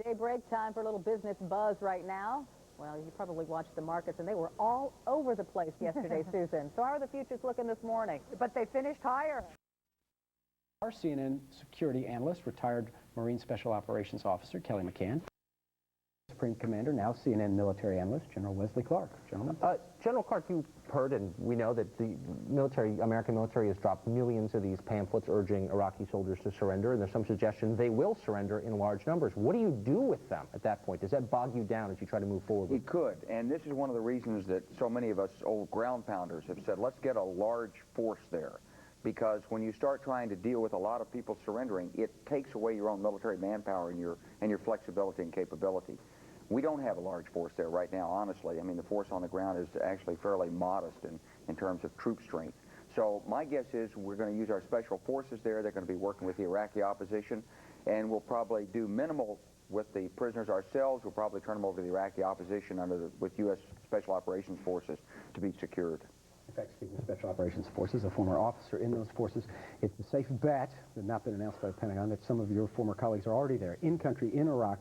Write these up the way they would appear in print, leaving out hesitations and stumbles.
Day break time for a little business buzz right now. Well, you probably watched the markets, and they were all over the place yesterday, Susan. So how are the futures looking this morning? But they finished higher. Our CNN security analyst, retired Marine Special Operations Officer Kelly McCann. Supreme Commander, now CNN military analyst, General Wesley Clark. Gentlemen. General Clark, you've heard, and we know that the American military has dropped millions of these pamphlets urging Iraqi soldiers to surrender, and there's some suggestion they will surrender in large numbers. What do you do with them at that point? Does that bog you down as you try to move forward? It could, and this is one of the reasons that so many of us old ground pounders have said, let's get a large force there. Because when you start trying to deal with a lot of people surrendering, it takes away your own military manpower and your flexibility and capability. We don't have a large force there right now, honestly. I mean, the force on the ground is actually fairly modest in terms of troop strength. So my guess is we're going to use our special forces there. They're going to be working with the Iraqi opposition, and we'll probably do minimal with the prisoners ourselves. We'll probably turn them over to the Iraqi opposition with U.S. Special Operations Forces to be secured. In fact, speaking of Special Operations Forces, a former officer in those forces, it's a safe bet, that not been announced by the Pentagon, that some of your former colleagues are already there, in country, in Iraq,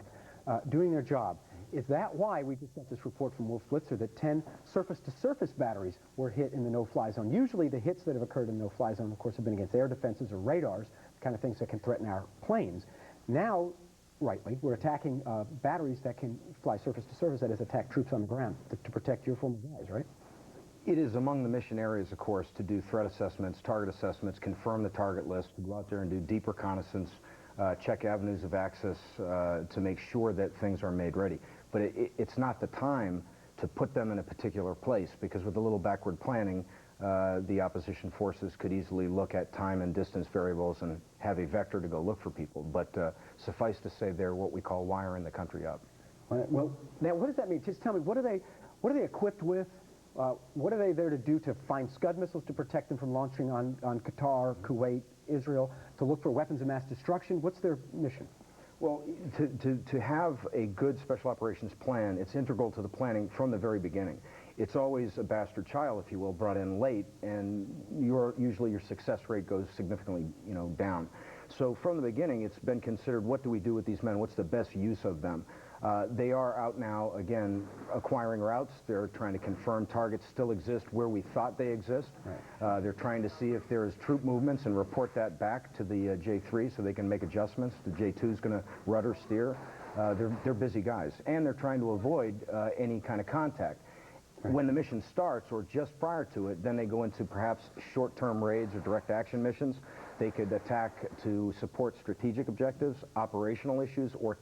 doing their job. Is that why we just got this report from Wolf Blitzer that 10 surface-to-surface batteries were hit in the no-fly zone? Usually the hits that have occurred in the no-fly zone, of course, have been against air defenses or radars, the kind of things that can threaten our planes. Now, rightly, we're attacking batteries that can fly surface-to-surface, that is, attack troops on the ground to protect your former guys, right? It is among the mission areas, of course, to do threat assessments, target assessments, confirm the target list, to go out there and do deep reconnaissance, check avenues of access to make sure that things are made ready. But it's not the time to put them in a particular place, because with a little backward planning, the opposition forces could easily look at time and distance variables and have a vector to go look for people. But suffice to say, they're what we call wiring the country up. Well, now what does that mean? Just tell me, what are they equipped with? What are they there to do? To find Scud missiles to protect them from launching on Qatar, Kuwait, Israel, to look for weapons of mass destruction? What's their mission? Well, to have a good special operations plan, it's integral to the planning from the very beginning. It's always a bastard child, if you will, brought in late, and usually your success rate goes significantly, down. So from the beginning, it's been considered, what do we do with these men? What's the best use of them? They are out now, again, acquiring routes. They're trying to confirm targets still exist where we thought they exist. Right. They're trying to see if there is troop movements and report that back to the J3 so they can make adjustments. The J2 is going to rudder steer. They're busy guys. And they're trying to avoid any kind of contact. Right. When the mission starts, or just prior to it, then they go into perhaps short-term raids or direct action missions. They could attack to support strategic objectives, operational issues, or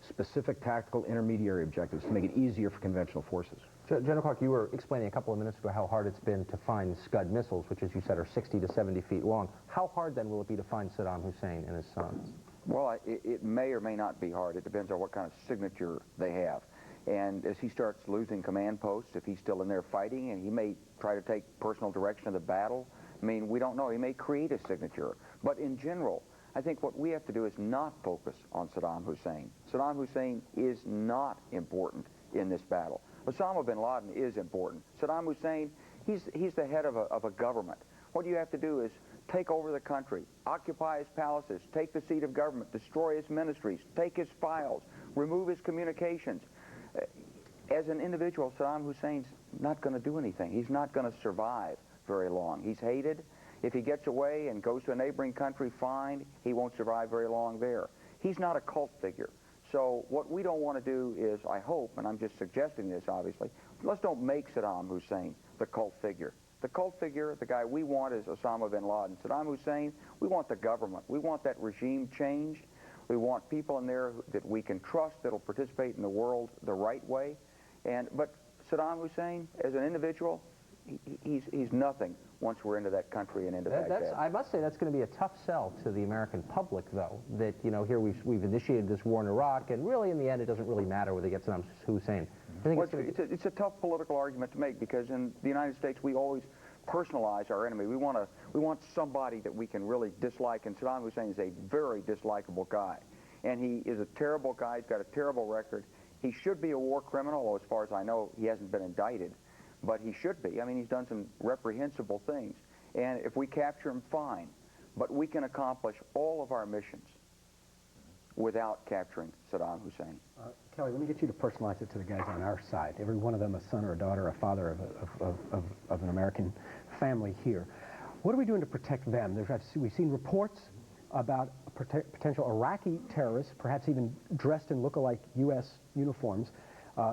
specific tactical intermediary objectives to make it easier for conventional forces. General Clark, you were explaining a couple of minutes ago how hard it's been to find Scud missiles, which, as you said, are 60 to 70 feet long. How hard, then, will it be to find Saddam Hussein and his sons? Well, it may or may not be hard. It depends on what kind of signature they have. And as he starts losing command posts, if he's still in there fighting, and he may try to take personal direction of the battle, I mean, we don't know. He may create a signature. But in general, I think what we have to do is not focus on Saddam Hussein. Saddam Hussein is not important in this battle. Osama bin Laden is important. Saddam Hussein, he's the head of a government. What you have to do is take over the country, occupy his palaces, take the seat of government, destroy his ministries, take his files, remove his communications. As an individual, Saddam Hussein's not going to do anything. He's not going to survive very long. He's hated. If he gets away and goes to a neighboring country, fine. He won't survive very long there. He's not a cult figure. So what we don't want to do is, I hope, and I'm just suggesting this, obviously, let's don't make Saddam Hussein the cult figure. The cult figure, the guy we want, is Osama bin Laden. Saddam Hussein, we want the government. We want that regime changed. We want people in there that we can trust that will participate in the world the right way. But Saddam Hussein, as an individual, he's nothing once we're into that country and into Baghdad. I must say that's going to be a tough sell to the American public, though, that, here we've initiated this war in Iraq, and really, in the end, it doesn't really matter whether they get Saddam Hussein. I think it's a tough political argument to make, because in the United States, we always personalize our enemy. We want somebody that we can really dislike, and Saddam Hussein is a very dislikable guy. And he is a terrible guy. He's got a terrible record. He should be a war criminal, although as far as I know, he hasn't been indicted. But he should be. I mean, he's done some reprehensible things. And if we capture him, fine. But we can accomplish all of our missions without capturing Saddam Hussein. Kelly, let me get you to personalize it to the guys on our side. Every one of them a son or a daughter, a father of an American family here. What are we doing to protect them? We've seen reports about potential Iraqi terrorists, perhaps even dressed in look-alike U.S. uniforms,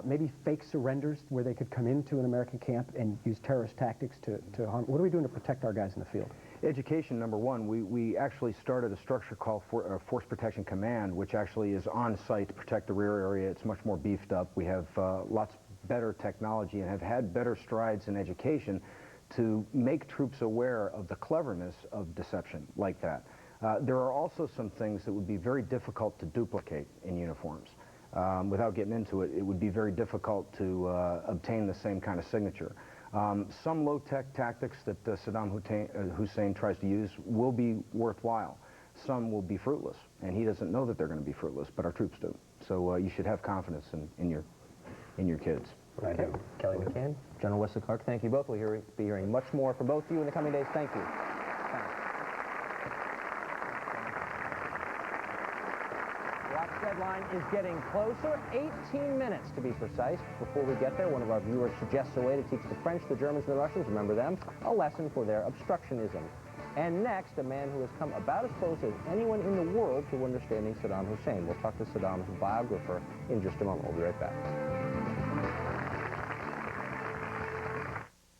maybe fake surrenders where they could come into an American camp and use terrorist tactics to harm. What are we doing to protect our guys in the field? Education, number one. We actually started a structure called Force Protection Command, which actually is on site to protect the rear area. It's much more beefed up. We have lots better technology and have had better strides in education to make troops aware of the cleverness of deception like that. There are also some things that would be very difficult to duplicate in uniforms. Without getting into it, it would be very difficult to obtain the same kind of signature. Some low-tech tactics that Saddam Hussein tries to use will be worthwhile. Some will be fruitless, and he doesn't know that they're going to be fruitless, but our troops do. So you should have confidence in your kids. Okay. Kelly McCann, General Wesley Clark, thank you both. We'll be hearing much more from both of you in the coming days. Thank you. Watch deadline is getting closer, 18 minutes to be precise. Before we get there, one of our viewers suggests a way to teach the French, the Germans, and the Russians, remember them, a lesson for their obstructionism. And next, a man who has come about as close as anyone in the world to understanding Saddam Hussein. We'll talk to Saddam's biographer in just a moment. We'll be right back.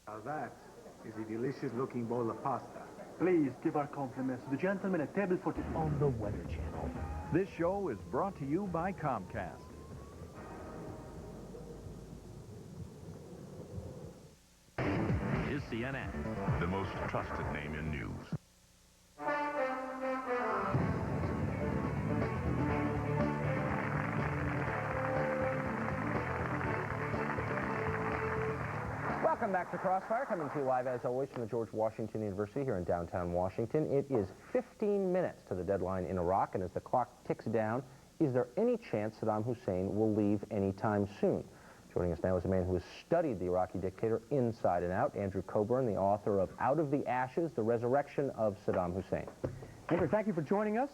Now that is a delicious-looking bowl of pasta. Please give our compliments to the gentleman at table 40 on the Weather Channel. This show is brought to you by Comcast. Is CNN, the most trusted name in news. Welcome back to Crossfire, coming to you live as always from the George Washington University here in downtown Washington. It is 15 minutes to the deadline in Iraq, and as the clock ticks down, is there any chance Saddam Hussein will leave anytime soon? Joining us now is a man who has studied the Iraqi dictator inside and out, Andrew Coburn, the author of Out of the Ashes, The Resurrection of Saddam Hussein. Andrew, thank you for joining us.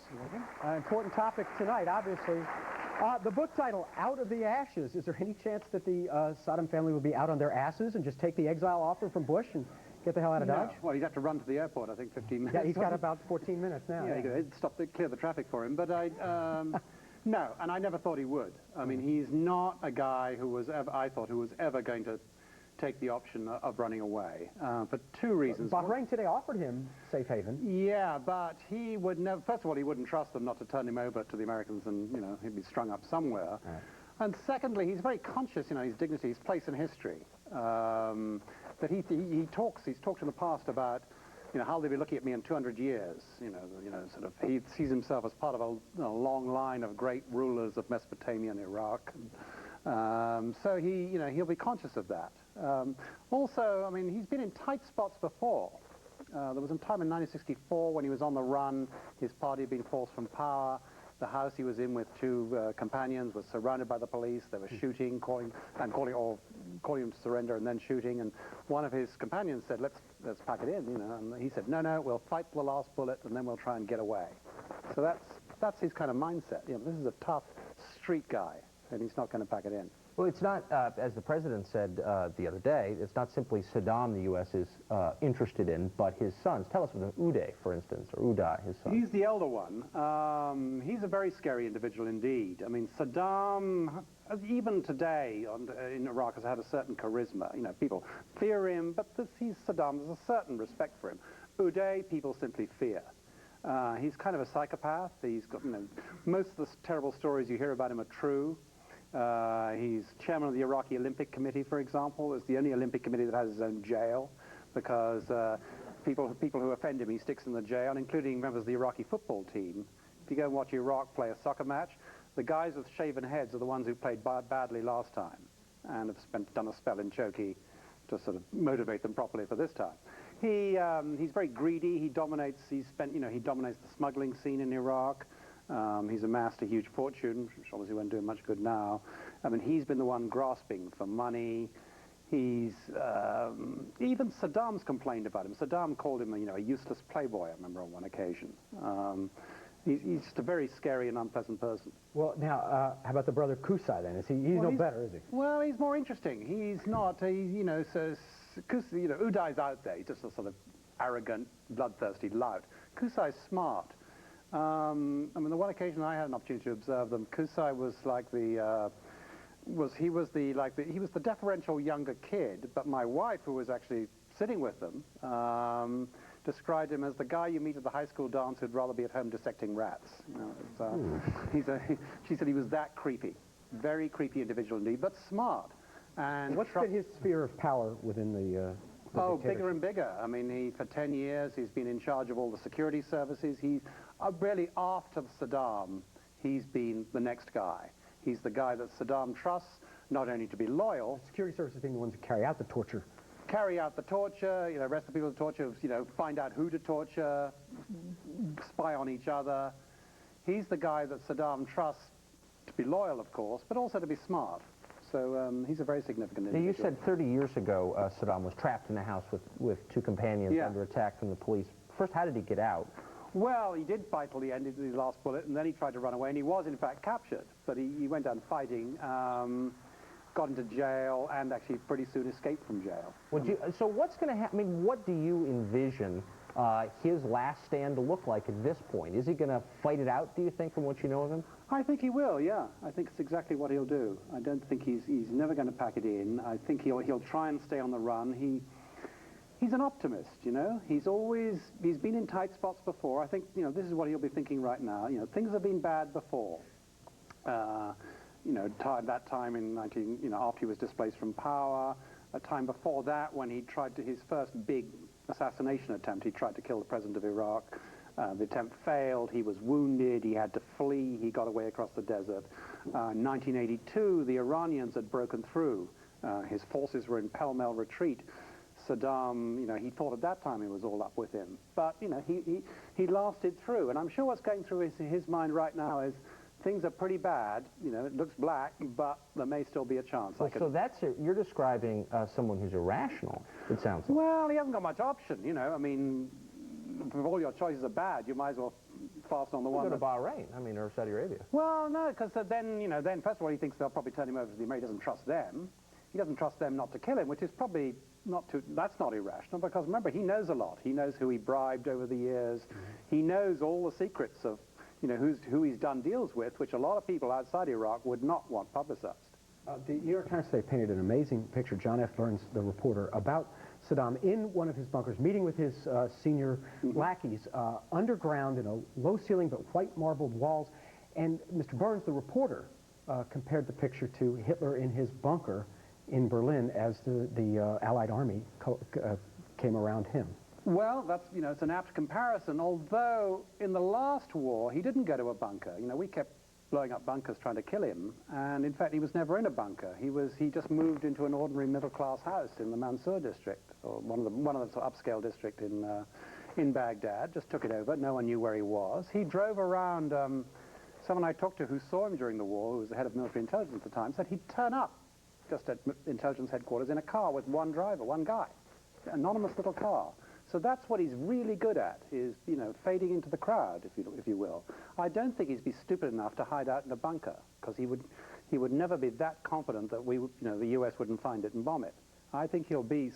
Important topic tonight, obviously. The book title, Out of the Ashes. Is there any chance that the Saddam family will be out on their asses and just take the exile offer from Bush and get the hell out of Dodge? Well, he'd have to run to the airport, I think, 15 minutes. Yeah, he's got about 14 minutes now. Yeah, he'd clear the traffic for him. But no, and I never thought he would. I mean, he's not a guy who was ever going to take the option of running away for two reasons. Bahrain today offered him safe haven. Yeah, but he would never. First of all, he wouldn't trust them not to turn him over to the Americans, and he'd be strung up somewhere. Right. And secondly, he's very conscious, his dignity, his place in history. That he's talked in the past about, how they'll be looking at me in 200 years. Sort of he sees himself as part of a long line of great rulers of Mesopotamia and Iraq. So he'll be conscious of that. Also, I mean, he's been in tight spots before. There was a time in 1964 when he was on the run. His party had been forced from power. The house he was in with two companions was surrounded by the police. They were shooting, calling him to surrender, and then shooting. And one of his companions said, "Let's pack it in," And he said, "No, we'll fight to the last bullet, and then we'll try and get away." So that's his kind of mindset. This is a tough street guy, and he's not going to pack it in. Well, it's not, as the president said the other day, it's not simply Saddam the U.S. is interested in, but his sons. Tell us about Uday, for instance, or Uday, his son. He's the elder one. He's a very scary individual indeed. I mean, Saddam, even today in Iraq, has had a certain charisma. People fear him, but he's Saddam. There's a certain respect for him. Uday, people simply fear. He's kind of a psychopath. He's got, most of the terrible stories you hear about him are true. He's chairman of the Iraqi Olympic Committee, for example. It's the only Olympic committee that has its own jail, because people who offend him, he sticks in the jail, including members of the Iraqi football team. If you go and watch Iraq play a soccer match, the guys with shaven heads are the ones who played badly last time and have done a spell in Choki to sort of motivate them properly for this time. He's very greedy. He dominates the smuggling scene in Iraq. He's amassed a huge fortune, which obviously won't do him much good now. I mean, he's been the one grasping for money. Even Saddam's complained about him. Saddam called him a useless playboy, I remember, on one occasion. He's just a very scary and unpleasant person. Well, now, how about the brother Qusay then? He's no better, is he? Well, he's more interesting. He's not, you know, Udai's out there. He's just a sort of arrogant, bloodthirsty lout. Qusay's smart. I mean, the one occasion I had an opportunity to observe them, Qusay was like the, he was the deferential younger kid, but my wife, who was actually sitting with them, described him as the guy you meet at the high school dance who'd rather be at home dissecting rats. You know, she said he was that creepy, very creepy individual indeed, but smart. And what's been his sphere of power within the bigger and bigger. I mean, for 10 years, he's been in charge of all the security services. He's really, after Saddam, he's been the next guy. He's the guy that Saddam trusts, not only to be loyal. The security services being the ones that carry out the torture. Carry out the torture, you know, arrest the people to torture, you know, find out who to torture, spy on each other. He's the guy that Saddam trusts to be loyal, of course, but also to be smart. So he's a very significant individual. You said 30 years ago Saddam was trapped in a house with two companions under attack from the police. First, how did he get out? Well, he did fight till the end of his last bullet, and then he tried to run away, and he was, in fact, captured. But he went down fighting, got into jail, and actually pretty soon escaped from jail. So what's going to happen? I mean, what do you envision his last stand to look like at this point? Is he going to fight it out, do you think, from what you know of him? I think he will, yeah. I think it's exactly what he'll do. I don't think he's never going to pack it in. I think he'll try and stay on the run. He's an optimist, you know. He's been in tight spots before. I think, you know, this is what he'll be thinking right now. You know, things have been bad before. You know, that time in after he was displaced from power, a time before that when he tried his first big assassination attempt. He tried to kill the president of Iraq. The attempt failed. He was wounded. He had to flee. He got away across the desert. 1982, the Iranians had broken through. His forces were in pell-mell retreat. Saddam, you know, he thought at that time it was all up with him. But, you know, he lasted through. And I'm sure what's going through his mind right now is things are pretty bad. You know, it looks black, but there may still be a chance. Well, so you're describing someone who's irrational, it sounds like. Well, he hasn't got much option, you know. I mean, if all your choices are bad, you might as well fasten on the one. Go to Bahrain, I mean, or Saudi Arabia. Well, no, because then, you know, then first of all, he thinks they'll probably turn him over to the Americans. He doesn't trust them. He doesn't trust them not to kill him, which is probably that's not irrational, because remember, he knows a lot. He knows who he bribed over the years. He knows all the secrets of, you know, who he's done deals with, which a lot of people outside Iraq would not want publicized. The New York Times today painted an amazing picture, John F. Burns, the reporter, about Saddam in one of his bunkers, meeting with his senior lackeys, underground in a low ceiling but white marbled walls. And Mr. Burns, the reporter, compared the picture to Hitler in his bunker in Berlin as the Allied army came around him. Well, that's, you know, it's an apt comparison, although in the last war, he didn't go to a bunker. You know, we kept blowing up bunkers trying to kill him, and in fact, he was never in a bunker. He just moved into an ordinary middle-class house in the Mansour district, or one of the sort of upscale district in Baghdad, just took it over. No one knew where he was. He drove around, someone I talked to who saw him during the war, who was the head of military intelligence at the time, said he'd turn up just at intelligence headquarters in a car with one driver, one guy, an anonymous little car. So that's what he's really good at, is, you know, fading into the crowd, if you will. I don't think he'd be stupid enough to hide out in a bunker, because he would never be that confident that the U.S. wouldn't find it and bomb it. I think he'll be,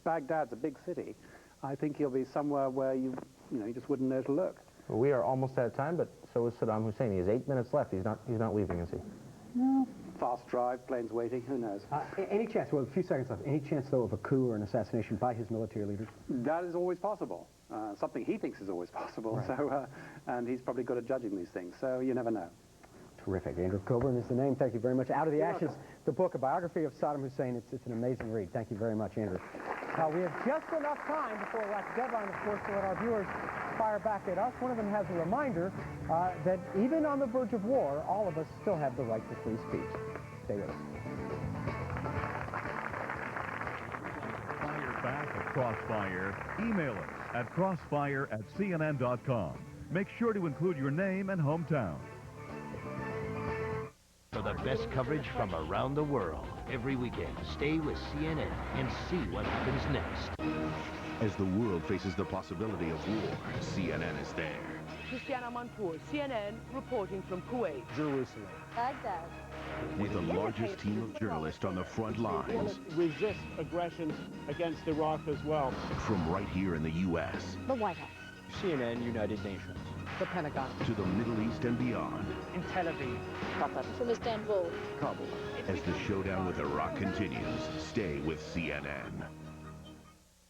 Baghdad's a big city. I think he'll be somewhere where you just wouldn't know to look. Well, we are almost out of time, but so is Saddam Hussein. He has 8 minutes left. He's not leaving, is he? No. Fast drive, planes waiting, who knows? Any chance, well, a few seconds left, any chance, though, of a coup or an assassination by his military leaders? That is always possible. Something he thinks is always possible. Right. So, and he's probably good at judging these things, so you never know. Terrific. Andrew Coburn is the name. Thank you very much. Out of the Ashes, the book, a biography of Saddam Hussein. It's an amazing read. Thank you very much, Andrew. We have just enough time before the last deadline, of course, to let our viewers fire back at us. One of them has a reminder that even on the verge of war, all of us still have the right to free speech. Stay with us. Fire back at Crossfire. Email us at crossfire@cnn.com. Make sure to include your name and hometown. For the best coverage from around the world, every weekend, stay with CNN and see what happens next. As the world faces the possibility of war, CNN is there. Christiana Manpour, CNN, reporting from Kuwait. Jerusalem. Baghdad. With the largest team of journalists on the front lines. Resist aggression against Iraq as well. From right here in the U.S. The White House. CNN, United Nations. The Pentagon. to the Middle East and beyond. In Tel Aviv. From Istanbul. Kabul. As the showdown with Iraq continues, stay with CNN.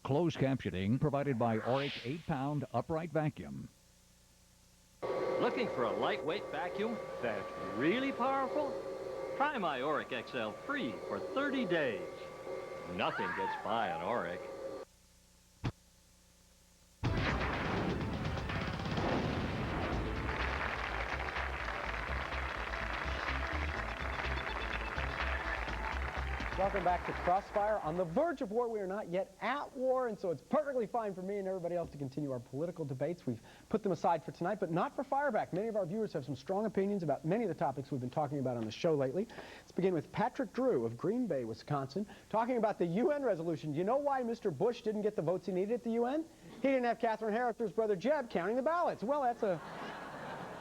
Closed captioning provided by Oric 8-pound upright vacuum. Looking for a lightweight vacuum that's really powerful? Try my Oric XL free for 30 days. Nothing gets by an Oric. Welcome back to Crossfire. On the verge of war, we are not yet at war, and so it's perfectly fine for me and everybody else to continue our political debates. We've put them aside for tonight, but not for Fireback. Many of our viewers have some strong opinions about many of the topics we've been talking about on the show lately. Let's begin with Patrick Drew of Green Bay, Wisconsin, talking about the UN resolution. Do you know why Mr. Bush didn't get the votes he needed at the UN? He didn't have Catherine Harris's brother Jeb counting the ballots. Well,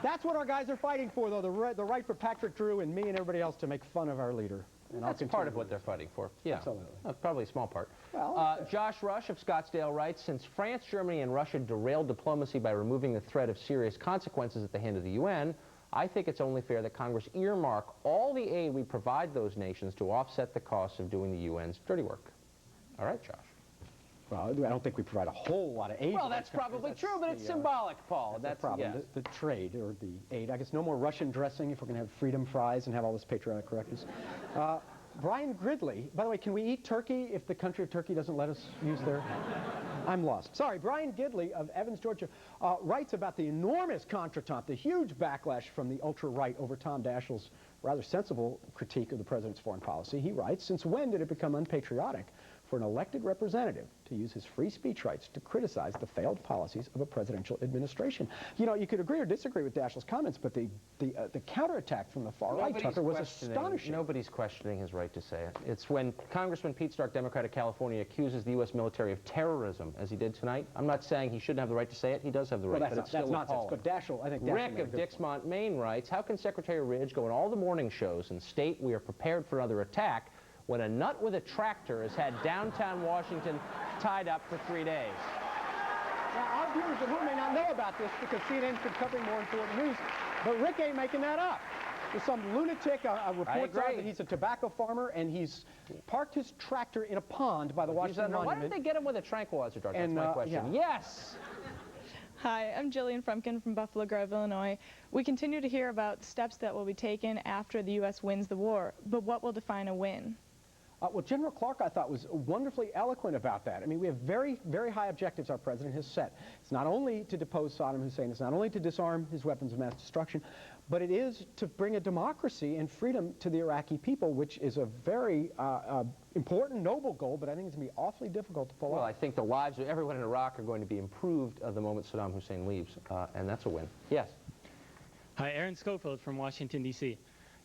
that's what our guys are fighting for, though, the right for Patrick Drew and me and everybody else to make fun of our leader. And that's part of what they're fighting for. Yeah, absolutely. Probably a small part. Well, Josh Rush of Scottsdale writes, since France, Germany, and Russia derailed diplomacy by removing the threat of serious consequences at the hand of the UN, I think it's only fair that Congress earmark all the aid we provide those nations to offset the costs of doing the UN's dirty work. All right, Josh. Well, I don't think we provide a whole lot of aid. Well, that's probably true, but it's symbolic, Paul. That's the problem. Yes. The trade or the aid. I guess no more Russian dressing if we're going to have freedom fries and have all this patriotic correctness. Brian Gridley, by the way, can we eat turkey if the country of Turkey doesn't let us use their... I'm lost. Sorry, Brian Gidley of Evans, Georgia, writes about the enormous contretemps, the huge backlash from the ultra-right over Tom Daschle's rather sensible critique of the president's foreign policy. He writes, since when did it become unpatriotic for an elected representative to use his free speech rights to criticize the failed policies of a presidential administration? You know, you could agree or disagree with Daschle's comments, but the counterattack from the far right, Tucker, was astonishing. Nobody's questioning his right to say it. It's when Congressman Pete Stark, Democrat of California, accuses the U.S. military of terrorism, as he did tonight. I'm not saying he shouldn't have the right to say it. He does have the right, but it's still nonsense. appalling. But Daschle, I think Daschle Rick of Dixmont, Maine writes, how can Secretary Ridge go on all the morning shows and state we are prepared for another attack when a nut with a tractor has had downtown Washington tied up for 3 days? Now, our viewers at home may not know about this because CNN's been covering more important news, but Rick ain't making that up. There's some lunatic reports out that he's a tobacco farmer and he's parked his tractor in a pond by the Washington Monument. Why didn't they get him with a tranquilizer dart? That's my question. Yeah. Yes! Hi, I'm Jillian Frumkin from Buffalo Grove, Illinois. We continue to hear about steps that will be taken after the U.S. wins the war, but what will define a win? Well, General Clark, I thought, was wonderfully eloquent about that. I mean, we have very, very high objectives our president has set. It's not only to depose Saddam Hussein, it's not only to disarm his weapons of mass destruction, but it is to bring a democracy and freedom to the Iraqi people, which is a very important, noble goal, but I think it's going to be awfully difficult to pull off. Well, I think the lives of everyone in Iraq are going to be improved the moment Saddam Hussein leaves, and that's a win. Yes? Hi, Aaron Schofield from Washington, D.C.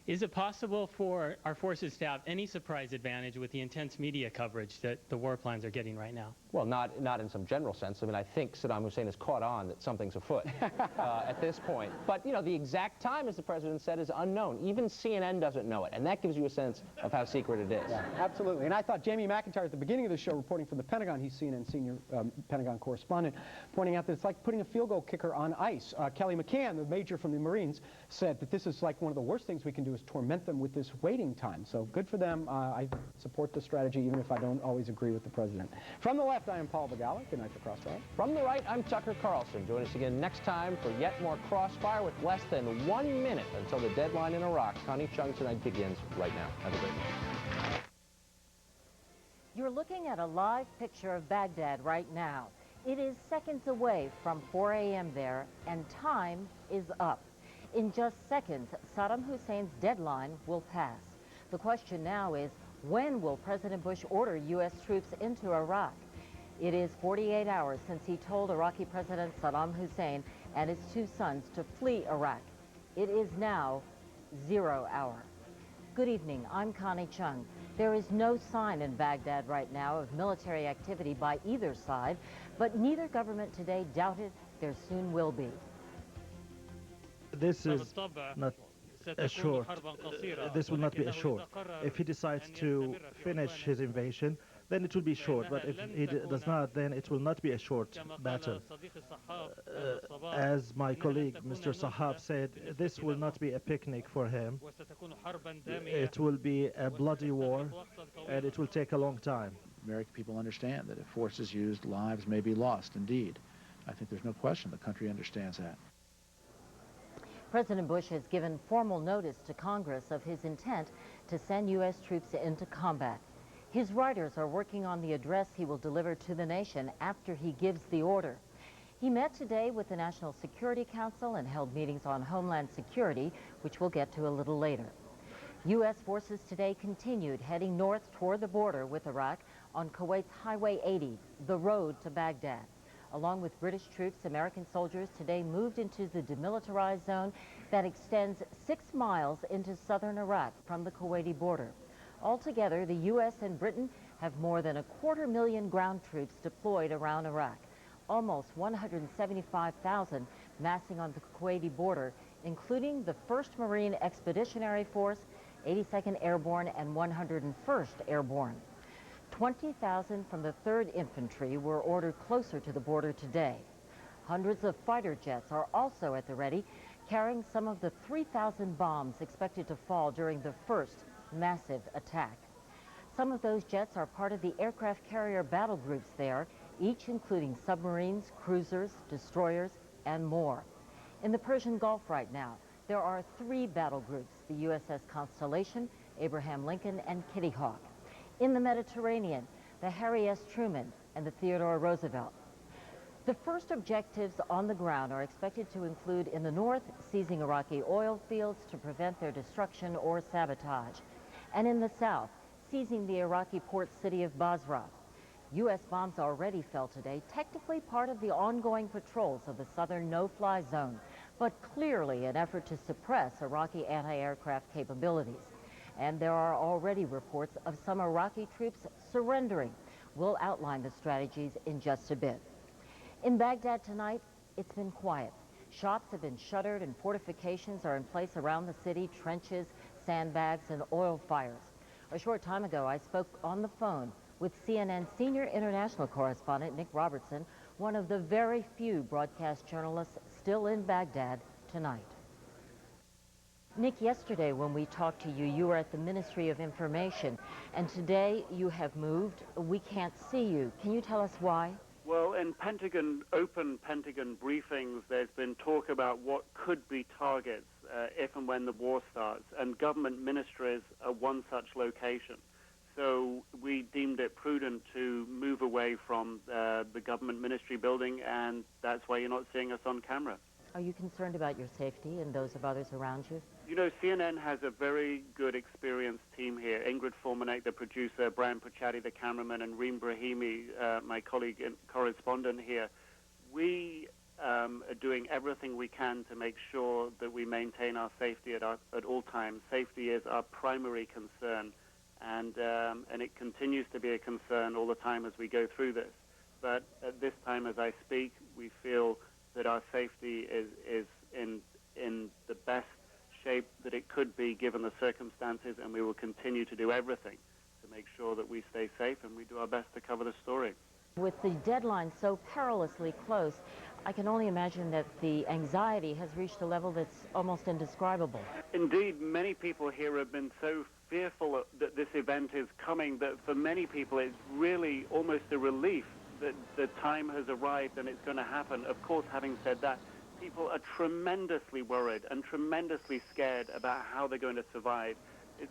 Is it possible for our forces to have any surprise advantage with the intense media coverage that the war plans are getting right now? Well, not in some general sense. I mean, I think Saddam Hussein has caught on that something's afoot at this point. But, you know, the exact time, as the president said, is unknown. Even CNN doesn't know it, and that gives you a sense of how secret it is. Yeah, absolutely. And I thought Jamie McIntyre, at the beginning of the show, reporting from the Pentagon, he's CNN senior Pentagon correspondent, pointing out that it's like putting a field goal kicker on ice. Kelly McCann, the major from the Marines, said that this is like one of the worst things we can do is torment them with this waiting time. So good for them. I support the strategy, even if I don't always agree with the president. From the left, I am Paul Begala. Good night for Crossfire. From the right, I'm Tucker Carlson. Join us again next time for yet more Crossfire with less than 1 minute until the deadline in Iraq. Connie Chung tonight begins right now. Have a great night. You're looking at a live picture of Baghdad right now. It is seconds away from 4 a.m. there, and time is up. In just seconds, Saddam Hussein's deadline will pass. The question now is, when will President Bush order U.S. troops into Iraq? It is 48 hours since he told Iraqi President Saddam Hussein and his 2 sons to flee Iraq. It is now 0 hour. Good evening, I'm Connie Chung. There is no sign in Baghdad right now of military activity by either side, but neither government today doubted there soon will be. This is not a short, this will not be a short. If he decides to finish his invasion, then it will be short, but if he does not, then it will not be a short battle. As my colleague, Mr. Sahab, said, this will not be a picnic for him. It will be a bloody war, and it will take a long time. American people understand that if force is used, lives may be lost, indeed. I think there's no question the country understands that. President Bush has given formal notice to Congress of his intent to send U.S. troops into combat. His writers are working on the address he will deliver to the nation after he gives the order. He met today with the National Security Council and held meetings on Homeland Security, which we'll get to a little later. U.S. forces today continued heading north toward the border with Iraq on Kuwait's Highway 80, the road to Baghdad. Along with British troops, American soldiers today moved into the demilitarized zone that extends 6 miles into southern Iraq from the Kuwaiti border. Altogether, the U.S. and Britain have more than 250,000 ground troops deployed around Iraq, almost 175,000 massing on the Kuwaiti border, including the 1st Marine Expeditionary Force, 82nd Airborne, and 101st Airborne. 20,000 from the 3rd Infantry were ordered closer to the border today. Hundreds of fighter jets are also at the ready, carrying some of the 3,000 bombs expected to fall during the first massive attack. Some of those jets are part of the aircraft carrier battle groups there, each including submarines, cruisers, destroyers, and more. In the Persian Gulf right now, there are 3 battle groups, the USS Constellation, Abraham Lincoln, and Kitty Hawk. In the Mediterranean, the Harry S. Truman and the Theodore Roosevelt. The first objectives on the ground are expected to include in the north, seizing Iraqi oil fields to prevent their destruction or sabotage, and in the south, seizing the Iraqi port city of Basra. U.S. bombs already fell today, technically part of the ongoing patrols of the southern no-fly zone, but clearly an effort to suppress Iraqi anti-aircraft capabilities. And there are already reports of some Iraqi troops surrendering. We'll outline the strategies in just a bit. In Baghdad tonight, it's been quiet. Shops have been shuttered and fortifications are in place around the city, trenches, sandbags, and oil fires. A short time ago, I spoke on the phone with CNN senior international correspondent Nick Robertson, one of the very few broadcast journalists still in Baghdad tonight. Nick, yesterday when we talked to you, you were at the Ministry of Information, and today you have moved. We can't see you. Can you tell us why? Well, in open Pentagon briefings, there's been talk about what could be targets if and when the war starts, and government ministries are one such location. So we deemed it prudent to move away from the government ministry building, and that's why you're not seeing us on camera. Are you concerned about your safety and those of others around you? You know, CNN has a very good, experienced team here. Ingrid Fulminack, the producer, Brian Puchatti, the cameraman, and Reem Brahimi, my colleague and correspondent here. We are doing everything we can to make sure that we maintain our safety at all times. Safety is our primary concern, and it continues to be a concern all the time as we go through this. But at this time, as I speak, we feel that our safety is in the best shape that it could be given the circumstances, and we will continue to do everything to make sure that we stay safe and we do our best to cover the story. With the deadline so perilously close, I can only imagine that the anxiety has reached a level that's almost indescribable. Indeed, many people here have been so fearful that this event is coming that for many people it's really almost a relief that the time has arrived and it's going to happen. Of course, having said that, people are tremendously worried and tremendously scared about how they're going to survive.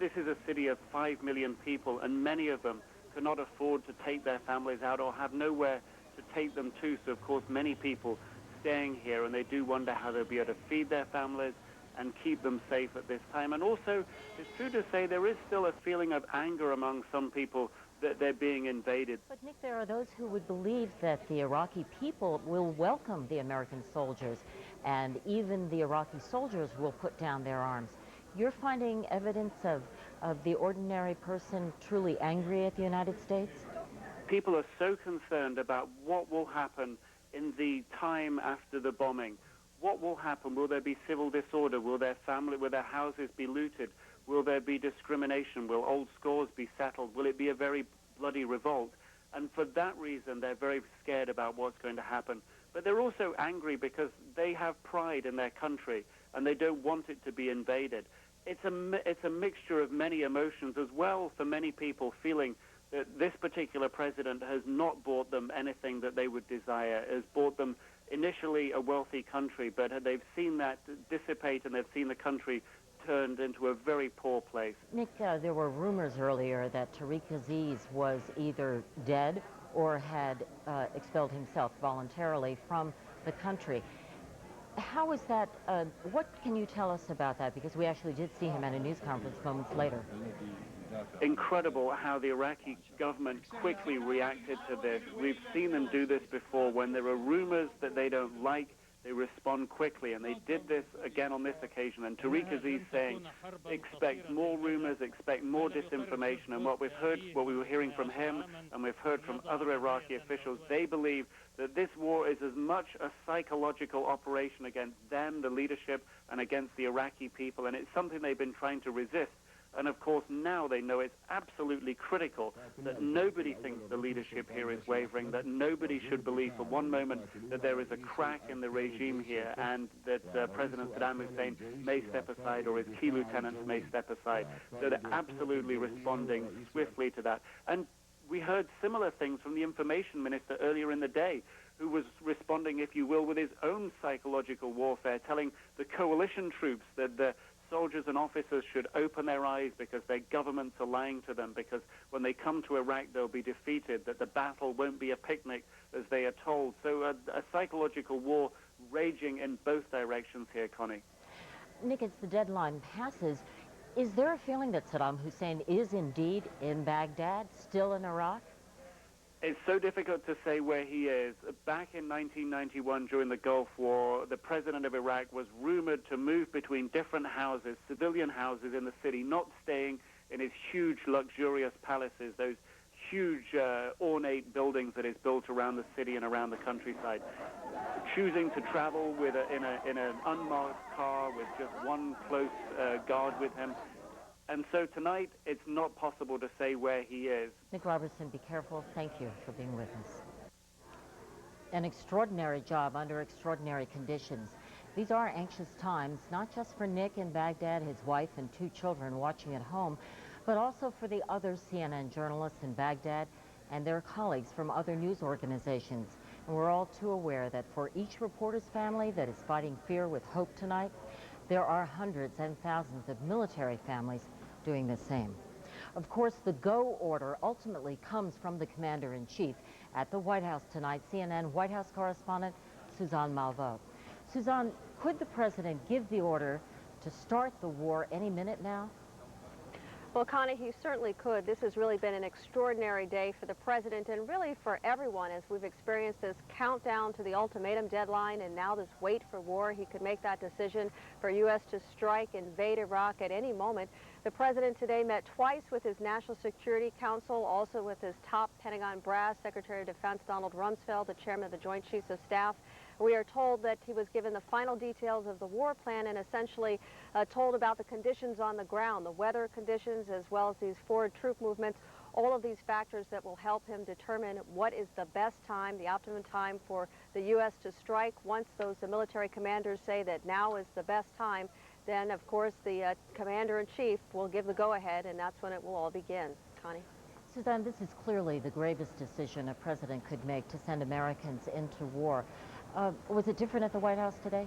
This is a city of 5 million people, and many of them cannot afford to take their families out or have nowhere to take them to. So, of course, many people staying here, and they do wonder how they'll be able to feed their families and keep them safe at this time. And also, it's true to say there is still a feeling of anger among some people that they're being invaded. But, Nick, there are those who would believe that the Iraqi people will welcome the American soldiers, and even the Iraqi soldiers will put down their arms. You're finding evidence of the ordinary person truly angry at the United States? People are so concerned about what will happen in the time after the bombing. what will happen? Will there be civil disorder? Will their houses be looted? Will there be discrimination? Will old scores be settled? Will it be a very bloody revolt? And for that reason, they're very scared about what's going to happen. But they're also angry because they have pride in their country, and they don't want it to be invaded. It's a mixture of many emotions as well for many people, feeling that this particular president has not bought them anything that they would desire, has bought them initially a wealthy country, but they've seen that dissipate, and they've seen the country turned into a very poor place. Nick, there were rumors earlier that Tariq Aziz was either dead or had expelled himself voluntarily from the country. How is that, what can you tell us about that? Because we actually did see him at a news conference moments later. Incredible how the Iraqi government quickly reacted to this. We've seen them do this before. When there are rumors that they don't like, they respond quickly, and they did this again on this occasion. And Tariq Aziz saying, expect more rumors, expect more disinformation. And what we've heard, what we were hearing from him, and we've heard from other Iraqi officials, they believe that this war is as much a psychological operation against them, the leadership, and against the Iraqi people, and it's something they've been trying to resist. And of course, now they know it's absolutely critical that nobody thinks the leadership here is wavering, that nobody should believe for one moment that there is a crack in the regime here, and that President Saddam Hussein may step aside, or his key lieutenants may step aside. So they're absolutely responding swiftly to that. And we heard similar things from the information minister earlier in the day, who was responding, if you will, with his own psychological warfare, telling the coalition troops that the soldiers and officers should open their eyes because their governments are lying to them, because when they come to Iraq they'll be defeated, that the battle won't be a picnic as they are told. So a psychological war raging in both directions here, Connie. Nick, as the deadline passes, is there a feeling that Saddam Hussein is indeed in Baghdad, still in Iraq? It's so difficult to say where he is. Back in 1991, during the Gulf War, the president of Iraq was rumored to move between different houses, civilian houses in the city, not staying in his huge, luxurious palaces, those huge, ornate buildings that is built around the city and around the countryside. Choosing to travel with in an unmarked car with just one close guard with him. And so tonight, it's not possible to say where he is. Nick Robertson, be careful. Thank you for being with us. An extraordinary job under extraordinary conditions. These are anxious times, not just for Nick in Baghdad, his wife and 2 children watching at home, but also for the other CNN journalists in Baghdad and their colleagues from other news organizations. And we're all too aware that for each reporter's family that is fighting fear with hope tonight, there are hundreds and thousands of military families doing the same. Of course, the go order ultimately comes from the commander-in-chief. At the White House tonight, CNN White House correspondent Suzanne Malveaux. Suzanne, could the president give the order to start the war any minute now? Well, Connie, he certainly could. This has really been an extraordinary day for the president and really for everyone, as we've experienced this countdown to the ultimatum deadline and now this wait for war. He could make that decision for U.S. to strike, invade Iraq at any moment. The president today met twice with his National Security Council, also with his top Pentagon brass, Secretary of Defense Donald Rumsfeld, the chairman of the Joint Chiefs of Staff. We are told that he was given the final details of the war plan and essentially told about the conditions on the ground, the weather conditions, as well as these forward troop movements, all of these factors that will help him determine what is the best time, the optimum time for the U.S. to strike. Once those military commanders say that now is the best time, then, of course, the commander-in-chief will give the go-ahead, and that's when it will all begin. Connie? Suzanne, this is clearly the gravest decision a president could make, to send Americans into war. Was it different at the White House today?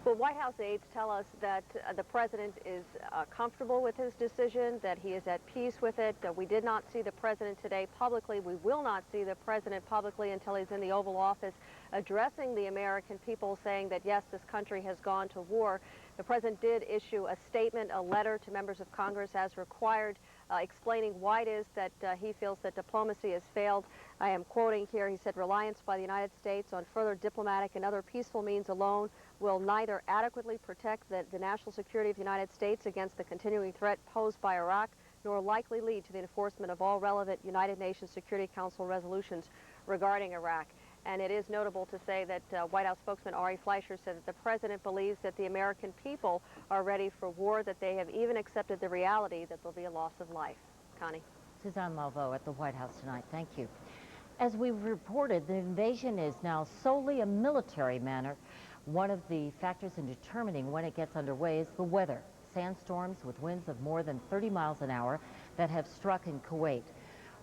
Well, White House aides tell us that the president is comfortable with his decision, that he is at peace with it. We did not see the president today publicly. We will not see the president publicly until he's in the Oval Office addressing the American people, saying that, yes, this country has gone to war. The president did issue a statement, a letter to members of Congress as required, explaining why it is that he feels that diplomacy has failed. I am quoting here. He said, reliance by the United States on further diplomatic and other peaceful means alone will neither adequately protect the national security of the United States against the continuing threat posed by Iraq, nor likely lead to the enforcement of all relevant United Nations Security Council resolutions regarding Iraq. And it is notable to say that White House spokesman Ari Fleischer said that the president believes that the American people are ready for war, that they have even accepted the reality that there'll be a loss of life. Connie. Suzanne Malveaux at the White House tonight. Thank you. As we've reported, the invasion is now solely a military matter. One of the factors in determining when it gets underway is the weather. Sandstorms with winds of more than 30 miles an hour that have struck in Kuwait,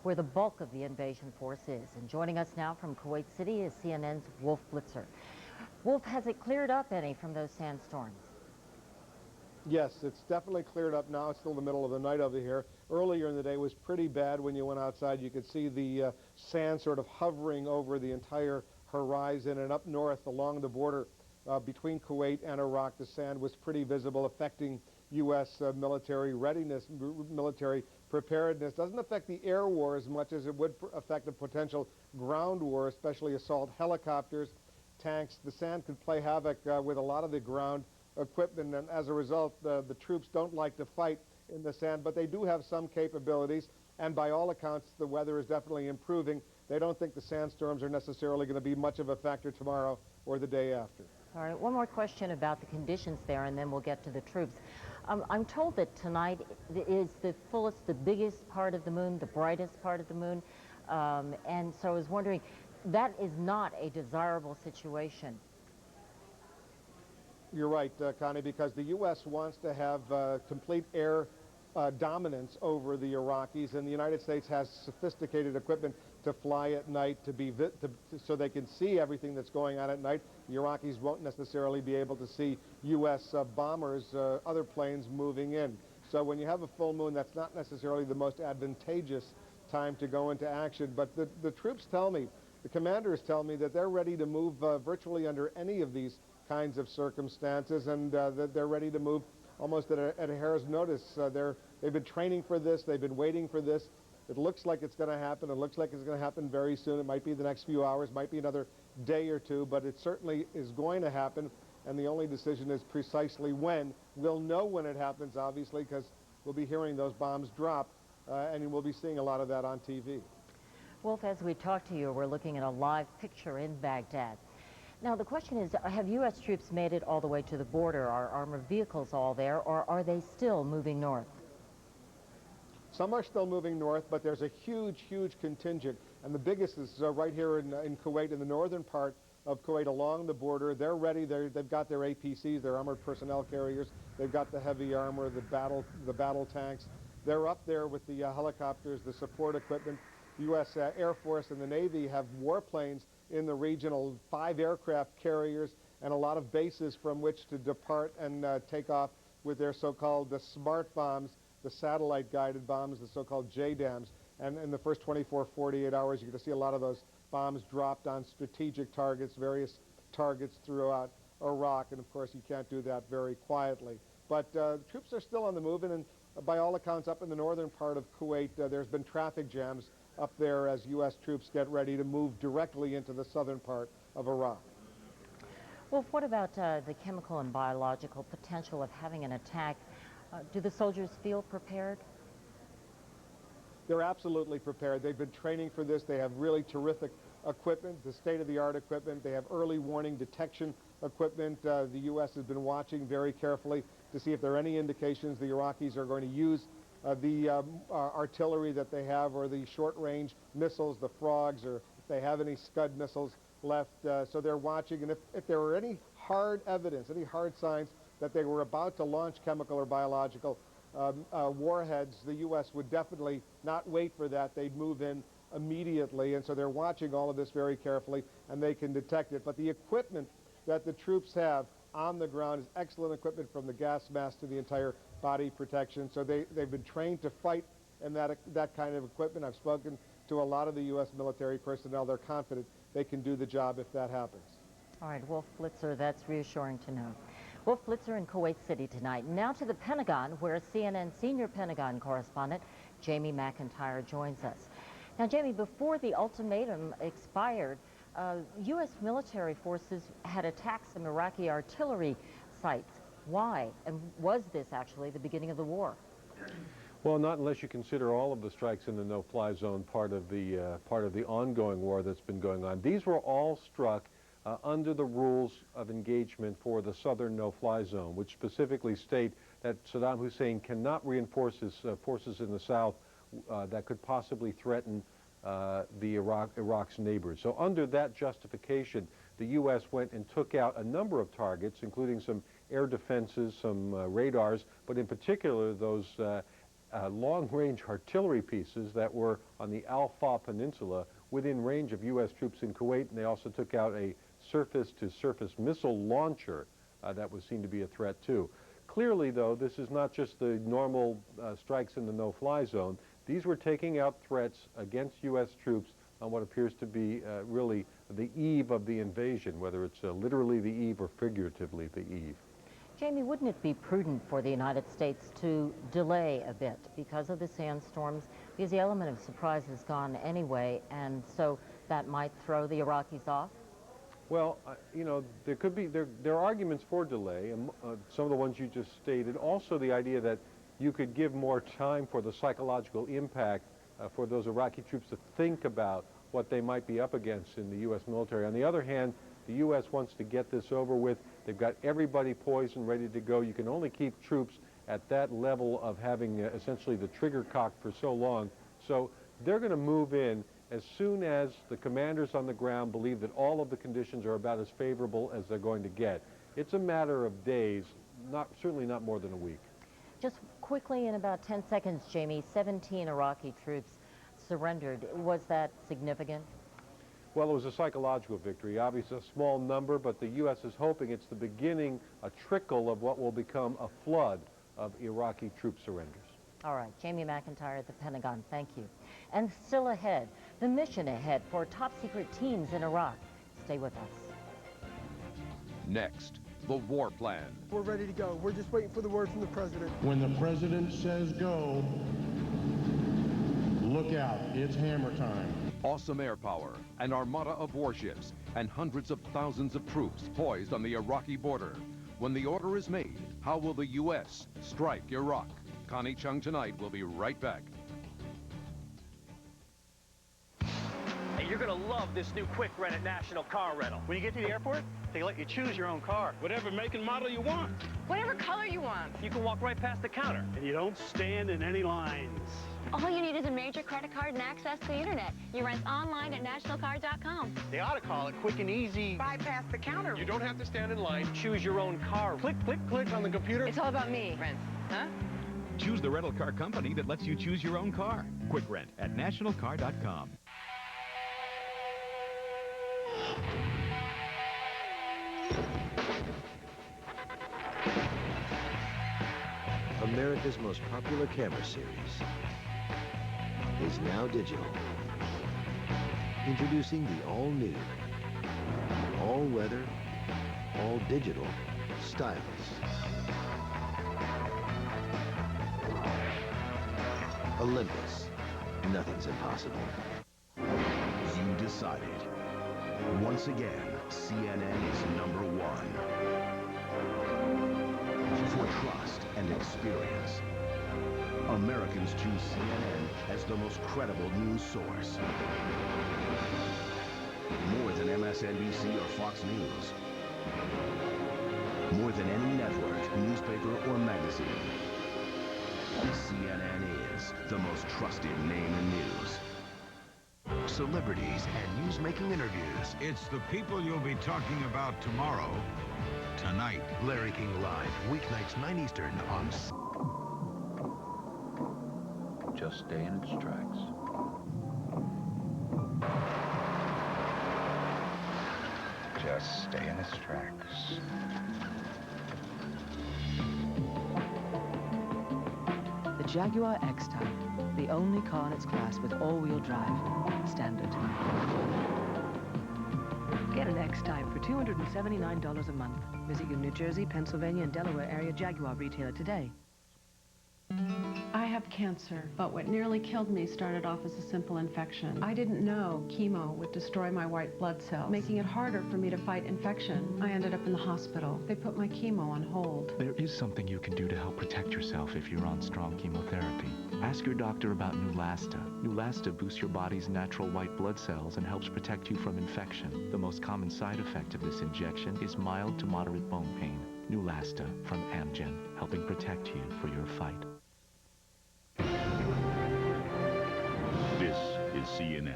where the bulk of the invasion force is. And joining us now from Kuwait City is CNN's Wolf Blitzer. Wolf, has it cleared up any from those sandstorms? Yes, it's definitely cleared up now. It's still the middle of the night over here. Earlier in the day was pretty bad. When you went outside, you could see the sand sort of hovering over the entire horizon. And up north along the border between Kuwait and Iraq, the sand was pretty visible, affecting U.S. Military readiness, military preparedness. Doesn't affect the air war as much as it would affect a potential ground war, especially assault helicopters, tanks. The sand could play havoc with a lot of the ground equipment, and as a result, the troops don't like to fight in the sand, but they do have some capabilities, and by all accounts, the weather is definitely improving. They don't think the sandstorms are necessarily going to be much of a factor tomorrow or the day after. All right, one more question about the conditions there, and then we'll get to the troops. I'm told that tonight is the fullest, the biggest part of the moon, the brightest part of the moon, and so I was wondering, that is not a desirable situation. You're right, Connie, because the U.S. wants to have complete air dominance over the Iraqis, and the United States has sophisticated equipment to fly at night, so they can see everything that's going on at night. The Iraqis won't necessarily be able to see U.S. Bombers, other planes moving in. So when you have a full moon, that's not necessarily the most advantageous time to go into action. But the troops tell me, the commanders tell me that they're ready to move virtually under any of these kinds of circumstances, and that they're ready to move almost at a hair's notice. They've been training for this. They've been waiting for this. It looks like it's going to happen. It looks like it's going to happen very soon. It might be the next few hours, might be another day or two, but it certainly is going to happen, and the only decision is precisely when. We'll know when it happens, obviously, because we'll be hearing those bombs drop, and we'll be seeing a lot of that on TV. Wolf, as we talk to you, we're looking at a live picture in Baghdad. Now, the question is, have U.S. troops made it all the way to the border? Are armored vehicles all there, or are they still moving north? Some are still moving north, but there's a huge, huge contingent. And the biggest is right here in Kuwait, in the northern part of Kuwait, along the border. They're ready. They've got their APCs, their armored personnel carriers. They've got the heavy armor, the battle tanks. They're up there with the helicopters, the support equipment. The U.S. Air Force and the Navy have warplanes in the regional 5 aircraft carriers and a lot of bases from which to depart and take off with their so-called smart bombs, the satellite-guided bombs, the so-called JDAMs. And in the first 24, 48 hours, you're going to see a lot of those bombs dropped on strategic targets, various targets throughout Iraq. And, of course, you can't do that very quietly. But troops are still on the move, and by all accounts, up in the northern part of Kuwait, there's been traffic jams up there as U.S. troops get ready to move directly into the southern part of Iraq. Well, what about the chemical and biological potential of having an attack? Do the soldiers feel prepared? They're absolutely prepared. They've been training for this. They have really terrific equipment, the state-of-the-art equipment. They have early warning detection equipment. The U.S. has been watching very carefully to see if there are any indications the Iraqis are going to use the artillery that they have, or the short-range missiles, the frogs, or if they have any Scud missiles left. So they're watching, and if there were any hard evidence, any hard signs that they were about to launch chemical or biological warheads, the U.S. would definitely not wait for that. They'd move in immediately, and so they're watching all of this very carefully, and they can detect it. But the equipment that the troops have on the ground is excellent equipment, from the gas mask to the entire body protection. So they've been trained to fight in that kind of equipment. I've spoken to a lot of the U.S. military personnel. They're confident they can do the job if that happens. All right, Wolf Blitzer, that's reassuring to know. Wolf Blitzer in Kuwait City tonight. Now to the Pentagon, where CNN senior Pentagon correspondent Jamie McIntyre joins us. Now, Jamie, before the ultimatum expired, U.S. military forces had attacked some Iraqi artillery sites. Why? And was this actually the beginning of the war? Well, not unless you consider all of the strikes in the no-fly zone part of the ongoing war that's been going on. These were all struck under the rules of engagement for the southern no-fly zone, which specifically state that Saddam Hussein cannot reinforce his forces in the south that could possibly threaten Iraq's neighbors. So under that justification, the U.S. went and took out a number of targets, including some air defenses, some radars, but in particular those long-range artillery pieces that were on the Al-Fa Peninsula within range of U.S. troops in Kuwait, and they also took out a surface-to-surface missile launcher that was seen to be a threat too. Clearly, though, this is not just the normal strikes in the no-fly zone. These were taking out threats against U.S. troops on what appears to be really the eve of the invasion, whether it's literally the eve or figuratively the eve. Jamie, wouldn't it be prudent for the United States to delay a bit because of the sandstorms? Because the element of surprise is gone anyway, and so that might throw the Iraqis off? Well, you know, there are arguments for delay, and some of the ones you just stated. Also, the idea that you could give more time for the psychological impact for those Iraqi troops to think about what they might be up against in the U.S. military. On the other hand, the U.S. wants to get this over with. They've got everybody poised and ready to go. You can only keep troops at that level of having essentially the trigger cocked for so long. So they're going to move in as soon as the commanders on the ground believe that all of the conditions are about as favorable as they're going to get. It's a matter of days, certainly not more than a week. Just quickly, in about 10 seconds, Jamie, 17 Iraqi troops surrendered. Was that significant? Well, it was a psychological victory. Obviously a small number, but the U.S. is hoping it's the beginning, a trickle of what will become a flood of Iraqi troop surrenders. All right, Jamie McIntyre at the Pentagon, thank you. And still ahead, the mission ahead for top-secret teams in Iraq. Stay with us. Next, the war plan. We're ready to go. We're just waiting for the word from the president. When the president says go, look out, it's hammer time. Awesome air power, an armada of warships, and hundreds of thousands of troops poised on the Iraqi border. When the order is made, how will the U.S. strike Iraq? Connie Chung tonight. We'll be right back. Hey, you're gonna love this new quick rent at National Car Rental. When you get to the airport, they let you choose your own car. Whatever make and model you want. Whatever color you want. You can walk right past the counter. And you don't stand in any lines. All you need is a major credit card and access to the internet. You rent online at nationalcar.com. They ought to call it quick and easy. Bypass the counter. You don't have to stand in line. Choose your own car. Click, click, click on the computer. It's all about me. Rent, huh? Choose the rental car company that lets you choose your own car. Quick rent at nationalcar.com. America's most popular camera series is now digital. Introducing the all-new, all-weather, all-digital Stylus. Olympus. Nothing's impossible. You decided. Once again, CNN is #1. For trust and experience, Americans choose CNN as the most credible news source. More than MSNBC or Fox News. More than any network, newspaper, or magazine. CNN is the most trusted name in news. Celebrities and news-making interviews. It's the people you'll be talking about tomorrow. Tonight. Larry King Live, weeknights 9 Eastern on... Just stay in its tracks. Just stay in its tracks. The Jaguar X-Type, the only car in its class with all-wheel drive, standard. Get an X-Type for $279 a month. Visit your New Jersey, Pennsylvania, and Delaware area Jaguar retailer today. I have cancer, but what nearly killed me started off as a simple infection. I didn't know chemo would destroy my white blood cells, making it harder for me to fight infection. I ended up in the hospital. They put my chemo on hold. There is something you can do to help protect yourself if you're on strong chemotherapy. Ask your doctor about Neulasta. Neulasta boosts your body's natural white blood cells and helps protect you from infection. The most common side effect of this injection is mild to moderate bone pain. Neulasta from Amgen, helping protect you for your fight. This is CNN.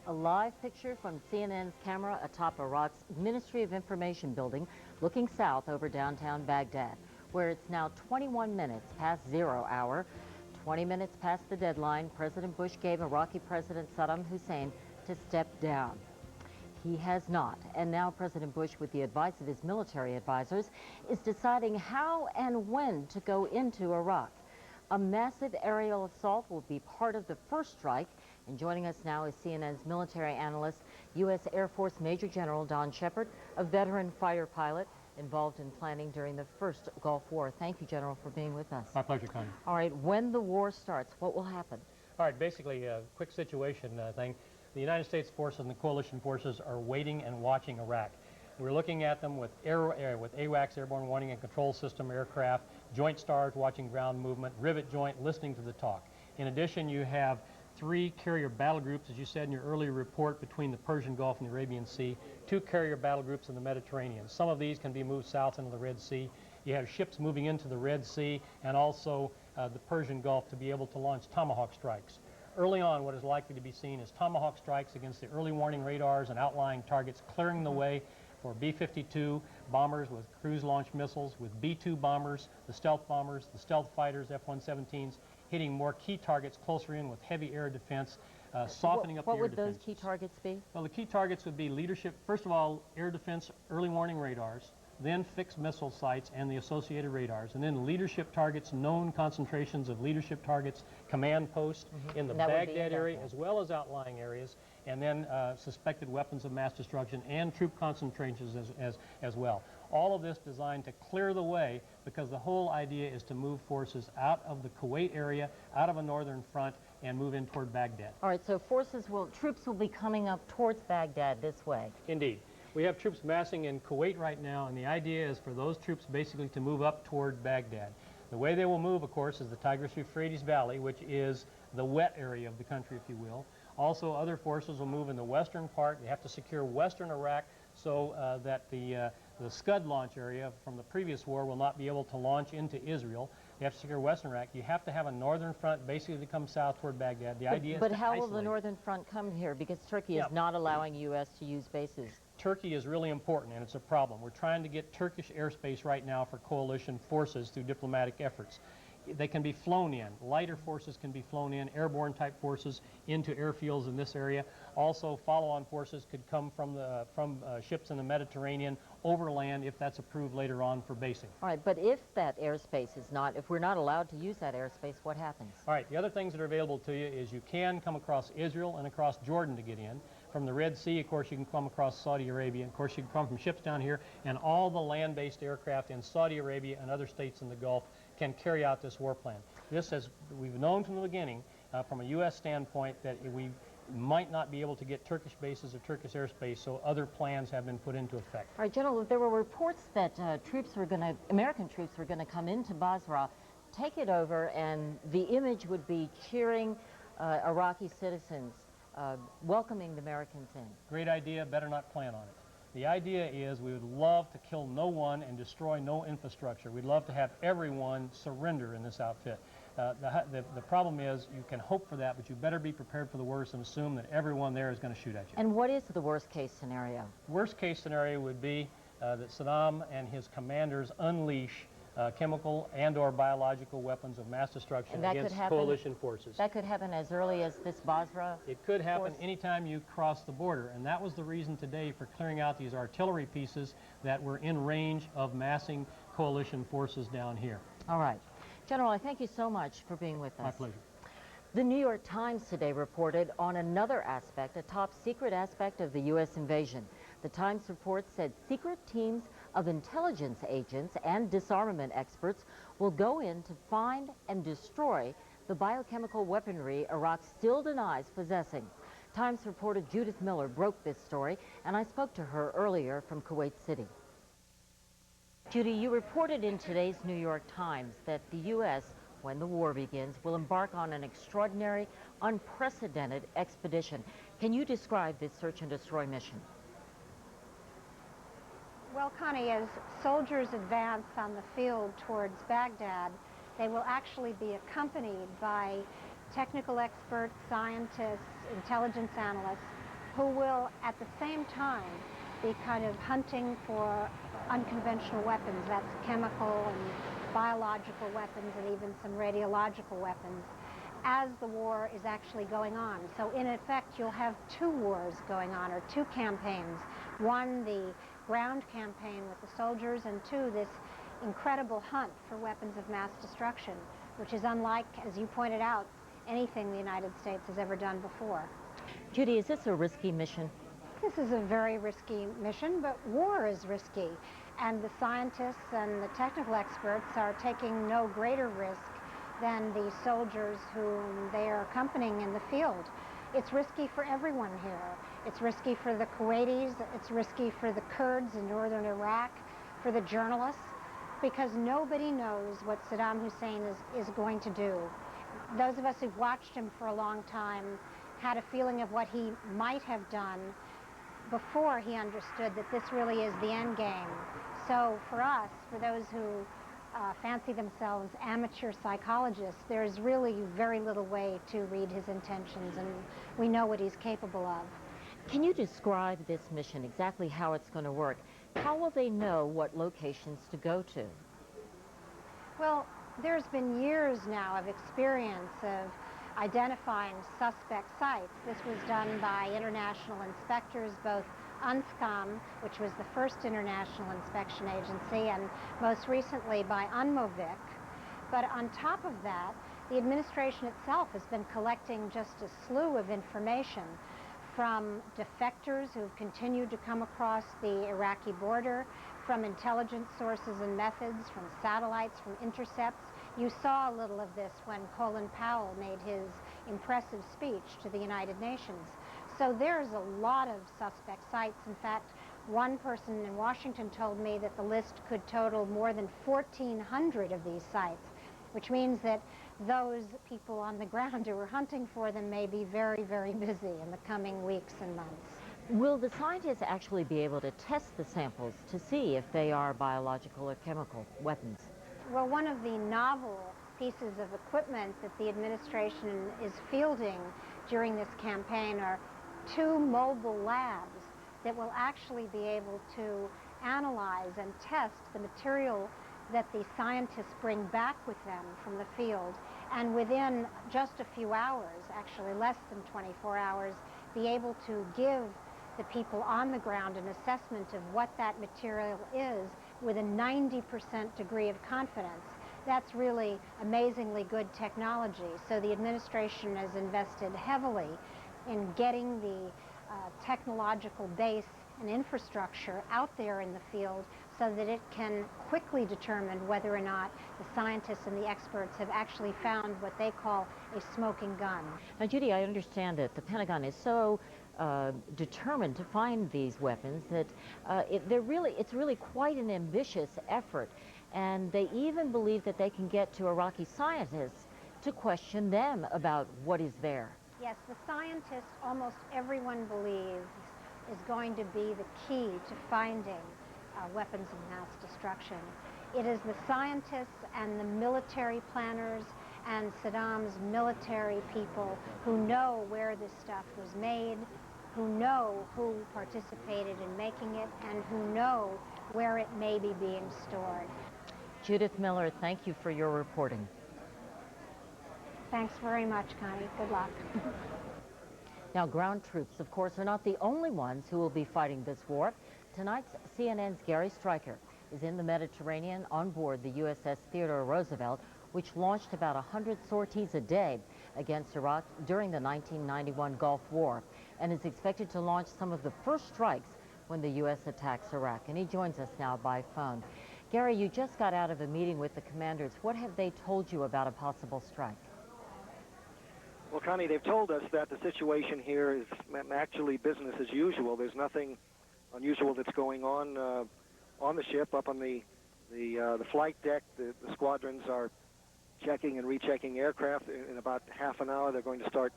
A live picture from CNN's camera atop Iraq's Ministry of Information building looking south over downtown Baghdad, where it's now 21 minutes past 0 hour. 20 minutes past the deadline, President Bush gave Iraqi President Saddam Hussein to step down. He has not, and now President Bush, with the advice of his military advisors, is deciding how and when to go into Iraq. A massive aerial assault will be part of the first strike, and joining us now is CNN's military analyst, U.S. Air Force Major General Don Shepard, a veteran fighter pilot involved in planning during the first Gulf War. Thank you, General, for being with us. My pleasure, Connie. All right, when the war starts, what will happen? All right, basically a quick situation thing. The United States forces and the coalition forces are waiting and watching Iraq. We're looking at them with AWACS, Airborne Warning and Control System aircraft, Joint Stars watching ground movement, Rivet Joint listening to the talk. In addition, you have 3 carrier battle groups, as you said in your earlier report, between the Persian Gulf and the Arabian Sea, 2 carrier battle groups in the Mediterranean. Some of these can be moved south into the Red Sea. You have ships moving into the Red Sea and also the Persian Gulf to be able to launch Tomahawk strikes. Early on, what is likely to be seen is Tomahawk strikes against the early warning radars and outlying targets, clearing the way for B-52 bombers with cruise launch missiles, with B-2 bombers, the stealth fighters, F-117s, hitting more key targets closer in with heavy air defense, softening up the air defense. What would those key targets be? Well, the key targets would be leadership, first of all, air defense, early warning radars, then fixed missile sites and the associated radars, and then leadership targets, known concentrations of leadership targets, command posts in the Baghdad area as well as outlying areas, and then suspected weapons of mass destruction and troop concentrations as well. All of this designed to clear the way, because the whole idea is to move forces out of the Kuwait area, out of a northern front, and move in toward Baghdad. All right, so troops will be coming up towards Baghdad this way. Indeed. We have troops massing in Kuwait right now, and the idea is for those troops basically to move up toward Baghdad. The way they will move, of course, is the Tigris-Euphrates Valley, which is the wet area of the country, if you will. Also, other forces will move in the western part. They have to secure western Iraq so that the Scud launch area from the previous war will not be able to launch into Israel. They have to secure western Iraq. You have to have a northern front basically to come south toward Baghdad. The idea is But how will the northern front come here? Because Turkey is not allowing U.S. to use bases. Turkey is really important, and it's a problem. We're trying to get Turkish airspace right now for coalition forces through diplomatic efforts. They can be flown in. Lighter forces can be flown in, airborne type forces into airfields in this area. Also, follow-on forces could come from ships in the Mediterranean overland if that's approved later on for basing. All right, but if that airspace is not, if we're not allowed to use that airspace, what happens? All right, the other things that are available to you is you can come across Israel and across Jordan to get in. From the Red Sea, of course, you can come across Saudi Arabia. Of course, you can come from ships down here, and all the land-based aircraft in Saudi Arabia and other states in the Gulf can carry out this war plan. This, as we've known from the beginning, from a U.S. standpoint, that we might not be able to get Turkish bases or Turkish airspace, so other plans have been put into effect. All right, General, there were reports that American troops were going to come into Basra, take it over, and the image would be cheering Iraqi citizens, welcoming the Americans in. Great idea, better not plan on it. The idea is we would love to kill no one and destroy no infrastructure. We'd love to have everyone surrender in this outfit. The problem is you can hope for that, but you better be prepared for the worst and assume that everyone there is going to shoot at you. And what is the worst case scenario? Worst case scenario would be that Saddam and his commanders unleash chemical and or biological weapons of mass destruction against coalition forces. That could happen as early as this Basra? It could happen anytime you cross the border, and that was the reason today for clearing out these artillery pieces that were in range of massing coalition forces down here. All right. General, I thank you so much for being with us. My pleasure. The New York Times today reported on another aspect, a top secret aspect of the U.S. invasion. The Times report said secret teams of intelligence agents and disarmament experts will go in to find and destroy the biochemical weaponry Iraq still denies possessing. Times reporter Judith Miller broke this story, and I spoke to her earlier from Kuwait City. Judy, you reported in today's New York Times that the U.S., when the war begins, will embark on an extraordinary, unprecedented expedition. Can you describe this search and destroy mission? Well, Connie, as soldiers advance on the field towards Baghdad, they will actually be accompanied by technical experts, scientists, intelligence analysts, who will at the same time be kind of hunting for unconventional weapons. That's chemical and biological weapons and even some radiological weapons as the war is actually going on. So in effect, you'll have two wars going on, or two campaigns. One, the ground campaign with the soldiers, and two, this incredible hunt for weapons of mass destruction, which is unlike, as you pointed out, anything the United States has ever done before. Judy, is this a risky mission? This is a very risky mission, but war is risky. And the scientists and the technical experts are taking no greater risk than the soldiers whom they are accompanying in the field. It's risky for everyone here. It's risky for the Kuwaitis, it's risky for the Kurds in northern Iraq, for the journalists, because nobody knows what Saddam Hussein is going to do. Those of us who've watched him for a long time had a feeling of what he might have done before he understood that this really is the end game. So for us, for those who fancy themselves amateur psychologists, there's really very little way to read his intentions, and we know what he's capable of. Can you describe this mission, exactly how it's going to work? How will they know what locations to go to? Well, there's been years now of experience of identifying suspect sites. This was done by international inspectors, both UNSCOM, which was the first international inspection agency, and most recently by UNMOVIC. But on top of that, the administration itself has been collecting just a slew of information from defectors who've continued to come across the Iraqi border, from intelligence sources and methods, from satellites, from intercepts. You saw a little of this when Colin Powell made his impressive speech to the United Nations. So there's a lot of suspect sites. In fact, one person in Washington told me that the list could total more than 1,400 of these sites, which means that those people on the ground who are hunting for them may be very, very busy in the coming weeks and months. Will the scientists actually be able to test the samples to see if they are biological or chemical weapons? Well, one of the novel pieces of equipment that the administration is fielding during this campaign are two mobile labs that will actually be able to analyze and test the material that the scientists bring back with them from the field, and within just a few hours, actually less than 24 hours, be able to give the people on the ground an assessment of what that material is with a 90% degree of confidence. That's really amazingly good technology. So the administration has invested heavily in getting the technological base and infrastructure out there in the field so that it can quickly determine whether or not the scientists and the experts have actually found what they call a smoking gun. Now, Judy, I understand that the Pentagon is so determined to find these weapons that it's really quite an ambitious effort, and they even believe that they can get to Iraqi scientists to question them about what is there. Yes, the scientists, almost everyone believes, is going to be the key to finding weapons of mass destruction. It is the scientists and the military planners and Saddam's military people who know where this stuff was made, who know who participated in making it, and who know where it may be being stored. Judith Miller, thank you for your reporting. Thanks very much, Connie. Good luck. Now, ground troops, of course, are not the only ones who will be fighting this war. Tonight's CNN's Gary Stryker is in the Mediterranean on board the USS Theodore Roosevelt, which launched about 100 sorties a day against Iraq during the 1991 Gulf War, and is expected to launch some of the first strikes when the U.S. attacks Iraq. And he joins us now by phone. Gary, you just got out of a meeting with the commanders. What have they told you about a possible strike? Well, Connie, they've told us that the situation here is actually business as usual. There's nothing unusual that's going on the ship, up on the flight deck. The squadrons are checking and rechecking aircraft. In about half an hour, they're going to start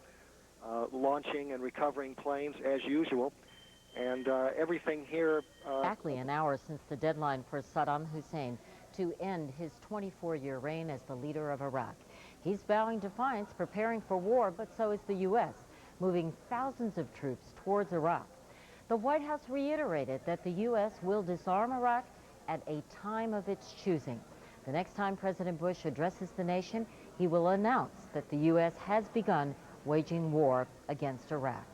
launching and recovering planes as usual. And everything here... Exactly an hour since the deadline for Saddam Hussein to end his 24-year reign as the leader of Iraq. He's vowing defiance, preparing for war, but so is the U.S., moving thousands of troops towards Iraq. The White House reiterated that the U.S. will disarm Iraq at a time of its choosing. The next time President Bush addresses the nation, he will announce that the U.S. has begun waging war against Iraq.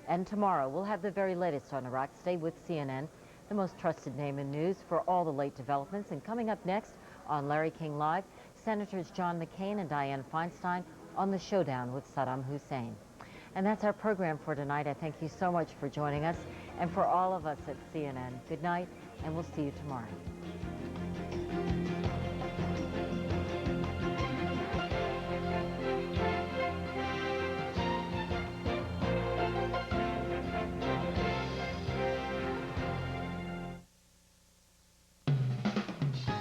And tomorrow, we'll have the very latest on Iraq. Stay with CNN, the most trusted name in news, for all the late developments. And coming up next on Larry King Live, Senators John McCain and Dianne Feinstein on the showdown with Saddam Hussein. And that's our program for tonight. I thank you so much for joining us. And for all of us at CNN, good night, and we'll see you tomorrow.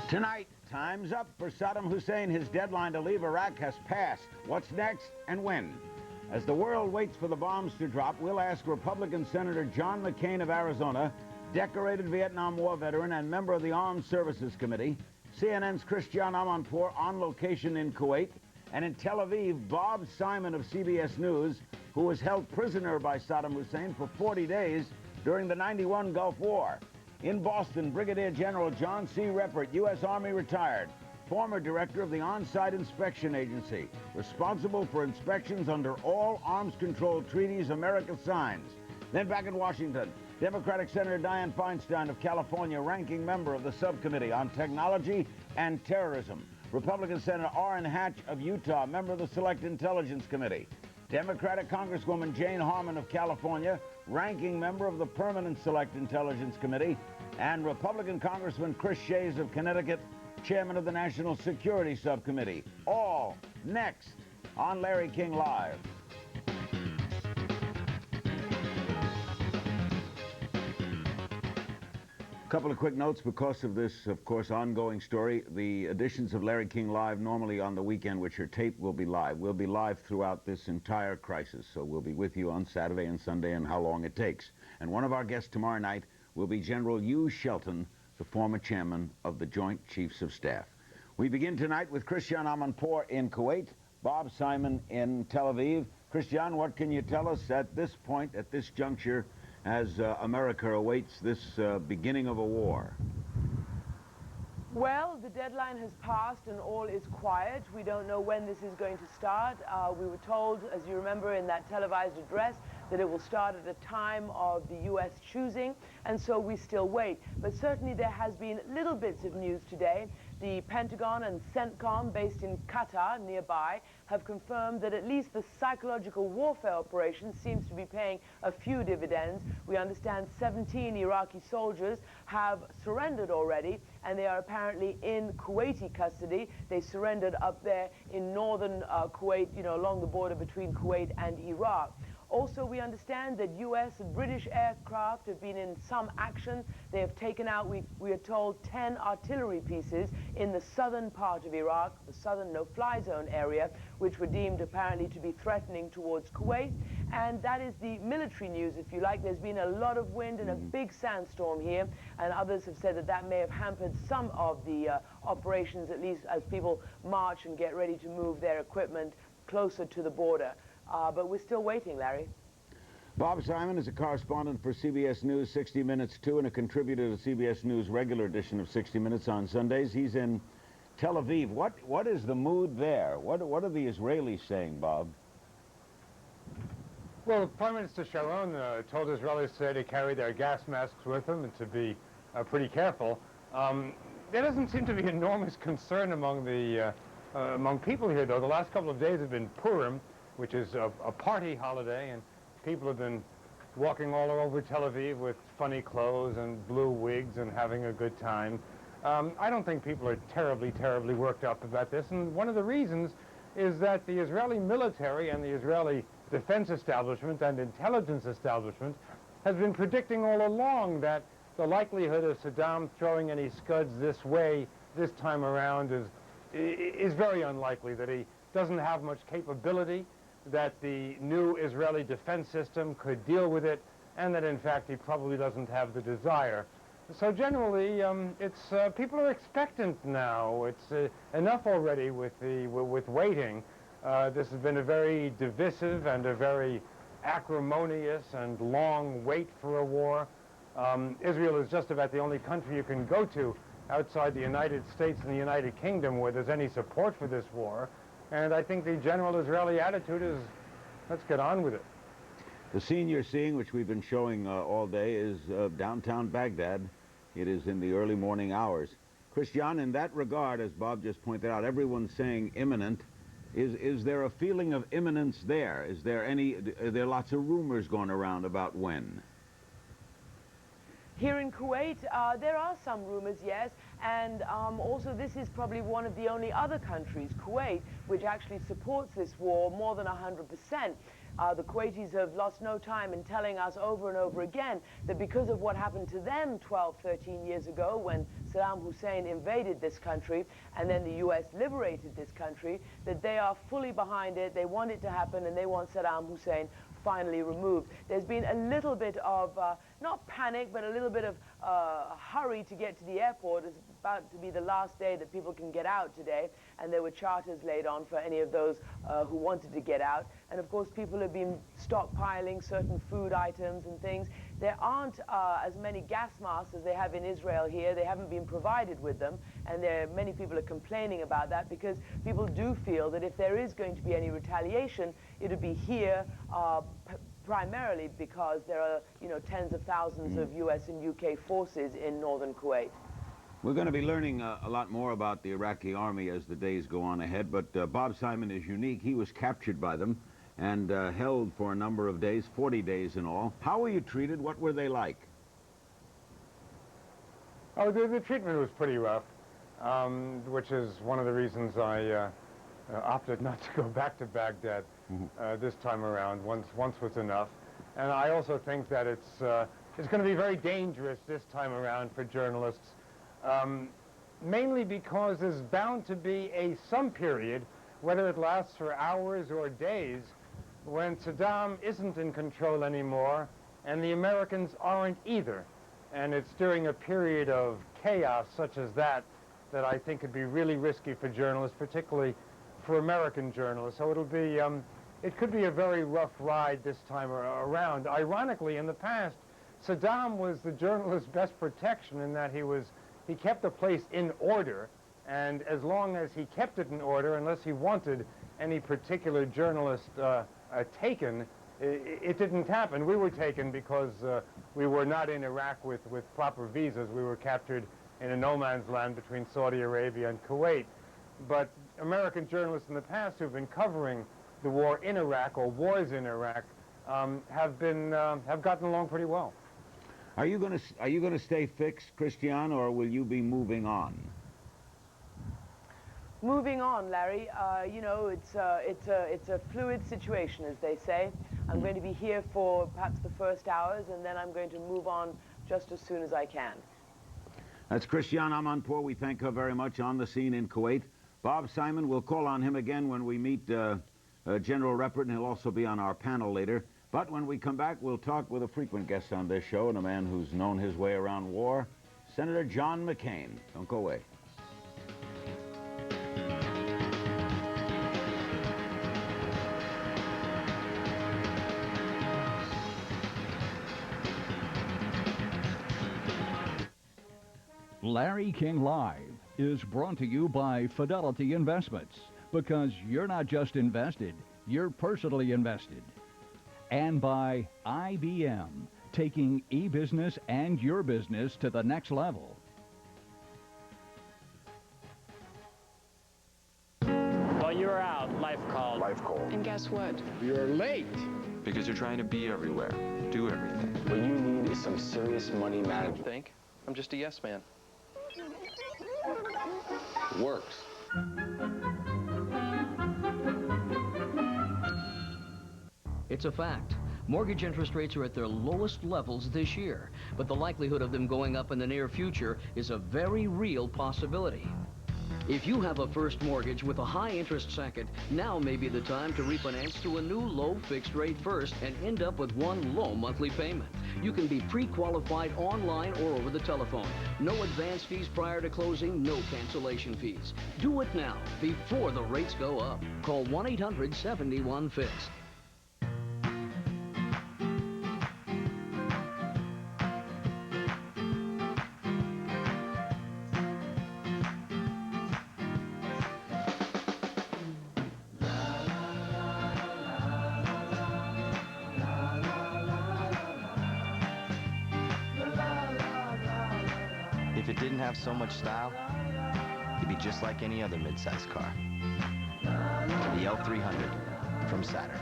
Tonight, time's up for Saddam Hussein. His deadline to leave Iraq has passed. What's next and when? As the world waits for the bombs to drop, we'll ask Republican Senator John McCain of Arizona, decorated Vietnam War veteran and member of the Armed Services Committee, CNN's Christiane Amanpour on location in Kuwait, and in Tel Aviv, Bob Simon of CBS News, who was held prisoner by Saddam Hussein for 40 days during the '91 Gulf War. In Boston, Brigadier General John C. Reppert, U.S. Army retired, former director of the On-Site Inspection Agency, responsible for inspections under all arms control treaties America signs. Then back in Washington, Democratic Senator Dianne Feinstein of California, ranking member of the Subcommittee on Technology and Terrorism. Republican Senator Orrin Hatch of Utah, member of the Select Intelligence Committee. Democratic Congresswoman Jane Harman of California, ranking member of the Permanent Select Intelligence Committee, and Republican Congressman Chris Shays of Connecticut, chairman of the National Security Subcommittee. All next on Larry King Live. A couple of quick notes because of this, of course, ongoing story. The editions of Larry King Live, normally on the weekend, which are taped, will be live. We'll be live throughout this entire crisis, so we'll be with you on Saturday and Sunday and how long it takes. And one of our guests tomorrow night will be General Hugh Shelton, the former chairman of the Joint Chiefs of Staff. We begin tonight with Christiane Amanpour in Kuwait, Bob Simon in Tel Aviv. Christiane, what can you tell us at this point, at this juncture, as America awaits this beginning of a war? Well, the deadline has passed and all is quiet. We don't know when this is going to start. We were told, as you remember in that televised address, that it will start at a time of the U.S. choosing, and so we still wait. But certainly there has been little bits of news today. The Pentagon and CENTCOM, based in Qatar, nearby, have confirmed that at least the psychological warfare operation seems to be paying a few dividends. We understand 17 Iraqi soldiers have surrendered already, and they are apparently in Kuwaiti custody. They surrendered up there in northern Kuwait, you know, along the border between Kuwait and Iraq. Also, we understand that U.S. and British aircraft have been in some action. They have taken out, we are told, 10 artillery pieces in the southern part of Iraq, the southern no-fly zone area, which were deemed apparently to be threatening towards Kuwait. And that is the military news, if you like. There's been a lot of wind and a big sandstorm here, and others have said that that may have hampered some of the operations, at least as people march and get ready to move their equipment closer to the border. But we're still waiting, Larry. Bob Simon is a correspondent for CBS News 60 Minutes 2 and a contributor to CBS News regular edition of 60 Minutes on Sundays. He's in Tel Aviv. What is the mood there? What are the Israelis saying, Bob? Well, Prime Minister Sharon told Israelis today to carry their gas masks with them and to be pretty careful. There doesn't seem to be enormous concern among people here, though. The last couple of days have been Purim, which is a party holiday, and people have been walking all over Tel Aviv with funny clothes and blue wigs and having a good time. I don't think people are terribly, terribly worked up about this, and one of the reasons is that the Israeli military and the Israeli defense establishment and intelligence establishment has been predicting all along that the likelihood of Saddam throwing any scuds this way this time around is very unlikely, that he doesn't have much capability, that the new Israeli defense system could deal with it, and that in fact he probably doesn't have the desire. So generally, people are expectant now. It's enough already with waiting. This has been a very divisive and a very acrimonious and long wait for a war. Israel is just about the only country you can go to outside the United States and the United Kingdom where there's any support for this war. And I think the general Israeli attitude is, let's get on with it. The scene you're seeing, which we've been showing all day, is downtown Baghdad. It is in the early morning hours. Christian, in that regard, as Bob just pointed out, everyone's saying imminent. Is there a feeling of imminence there? Are there lots of rumors going around about when? Here in Kuwait, there are some rumors, yes, and also this is probably one of the only other countries, Kuwait, which actually supports this war more than 100%. The Kuwaitis have lost no time in telling us over and over again that because of what happened to them 12, 13 years ago when Saddam Hussein invaded this country and then the U.S. liberated this country, that they are fully behind it, they want it to happen, and they want Saddam Hussein finally removed. There's been a little bit of, not panic, but a little bit of hurry to get to the airport. It's about to be the last day that people can get out today, and there were charters laid on for any of those who wanted to get out. And of course, people have been stockpiling certain food items and things. There aren't as many gas masks as they have in Israel here. They haven't been provided with them, and many people are complaining about that because people do feel that if there is going to be any retaliation, it would be here primarily because there are, tens of thousands of U.S. and U.K. forces in northern Kuwait. We're going to be learning a lot more about the Iraqi army as the days go on ahead, but Bob Simon is unique. He was captured by them and held for a number of days, 40 days in all. How were you treated? What were they like? Oh, the treatment was pretty rough, which is one of the reasons I opted not to go back to Baghdad this time around. Once was enough. And I also think that it's going to be very dangerous this time around for journalists, mainly because there's bound to be some period, whether it lasts for hours or days, when Saddam isn't in control anymore and the Americans aren't either. And it's during a period of chaos such as that I think could be really risky for journalists, particularly for American journalists. So it could be a very rough ride this time around. Ironically, in the past, Saddam was the journalist's best protection in that he kept the place in order, and as long as he kept it in order, unless he wanted any particular journalist taken, it didn't happen. We were taken because we were not in Iraq with proper visas. We were captured in a no man's land between Saudi Arabia and Kuwait. But American journalists in the past who've been covering the war in Iraq or wars in Iraq have gotten along pretty well. Are you going to stay fixed, Christian, or will you be moving on? Moving on, Larry. It's a fluid situation, as they say. I'm going to be here for perhaps the first hours, and then I'm going to move on just as soon as I can. That's Christian Amanpour. We thank her very much on the scene in Kuwait. Bob Simon, we'll call on him again when we meet General Ruppert, and he'll also be on our panel later. But when we come back, we'll talk with a frequent guest on this show and a man who's known his way around war, Senator John McCain. Don't go away. Larry King Live is brought to you by Fidelity Investments, because you're not just invested, you're personally invested. And by IBM, taking e-business and your business to the next level. Well, you're out. Life called. Life called. And guess what? You're late. because you're trying to be everywhere, do everything. What you need is some serious money management. Think? I'm just a yes man. Works. It's a fact. Mortgage interest rates are at their lowest levels this year, but the likelihood of them going up in the near future is a very real possibility. If you have a first mortgage with a high interest second, now may be the time to refinance to a new low fixed rate first and end up with one low monthly payment. You can be pre-qualified online or over the telephone. No advance fees prior to closing, no cancellation fees. Do it now, before the rates go up. Call 1-800-71-FIX. If it didn't have so much style, it'd be just like any other midsize car. The L300 from Saturn.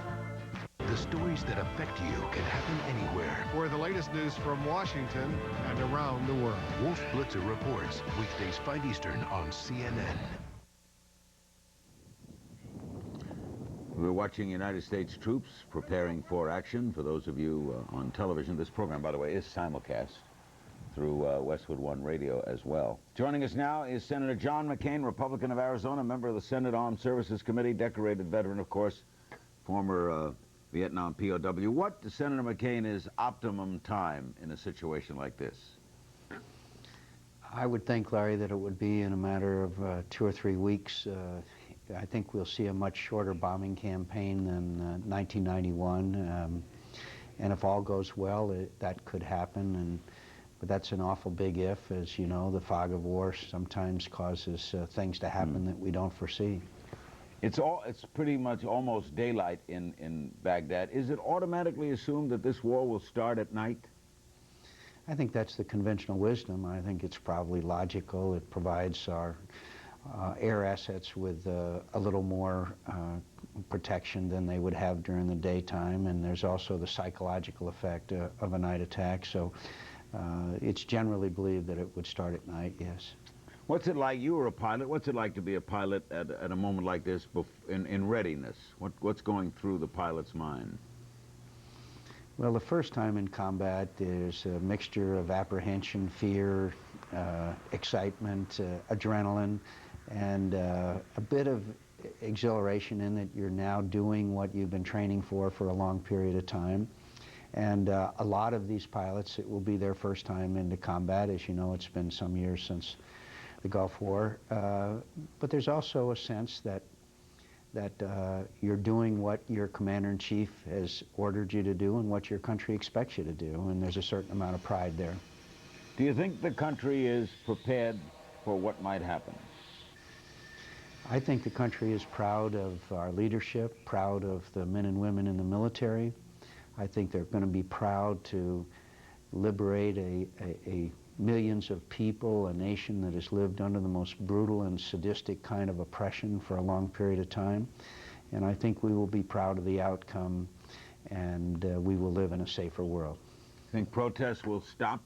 The stories that affect you can happen anywhere. For the latest news from Washington and around the world. Wolf Blitzer reports, weekdays 5 Eastern on CNN. We're watching United States troops preparing for action. For those of you on television, this program, by the way, is simulcast through Westwood One Radio as well. Joining us now is Senator John McCain, Republican of Arizona, member of the Senate Armed Services Committee, decorated veteran, of course, former Vietnam POW. What, Senator McCain, is optimum time in a situation like this? I would think, Larry, that it would be in a matter of 2 or 3 weeks. I think we'll see a much shorter bombing campaign than 1991. And if all goes well, that could happen. But that's an awful big if. As you know, the fog of war sometimes causes things to happen that we don't foresee. It's pretty much almost daylight in Baghdad. Is it automatically assumed that this war will start at night? I think that's the conventional wisdom. I think it's probably logical. It provides our air assets with a little more protection than they would have during the daytime, and there's also the psychological effect of a night attack. So it's generally believed that it would start at night, yes. What's it like? You were a pilot. What's it like to be a pilot at a moment like this in readiness? What's going through the pilot's mind? Well, the first time in combat, there's a mixture of apprehension, fear, excitement, adrenaline, and a bit of exhilaration in that you're now doing what you've been training for a long period of time. And a lot of these pilots, it will be their first time into combat. As you know, it's been some years since the Gulf War. But there's also a sense that you're doing what your commander-in-chief has ordered you to do and what your country expects you to do, and there's a certain amount of pride there. Do you think the country is prepared for what might happen? I think the country is proud of our leadership, proud of the men and women in the military. I think they're going to be proud to liberate a millions of people, a nation that has lived under the most brutal and sadistic kind of oppression for a long period of time. And I think we will be proud of the outcome, and we will live in a safer world. Think protests will stop?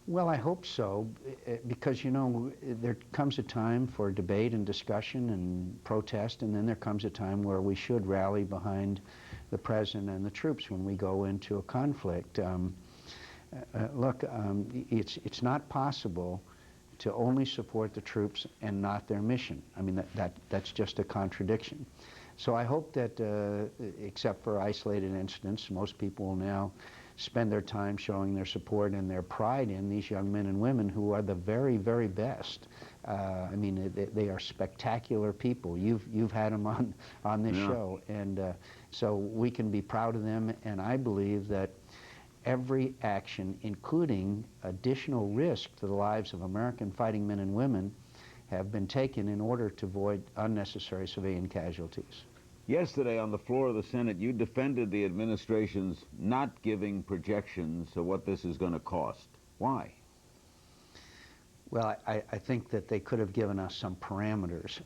Well, I hope so, because, you know, there comes a time for debate and discussion and protest, and then there comes a time where we should rally behind the president and the troops when we go into a conflict. Look, it's not possible to only support the troops and not their mission. I mean, that's just a contradiction. So I hope that, except for isolated incidents, most people will now spend their time showing their support and their pride in these young men and women who are the very, very best. I mean, they are spectacular people. You've had them on this show, and so we can be proud of them. And I believe that every action, including additional risk to the lives of American fighting men and women, have been taken in order to avoid unnecessary civilian casualties. Yesterday on the floor of the Senate, you defended the administration's not giving projections of what this is going to cost. Why? Well, I think that they could have given us some parameters,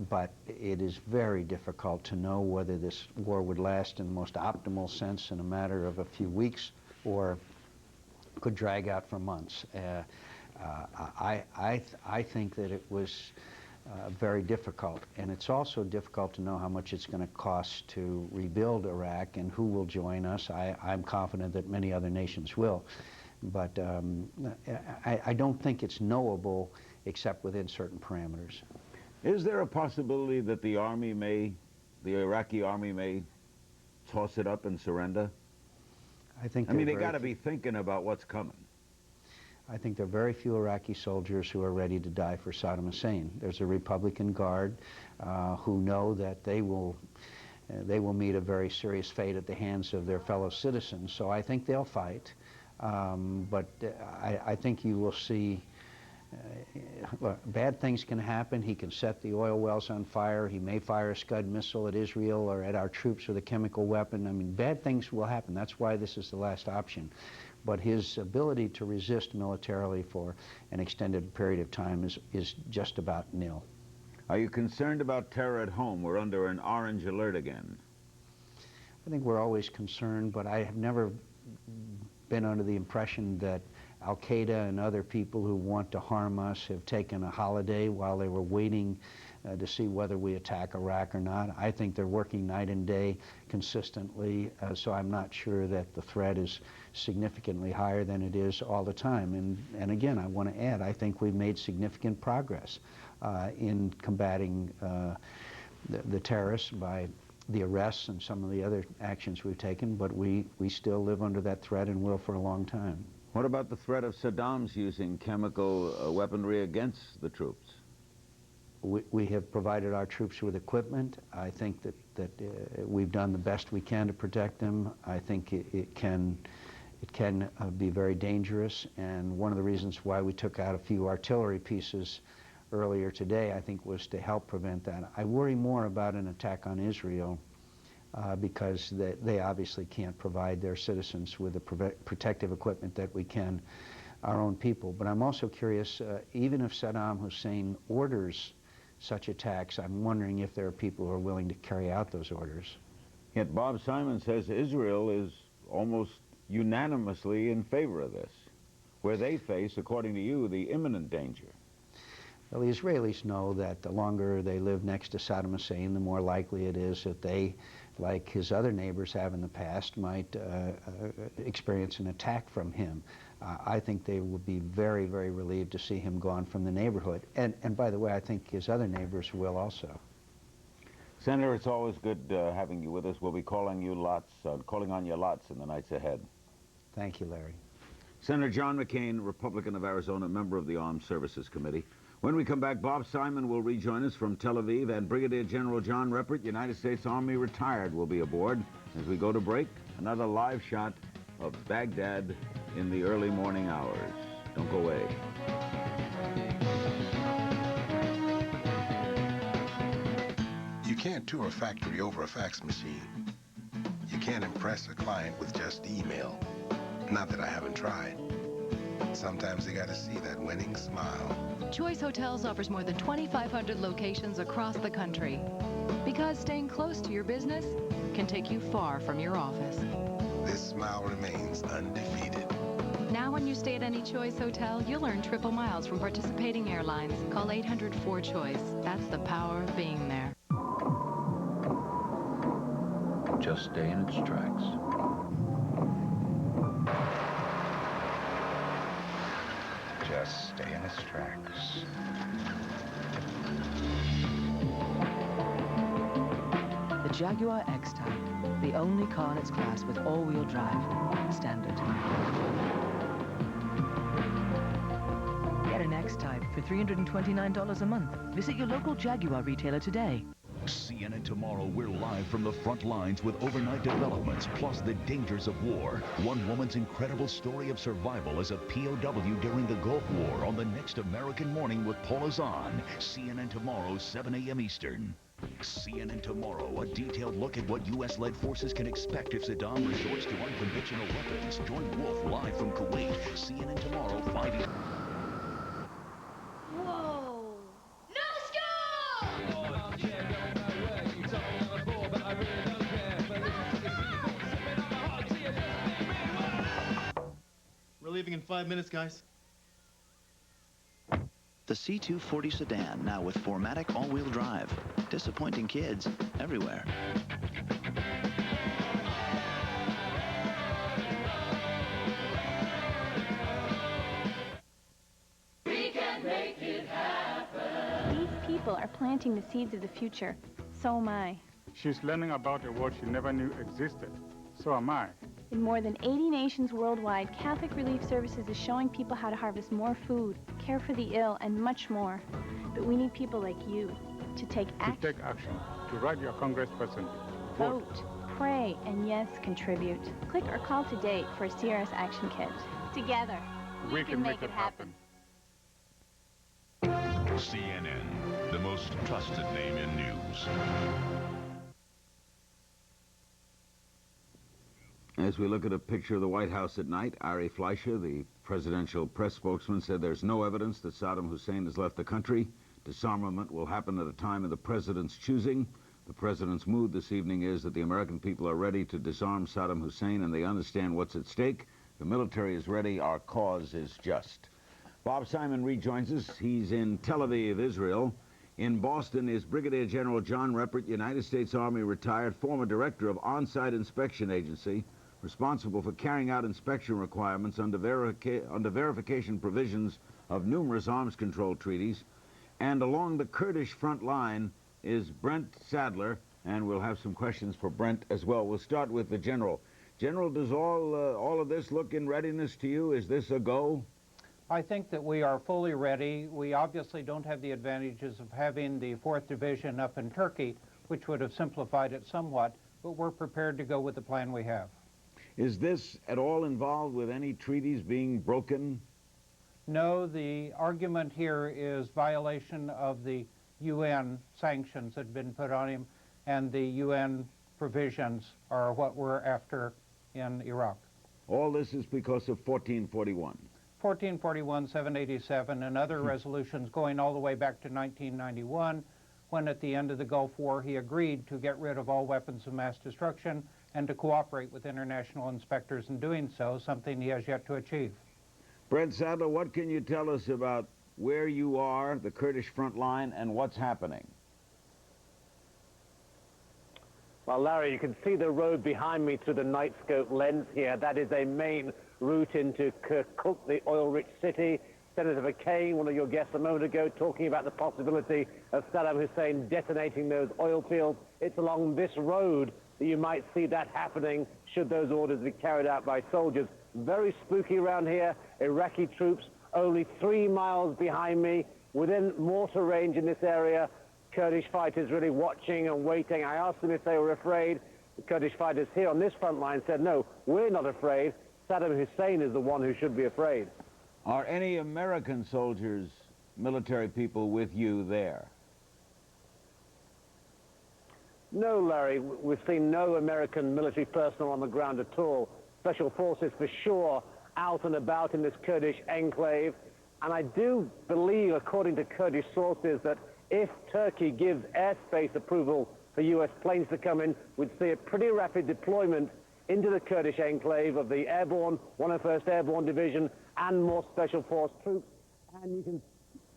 but it is very difficult to know whether this war would last in the most optimal sense in a matter of a few weeks or could drag out for months. I think that it was very difficult, and it's also difficult to know how much it's going to cost to rebuild Iraq and who will join us. I'm confident that many other nations will. But I don't think it's knowable except within certain parameters. Is there a possibility that the Iraqi army may toss it up and surrender? I mean, they got to be thinking about what's coming. I think there are very few Iraqi soldiers who are ready to die for Saddam Hussein. There's a Republican Guard who know that they will meet a very serious fate at the hands of their fellow citizens. So I think they'll fight. But I think you will see bad things can happen. He can set the oil wells on fire. He may fire a Scud missile at Israel or at our troops with a chemical weapon. I mean, bad things will happen. That's why this is the last option. But his ability to resist militarily for an extended period of time is just about nil. Are you concerned about terror at home? We're under an orange alert again. I think we're always concerned, but I have never been under the impression that Al-Qaeda and other people who want to harm us have taken a holiday while they were waiting to see whether we attack Iraq or not. I think they're working night and day consistently, so I'm not sure that the threat is significantly higher than it is all the time. And again, I want to add, I think we've made significant progress in combating the terrorists by the arrests and some of the other actions we've taken, but we still live under that threat and will for a long time. What about the threat of Saddam's using chemical weaponry against the troops? We have provided our troops with equipment. I think that we've done the best we can to protect them. I think it can be very dangerous, and one of the reasons why we took out a few artillery pieces earlier today, I think, was to help prevent that. I worry more about an attack on Israel because they obviously can't provide their citizens with the protective equipment that we can, our own people. But I'm also curious, even if Saddam Hussein orders such attacks, I'm wondering if there are people who are willing to carry out those orders. Yet Bob Simon says Israel is almost unanimously in favor of this, where they face, according to you, the imminent danger. Well, the Israelis know that the longer they live next to Saddam Hussein, the more likely it is that they, like his other neighbors have in the past, might experience an attack from him. I think they will be very, very relieved to see him gone from the neighborhood. And by the way, I think his other neighbors will also. Senator, it's always good having you with us. We'll be calling on you lots in the nights ahead. Thank you, Larry. Senator John McCain, Republican of Arizona, member of the Armed Services Committee. When we come back, Bob Simon will rejoin us from Tel Aviv, and Brigadier General John Reppert, United States Army retired, will be aboard. As we go to break, another live shot of Baghdad in the early morning hours. Don't go away. You can't tour a factory over a fax machine. You can't impress a client with just email. Not that I haven't tried. Sometimes they gotta see that winning smile. Choice Hotels offers more than 2,500 locations across the country. Because staying close to your business can take you far from your office. This smile remains undefeated. Now when you stay at any Choice Hotel, you'll earn triple miles from participating airlines. Call 800-4-CHOICE. That's the power of being there. Just stay in its tracks. Just stay in its tracks. The Jaguar X-Type, the only car in its class with all-wheel drive, standard. Get an X-Type for $329 a month. Visit your local Jaguar retailer today. CNN Tomorrow, we're live from the front lines with overnight developments, plus the dangers of war. One woman's incredible story of survival as a POW during the Gulf War on the next American Morning with Paula Zahn. CNN Tomorrow, 7 a.m. Eastern. CNN Tomorrow, a detailed look at what U.S.-led forces can expect if Saddam resorts to unconventional weapons. Join Wolf live from Kuwait. CNN Tomorrow, 5 Eastern. leaving in 5 minutes, guys. The C240 sedan, now with 4MATIC all-wheel drive. Disappointing kids everywhere. We can make it happen. These people are planting the seeds of the future. So am I. She's learning about a world she never knew existed. So am I. In more than 80 nations worldwide, Catholic Relief Services is showing people how to harvest more food, care for the ill, and much more. But we need people like you to take action. To take action. To write your congressperson. Vote, pray, and yes, contribute. Click or call today for a CRS Action Kit. Together, we can make it happen. CNN, the most trusted name in news. As we look at a picture of the White House at night, Ari Fleischer, the presidential press spokesman, said there's no evidence that Saddam Hussein has left the country. Disarmament will happen at a time of the president's choosing. The president's mood this evening is that the American people are ready to disarm Saddam Hussein and they understand what's at stake. The military is ready. Our cause is just. Bob Simon rejoins us. He's in Tel Aviv, Israel. In Boston is Brigadier General John Reppert, United States Army retired, former director of On-Site Inspection Agency, responsible for carrying out inspection requirements under verification provisions of numerous arms control treaties. And along the Kurdish front line is Brent Sadler, and we'll have some questions for Brent as well. We'll start with the General. General, does all of this look in readiness to you? Is this a go? I think that we are fully ready. We obviously don't have the advantages of having the 4th Division up in Turkey, which would have simplified it somewhat, but we're prepared to go with the plan we have. Is this at all involved with any treaties being broken? No, the argument here is violation of the UN sanctions that have been put on him, and the UN provisions are what we're after in Iraq. All this is because of 1441. 1441, 787, and other resolutions going all the way back to 1991, when at the end of the Gulf War he agreed to get rid of all weapons of mass destruction and to cooperate with international inspectors in doing so, something he has yet to achieve. Brent Sadler, what can you tell us about where you are, the Kurdish front line, and what's happening? Well, Larry, you can see the road behind me through the night scope lens here. That is a main route into Kirkuk, the oil-rich city. Senator McCain, one of your guests a moment ago, talking about the possibility of Saddam Hussein detonating those oil fields. It's along this road that you might see that happening should those orders be carried out by soldiers. Very spooky around here. Iraqi troops only 3 miles behind me, within mortar range in this area. Kurdish fighters really watching and waiting. I asked them if they were afraid. The Kurdish fighters here on this front line said, no, we're not afraid. Saddam Hussein is the one who should be afraid. Are any American soldiers, military people with you there? No, Larry, we've seen no American military personnel on the ground at all. Special forces for sure out and about in this Kurdish enclave. And I do believe, according to Kurdish sources, that if Turkey gives airspace approval for U.S. planes to come in, we'd see a pretty rapid deployment into the Kurdish enclave of the airborne, 101st Airborne Division, and more special force troops. And you can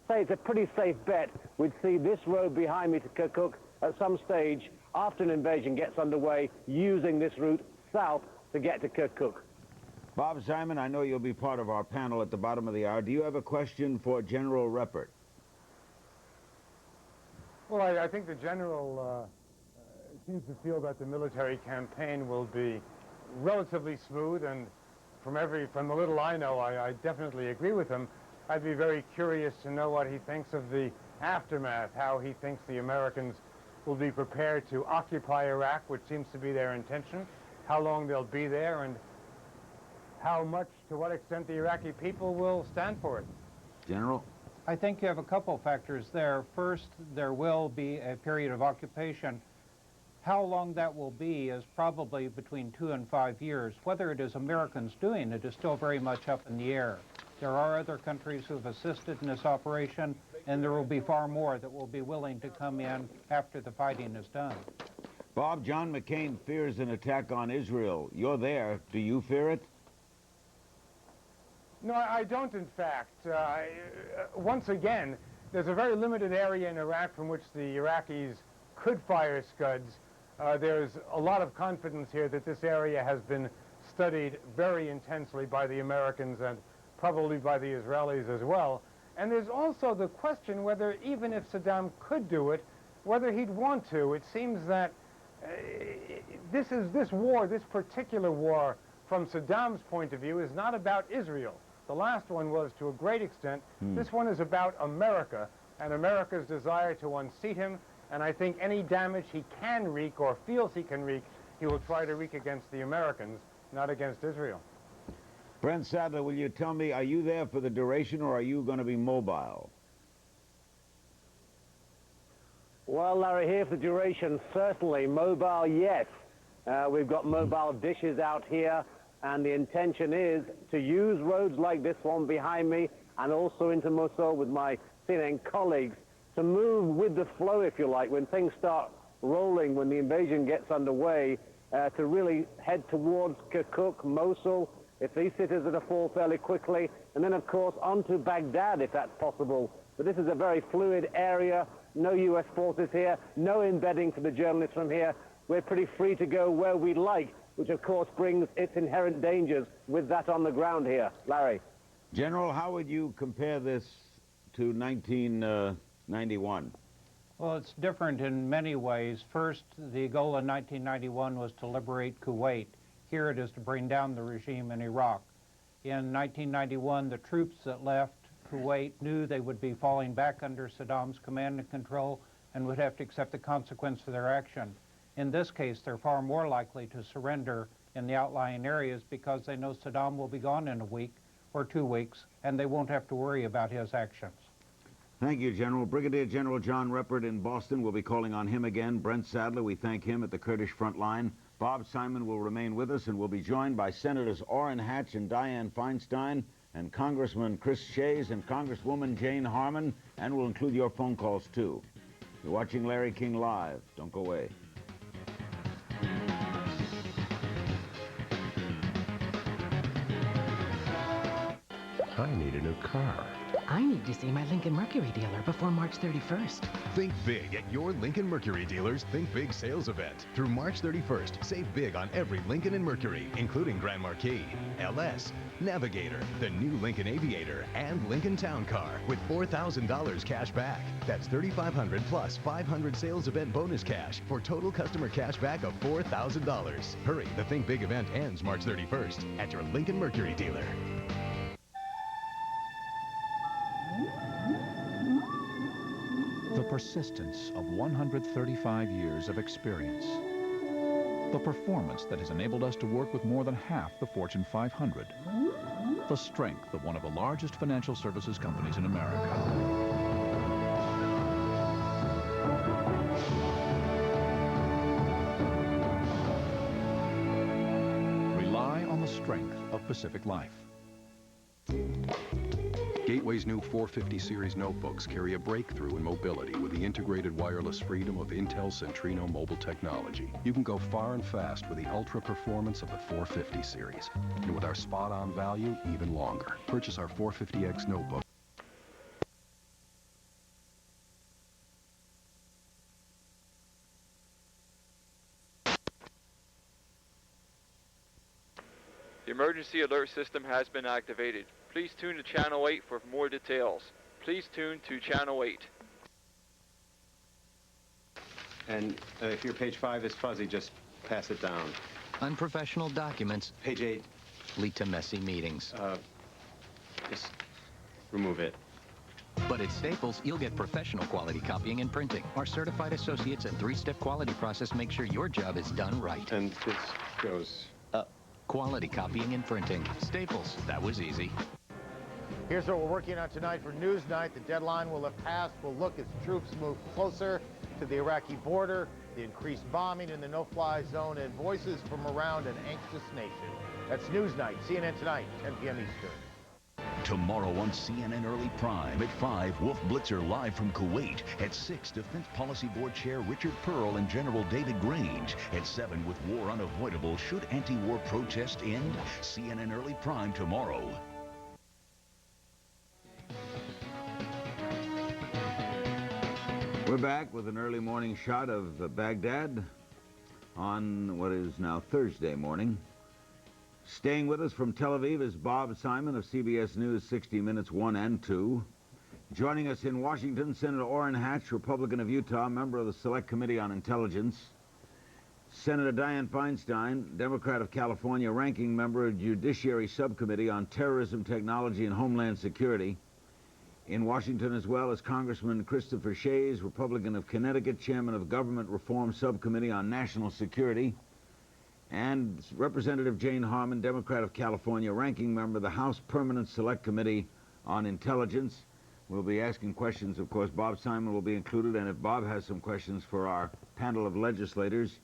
say it's a pretty safe bet. We'd see this road behind me to Kirkuk at some stage after an invasion gets underway, using this route south to get to Kirkuk. Bob Simon, I know you'll be part of our panel at the bottom of the hour. Do you have a question for General Reppert? Well, I think the General seems to feel that the military campaign will be relatively smooth, and from the little I know, I definitely agree with him. I'd be very curious to know what he thinks of the aftermath, how he thinks the Americans will be prepared to occupy Iraq, which seems to be their intention, how long they'll be there, and how much, to what extent the Iraqi people will stand for it. General? I think you have a couple factors there. First, there will be a period of occupation. How long that will be is probably between 2 and 5 years. Whether it is Americans doing it is still very much up in the air. There are other countries who have assisted in this operation, and there will be far more that will be willing to come in after the fighting is done. Bob, John McCain fears an attack on Israel. You're there. Do you fear it? No, I don't, in fact. Once again, there's a very limited area in Iraq from which the Iraqis could fire Scuds. There's a lot of confidence here that this area has been studied very intensely by the Americans and probably by the Israelis as well. And there's also the question whether, even if Saddam could do it, whether he'd want to. It seems that this particular war, from Saddam's point of view, is not about Israel. The last one was to a great extent. This one is about America and America's desire to unseat him. And I think any damage he can wreak or feels he can wreak, he will try to wreak against the Americans, not against Israel. Brent Sadler, will you tell me, are you there for the duration or are you going to be mobile? Well, Larry, here for the duration, certainly. Mobile, yes. We've got mobile dishes out here, and the intention is to use roads like this one behind me and also into Mosul with my CNN colleagues to move with the flow, if you like, when things start rolling, when the invasion gets underway, to really head towards Kirkuk, Mosul, if these cities are to fall fairly quickly, and then, of course, on to Baghdad, if that's possible. But this is a very fluid area, no U.S. forces here, no embedding for the journalists from here. We're pretty free to go where we like, which, of course, brings its inherent dangers with that on the ground here. Larry. General, how would you compare this to 1991? Well, it's different in many ways. First, the goal in 1991 was to liberate Kuwait. Here it is to bring down the regime in Iraq. In 1991, the troops that left Kuwait knew they would be falling back under Saddam's command and control and would have to accept the consequence for their action. In this case, they're far more likely to surrender in the outlying areas because they know Saddam will be gone in a week or 2 weeks, and they won't have to worry about his actions. Thank you, General. Brigadier General John Ruppert in Boston. We'll be calling on him again. Brent Sadler, we thank him at the Kurdish front line. Bob Simon will remain with us, and we'll be joined by Senators Orrin Hatch and Dianne Feinstein, and Congressman Chris Shays and Congresswoman Jane Harmon, and we'll include your phone calls, too. You're watching Larry King Live. Don't go away. I need a new car. I need to see my Lincoln Mercury dealer before March 31st. Think big at your Lincoln Mercury dealer's Think Big sales event. Through March 31st, save big on every Lincoln and Mercury, including Grand Marquis, LS, Navigator, the new Lincoln Aviator, and Lincoln Town Car with $4,000 cash back. That's $3,500 plus $500 sales event bonus cash for total customer cash back of $4,000. Hurry, the Think Big event ends March 31st at your Lincoln Mercury dealer. The persistence of 135 years of experience. The performance that has enabled us to work with more than half the Fortune 500. The strength of one of the largest financial services companies in America. Rely on the strength of Pacific Life. Gateway's new 450 series notebooks carry a breakthrough in mobility with the integrated wireless freedom of Intel Centrino mobile technology. You can go far and fast with the ultra performance of the 450 series, and with our spot-on value, even longer. Purchase our 450X notebook. The emergency alert system has been activated. Please tune to Channel 8 for more details. Please tune to Channel 8. And if your page 5 is fuzzy, just pass it down. Unprofessional documents. Page 8. Lead to messy meetings. Just remove it. But at Staples, you'll get professional quality copying and printing. Our certified associates and 3-step quality process make sure your job is done right. And this goes up. Quality copying and printing. Staples, that was easy. Here's what we're working on tonight for Newsnight. The deadline will have passed. We'll look as troops move closer to the Iraqi border, the increased bombing in the no-fly zone, and voices from around an anxious nation. That's Newsnight, CNN Tonight, 10 p.m. Eastern. Tomorrow on CNN Early Prime at 5, Wolf Blitzer live from Kuwait. At 6, Defense Policy Board Chair Richard Pearl and General David Grange. At 7, with war unavoidable, should anti-war protests end? CNN Early Prime tomorrow. We're back with an early morning shot of Baghdad on what is now Thursday morning. Staying with us from Tel Aviv is Bob Simon of CBS News 60 Minutes 1 and 2. Joining us in Washington, Senator Orrin Hatch, Republican of Utah, member of the Select Committee on Intelligence. Senator Dianne Feinstein, Democrat of California, ranking member of Judiciary Subcommittee on Terrorism, Technology, and Homeland Security. In Washington as well as Congressman Christopher Shays, Republican of Connecticut, chairman of Government Reform Subcommittee on National Security. And Representative Jane Harman, Democrat of California, ranking member of the House Permanent Select Committee on Intelligence. We'll be asking questions, of course. Bob Simon will be included, and if Bob has some questions for our panel of legislators,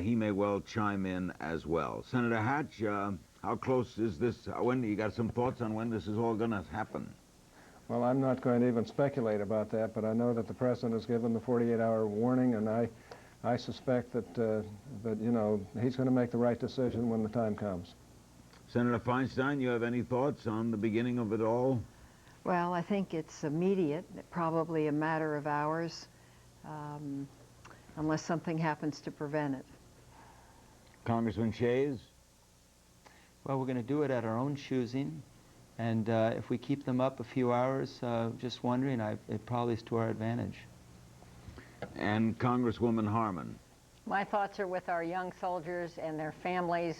he may well chime in as well. Senator Hatch, how close is this? When you got some thoughts on when this is all going to happen? Well, I'm not going to even speculate about that, but I know that the president has given the 48-hour warning, and I suspect that you know, he's going to make the right decision when the time comes. Senator Feinstein, you have any thoughts on the beginning of it all? Well, I think it's immediate, probably a matter of hours, unless something happens to prevent it. Congressman Shays? Well, we're going to do it at our own choosing, and if we keep them up a few hours, just wondering, it probably is to our advantage. And Congresswoman Harman? My thoughts are with our young soldiers and their families.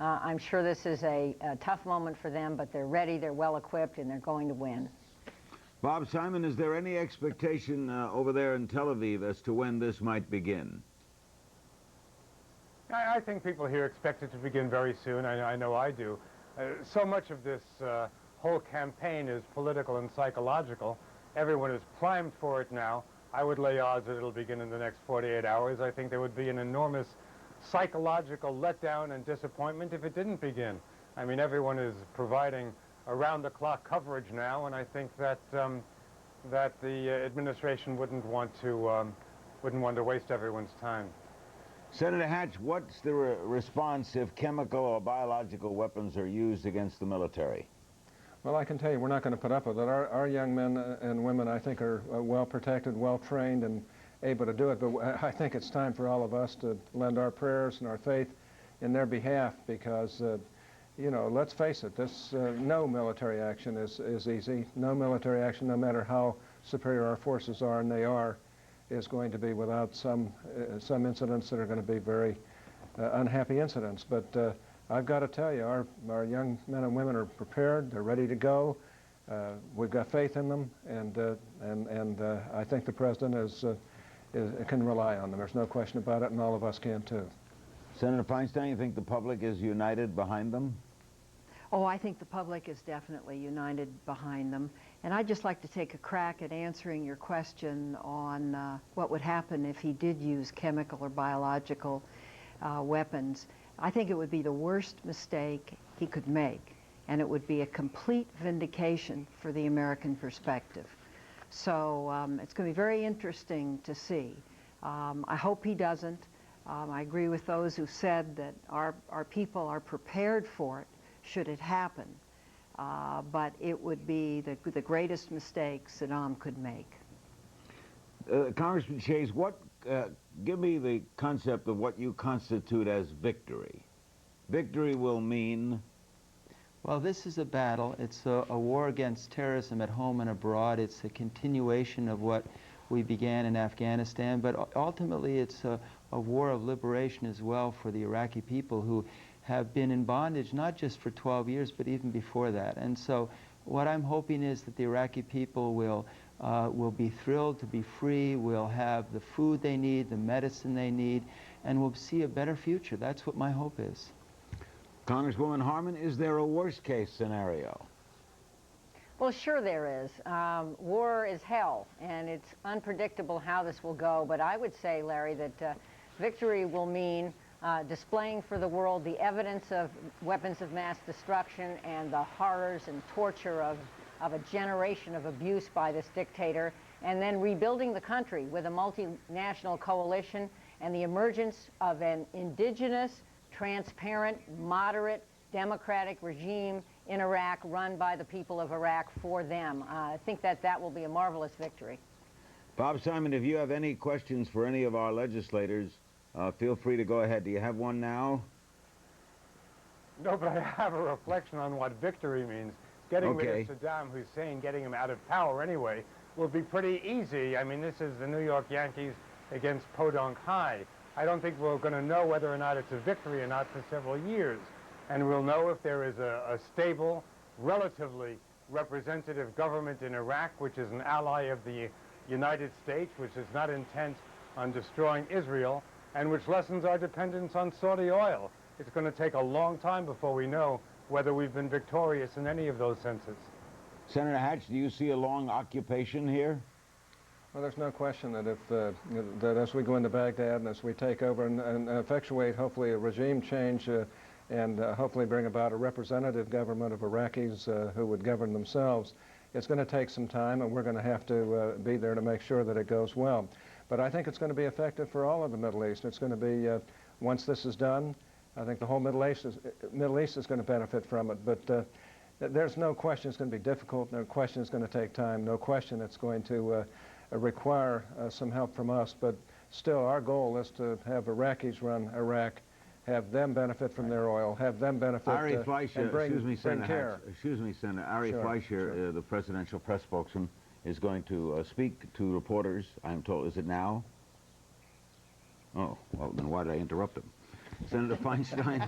I'm sure this is a tough moment for them, but they're ready, they're well equipped, and they're going to win. Bob Simon, is there any expectation over there in Tel Aviv as to when this might begin? I think people here expect it to begin very soon. I know I do. So much of this whole campaign is political and psychological. Everyone is primed for it now. I would lay odds that it'll begin in the next 48 hours. I think there would be an enormous psychological letdown and disappointment if it didn't begin. I mean, everyone is providing around-the-clock coverage now, and I think that that the administration wouldn't want to waste everyone's time. Senator Hatch, what's the response if chemical or biological weapons are used against the military? Well, I can tell you we're not going to put up with it. Our young men and women, I think, are well protected, well trained, and able to do it. But I think it's time for all of us to lend our prayers and our faith in their behalf, because, you know, let's face it, this no military action is easy. No military action, no matter how superior our forces are, and they are, is going to be without some incidents that are going to be very unhappy incidents. But I've got to tell you, our young men and women are prepared. They're ready to go. We've got faith in them, and I think the president can rely on them. There's no question about it, and all of us can too. Senator Feinstein, you think the public is united behind them? Oh, I think the public is definitely united behind them. And I'd just like to take a crack at answering your question on what would happen if he did use chemical or biological weapons. I think it would be the worst mistake he could make, and it would be a complete vindication for the American perspective. So it's going to be very interesting to see. I hope he doesn't. I agree with those who said that our people are prepared for it should it happen. But it would be the greatest mistake Saddam could make. Congressman Shays, give me the concept of what you constitute as victory. Victory will mean? Well, this is a battle. It's a war against terrorism at home and abroad. It's a continuation of what we began in Afghanistan, but ultimately it's a war of liberation as well for the Iraqi people, who have been in bondage not just for 12 years, but even before that. And so what I'm hoping is that the Iraqi people will be thrilled to be free, will have the food they need, the medicine they need, and will see a better future. That's what my hope is. Congresswoman Harman, is there a worst-case scenario? Well, sure there is. War is hell, and it's unpredictable how this will go. But I would say, Larry, that victory will mean displaying for the world the evidence of weapons of mass destruction and the horrors and torture of a generation of abuse by this dictator, and then rebuilding the country with a multinational coalition and the emergence of an indigenous, transparent, moderate, democratic regime in Iraq run by the people of Iraq for them. I think that will be a marvelous victory. Bob Simon, if you have any questions for any of our legislators, feel free to go ahead. Do you have one now? No, but I have a reflection on what victory means. Getting rid of Saddam Hussein, getting him out of power anyway, will be pretty easy. I mean, this is the New York Yankees against Podunk High. I don't think we're going to know whether or not it's a victory or not for several years. And we'll know if there is a stable, relatively representative government in Iraq, which is an ally of the United States, which is not intent on destroying Israel, and which lessens our dependence on Saudi oil. It's going to take a long time before we know whether we've been victorious in any of those senses. Senator Hatch, do you see a long occupation here? Well, there's no question that if that as we go into Baghdad and as we take over and effectuate hopefully a regime change and hopefully bring about a representative government of Iraqis who would govern themselves, it's going to take some time, and we're going to have to be there to make sure that it goes well. But I think it's going to be effective for all of the Middle East. It's going to be, once this is done, I think the whole Middle East is going to benefit from it. But there's no question it's going to be difficult. No question it's going to take time. No question it's going to require some help from us. But still, our goal is to have Iraqis run Iraq, have them benefit from their oil, have them benefit Ari Fleischer, and bring care. Excuse me, Senator. Ari Fleischer, the presidential press spokesman, is going to speak to reporters, I'm told. Is it now? Oh, well, then why did I interrupt him? Senator Feinstein,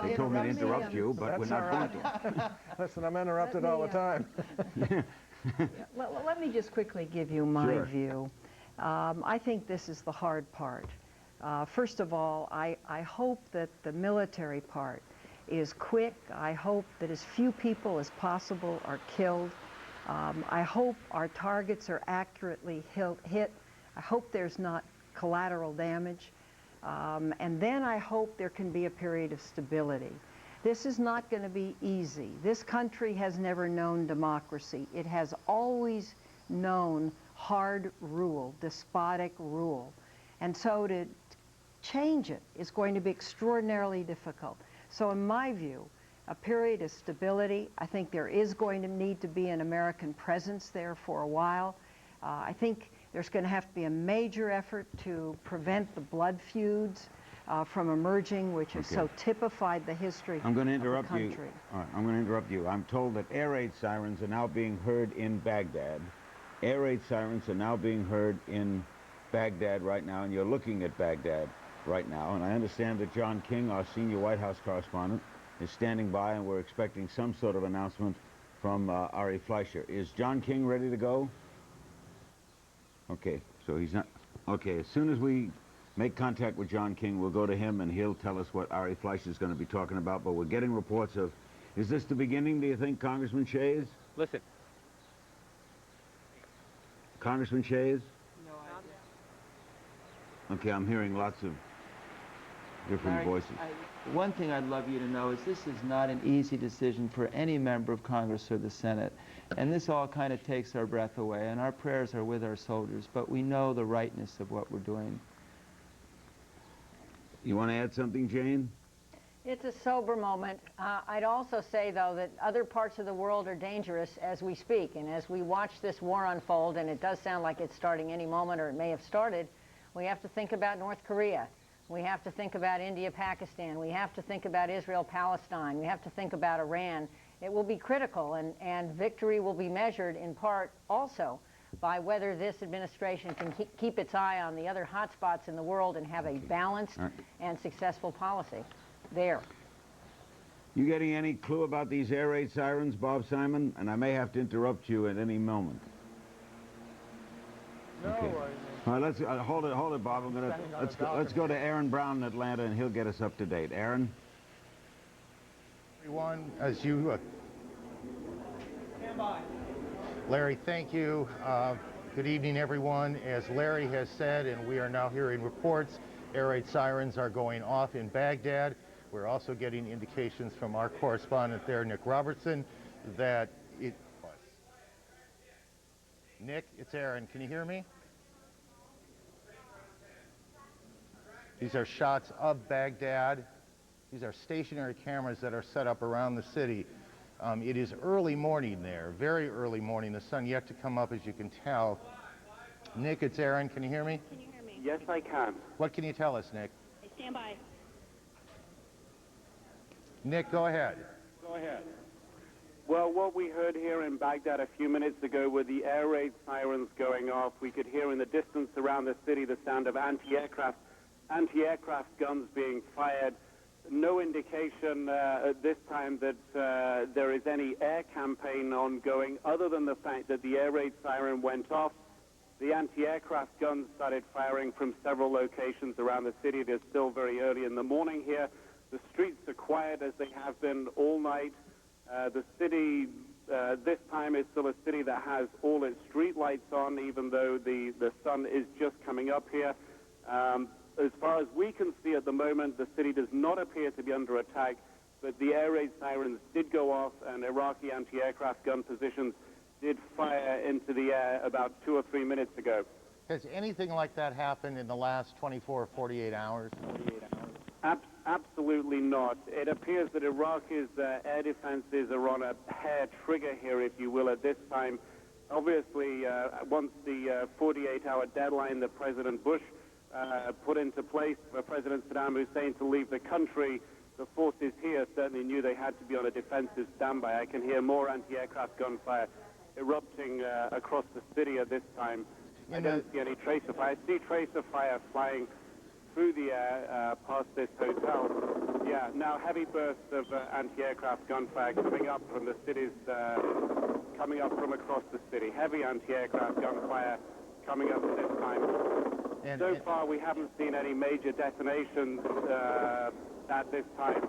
they told me to interrupt you, but we're not going to. Listen, I'm interrupted all the time. Let me just quickly give you my view. I think this is the hard part. First of all, I hope that the military part is quick. I hope that as few people as possible are killed. I hope our targets are accurately hit. I hope there's not collateral damage. And then I hope there can be a period of stability. This is not going to be easy. This country has never known democracy. It has always known hard rule, despotic rule. And so to change it is going to be extraordinarily difficult. So in my view, a period of stability. I think there is going to need to be an American presence there for a while. I think there's going to have to be a major effort to prevent the blood feuds from emerging, which has so typified the history I'm going to interrupt of the country. All right, I'm going to interrupt you. I'm told that air raid sirens are now being heard in Baghdad. Air raid sirens are now being heard in Baghdad right now, and you're looking at Baghdad right now. And I understand that John King, our senior White House correspondent, is standing by, and we're expecting some sort of announcement from Ari Fleischer. Is John King ready to go? Okay, so he's not. Okay, as soon as we make contact with John King, we'll go to him, and he'll tell us what Ari Fleischer is going to be talking about. But we're getting reports of, is this the beginning, do you think, Congressman Shays? Listen. Congressman Shays? No idea. Okay, I'm hearing lots of different voices. One thing I'd love you to know is this is not an easy decision for any member of Congress or the Senate. And this all kind of takes our breath away, and our prayers are with our soldiers, but we know the rightness of what we're doing. You want to add something, Jane? It's a sober moment. I'd also say, though, that other parts of the world are dangerous as we speak, and as we watch this war unfold, and it does sound like it's starting any moment, or it may have started, we have to think about North Korea. We have to think about India, Pakistan. We have to think about Israel, Palestine. We have to think about Iran. It will be critical, and victory will be measured in part also by whether this administration can keep its eye on the other hotspots in the world and have a balanced and successful policy there. You getting any clue about these air raid sirens, Bob Simon? And I may have to interrupt you at any moment. No, okay. All right, let's hold it, Bob. Let's go to Aaron Brown in Atlanta, and he'll get us up to date. Aaron. Everyone, as you. Stand by. Larry, thank you. Good evening, everyone. As Larry has said, and we are now hearing reports, air raid sirens are going off in Baghdad. We're also getting indications from our correspondent there, Nick Robertson, that it was. Nick, it's Aaron. Can you hear me? These are shots of Baghdad. These are stationary cameras that are set up around the city. It is early morning there, very early morning. The sun yet to come up, as you can tell. Nick, it's Aaron. Can you hear me? Can you hear me? Yes, I can. What can you tell us, Nick? I stand by. Nick, go ahead. Go ahead. Well, what we heard here in Baghdad a few minutes ago were the air raid sirens going off. We could hear in the distance around the city the sound of anti-aircraft guns being fired. No indication at this time that there is any air campaign ongoing other than the fact that the air raid siren went off. The anti-aircraft guns started firing from several locations around the city. It is still very early in the morning here. The streets are quiet as they have been all night. The city, this time, is still a city that has all its street lights on, even though the sun is just coming up here. As far as we can see at the moment, the city does not appear to be under attack, but the air raid sirens did go off, and Iraqi anti-aircraft gun positions did fire into the air about 2 or 3 minutes ago. Has anything like that happened in the last 24 or 48 hours? Absolutely not. It appears that Iraq's air defenses are on a hair trigger here, if you will, at this time. Obviously, once the 48-hour deadline that President Bush put into place for President Saddam Hussein to leave the country, the forces here certainly knew they had to be on a defensive standby. I can hear more anti-aircraft gunfire erupting across the city at this time. I don't see any tracer fire. I see tracer fire flying through the air past this hotel. Yeah, now heavy bursts of anti-aircraft gunfire coming up from the cities, coming up from across the city. Heavy anti-aircraft gunfire coming up at this time. So far, we haven't seen any major detonations at this time,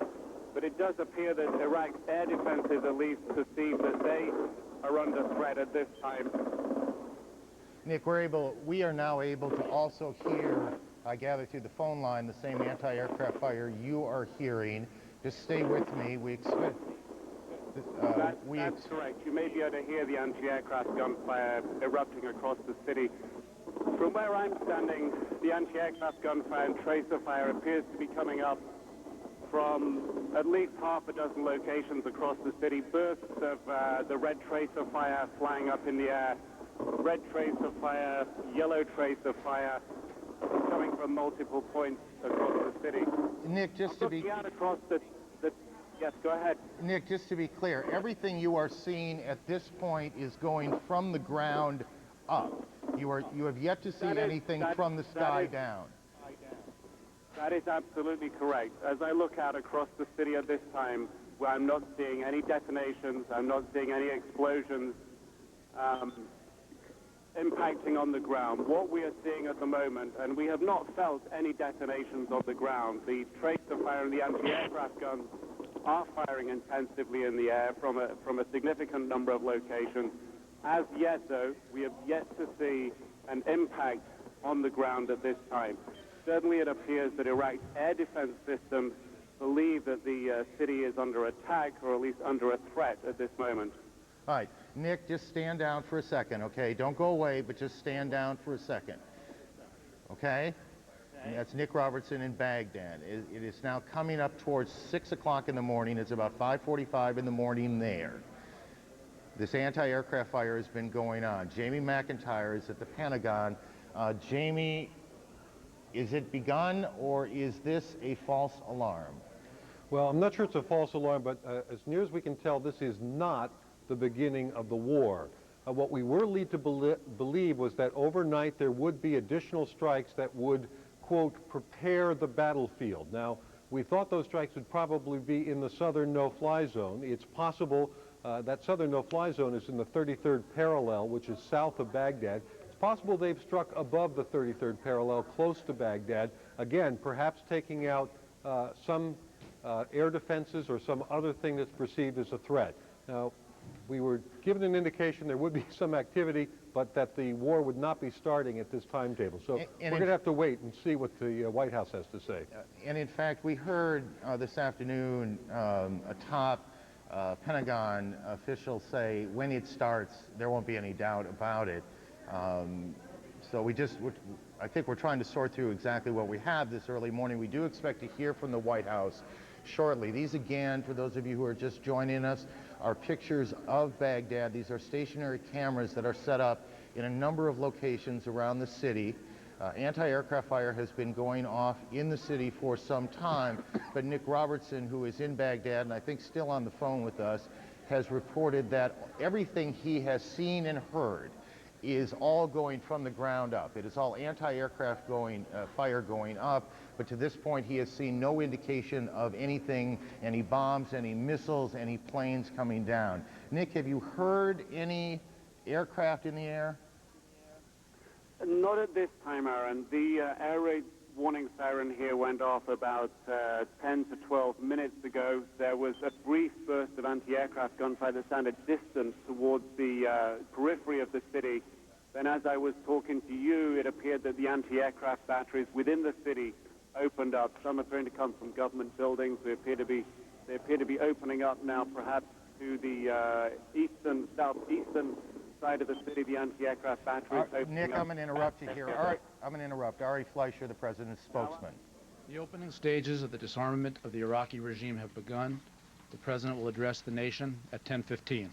but it does appear that Iraq's air defenses at least perceive that they are under threat at this time. Nick, we are now able to also hear, I gather through the phone line, the same anti-aircraft fire you are hearing. Just stay with me. We expect... That's correct. You may be able to hear the anti-aircraft gunfire erupting across the city. From where I'm standing, the anti-aircraft gunfire and tracer fire appears to be coming up from at least half a dozen locations across the city. Bursts of the red tracer fire flying up in the air. Red tracer fire, yellow tracer fire, coming from multiple points across the city. Nick, just to be... Yes, go ahead. Nick, just to be clear, everything you are seeing at this point is going from the ground up. You have yet to see anything from the sky down. That is absolutely correct. As I look out across the city at this time, where I'm not seeing any detonations, I'm not seeing any explosions impacting on the ground. What we are seeing at the moment, and we have not felt any detonations on the ground, the tracer fire and the anti-aircraft guns are firing intensively in the air from a significant number of locations. As yet, though, we have yet to see an impact on the ground at this time. Certainly it appears that Iraq's air defense systems believe that the city is under attack, or at least under a threat at this moment. All right, Nick, just stand down for a second, okay? Don't go away, but just stand down for a second, okay? And that's Nick Robertson in Baghdad. It is now coming up towards 6 o'clock in the morning. It's about 5:45 in the morning there. This anti-aircraft fire has been going on. Jamie McIntyre is at the Pentagon. Jamie, is it begun, or is this a false alarm? Well, I'm not sure it's a false alarm, but as near as we can tell, this is not the beginning of the war. What we were led to believe was that overnight there would be additional strikes that would, quote, prepare the battlefield. Now, we thought those strikes would probably be in the southern no-fly zone. It's possible that southern no-fly zone is in the 33rd parallel, which is south of Baghdad. It's possible they've struck above the 33rd parallel, close to Baghdad. Again, perhaps taking out some air defenses or some other thing that's perceived as a threat. Now, we were given an indication there would be some activity, but that the war would not be starting at this timetable. So we're going to have to wait and see what the White House has to say. And in fact, we heard this afternoon a top Pentagon official say when it starts, there won't be any doubt about it. So I think we're trying to sort through exactly what we have this early morning. We do expect to hear from the White House shortly. These, again, for those of you who are just joining us, are pictures of Baghdad. These are stationary cameras that are set up in a number of locations around the city. Anti-aircraft fire has been going off in the city for some time, but Nick Robertson, who is in Baghdad and I think still on the phone with us, has reported that everything he has seen and heard is all going from the ground up. It is all anti-aircraft fire going up, but to this point he has seen no indication of anything, any bombs, any missiles, any planes coming down. Nick, have you heard any aircraft in the air? Not at this time, Aaron. The air raid warning siren here went off about 10 to 12 minutes ago. There was a brief burst of anti-aircraft gunfire that sounded distant towards the periphery of the city. Then as I was talking to you, it appeared that the anti-aircraft batteries within the city opened up. Some appearing to come from government buildings. They appear to be opening up now, perhaps to the southeastern side of the city. The anti-aircraft batteries. Nick, I'm going to interrupt you here. All right, I'm going to interrupt. Ari Fleischer, the president's spokesman. The opening stages of the disarmament of the Iraqi regime have begun. The president will address the nation at 10:15.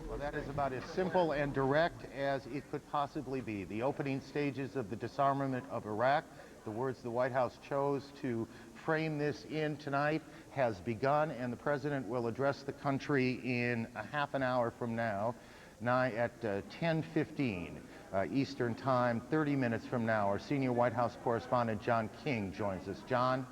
Well, that is about as simple and direct as it could possibly be. The opening stages of the disarmament of Iraq, the words the White House chose to frame this in tonight, has begun, and the president will address the country in a half an hour from now, at 10:15 Eastern Time, 30 minutes from now. Our senior White House correspondent John King joins us. John?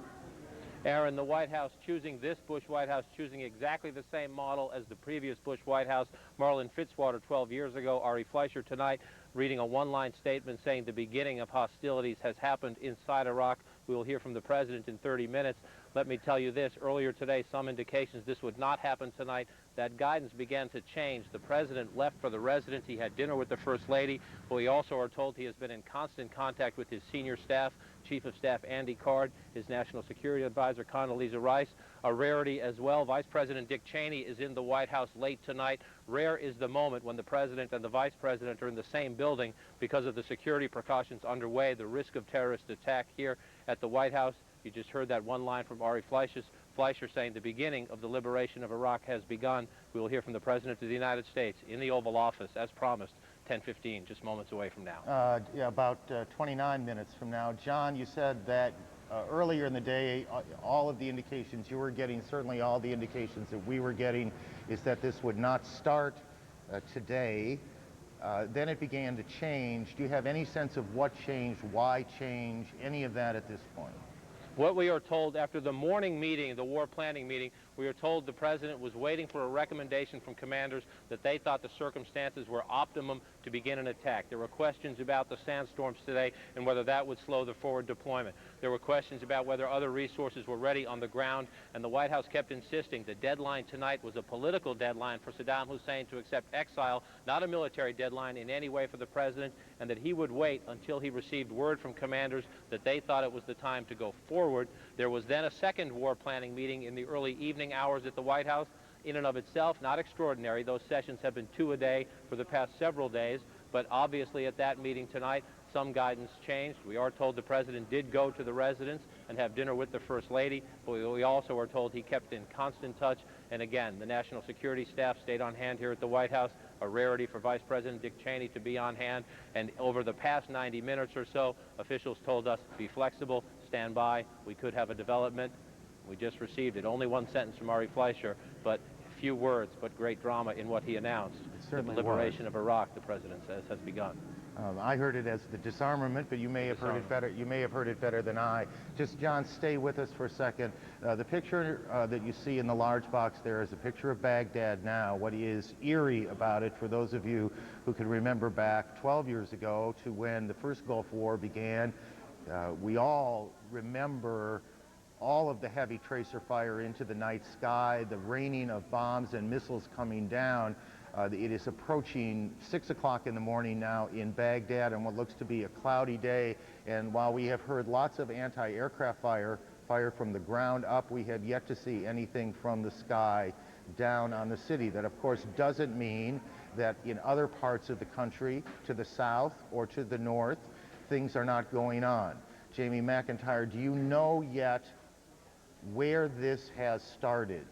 Aaron, the White House choosing this Bush White House, choosing exactly the same model as the previous Bush White House. Marlin Fitzwater 12 years ago. Ari Fleischer tonight reading a one-line statement saying the beginning of hostilities has happened inside Iraq. We will hear from the president in 30 minutes. Let me tell you this, earlier today, some indications this would not happen tonight. That guidance began to change. The president left for the residence. He had dinner with the First Lady, but we also are told he has been in constant contact with his senior staff, Chief of Staff Andy Card, his National Security Advisor Condoleezza Rice, a rarity as well. Vice President Dick Cheney is in the White House late tonight. Rare is the moment when the president and the vice president are in the same building because of the security precautions underway, the risk of terrorist attack here at the White House. You just heard that one line from Ari Fleischer saying the beginning of the liberation of Iraq has begun. We will hear from the President of the United States in the Oval Office, as promised, 10:15, just moments away from now. Yeah, about 29 minutes from now. John, you said that earlier in the day, all of the indications you were getting, certainly all the indications that we were getting, is that this would not start today. Then it began to change. Do you have any sense of what changed, why change, any of that at this point? What we are told after the morning meeting, the war planning meeting, we are told the president was waiting for a recommendation from commanders that they thought the circumstances were optimum to begin an attack. There were questions about the sandstorms today and whether that would slow the forward deployment. There were questions about whether other resources were ready on the ground, and the White House kept insisting the deadline tonight was a political deadline for Saddam Hussein to accept exile, not a military deadline in any way for the president, and that he would wait until he received word from commanders that they thought it was the time to go forward. There was then a second war planning meeting in the early evening hours at the White House. In and of itself, not extraordinary. Those sessions have been 2 a day for the past several days, but obviously at that meeting tonight, some guidance changed. We are told the president did go to the residence and have dinner with the First Lady, but we also are told he kept in constant touch. And again, the National Security Staff stayed on hand here at the White House, a rarity for Vice President Dick Cheney to be on hand. And over the past 90 minutes or so, officials told us, be flexible, stand by, we could have a development. We just received it. Only one sentence from Ari Fleischer, but few words, but great drama in what he announced. The liberation of Iraq, the president says, has begun. I heard it as the disarmament, but you may have heard it better. You may have heard it better than I. Just, John, stay with us for a second. The picture that you see in the large box there is a picture of Baghdad now. What is eerie about it, for those of you who can remember back 12 years ago to when the first Gulf War began, we all remember all of the heavy tracer fire into the night sky, the raining of bombs and missiles coming down. It is approaching 6 o'clock in the morning now in Baghdad on what looks to be a cloudy day. And while we have heard lots of anti-aircraft fire from the ground up, we have yet to see anything from the sky down on the city. That, of course, doesn't mean that in other parts of the country, to the south or to the north, things are not going on. Jamie McIntyre, do you know yet where this has started?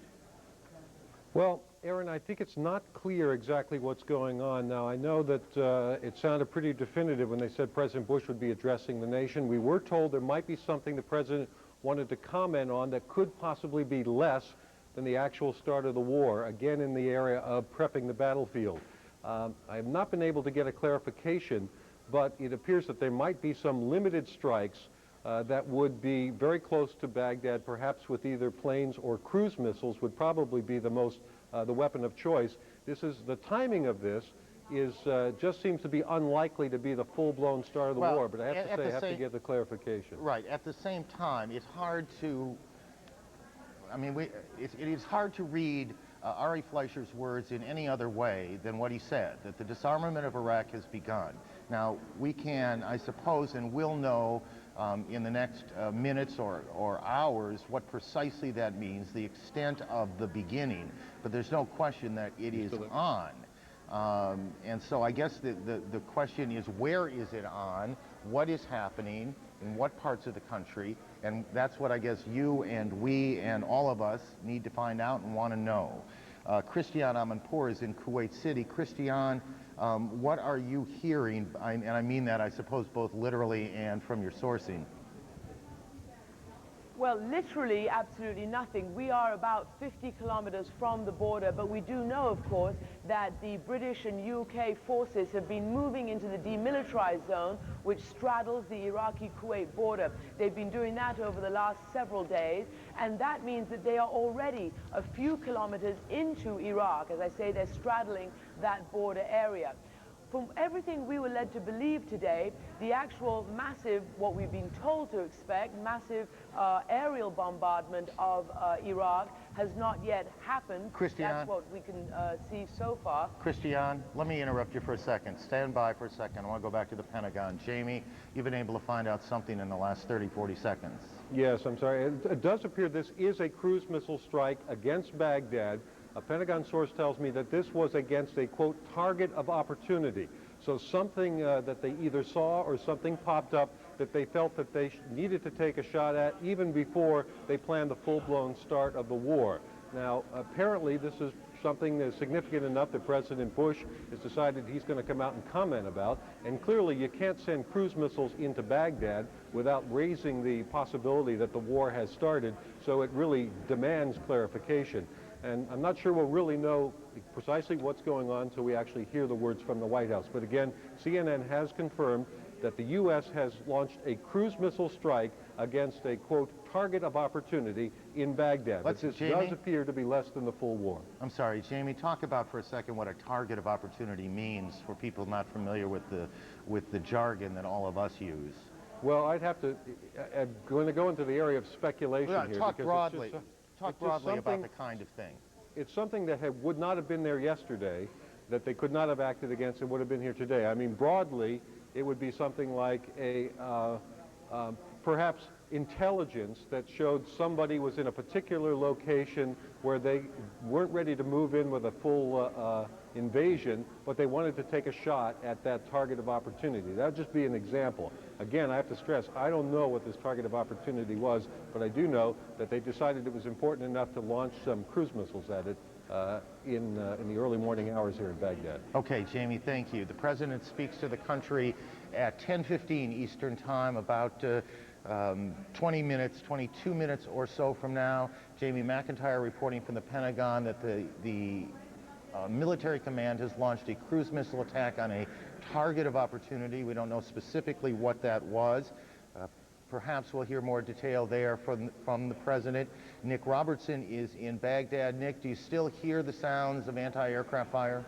Well, Aaron, I think it's not clear exactly what's going on now. I know that it sounded pretty definitive when they said President Bush would be addressing the nation. We were told there might be something the president wanted to comment on that could possibly be less than the actual start of the war, again in the area of prepping the battlefield. I have not been able to get a clarification, but it appears that there might be some limited strikes that would be very close to Baghdad, perhaps with either planes or cruise missiles would probably be the weapon of choice. The timing of this is just seems to be unlikely to be the full-blown start of the war, but I have to say I have to get the clarification. Right. At the same time, it's hard to, I mean, it is hard to read Ari Fleischer's words in any other way than what he said, that the disarmament of Iraq has begun. Now, we can, I suppose, and will know in the next minutes or hours what precisely that means, the extent of the beginning, but there's no question that it is on. And so I guess the question is, where is it on? What is happening? In what parts of the country? And that's what I guess you and we and all of us need to find out and want to know. Christian Amanpour is in Kuwait City. Christian, what are you hearing? And I mean that, I suppose, both literally and from your sourcing. Well, literally, absolutely nothing. We are about 50 kilometers from the border, but we do know, of course, that the British and UK forces have been moving into the demilitarized zone, which straddles the Iraqi-Kuwait border. They've been doing that over the last several days, and that means that they are already a few kilometers into Iraq. As I say, they're straddling that border area. From everything we were led to believe today, the actual massive, what we've been told to expect, massive aerial bombardment of Iraq has not yet happened. Christian, that's what we can see so far. Christian, let me interrupt you for a second. Stand by for a second. I want to go back to the Pentagon. Jamie, you've been able to find out something in the last 30, 40 seconds. Yes, I'm sorry. It does appear this is a cruise missile strike against Baghdad. A Pentagon source tells me that this was against a, quote, target of opportunity. So something that they either saw or something popped up that they felt that they needed to take a shot at even before they planned the full-blown start of the war. Now, apparently this is something that's significant enough that President Bush has decided he's going to come out and comment about. And clearly you can't send cruise missiles into Baghdad without raising the possibility that the war has started. So it really demands clarification. And I'm not sure we'll really know precisely what's going on until we actually hear the words from the White House. But again, CNN has confirmed that the U.S. has launched a cruise missile strike against a, quote, target of opportunity in Baghdad. But this does appear to be less than the full war. I'm sorry, Jamie, talk about for a second what a target of opportunity means for people not familiar with the jargon that all of us use. Well, I'm going to go into the area of speculation here. Talk broadly. Talk broadly about the kind of thing. It's something that would not have been there yesterday, that they could not have acted against and would have been here today. I mean, broadly, it would be something like a perhaps intelligence that showed somebody was in a particular location where they weren't ready to move in with a full invasion, but they wanted to take a shot at that target of opportunity. That would just be an example. Again, I have to stress, I don't know what this target of opportunity was, but I do know that they decided it was important enough to launch some cruise missiles at it in the early morning hours here in Baghdad. Okay, Jamie, thank you. The President speaks to the country at 10:15 Eastern Time, about 20 minutes, 22 minutes or so from now. Jamie McIntyre reporting from the Pentagon that the military command has launched a cruise missile attack on a target of opportunity. We don't know specifically what that was. Perhaps we'll hear more detail there from the President. Nick Robertson is in Baghdad. Nick, do you still hear the sounds of anti-aircraft fire?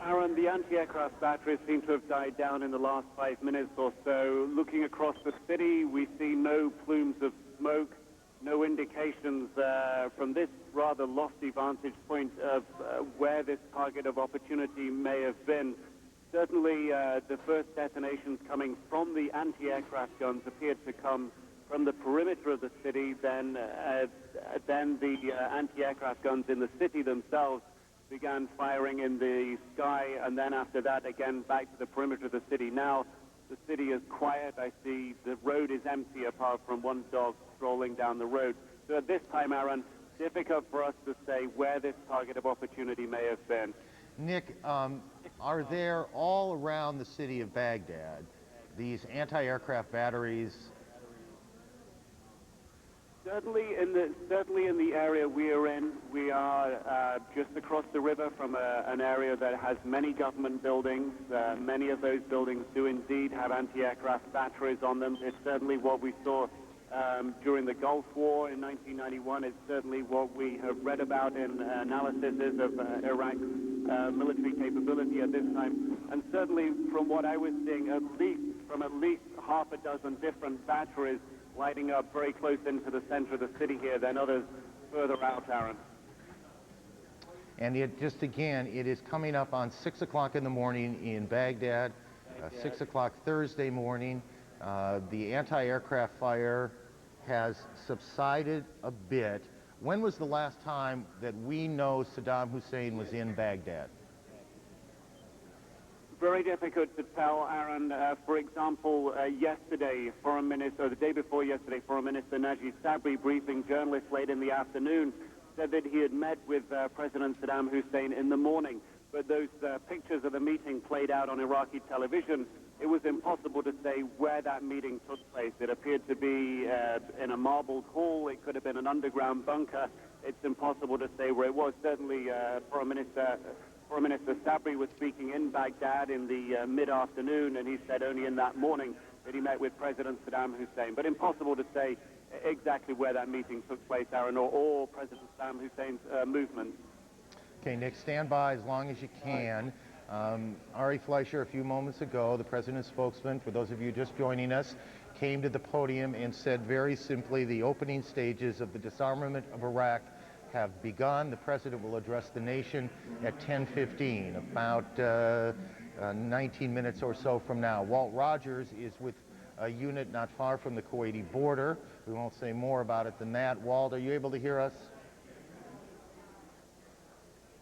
Aaron, the anti-aircraft batteries seem to have died down in the last 5 minutes or so. Looking across the city, we see no plumes of smoke, no indications from this rather lofty vantage point of where this target of opportunity may have been. Certainly, the first detonations coming from the anti-aircraft guns appeared to come from the perimeter of the city. Then the anti-aircraft guns in the city themselves began firing in the sky, and then after that, again, back to the perimeter of the city. Now, the city is quiet. I see the road is empty apart from one dog strolling down the road. So at this time, Aaron, difficult for us to say where this target of opportunity may have been. Nick, are there all around the city of Baghdad these anti-aircraft batteries? Certainly in the area we are in, we are just across the river from an area that has many government buildings. Many of those buildings do indeed have anti-aircraft batteries on them. It's certainly what we saw during the Gulf War in 1991. It's certainly what we have read about in analyses of Iraq's military capability at this time. And certainly from what I was seeing, at least half a dozen different batteries lighting up very close into the center of the city here, then others further out, Aaron. And it is coming up on 6 o'clock in the morning in Baghdad, 6 o'clock Thursday morning. The anti-aircraft fire has subsided a bit. When was the last time that we know Saddam Hussein was in Baghdad? Very difficult to tell, Aaron. For example, yesterday, Foreign Minister, or the day before yesterday, Foreign Minister Najib Sabri, briefing journalists late in the afternoon, said that he had met with President Saddam Hussein in the morning. But those pictures of the meeting played out on Iraqi television. It was impossible to say where that meeting took place. It appeared to be in a marbled hall. It could have been an underground bunker. It's impossible to say where it was. Certainly, Foreign Minister Sabri was speaking in Baghdad in the mid-afternoon, and he said only in that morning that he met with President Saddam Hussein. But impossible to say exactly where that meeting took place, Aaron, or President Saddam Hussein's movements. Okay, Nick, stand by as long as you can. Ari Fleischer, a few moments ago, the president's spokesman, for those of you just joining us, came to the podium and said very simply the opening stages of the disarmament of Iraq have begun. The president will address the nation at 10:15, about 19 minutes or so from now. Walt Rogers is with a unit not far from the Kuwaiti border. We won't say more about it than that. Walt, are you able to hear us?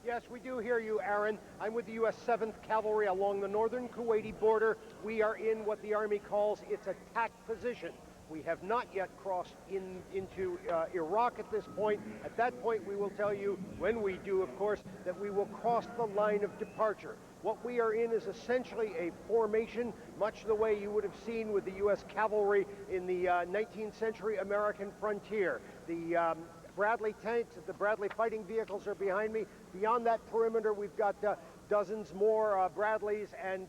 Yes, we do hear you, Aaron. I'm with the U.S. 7th Cavalry along the northern Kuwaiti border. We are in what the Army calls its attack position. We have not yet crossed into Iraq at this point. At that point, we will tell you, when we do, of course, that we will cross the line of departure. What we are in is essentially a formation, much the way you would have seen with the U.S. Cavalry in the 19th century American frontier. The Bradley tanks, the Bradley fighting vehicles are behind me. Beyond that perimeter, we've got dozens more Bradleys and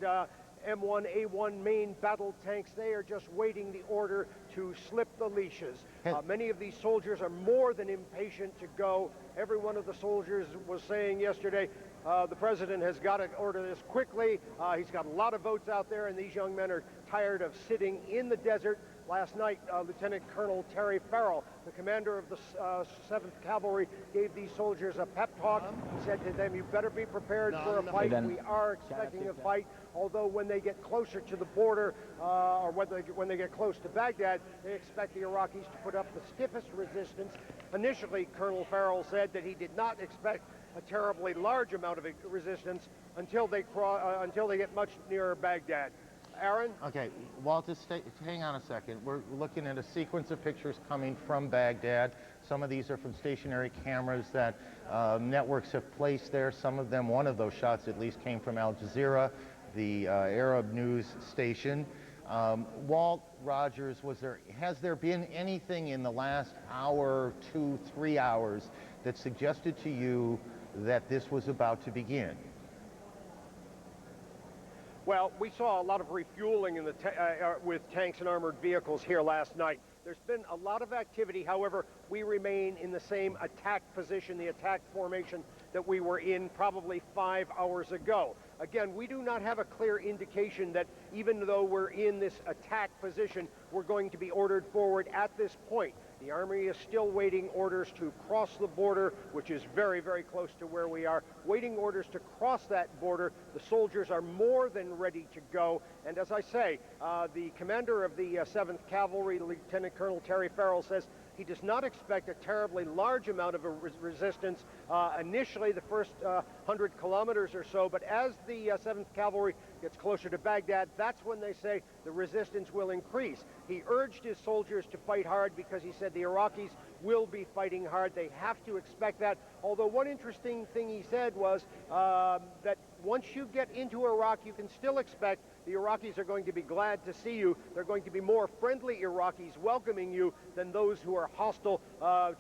M1A1 main battle tanks. They are just waiting the order to slip the leashes. Many of these soldiers are more than impatient to go. Every one of the soldiers was saying yesterday, the president has got to order this quickly. He's got a lot of votes out there, and these young men are tired of sitting in the desert. Last night, Lieutenant Colonel Terry Farrell, the commander of the 7th Cavalry, gave these soldiers a pep talk. He said to them, you better be prepared for a fight. We are expecting a fight, although when they get closer to the border, or when they get close to Baghdad, they expect the Iraqis to put up the stiffest resistance. Initially, Colonel Farrell said that he did not expect a terribly large amount of resistance until they get much nearer Baghdad. Aaron? Okay, Walt, just hang on a second. We're looking at a sequence of pictures coming from Baghdad. Some of these are from stationary cameras that networks have placed there. Some of them, one of those shots at least, came from Al Jazeera, the Arab news station. Walt Rogers, has there been anything in the last hour, 2, 3 hours that suggested to you that this was about to begin? Well, we saw a lot of refueling in with tanks and armored vehicles here last night. There's been a lot of activity. However, we remain in the same attack position, the attack formation that we were in probably 5 hours ago. Again, we do not have a clear indication that even though we're in this attack position, we're going to be ordered forward at this point. The Army is still waiting orders to cross the border, which is very, very close to where we are. Waiting orders to cross that border. The soldiers are more than ready to go. And as I say, the commander of the 7th Cavalry, Lieutenant Colonel Terry Farrell, says he does not expect a terribly large amount of resistance initially, the first 100 kilometers or so. But as the 7th Cavalry gets closer to Baghdad, that's when they say the resistance will increase. He urged his soldiers to fight hard because he said the Iraqis will be fighting hard. They have to expect that. Although one interesting thing he said was that once you get into Iraq, you can still expect the Iraqis are going to be glad to see you. They're going to be more friendly Iraqis welcoming you than those who are hostile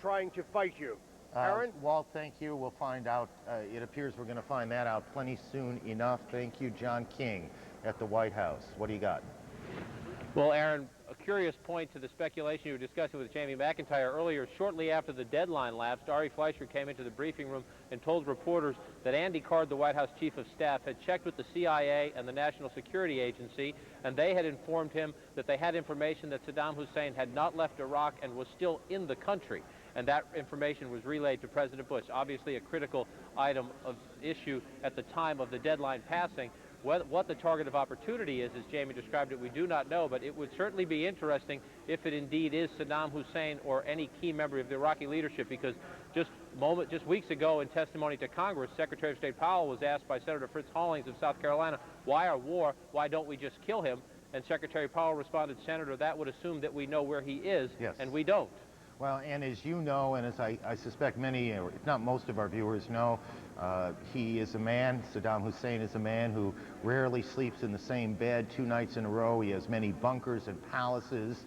trying to fight you. Aaron? Walt, thank you. We'll find out. It appears we're going to find that out plenty soon enough. Thank you, John King at the White House. What do you got? Well, Aaron, a curious point to the speculation you were discussing with Jamie McIntyre earlier. Shortly after the deadline lapsed, Ari Fleischer came into the briefing room and told reporters that Andy Card, the White House Chief of Staff, had checked with the CIA and the National Security Agency, and they had informed him that they had information that Saddam Hussein had not left Iraq and was still in the country. And that information was relayed to President Bush, obviously a critical item of issue at the time of the deadline passing. What the target of opportunity is, as Jamie described it, we do not know, but it would certainly be interesting if it indeed is Saddam Hussein or any key member of the Iraqi leadership, because just weeks ago in testimony to Congress, Secretary of State Powell was asked by Senator Fritz Hollings of South Carolina, why our war, why don't we just kill him? And Secretary Powell responded, Senator, that would assume that we know where he is, yes. And we don't. Well, and as you know, and as I suspect many, if not most of our viewers know, he is a man, Saddam Hussein is a man who rarely sleeps in the same bed 2 nights in a row. He has many bunkers and palaces,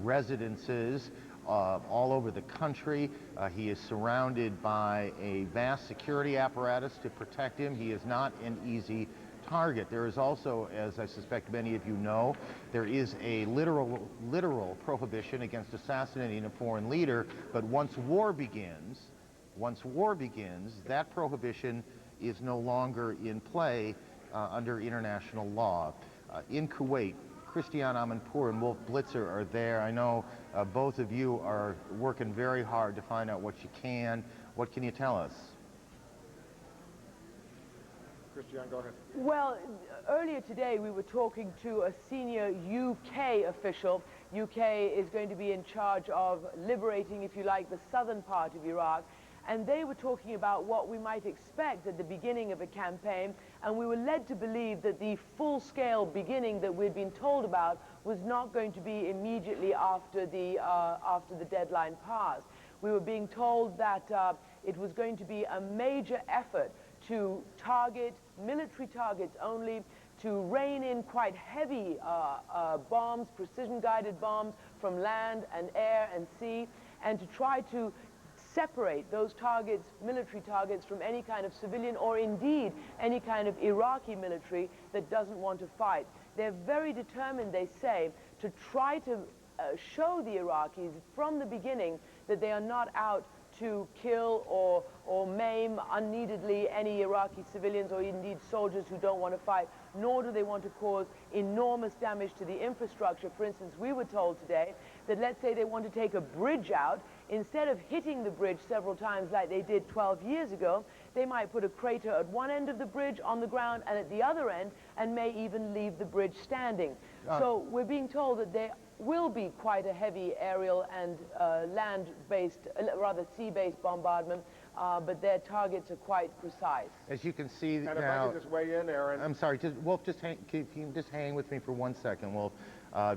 residences all over the country. He is surrounded by a vast security apparatus to protect him. He is not an easy target. There is also, as I suspect many of you know, there is a literal prohibition against assassinating a foreign leader, but once war begins, that prohibition is no longer in play under international law. In Kuwait, Christiane Amanpour and Wolf Blitzer are there. I know both of you are working very hard to find out what you can. What can you tell us? Christiane, go ahead. Well, earlier today we were talking to a senior UK official. UK is going to be in charge of liberating, if you like, the southern part of Iraq. And they were talking about what we might expect at the beginning of a campaign, and we were led to believe that the full-scale beginning that we'd been told about was not going to be immediately after the deadline passed. We were being told that it was going to be a major effort to target military targets only, to rain in quite heavy bombs, precision-guided bombs from land and air and sea, and to try to separate those targets, military targets, from any kind of civilian or indeed any kind of Iraqi military that doesn't want to fight. They're very determined, they say, to try to show the Iraqis from the beginning that they are not out to kill or maim unneededly any Iraqi civilians or indeed soldiers who don't want to fight, nor do they want to cause enormous damage to the infrastructure. For instance, we were told today that, let's say they want to take a bridge out, instead of hitting the bridge several times like they did 12 years ago, they might put a crater at one end of the bridge on the ground and at the other end, and may even leave the bridge standing. So we're being told that there will be quite a heavy aerial and land-based, rather sea-based bombardment, but their targets are quite precise. As you can see and now, if I could just weigh in, Aaron. I'm sorry, Wolf, can you just hang with me for 1 second, Wolf?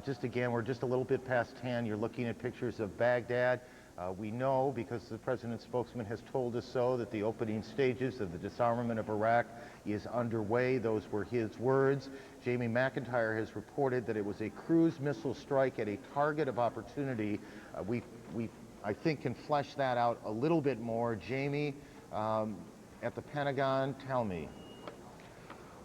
Just again, we're just a little bit past 10. You're looking at pictures of Baghdad. We know, because the President's spokesman has told us so, that the opening stages of the disarmament of Iraq is underway. Those were his words. Jamie McIntyre has reported that it was a cruise missile strike at a target of opportunity. We I think, can flesh that out a little bit more. Jamie, at the Pentagon, tell me.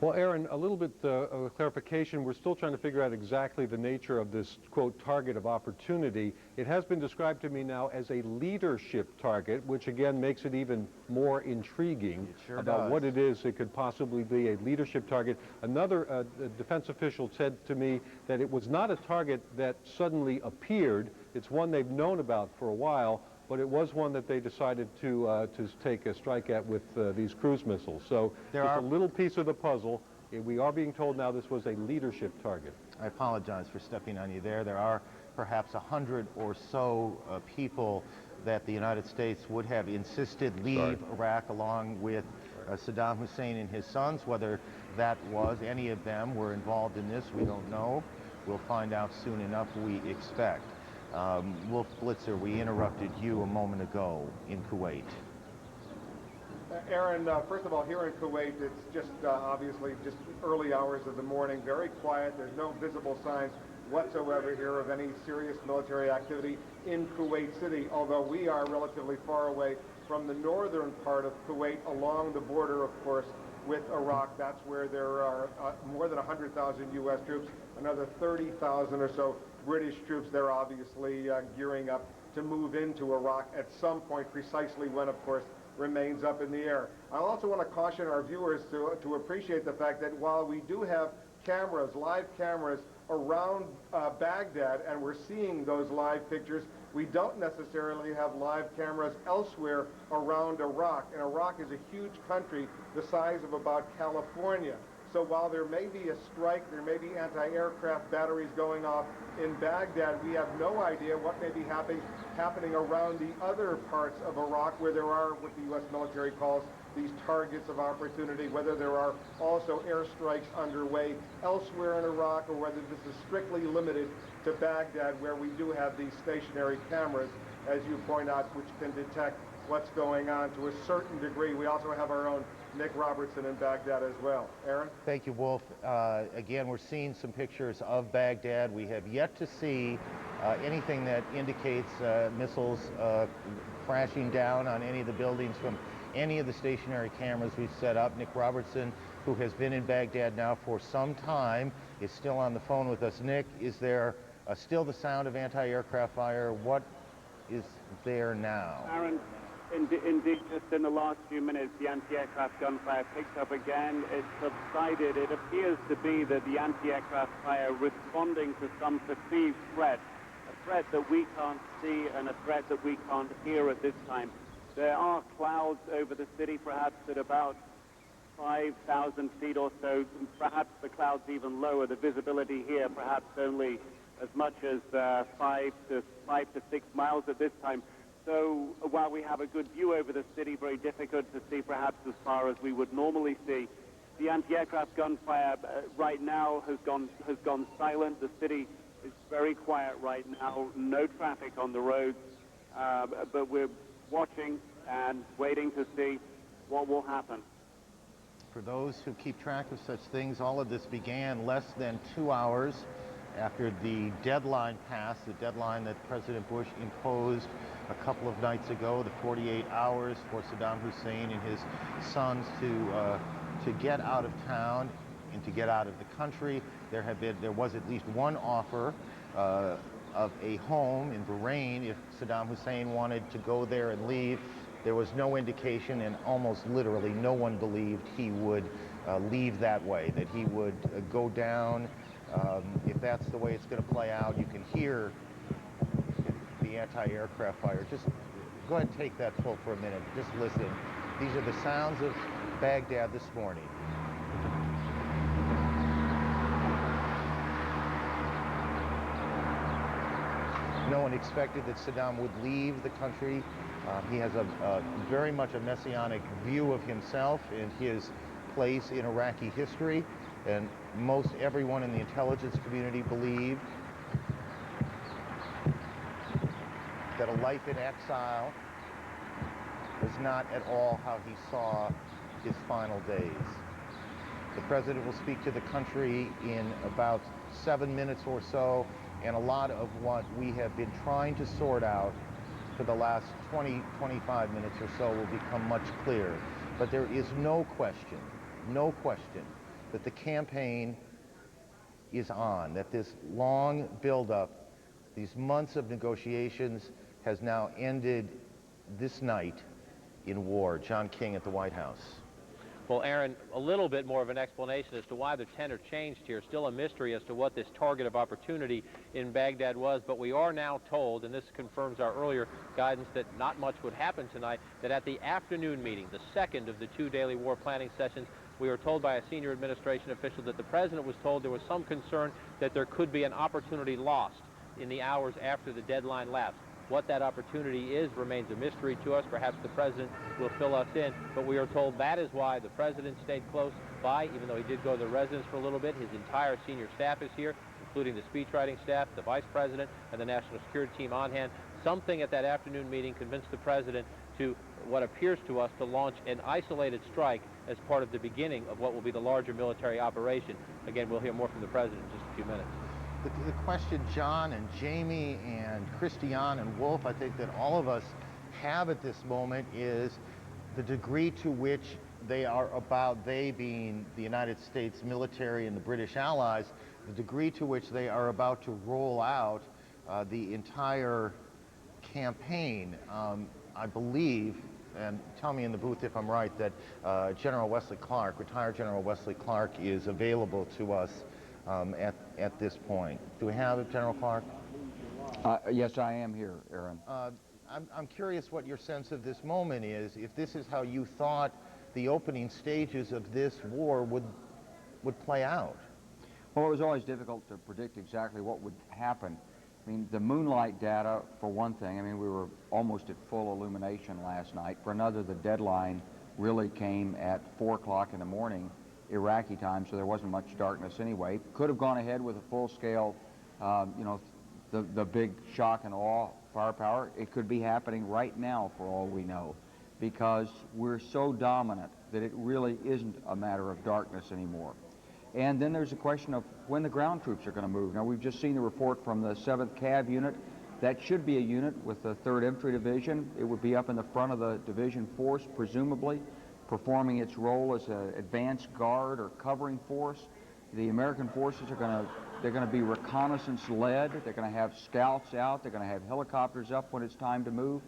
Well, Aaron, a little bit of a clarification. We're still trying to figure out exactly the nature of this, quote, target of opportunity. It has been described to me now as a leadership target, which again makes it even more intriguing about what it is. It could possibly be a leadership target. Another defense official said to me that it was not a target that suddenly appeared. It's one they've known about for a while, but it was one that they decided to take a strike at with these cruise missiles. So it's a little piece of the puzzle. We are being told now this was a leadership target. I apologize for stepping on you there. There are perhaps 100 or so people that the United States would have insisted leave Iraq along with Saddam Hussein and his sons, whether that was. Any of them were involved in this, we don't know. We'll find out soon enough, we expect. Wolf Blitzer, we interrupted you a moment ago in Kuwait. Aaron, first of all, here in Kuwait, it's just obviously just early hours of the morning, very quiet. There's no visible signs whatsoever here of any serious military activity in Kuwait City, although we are relatively far away from the northern part of Kuwait along the border, of course, with Iraq. That's where there are more than 100,000 U.S. troops, another 30,000 or so British troops. They're obviously gearing up to move into Iraq at some point, precisely when, of course, remains up in the air. I also want to caution our viewers to appreciate the fact that while we do have cameras, live cameras around Baghdad, and we're seeing those live pictures, we don't necessarily have live cameras elsewhere around Iraq. And Iraq is a huge country the size of about California. So while there may be a strike, there may be anti-aircraft batteries going off in Baghdad, we have no idea what may be happening around the other parts of Iraq where there are what the U.S. military calls these targets of opportunity, whether there are also airstrikes underway elsewhere in Iraq, or whether this is strictly limited to Baghdad, where we do have these stationary cameras, as you point out, which can detect what's going on to a certain degree. We also have our own Nick Robertson in Baghdad as well. Aaron? Thank you, Wolf. Again, we're seeing some pictures of Baghdad. We have yet to see anything that indicates missiles crashing down on any of the buildings from any of the stationary cameras we've set up. Nick Robertson, who has been in Baghdad now for some time, is still on the phone with us. Nick, is there still the sound of anti-aircraft fire? What is there now? Aaron, indeed, just in the last few minutes, the anti-aircraft gunfire picked up again. It subsided. It appears to be that the anti-aircraft fire responding to some perceived threat, a threat that we can't see and a threat that we can't hear at this time. There are clouds over the city, perhaps at about 5,000 feet or so. Perhaps the clouds even lower. The visibility here perhaps only as much as 5 to 6 miles at this time. So while we have a good view over the city, very difficult to see perhaps as far as we would normally see. The anti-aircraft gunfire right now has gone silent. The city is very quiet right now. No traffic on the roads, but we're watching and waiting to see what will happen. For those who keep track of such things, all of this began less than 2 hours after the deadline passed, the deadline that President Bush imposed a couple of nights ago, the 48 hours for Saddam Hussein and his sons to get out of town and to get out of the country. There was at least one offer of a home in Bahrain if Saddam Hussein wanted to go there and leave. There was no indication, and almost literally no one believed he would leave that way, that he would go down. If that's the way it's going to play out, you can hear the anti-aircraft fire. Just go ahead and take that pull for a minute. Just listen. These are the sounds of Baghdad this morning. No one expected that Saddam would leave the country. He has very much a messianic view of himself and his place in Iraqi history, and most everyone in the intelligence community believed that a life in exile was not at all how he saw his final days. The president will speak to the country in about 7 minutes or so, and a lot of what we have been trying to sort out for the last 20-25 minutes or so will become much clearer. But there is no question that the campaign is on, that this long buildup, these months of negotiations has now ended this night in war. John King at the White House. Well, Aaron, a little bit more of an explanation as to why the tenor changed here. Still a mystery as to what this target of opportunity in Baghdad was, but we are now told, and this confirms our earlier guidance that not much would happen tonight, that at the afternoon meeting, the second of the 2 daily war planning sessions, we were told by a senior administration official that the president was told there was some concern that there could be an opportunity lost in the hours after the deadline lapsed. What that opportunity is remains a mystery to us. Perhaps the president will fill us in, but we are told that is why the president stayed close by, even though he did go to the residence for a little bit. His entire senior staff is here, including the speechwriting staff, the vice president, and the national security team on hand. Something at that afternoon meeting convinced the president to, what appears to us, to launch an isolated strike as part of the beginning of what will be the larger military operation. Again, we'll hear more from the president in just a few minutes. The question John and Jamie and Christiane and Wolf, I think that all of us have at this moment, is the degree to which they are about, they being the United States military and the British allies, the degree to which they are about to roll out the entire campaign. I believe, and tell me in the booth if I'm right, that General Wesley Clark, retired General Wesley Clark, is available to us at this point. Do we have it, General Clark? Yes, I am here, Aaron. I'm curious what your sense of this moment is, if this is how you thought the opening stages of this war would play out. Well, it was always difficult to predict exactly what would happen. I mean, the moonlight data, for one thing, I mean, we were almost at full illumination last night. For another, the deadline really came at 4 o'clock in the morning, Iraqi time, so there wasn't much darkness anyway. Could have gone ahead with a full-scale, you know, the big shock and awe firepower. It could be happening right now, for all we know, because we're so dominant that it really isn't a matter of darkness anymore. And then there's a question of when the ground troops are going to move. Now, we've just seen the report from the 7th Cav unit. That should be a unit with the 3rd Infantry Division. It would be up in the front of the division force, presumably, performing its role as an advanced guard or covering force. The American forces are they're going to be reconnaissance led. They're going to have scouts out. They're going to have helicopters up when it's time to move.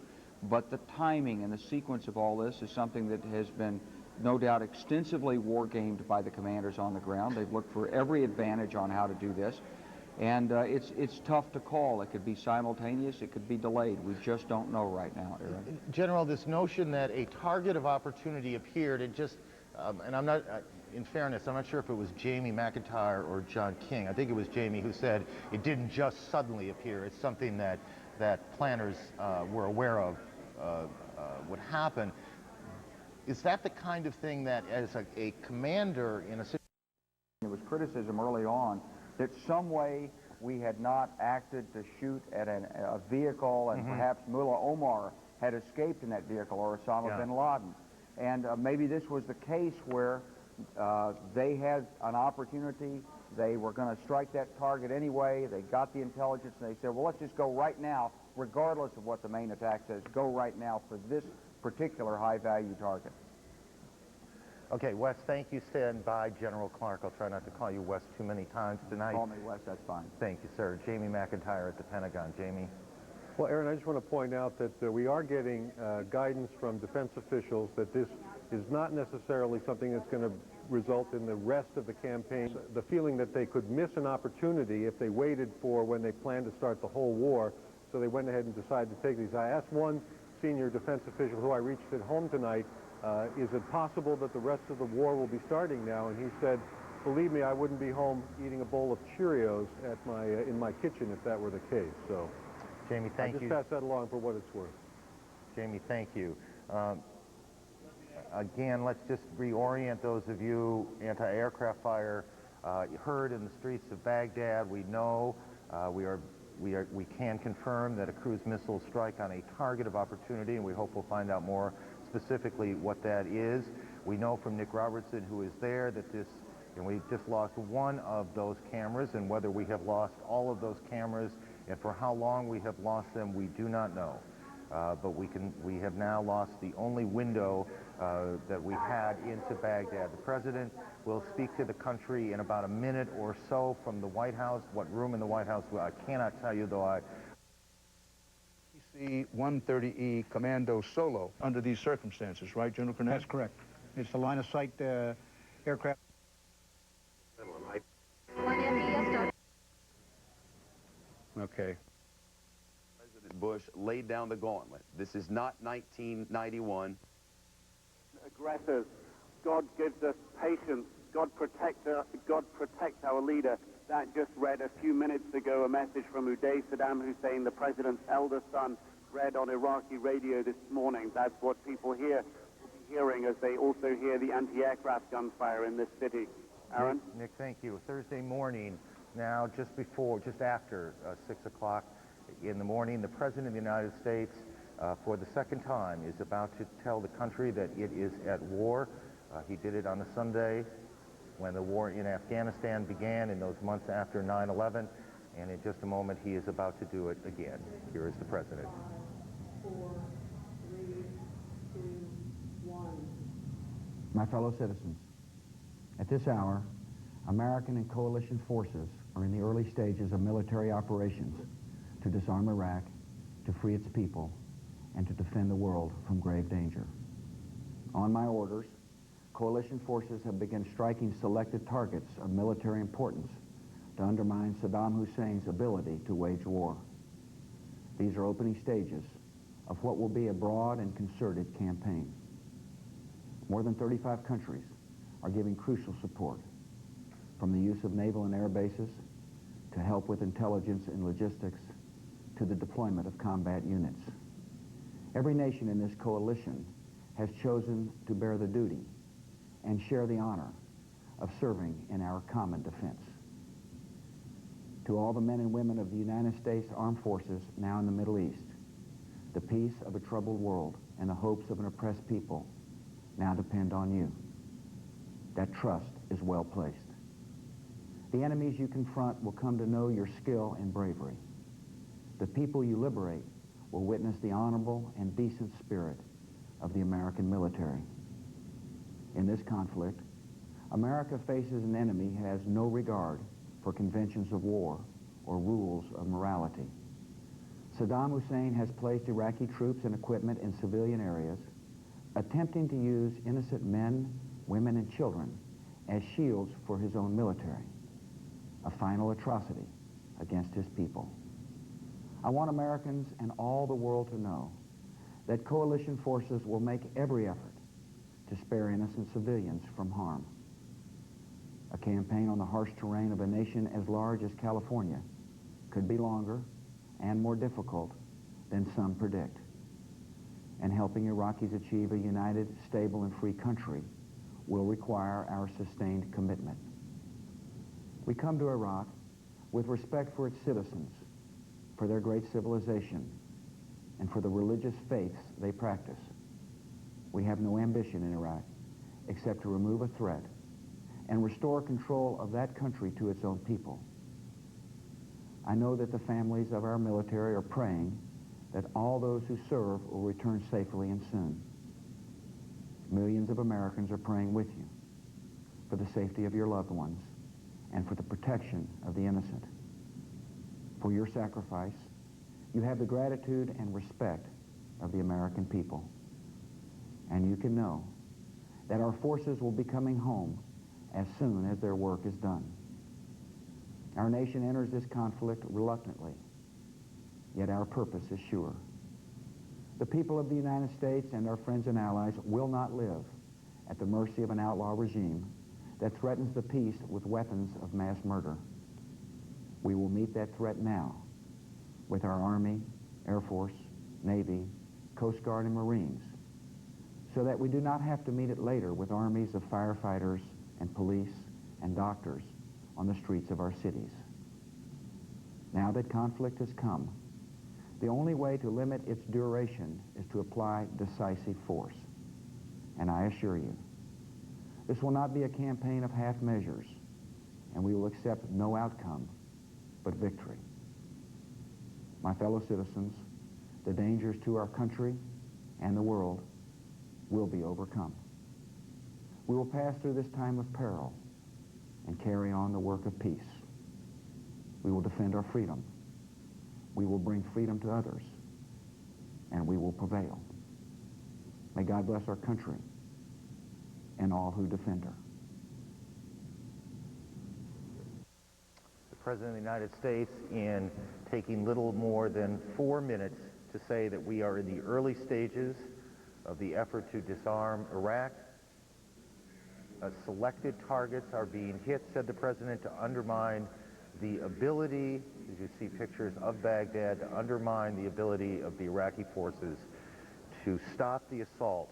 But the timing and the sequence of all this is something that has been, no doubt, extensively war-gamed by the commanders on the ground. They've looked for every advantage on how to do this. And it's tough to call. It could be simultaneous. It could be delayed. We just don't know right now, Aaron. General, this notion that a target of opportunity appeared, it just, and I'm not, in fairness, I'm not sure if it was Jamie McIntyre or John King. I think it was Jamie who said it didn't just suddenly appear. It's something that planners were aware of would happen. Is that the kind of thing that, as a commander in a situation... There was criticism early on that some way we had not acted to shoot at a vehicle, and perhaps Mullah Omar had escaped in that vehicle, or Osama bin Laden. And maybe this was the case where they had an opportunity. They were going to strike that target anyway. They got the intelligence, and they said, well, let's just go right now, regardless of what the main attack says. Go right now for this particular high-value target. Okay, Wes, thank you. Stand by, General Clark. I'll try not to call you Wes too many times tonight. Call me Wes, that's fine. Thank you, sir. Jamie McIntyre at the Pentagon. Jamie? Well, Aaron, I just want to point out that we are getting guidance from defense officials that this is not necessarily something that's going to result in the rest of the campaign. The feeling that they could miss an opportunity if they waited for when they planned to start the whole war, so they went ahead and decided to take these. I asked one senior defense official who I reached at home tonight, is it possible that the rest of the war will be starting now? And he said, believe me, I wouldn't be home eating a bowl of Cheerios at in my kitchen if that were the case. So, Jamie, thank you. Just pass that along for what it's worth. Jamie, thank you. Again, let's just reorient those of you anti-aircraft fire heard in the streets of Baghdad. We know we can confirm that a cruise missile strike on a target of opportunity, and we hope we'll find out more specifically what that is. We know from Nick Robertson, who is there, that and we just lost one of those cameras, and whether we have lost all of those cameras and for how long we have lost them, we do not know. But we have now lost the only window that we had into Baghdad. The president will speak to the country in about a minute or so from the White House. What room in the White House, I cannot tell you, though. C-130E Commando Solo under these circumstances, right, General Cornett? That's correct. It's the line of sight aircraft. Okay. President Bush laid down the gauntlet. This is not 1991. Aggressors. God gives us patience. God protect our leader. That just read a few minutes ago a message from Uday Saddam Hussein, the president's elder son, read on Iraqi radio this morning. That's what people here will be hearing as they also hear the anti-aircraft gunfire in this city. Aaron? Nick, thank you. Thursday morning, now just after 6 o'clock in the morning, the President of the United States, for the second time, is about to tell the country that it is at war. He did it on a Sunday when the war in Afghanistan began in those months after 9/11, and in just a moment he is about to do it again. Here is the President. 4, 3, 2, 1. My fellow citizens, at this hour, American and coalition forces are in the early stages of military operations to disarm Iraq, to free its people, and to defend the world from grave danger. On my orders, coalition forces have begun striking selected targets of military importance to undermine Saddam Hussein's ability to wage war. These are opening stages of what will be a broad and concerted campaign. More than 35 countries are giving crucial support, from the use of naval and air bases to help with intelligence and logistics to the deployment of combat units. Every nation in this coalition has chosen to bear the duty and share the honor of serving in our common defense. To all the men and women of the United States Armed Forces now in the Middle East, the peace of a troubled world and the hopes of an oppressed people now depend on you. That trust is well placed. The enemies you confront will come to know your skill and bravery. The people you liberate will witness the honorable and decent spirit of the American military. In this conflict, America faces an enemy who has no regard for conventions of war or rules of morality. Saddam Hussein has placed Iraqi troops and equipment in civilian areas, attempting to use innocent men, women, and children as shields for his own military, a final atrocity against his people. I want Americans and all the world to know that coalition forces will make every effort to spare innocent civilians from harm. A campaign on the harsh terrain of a nation as large as California could be longer and more difficult than some predict. And helping Iraqis achieve a united, stable, and free country will require our sustained commitment. We come to Iraq with respect for its citizens, for their great civilization, and for the religious faiths they practice. We have no ambition in Iraq except to remove a threat and restore control of that country to its own people. I know that the families of our military are praying that all those who serve will return safely and soon. Millions of Americans are praying with you for the safety of your loved ones and for the protection of the innocent. For your sacrifice, you have the gratitude and respect of the American people. And you can know that our forces will be coming home as soon as their work is done. Our nation enters this conflict reluctantly, yet our purpose is sure. The people of the United States and our friends and allies will not live at the mercy of an outlaw regime that threatens the peace with weapons of mass murder. We will meet that threat now with our Army, Air Force, Navy, Coast Guard, and Marines, so that we do not have to meet it later with armies of firefighters and police and doctors on the streets of our cities. Now that conflict has come, the only way to limit its duration is to apply decisive force. And I assure you, this will not be a campaign of half measures, and we will accept no outcome but victory. My fellow citizens, the dangers to our country and the world will be overcome. We will pass through this time of peril and carry on the work of peace. We will defend our freedom. We will bring freedom to others, and we will prevail. May God bless our country and all who defend her. The President of the United States, in taking little more than 4 minutes to say that we are in the early stages of the effort to disarm Iraq. Selected targets are being hit, said the President, to undermine the ability, as you see pictures of Baghdad, to undermine the ability of the Iraqi forces to stop the assault,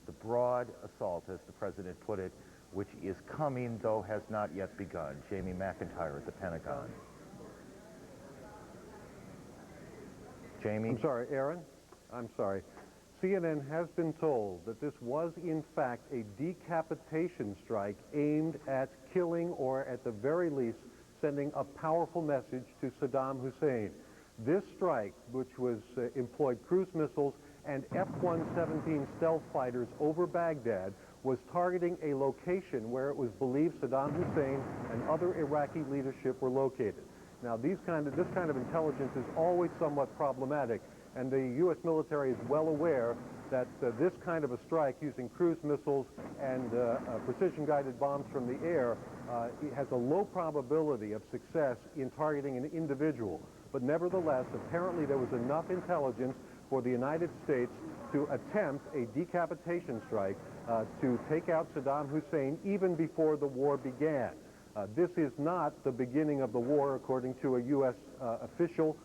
the broad assault, as the president put it, which is coming, though has not yet begun. Jamie McIntyre at the Pentagon. Jamie? I'm sorry, Aaron? I'm sorry. CNN has been told that this was, in fact, a decapitation strike aimed at killing, or at the very least, sending a powerful message to Saddam Hussein. This strike, which was employed cruise missiles and F-117 stealth fighters over Baghdad, was targeting a location where it was believed Saddam Hussein and other Iraqi leadership were located. Now, this kind of intelligence is always somewhat problematic, and the U.S. military is well aware that this kind of a strike using cruise missiles and precision-guided bombs from the air has a low probability of success in targeting an individual. But nevertheless, apparently there was enough intelligence for the United States to attempt a decapitation strike to take out Saddam Hussein even before the war began. This is not the beginning of the war, according to a U.S. official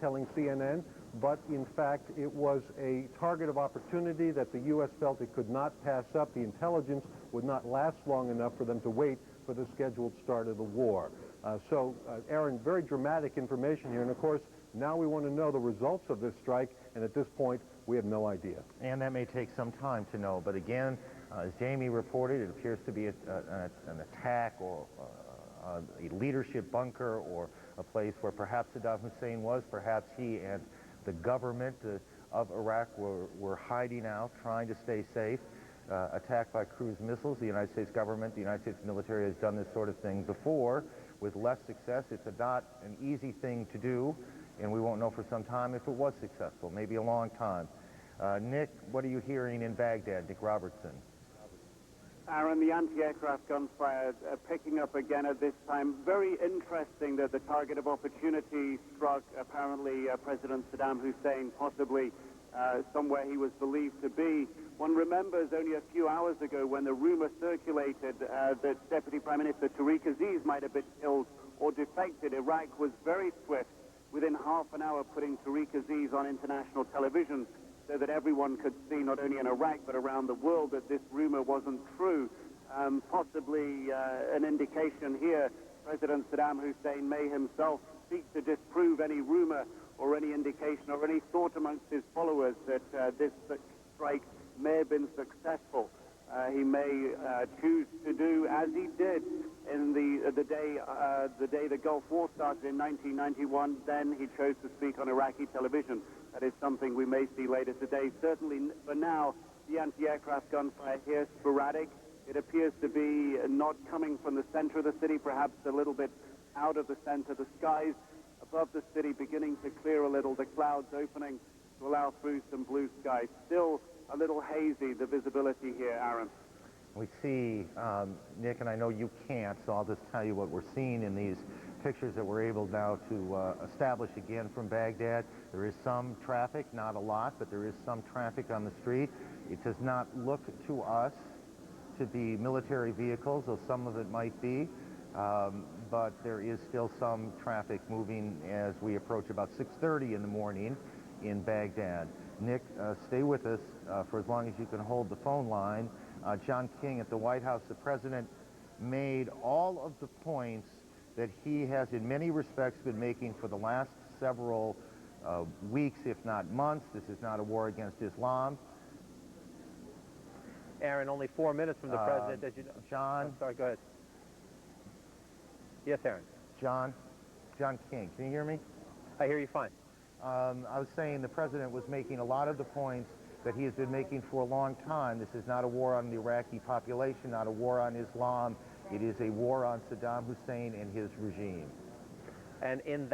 telling CNN, but in fact it was a target of opportunity that the U.S. felt it could not pass up. The intelligence would not last long enough for them to wait for the scheduled start of the war. Aaron, very dramatic information here, and of course now we want to know the results of this strike, and at this point we have no idea. And that may take some time to know, but again, as Jamie reported, it appears to be an attack or a leadership bunker, or a place where perhaps Saddam Hussein was, perhaps he and the government of Iraq were hiding out, trying to stay safe. Attacked by cruise missiles. The United States government, the United States military has done this sort of thing before with less success. It's not an easy thing to do, and we won't know for some time if it was successful, maybe a long time. Nick, what are you hearing in Baghdad? Nick Robertson. Aaron, the anti-aircraft gunfire picking up again at this time. Very interesting that the target of opportunity struck apparently President Saddam Hussein, possibly somewhere he was believed to be. One remembers only a few hours ago when the rumor circulated that Deputy Prime Minister Tariq Aziz might have been killed or defected. Iraq was very swift, within half an hour putting Tariq Aziz on international television so that everyone could see, not only in Iraq but around the world, that this rumor wasn't true. Possibly an indication here, President Saddam Hussein may himself seek to disprove any rumor or any indication or any thought amongst his followers that this strike may have been successful. He may choose to do as he did in the day the Gulf War started in 1991. Then he chose to speak on Iraqi television. That is something we may see later today. Certainly for now, the anti-aircraft gunfire here is sporadic. It appears to be not coming from the center of the city, perhaps a little bit out of the center. The skies above the city beginning to clear a little, the clouds opening to allow through some blue skies. Still a little hazy, the visibility here, Aaron. We see, Nick, and I know you can't, so I'll just tell you what we're seeing in these pictures that we're able now to establish again from Baghdad. There is some traffic, not a lot, but there is some traffic on the street. It does not look to us to be military vehicles, though some of it might be, but there is still some traffic moving as we approach about 6:30 in the morning in Baghdad. Nick, stay with us for as long as you can hold the phone line. John King at the White House, the president made all of the points that he has in many respects been making for the last several weeks, if not months. This is not a war against Islam. Aaron, only 4 minutes from the president, as you know. John? I'm sorry, go ahead. Yes, Aaron. John King, can you hear me? I hear you fine. I was saying the president was making a lot of the points that he has been making for a long time. This is not a war on the Iraqi population, not a war on Islam. It is a war on Saddam Hussein and his regime. And in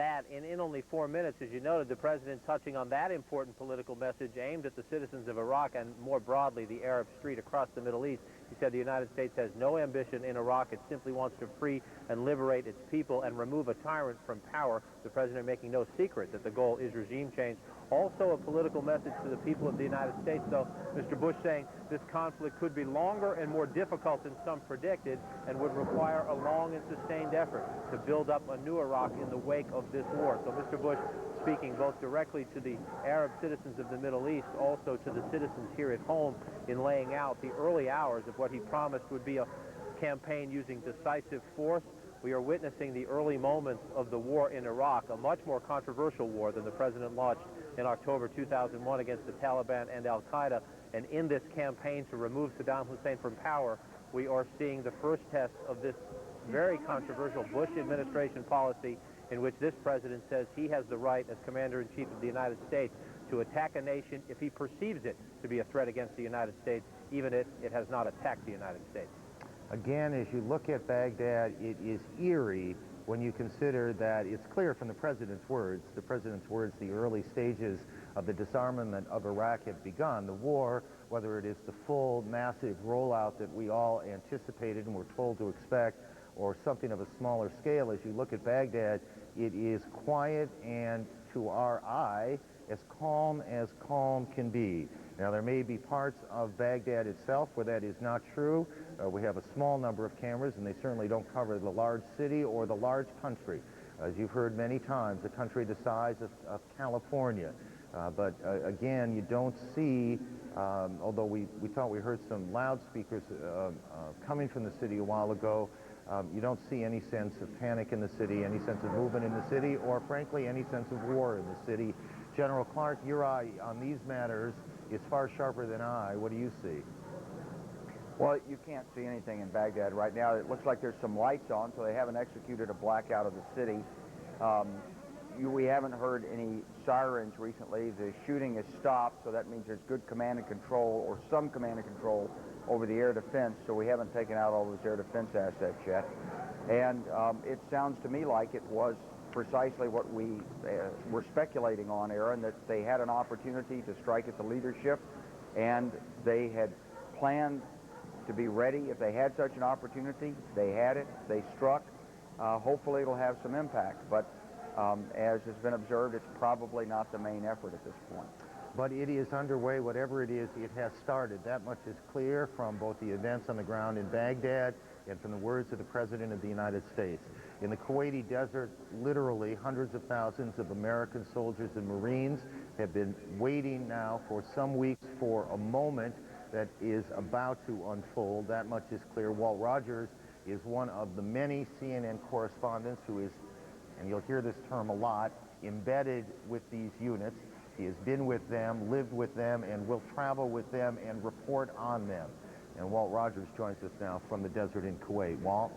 only 4 minutes, as you noted, the president touching on that important political message aimed at the citizens of Iraq and more broadly the Arab street across the Middle East. He said the United States has no ambition in Iraq. It simply wants to free and liberate its people and remove a tyrant from power. The president making no secret that the goal is regime change. Also a political message to the people of the United States, though. Mr. Bush saying this conflict could be longer and more difficult than some predicted and would require a long and sustained effort to build up a new Iraq in the wake of this war. So Mr. Bush speaking both directly to the Arab citizens of the Middle East, also to the citizens here at home, in laying out the early hours of what he promised would be a campaign using decisive force. We are witnessing the early moments of the war in Iraq, a much more controversial war than the president launched in October 2001 against the Taliban and al-Qaeda. And in this campaign to remove Saddam Hussein from power, we are seeing the first test of this very controversial Bush administration policy, in which this president says he has the right as Commander-in-Chief of the United States to attack a nation if he perceives it to be a threat against the United States, even if it has not attacked the United States. Again, as you look at Baghdad, it is eerie when you consider that it's clear from the president's words, the early stages of the disarmament of Iraq have begun. The war, whether it is the full, massive rollout that we all anticipated and were told to expect, or something of a smaller scale, as you look at Baghdad, it is quiet and, to our eye, as calm can be. Now, there may be parts of Baghdad itself where that is not true. We have a small number of cameras, and they certainly don't cover the large city or the large country. As you've heard many times, a country the size of California. But again, you don't see, although we thought we heard some loudspeakers coming from the city a while ago, you don't see any sense of panic in the city, any sense of movement in the city, or frankly, any sense of war in the city. General Clark, your eye on these matters is far sharper than I. What do you see? Well, you can't see anything in Baghdad right now. It looks like there's some lights on, so they haven't executed a blackout of the city. We haven't heard any sirens recently. The shooting has stopped, so that means there's good command and control, or some command and control, over the air defense, so we haven't taken out all those air defense assets yet. And it sounds to me like it was precisely what we were speculating on, Aaron, that they had an opportunity to strike at the leadership, and they had planned to be ready. If they had such an opportunity, they had it, they struck. Hopefully it'll have some impact, but as has been observed, it's probably not the main effort at this point. But it is underway. Whatever it is, it has started. That much is clear from both the events on the ground in Baghdad and from the words of the President of the United States. In the Kuwaiti desert, literally hundreds of thousands of American soldiers and Marines have been waiting now for some weeks for a moment that is about to unfold. That much is clear. Walt Rogers is one of the many CNN correspondents who is, and you'll hear this term a lot, embedded with these units. He has been with them, lived with them, and will travel with them and report on them. And Walt Rogers joins us now from the desert in Kuwait. Walt?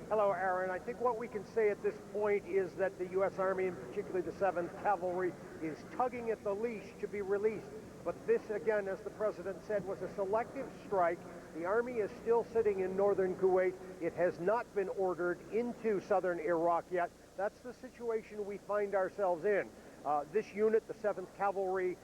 Hello, Aaron. I think what we can say at this point is that the U.S. Army, and particularly the 7th Cavalry, is tugging at the leash to be released. But this, again, as the president said, was a selective strike. The Army is still sitting in northern Kuwait. It has not been ordered into southern Iraq yet. That's the situation we find ourselves in. This unit, the 7th Cavalry,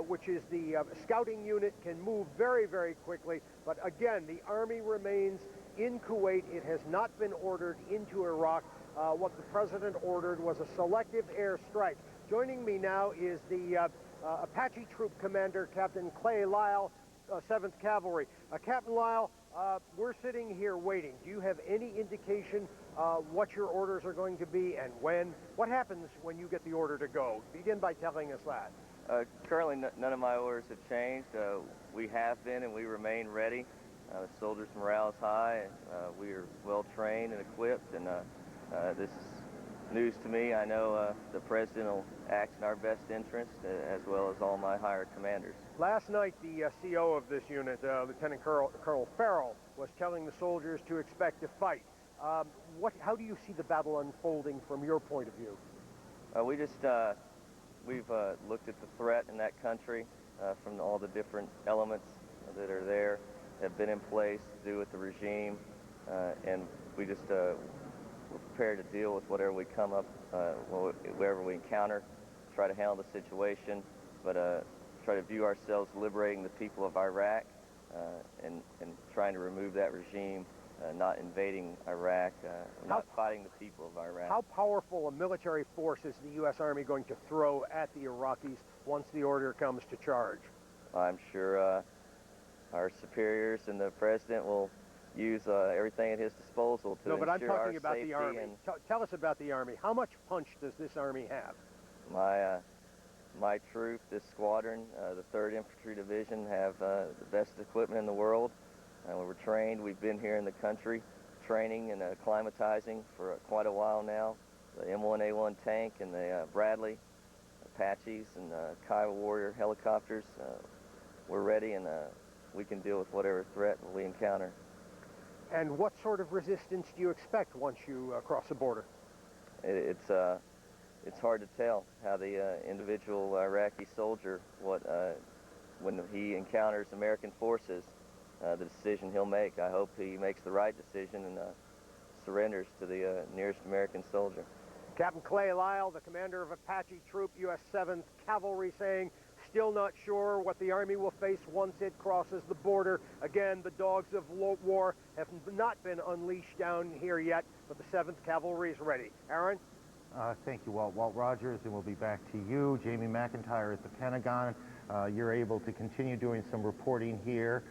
which is the scouting unit, can move very, very quickly. But again, the Army remains in Kuwait. It has not been ordered into Iraq. What the president ordered was a selective airstrike. Joining me now is the Apache Troop Commander, Captain Clay Lyle, 7th Cavalry. Captain Lyle, we're sitting here waiting. Do you have any indication what your orders are going to be and when? What happens when you get the order to go? Begin by telling us that. Currently, none of my orders have changed. We have been and we remain ready. The soldiers' morale is high. We are well trained and equipped, and this is news to me. I know the president will act in our best interest, as well as all my higher commanders. Last night, the CO of this unit, Lieutenant Colonel Farrell, was telling the soldiers to expect a fight. How do you see the battle unfolding from your point of view? We've looked at the threat in that country from all the different elements that are there, have been in place to do with the regime, and we just we're prepared to deal with whatever we come up, wherever we encounter, try to handle the situation, but try to view ourselves liberating the people of Iraq and trying to remove that regime, not invading Iraq, not fighting the people of Iraq. How powerful a military force is the U.S. Army going to throw at the Iraqis once the order comes to charge? I'm sure our superiors and the president will use everything at his disposal to No, but I'm ensure our talking about safety. the Army. Tell us about the Army. How much punch does this Army have? My troop, this squadron, the 3rd Infantry Division, have the best equipment in the world. We're trained. We've been here in the country training and acclimatizing for quite a while now. The M1A1 tank and the Bradley, Apaches, and Kiowa Warrior helicopters, we're ready, and we can deal with whatever threat we encounter. And what sort of resistance do you expect once you cross the border? It's hard to tell how the individual Iraqi soldier, when he encounters American forces, the decision he'll make. I hope he makes the right decision and surrenders to the nearest American soldier. Captain Clay Lyle, the commander of Apache Troop, U.S. 7th Cavalry, saying, still not sure what the Army will face once it crosses the border. Again, the dogs of war have not been unleashed down here yet, but the 7th Cavalry is ready. Aaron? Thank you, Walt. Walt Rogers, and we'll be back to you. Jamie McIntyre at the Pentagon. You're able to continue doing some reporting here.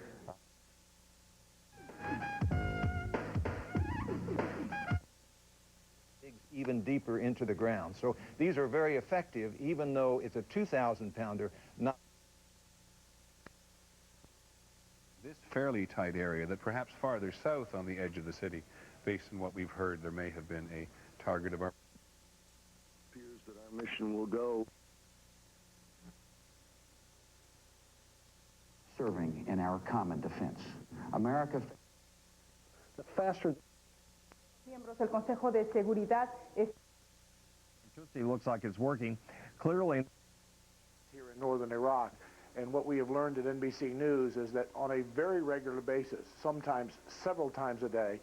Even deeper into the ground. So these are very effective, even though it's a 2,000-pounder, not this fairly tight area that perhaps farther south on the edge of the city, based on what we've heard, there may have been a target of our... appears that our mission will go. Serving in our common defense. America... The faster... Miembros del Consejo de Seguridad... Looks like it's working clearly here in northern Iraq. And what we have learned at NBC News is that on a very regular basis, sometimes several times a day,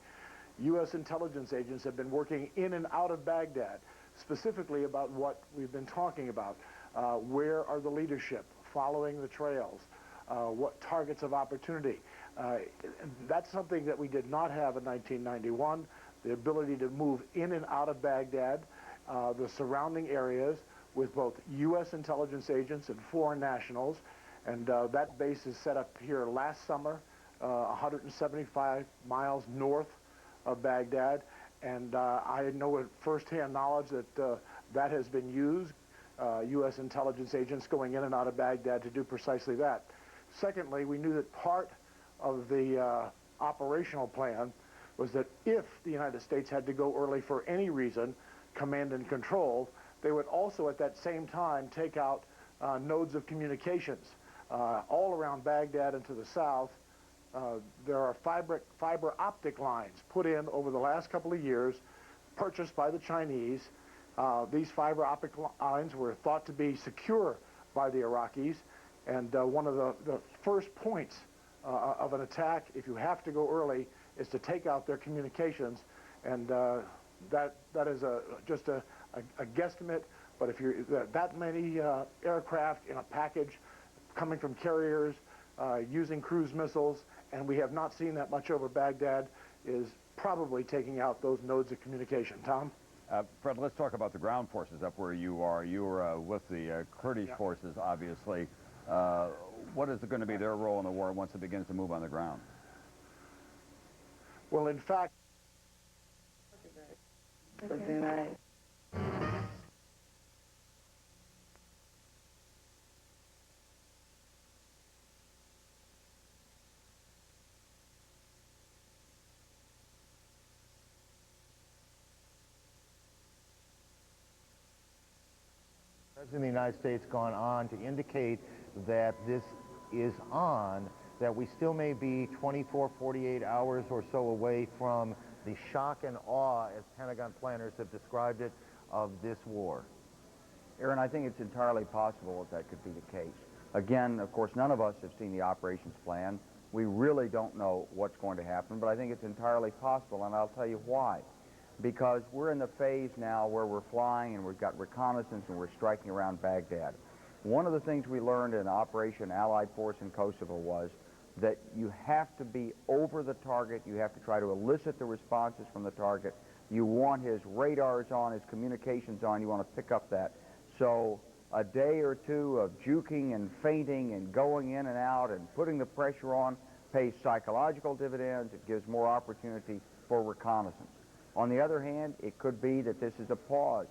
U.S. intelligence agents have been working in and out of Baghdad, specifically about what we've been talking about. Where are the leadership, following the trails, what targets of opportunity. That's something that we did not have in 1991, the ability to move in and out of Baghdad, the surrounding areas with both U.S. intelligence agents and foreign nationals. And that base is set up here last summer, 175 miles north of Baghdad. And I know at firsthand knowledge that that has been used, U.S. intelligence agents going in and out of Baghdad to do precisely that. Secondly, we knew that part of the operational plan was that if the United States had to go early for any reason, command and control, they would also at that same time take out nodes of communications. All around Baghdad and to the south, there are fiber optic lines put in over the last couple of years, purchased by the Chinese. These fiber optic lines were thought to be secure by the Iraqis, and one of the first points of an attack, if you have to go early, is to take out their communications, and that is just a guesstimate. But if you're that many aircraft in a package coming from carriers, using cruise missiles, and we have not seen that much over Baghdad, is probably taking out those nodes of communication. Tom? Fred, let's talk about the ground forces up where you are. You were with the Kurdish forces, obviously. What is going to be their role in the war once it begins to move on the ground? Well, in fact... The President of the United States gone on to indicate that this is on, that we still may be 24, 48 hours or so away from the shock and awe, as Pentagon planners have described it, of this war. Aaron, I think it's entirely possible that could be the case. Again, of course, none of us have seen the operations plan. We really don't know what's going to happen, but I think it's entirely possible, and I'll tell you why. Because we're in the phase now where we're flying and we've got reconnaissance and we're striking around Baghdad. One of the things we learned in Operation Allied Force in Kosovo was that you have to be over the target. You have to try to elicit the responses from the target. You want his radars on, his communications on. You want to pick up that. So a day or two of juking and feinting and going in and out and putting the pressure on pays psychological dividends. It gives more opportunity for reconnaissance. On the other hand, it could be that this is a pause.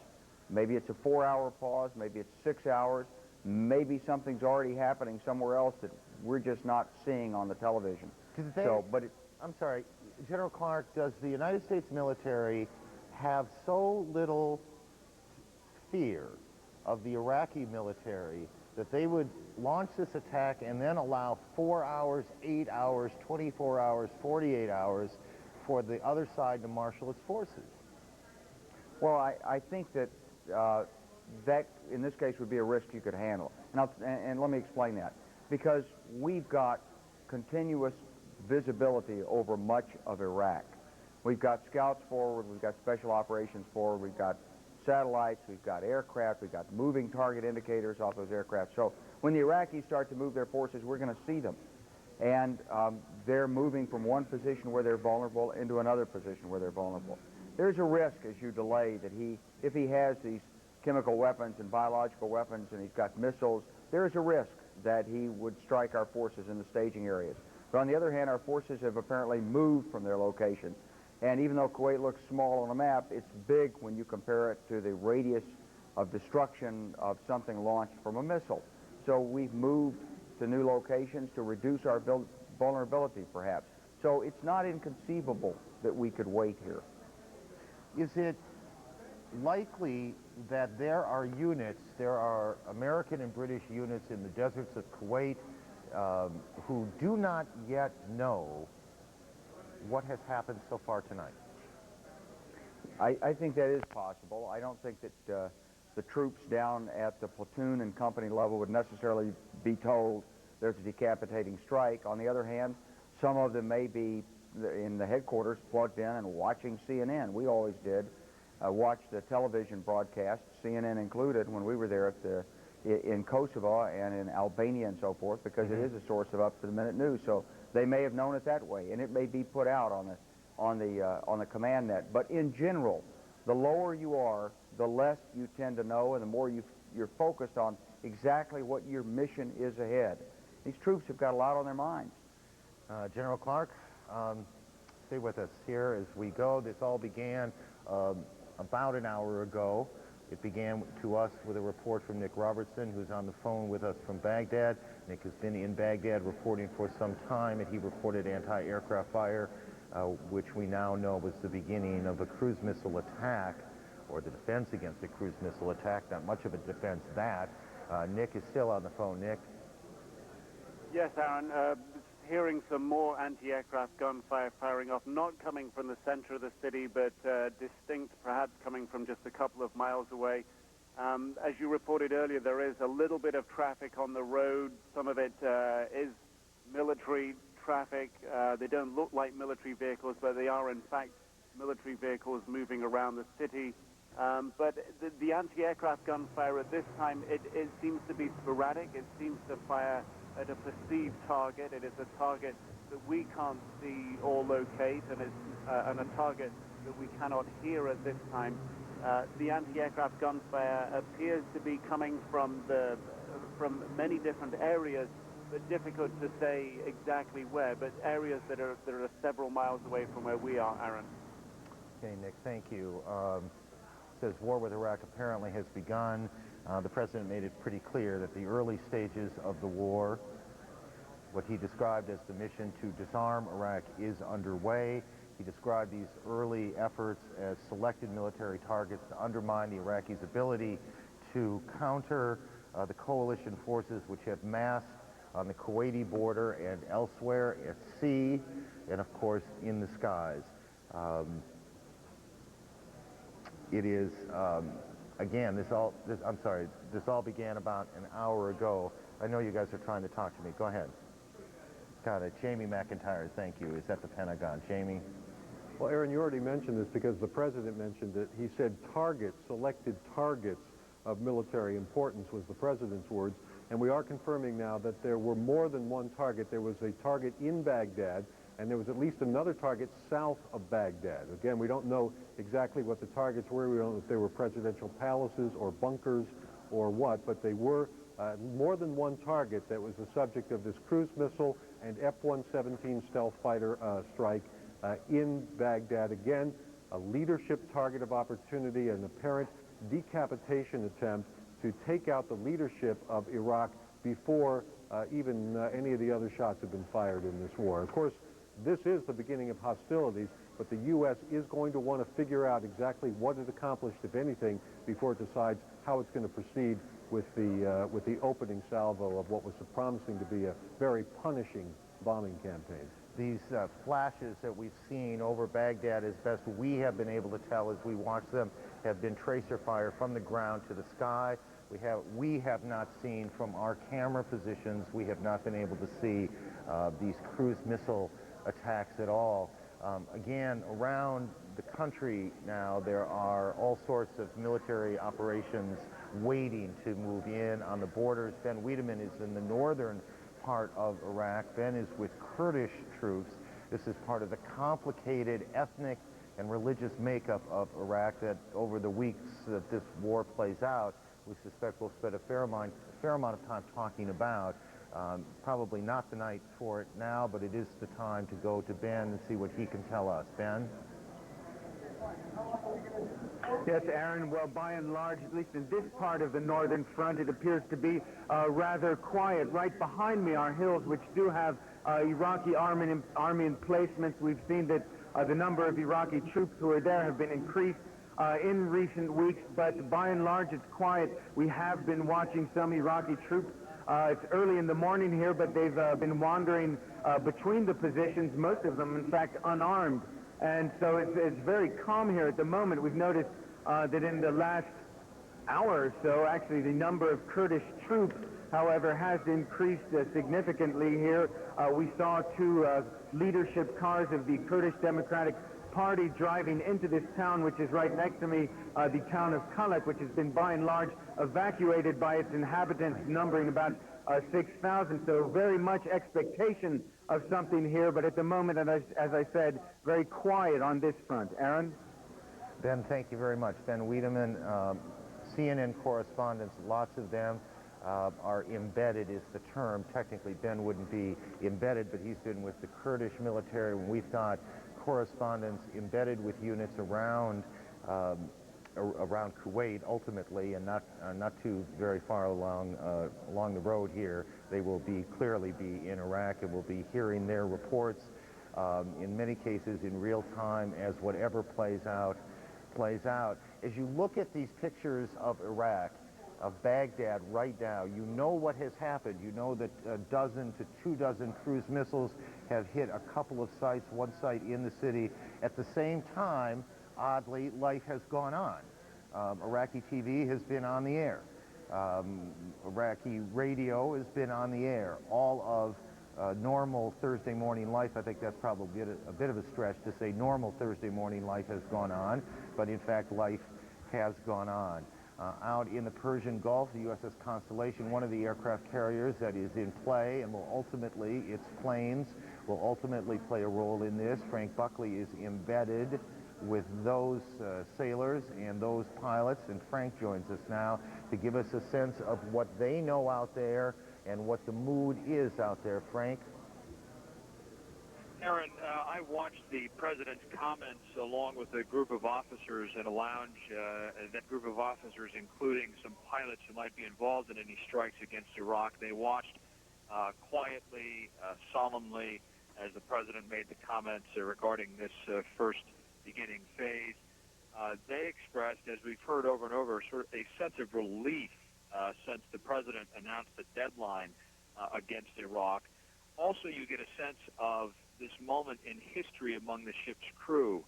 Maybe it's a 4-hour pause. Maybe it's 6 hours. Maybe something's already happening somewhere else that we're just not seeing on the television. I'm sorry, General Clark, does the United States military have so little fear of the Iraqi military that they would launch this attack and then allow 4 hours, 8 hours, 24 hours, 48 hours for the other side to marshal its forces? Well, I think that that, in this case, would be a risk you could handle. And let me explain that. Because we've got continuous visibility over much of Iraq. We've got scouts forward, we've got special operations forward, we've got satellites, we've got aircraft, we've got moving target indicators off those aircraft. So when the Iraqis start to move their forces, we're going to see them. And they're moving from one position where they're vulnerable into another position where they're vulnerable. There's a risk as you delay that if he has these chemical weapons and biological weapons and he's got missiles, there is a risk that he would strike our forces in the staging areas. But on the other hand, our forces have apparently moved from their location. And even though Kuwait looks small on a map, it's big when you compare it to the radius of destruction of something launched from a missile. So we've moved to new locations to reduce our vulnerability, perhaps. So it's not inconceivable that we could wait here. Is it likely that there are American and British units in the deserts of Kuwait who do not yet know what has happened so far tonight? I think that is possible. I don't think that the troops down at the platoon and company level would necessarily be told there's a decapitating strike. On the other hand, some of them may be in the headquarters plugged in and watching CNN. We always did watch the television broadcasts, CNN included, when we were there in Kosovo and in Albania and so forth, because it is a source of up-to-the-minute news. So they may have known it that way, and it may be put out on the command net. But in general, the lower you are, the less you tend to know, and the more you're focused on exactly what your mission is ahead. These troops have got a lot on their minds. General Clark, stay with us here as we go. This all began about an hour ago. It began to us with a report from Nick Robertson, who's on the phone with us from Baghdad. Nick has been in Baghdad reporting for some time, and he reported anti-aircraft fire, which we now know was the beginning of a cruise missile attack, or the defense against a cruise missile attack. Not much of a defense, that. Nick is still on the phone. Nick? Yes, Aaron. Hearing some more anti-aircraft gunfire firing off, not coming from the center of the city, but distinct, perhaps coming from just a couple of miles away. As you reported earlier, there is a little bit of traffic on the road. Some of it is military traffic. They don't look like military vehicles, but they are, in fact, military vehicles moving around the city. But the anti-aircraft gunfire at this time, it seems to be sporadic. It seems to fire at a perceived target. It is a target that we can't see or locate, and it's and a target that we cannot hear at this time. The anti-aircraft gunfire appears to be coming from many different areas, but difficult to say exactly where, but areas that are several miles away from where we are, Aaron. Okay, Nick, thank you. Says war with Iraq apparently has begun. The president made it pretty clear that the early stages of the war, what he described as the mission to disarm Iraq, is underway. He described these early efforts as selected military targets to undermine the Iraqis' ability to counter the coalition forces which have massed on the Kuwaiti border and elsewhere at sea, and of course in the skies. It is, again, this all began about an hour ago. I know you guys are trying to talk to me. Go ahead. Got it. Jamie McIntyre, thank you. Is at the Pentagon. Jamie? Well, Aaron, you already mentioned this because the president mentioned it. He said targets, selected targets of military importance was the president's words. And we are confirming now that there were more than one target. There was a target in Baghdad, and there was at least another target south of Baghdad. Again, we don't know exactly what the targets were. We don't know if they were presidential palaces or bunkers or what, but they were more than one target that was the subject of this cruise missile and F-117 stealth fighter strike in Baghdad. Again, a leadership target of opportunity, an apparent decapitation attempt to take out the leadership of Iraq before even any of the other shots have been fired in this war. Of course, this is the beginning of hostilities, but the U.S. is going to want to figure out exactly what it accomplished, if anything, before it decides how it's going to proceed with the opening salvo of what was promising to be a very punishing bombing campaign. These flashes that we've seen over Baghdad, as best we have been able to tell as we watch them, have been tracer fire from the ground to the sky. We have not seen from our camera positions, we have not been able to see these cruise missile attacks at all. Again, around the country now, there are all sorts of military operations waiting to move in on the borders. Ben Wiedemann is in the northern part of Iraq. Ben is with Kurdish troops. This is part of the complicated ethnic and religious makeup of Iraq that over the weeks that this war plays out, we suspect we'll spend a fair amount of time talking about. Probably not the night for it now, but it is the time to go to Ben and see what he can tell us. Ben? Yes, Aaron, well, by and large, at least in this part of the northern front, it appears to be rather quiet. Right behind me are hills which do have Iraqi army emplacements. We've seen that the number of Iraqi troops who are there have been increased in recent weeks, but by and large, it's quiet. We have been watching some Iraqi troops. It's early in the morning here, but they've been wandering between the positions, most of them, in fact, unarmed. And so it's very calm here at the moment. We've noticed that in the last hour or so, actually, the number of Kurdish troops, however, has increased significantly here. We saw two leadership cars of the Kurdish Democratic Party driving into this town, which is right next to me, the town of Kalak, which has been by and large evacuated by its inhabitants, numbering about 6,000. So very much expectation of something here, but at the moment, as I said, very quiet on this front. Aaron? Ben, thank you very much. Ben Wiedemann, CNN correspondents, lots of them are embedded is the term. Technically, Ben wouldn't be embedded, but he's been with the Kurdish military. We've got correspondents embedded with units around Kuwait, ultimately, and not too very far along the road here. They will clearly be in Iraq, and we'll be hearing their reports in many cases in real time as whatever plays out. As you look at these pictures of Iraq, of Baghdad right now, you know what has happened. You know that a dozen to 24 cruise missiles have hit a couple of sites, one site in the city. At the same time, oddly, life has gone on. Iraqi TV has been on the air. Iraqi radio has been on the air. All of normal Thursday morning life, I think that's probably a bit of a stretch to say normal Thursday morning life has gone on, but in fact life has gone on. Out in the Persian Gulf, the USS Constellation, one of the aircraft carriers that is in play and will ultimately, its planes will ultimately play a role in this. Frank Buckley is embedded with those sailors and those pilots, and Frank joins us now to give us a sense of what they know out there and what the mood is out there. Frank? Aaron, I watched the president's comments along with a group of officers in a lounge. That group of officers, including some pilots who might be involved in any strikes against Iraq, they watched quietly, solemnly, as the president made the comments regarding this first beginning phase. They expressed, as we've heard over and over, sort of a sense of relief since the president announced the deadline against Iraq. Also, you get a sense of this moment in history among the ship's crew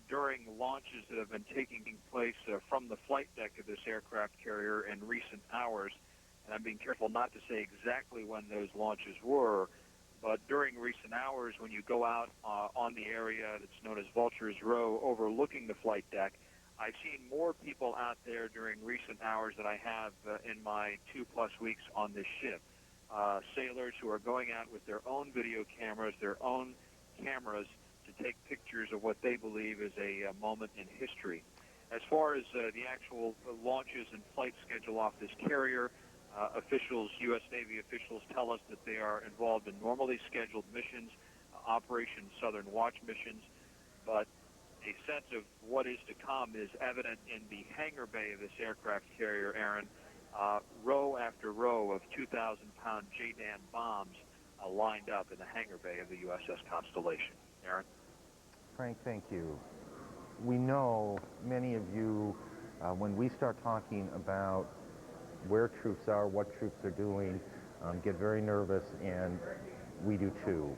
during launches that have been taking place from the flight deck of this aircraft carrier in recent hours. And I'm being careful not to say exactly when those launches were, but during recent hours, when you go out on the area that's known as Vulture's Row overlooking the flight deck, I've seen more people out there during recent hours than I have in my 2+ weeks on this ship. Sailors who are going out with their own video cameras, their own cameras, to take pictures of what they believe is a moment in history. As far as the actual launches and flight schedule off this carrier, U.S. Navy officials tell us that they are involved in normally scheduled missions, Operation Southern Watch missions, but a sense of what is to come is evident in the hangar bay of this aircraft carrier, Aaron. Row after row of 2,000-pound JDAM bombs lined up in the hangar bay of the USS Constellation. Aaron? Frank, thank you. We know many of you, when we start talking about where troops are, what troops are doing, get very nervous, and we do too.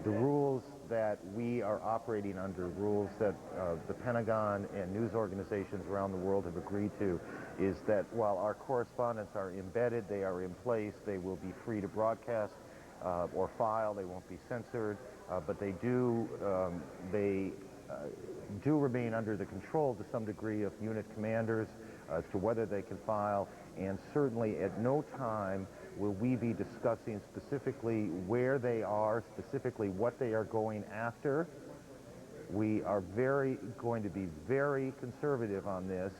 The rules that we are operating under, rules that the Pentagon and news organizations around the world have agreed to, is that while our correspondents are embedded, they are in place, they will be free to broadcast or file, they won't be censored, but they do remain under the control to some degree of unit commanders as to whether they can file, and certainly at no time will we be discussing specifically where they are, specifically what they are going after. We are going to be very conservative on this.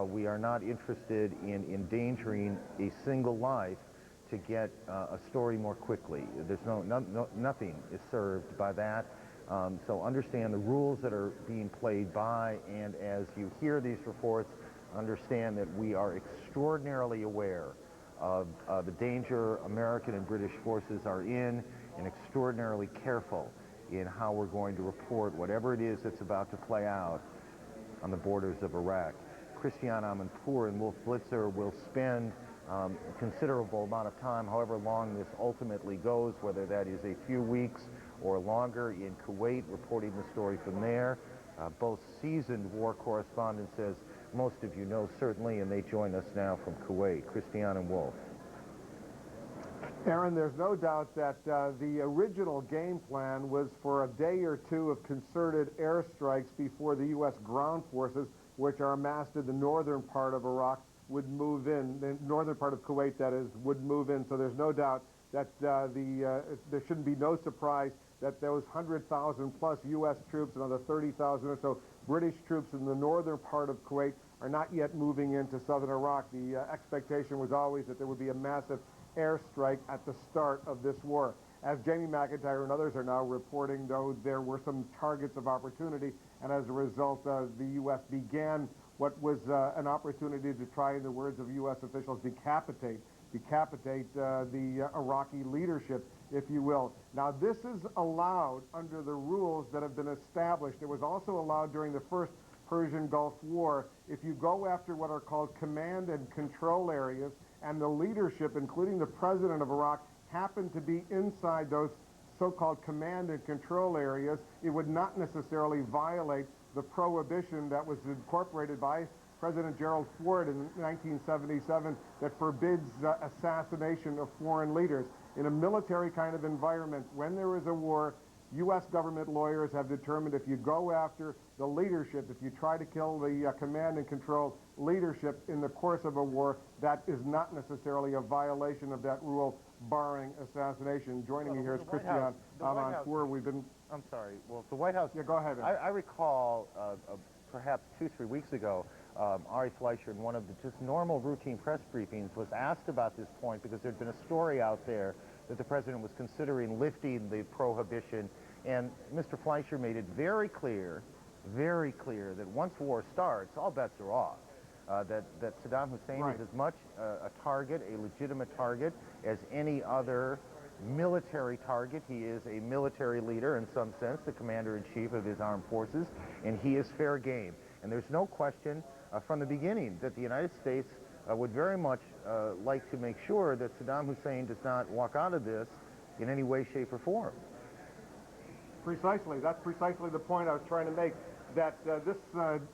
We are not interested in endangering a single life to get a story more quickly. There's nothing is served by that. So understand the rules that are being played by, and as you hear these reports, understand that we are extraordinarily aware of the danger American and British forces are in, and extraordinarily careful in how we're going to report whatever it is that's about to play out on the borders of Iraq. Christiane Amanpour and Wolf Blitzer will spend a considerable amount of time, however long this ultimately goes, whether that is a few weeks or longer, in Kuwait, reporting the story from there. Both seasoned war correspondents, as most of you know, certainly, and they join us now from Kuwait. Christiane and Wolf. Aaron, there's no doubt that the original game plan was for a day or two of concerted airstrikes before the U.S. ground forces, which are amassed in the northern part of Iraq, would move in. The northern part of Kuwait, that is, would move in. So there's no doubt that there shouldn't be no surprise that those 100,000 plus U.S. troops and another 30,000 or so British troops in the northern part of Kuwait are not yet moving into southern Iraq. The expectation was always that there would be a massive airstrike at the start of this war. As Jamie McIntyre and others are now reporting, though, there were some targets of opportunity, and as a result, the U.S. began what was an opportunity to try, in the words of U.S. officials, decapitate the Iraqi leadership, if you will. Now, this is allowed under the rules that have been established. It was also allowed during the first Persian Gulf War. If you go after what are called command and control areas, and the leadership, including the president of Iraq, happened to be inside those so-called command and control areas, it would not necessarily violate the prohibition that was incorporated by President Gerald Ford in 1977 that forbids assassination of foreign leaders. In a military kind of environment, when there is a war, U.S. government lawyers have determined if you go after the leadership, if you try to kill the command and control leadership in the course of a war, that is not necessarily a violation of that rule, barring assassination. Joining me here is Christiane Amanpour. We've been... I'm sorry. Well, the White House... Yeah, go ahead. I recall perhaps 2-3 weeks ago, Ari Fleischer, in one of the just normal routine press briefings, was asked about this point because there'd been a story out there that the president was considering lifting the prohibition, and Mr. Fleischer made it very clear that once war starts, all bets are off. That Saddam Hussein is as much a target, a legitimate target, as any other military target. He is a military leader in some sense, the commander-in-chief of his armed forces, and he is fair game. And there's no question from the beginning that the United States would very much like to make sure that Saddam Hussein does not walk out of this in any way, shape, or form. Precisely. That's precisely the point I was trying to make, that this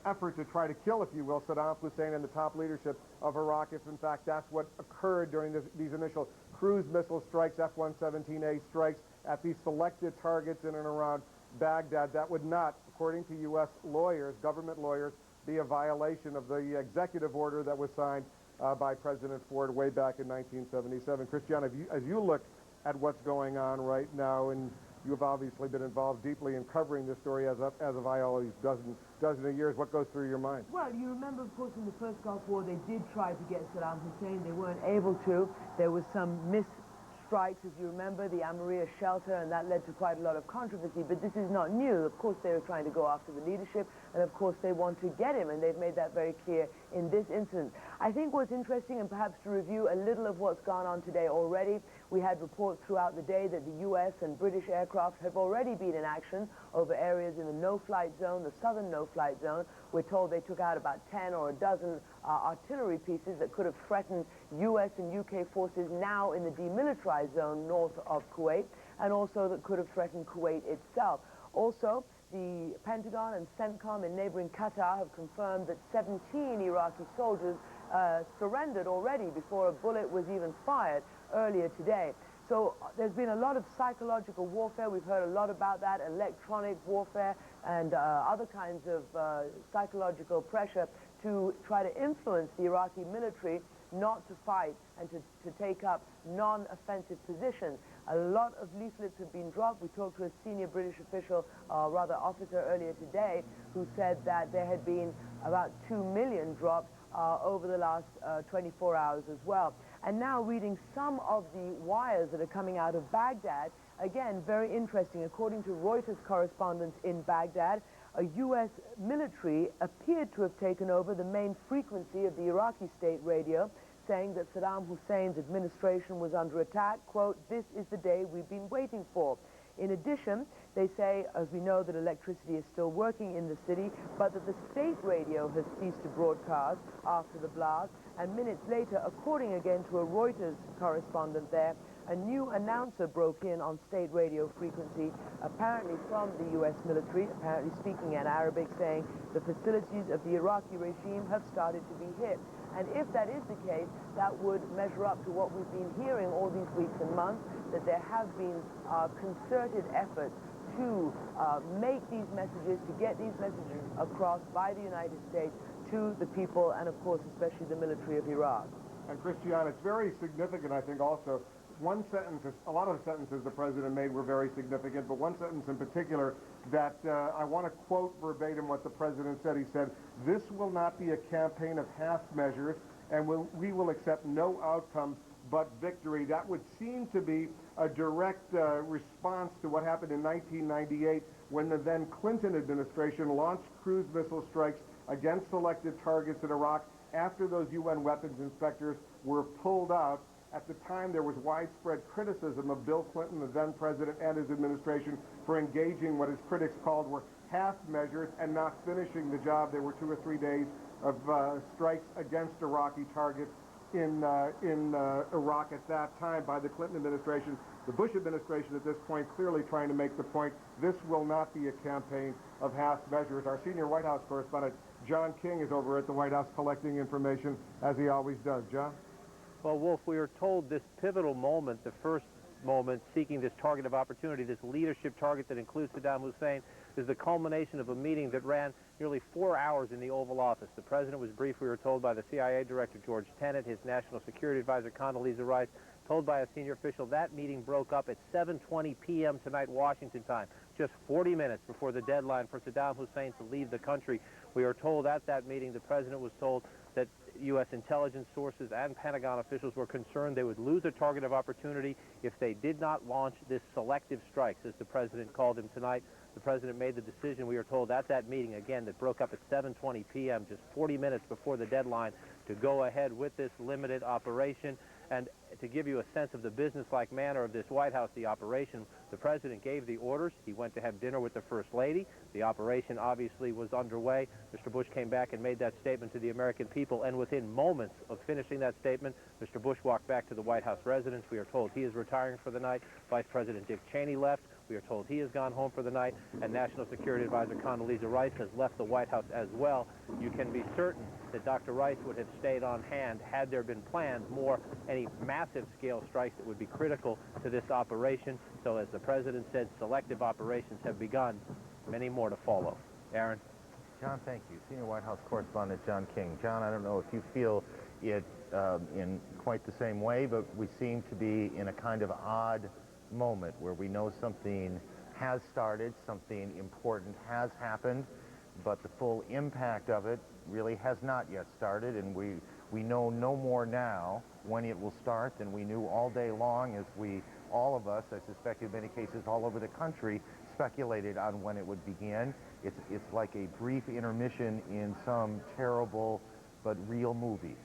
effort to try to kill, if you will, Saddam Hussein and the top leadership of Iraq, if in fact that's what occurred during these initial cruise missile strikes, F-117A strikes at these selected targets in and around Baghdad, that would not, according to U.S. lawyers, government lawyers, be a violation of the executive order that was signed by President Ford way back in 1977. Christiane, as you look at what's going on right now, and you've obviously been involved deeply in covering this story as of I all these dozen of years, what goes through your mind? Well, you remember, of course, in the first Gulf War, they did try to get Saddam Hussein. They weren't able to. There was some strikes, if you remember, the Amaria shelter, and that led to quite a lot of controversy. But this is not new. Of course, they were trying to go after the leadership, and of course, they want to get him, and they've made that very clear in this incident. I think what's interesting, and perhaps to review a little of what's gone on today already, we had reports throughout the day that the U.S. and British aircraft have already been in action over areas in the no-flight zone, the southern no-flight zone. We're told they took out about 10 or a dozen artillery pieces that could have threatened U.S. and U.K. forces now in the demilitarized zone north of Kuwait, and also that could have threatened Kuwait itself. Also, the Pentagon and CENTCOM in neighboring Qatar have confirmed that 17 Iraqi soldiers surrendered already before a bullet was even fired earlier today. So there's been a lot of psychological warfare. We've heard a lot about that, electronic warfare and other kinds of psychological pressure to try to influence the Iraqi military not to fight and to take up non-offensive positions. A lot of leaflets have been dropped. We talked to a senior British official, rather officer earlier today, who said that there had been about 2 million dropped over the last 24 hours as well. And now reading some of the wires that are coming out of Baghdad, again, very interesting. According to Reuters correspondents in Baghdad, a U.S. military appeared to have taken over the main frequency of the Iraqi state radio, saying that Saddam Hussein's administration was under attack. Quote, "This is the day we've been waiting for." In addition, they say, as we know, that electricity is still working in the city, but that the state radio has ceased to broadcast after the blast. And minutes later, according again to a Reuters correspondent there, a new announcer broke in on state radio frequency, apparently from the U.S. military, apparently speaking in Arabic, saying the facilities of the Iraqi regime have started to be hit. And if that is the case, that would measure up to what we've been hearing all these weeks and months, that there have been concerted efforts to make these messages, to get these messages across by the United States to the people and, of course, especially the military of Iraq. And Christiane, it's very significant, I think, also. One sentence, a lot of the sentences the president made were very significant, but one sentence in particular that I want to quote verbatim what the president said. He said, "This will not be a campaign of half measures, and we will accept no outcome but victory." That would seem to be a direct response to what happened in 1998 when the then Clinton administration launched cruise missile strikes against selected targets in Iraq after those UN weapons inspectors were pulled out. At the time, there was widespread criticism of Bill Clinton, the then president, and his administration for engaging what his critics called were half measures and not finishing the job. There were 2 or 3 days of strikes against Iraqi targets in Iraq at that time by the Clinton administration. The Bush administration at this point clearly trying to make the point, this will not be a campaign of half measures. Our senior White House correspondent, John King, is over at the White House collecting information, as he always does. John? Well, Wolf, we are told this pivotal moment, the first moment seeking this target of opportunity, this leadership target that includes Saddam Hussein, is the culmination of a meeting that ran nearly 4 hours in the Oval Office. The president was briefed, we were told, by the CIA director George Tenet, his national security advisor Condoleezza Rice, told by a senior official that meeting broke up at 7:20 p.m. tonight, Washington time, just 40 minutes before the deadline for Saddam Hussein to leave the country. We are told at that meeting, the president was told that U.S. intelligence sources and Pentagon officials were concerned they would lose a target of opportunity if they did not launch this selective strikes, as the president called them tonight. The president made the decision, we are told, at that meeting, again, that broke up at 7:20 p.m., just 40 minutes before the deadline, to go ahead with this limited operation. And to give you a sense of the business-like manner of this White House, the operation, the president gave the orders. He went to have dinner with the First Lady. The operation obviously was underway. Mr. Bush came back and made that statement to the American people, and within moments of finishing that statement, Mr. Bush walked back to the White House residence. We are told he is retiring for the night. Vice President Dick Cheney left. We are told he has gone home for the night, and National Security Advisor Condoleezza Rice has left the White House as well. You can be certain that Dr. Rice would have stayed on hand had there been planned any massive scale strikes that would be critical to this operation. So as the president said, selective operations have begun, many more to follow. Aaron? John, thank you. Senior White House correspondent John King. John, I don't know if you feel it in quite the same way, but we seem to be in a kind of odd moment where we know something has started, something important has happened, but the full impact of it really has not yet started, and we know no more now when it will start than we knew all day long, as all of us, I suspect in many cases all over the country, speculated on when it would begin. It's like a brief intermission in some terrible but real movie.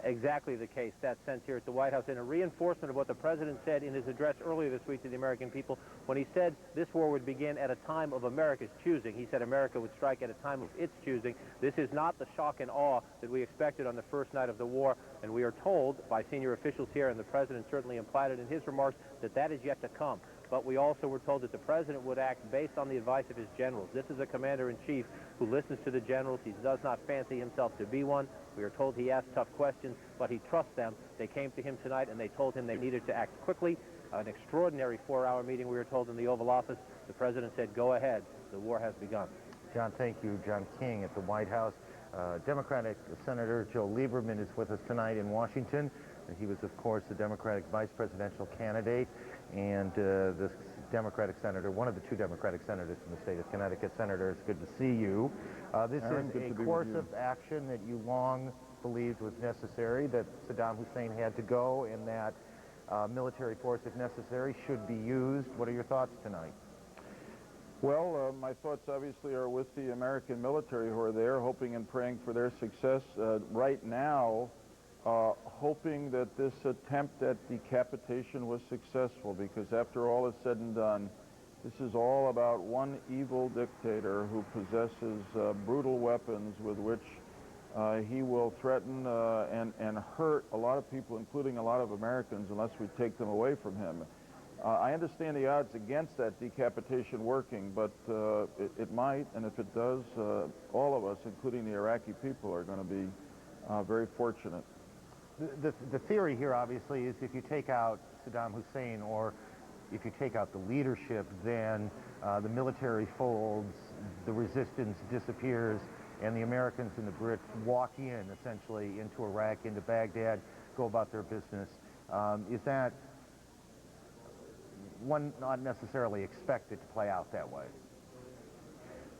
Exactly the case, that sense here at the White House, and a reinforcement of what the president said in his address earlier this week to the American people when he said this war would begin at a time of America's choosing. He said America would strike at a time of its choosing. This is not the shock and awe that we expected on the first night of the war, and we are told by senior officials here, and the president certainly implied it in his remarks, that that is yet to come. But we also were told that the president would act based on the advice of his generals. This is a commander-in-chief who listens to the generals. He does not fancy himself to be one. We are told he asks tough questions, but he trusts them. They came to him tonight, and they told him they needed to act quickly. An extraordinary 4-hour meeting, we were told, in the Oval Office. The president said, go ahead. The war has begun. John, thank you. John King at the White House. Democratic Senator Joe Lieberman is with us tonight in Washington. He was, of course, the Democratic vice presidential candidate, and this Democratic senator, one of the two Democratic senators from the state of Connecticut. Senator, it's good to see you. This Aaron, is a course of action that you long believed was necessary, that Saddam Hussein had to go, and that military force, if necessary, should be used. What are your thoughts tonight? Well, my thoughts obviously are with the American military who are there, hoping and praying for their success. Right now, hoping that this attempt at decapitation was successful, because after all is said and done, this is all about one evil dictator who possesses brutal weapons with which he will threaten and hurt a lot of people, including a lot of Americans, unless we take them away from him. I understand the odds against that decapitation working, but it might, and if it does, all of us, including the Iraqi people, are going to be very fortunate. The theory here, obviously, is if you take out Saddam Hussein, or if you take out the leadership, then the military folds, the resistance disappears, and the Americans and the Brits walk in, essentially, into Iraq, into Baghdad, go about their business. Is that one not necessarily expected to play out that way?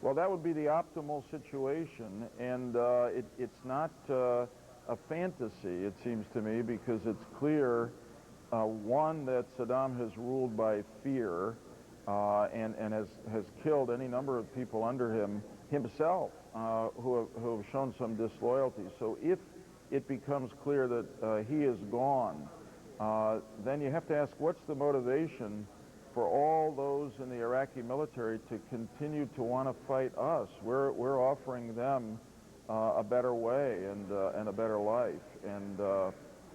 Well, that would be the optimal situation, and it's not a fantasy, it seems to me, because it's clear, one, that Saddam has ruled by fear and has killed any number of people under him himself who have shown some disloyalty. So if it becomes clear that he is gone, then you have to ask, what's the motivation for all those in the Iraqi military to continue to want to fight us? We're offering them a better way and a better life, and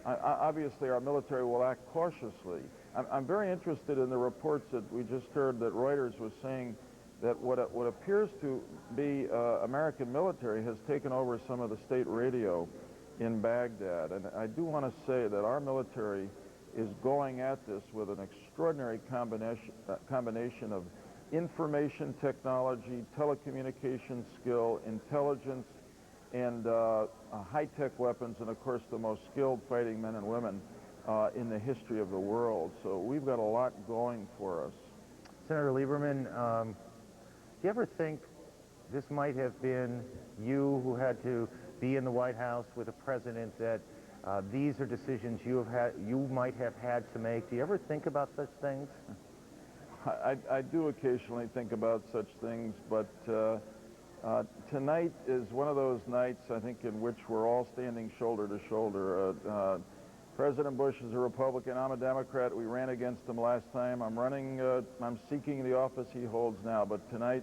obviously our military will act cautiously. I'm very interested in the reports that we just heard that Reuters was saying that what appears to be American military has taken over some of the state radio in Baghdad, and I do want to say that our military is going at this with an extraordinary combination of information technology, telecommunication skill, intelligence, and high-tech weapons, and of course the most skilled fighting men and women in the history of the world. So we've got a lot going for us. Senator Lieberman, do you ever think this might have been you who had to be in the White House with a president that these are decisions you might have had to make? Do you ever think about such things? I do occasionally think about such things, but tonight is one of those nights, I think, in which we're all standing shoulder to shoulder. President Bush is a Republican. I'm a Democrat. We ran against him last time. I'm seeking the office he holds now, but tonight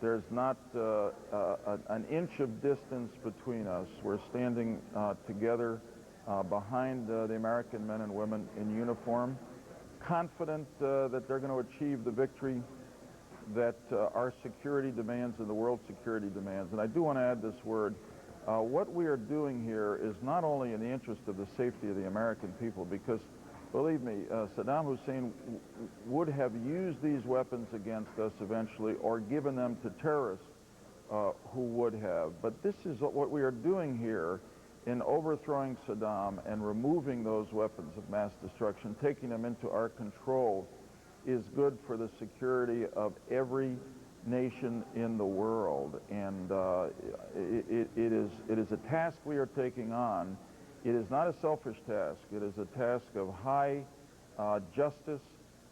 there's not an inch of distance between us. We're standing together behind the American men and women in uniform, confident that they're going to achieve the victory that our security demands and the world security demands. And I do want to add this word. What we are doing here is not only in the interest of the safety of the American people, because, believe me, Saddam Hussein would have used these weapons against us eventually, or given them to terrorists who would have. But this is what we are doing here in overthrowing Saddam and removing those weapons of mass destruction, taking them into our control, is good for the security of every nation in the world. And it is a task we are taking on. It is not a selfish task. It is a task of high justice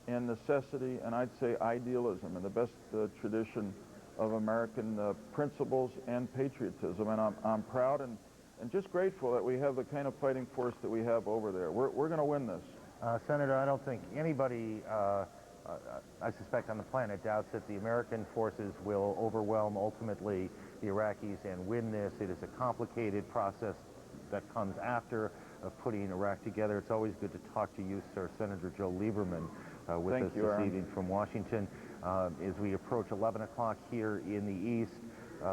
and necessity, and I'd say idealism, and the best tradition of American principles and patriotism. And I'm proud and just grateful that we have the kind of fighting force that we have over there. We're going to win this. Senator, I don't think anybody, I suspect on the planet, doubts that the American forces will overwhelm ultimately the Iraqis and win this. It is a complicated process that comes after putting Iraq together. It's always good to talk to you, sir. Senator Joe Lieberman with us this evening from Washington. As we approach 11 o'clock here in the East,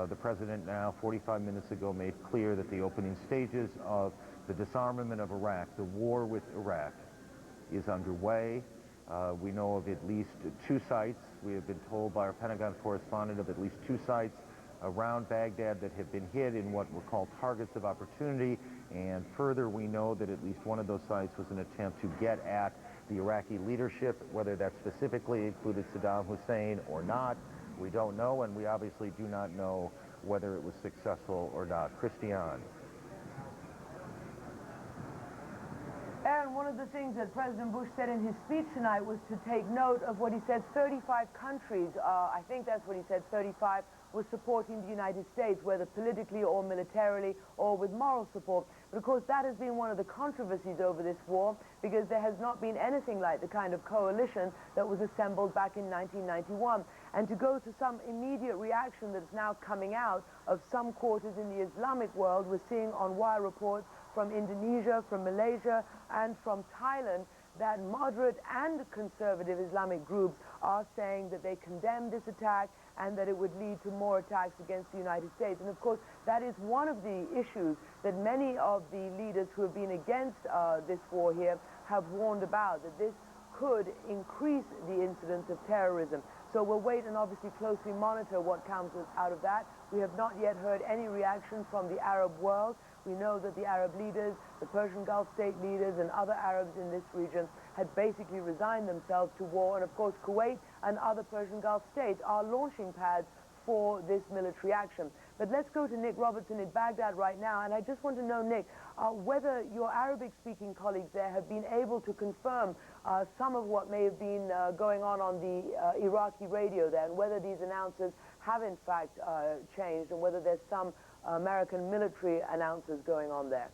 the President now, 45 minutes ago, made clear that the opening stages of the disarmament of Iraq, the war with Iraq, is underway. We know of at least 2 sites. We have been told by our Pentagon correspondent of at least 2 sites around Baghdad that have been hit in what were called targets of opportunity, and further we know that at least one of those sites was an attempt to get at the Iraqi leadership. Whether that specifically included Saddam Hussein or not, we don't know, and we obviously do not know whether it was successful or not. Christiane. Aaron, one of the things that President Bush said in his speech tonight was to take note of what he said 35 countries, I think that's what he said, 35, was supporting the United States, whether politically or militarily or with moral support. But of course that has been one of the controversies over this war, because there has not been anything like the kind of coalition that was assembled back in 1991. And to go to some immediate reaction that's now coming out of some quarters in the Islamic world, we're seeing on wire reports from Indonesia, from Malaysia, and from Thailand, that moderate and conservative Islamic groups are saying that they condemn this attack and that it would lead to more attacks against the United States. And of course, that is one of the issues that many of the leaders who have been against this war here have warned about, that this could increase the incidence of terrorism. So we'll wait and obviously closely monitor what comes out of that. We have not yet heard any reaction from the Arab world. We know that the Arab leaders, the Persian Gulf state leaders, and other Arabs in this region had basically resigned themselves to war. And of course, Kuwait and other Persian Gulf states are launching pads for this military action. But let's go to Nick Robertson in Baghdad right now. And I just want to know, Nick, whether your Arabic-speaking colleagues there have been able to confirm some of what may have been going on the Iraqi radio there, and whether these announcers have in fact changed, and whether there's some American military announcers going on there.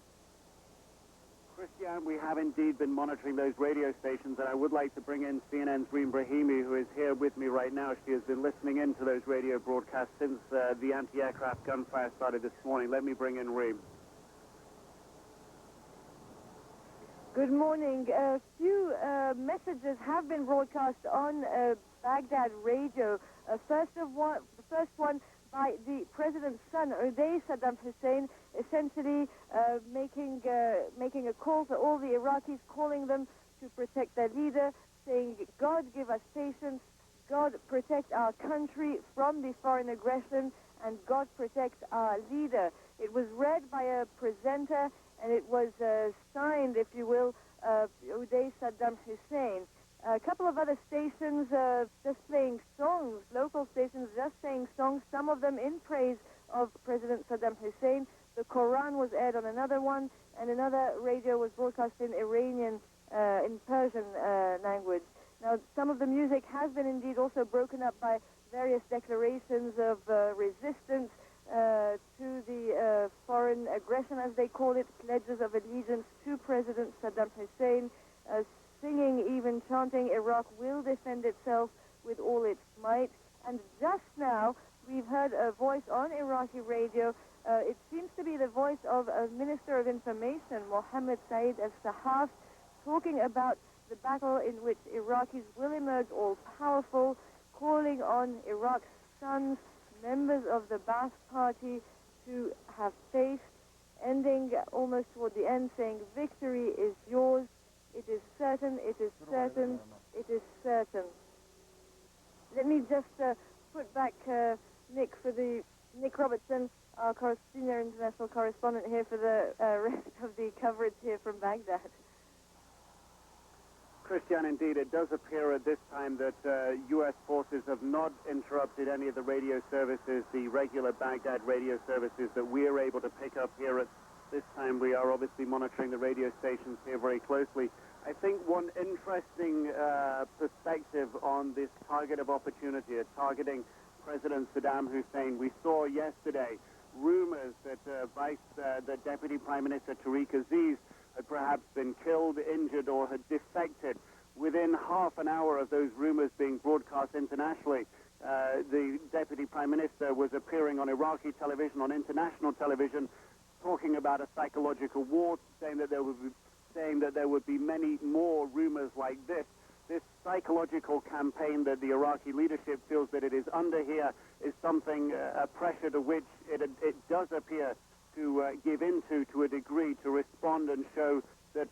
Christiane, we have indeed been monitoring those radio stations, and I would like to bring in CNN's Reem Brahimi, who is here with me right now. She has been listening into those radio broadcasts since the anti-aircraft gunfire started this morning. Let me bring in Reem. Good morning. A few messages have been broadcast on Baghdad radio. The first one by the president's son, Uday Saddam Hussein, essentially making a call for all the Iraqis, calling them to protect their leader, saying, God give us patience, God protect our country from the foreign aggression, and God protect our leader. It was read by a presenter, and it was signed, if you will, Uday Saddam Hussein. A couple of other stations just playing songs, local stations just saying songs, some of them in praise of President Saddam Hussein. The Quran was aired on another one, and another radio was broadcast in Iranian, in Persian language. Now, some of the music has been indeed also broken up by various declarations of resistance to the foreign aggression, as they call it, pledges of allegiance to President Saddam Hussein, singing, even chanting, Iraq will defend itself with all its might. And just now, we've heard a voice on Iraqi radio. It seems to be the voice of a Minister of Information, Mohammed Saeed al-Sahaf, talking about the battle in which Iraqis will emerge all-powerful, calling on Iraq's sons, members of the Ba'ath Party, to have faith, ending almost toward the end, saying, victory is yours. It is certain, it is certain, it is certain. Let me just put back, Nick, for the Nick Robertson, our senior international correspondent here for the rest of the coverage here from Baghdad. Christian, indeed, it does appear at this time that U.S. forces have not interrupted any of the radio services, the regular Baghdad radio services that we are able to pick up here at this time. We are obviously monitoring the radio stations here very closely. I think one interesting perspective on this target of opportunity, targeting President Saddam Hussein. We saw yesterday rumors that that Deputy Prime Minister Tariq Aziz had perhaps been killed, injured, or had defected. Within half an hour of those rumors being broadcast internationally, the Deputy Prime Minister was appearing on Iraqi television, on international television, talking about a psychological war, saying that there would be many more rumors like this. This psychological campaign that the Iraqi leadership feels that it is under here is something, a pressure to which it does appear to give into to a degree, to respond and show that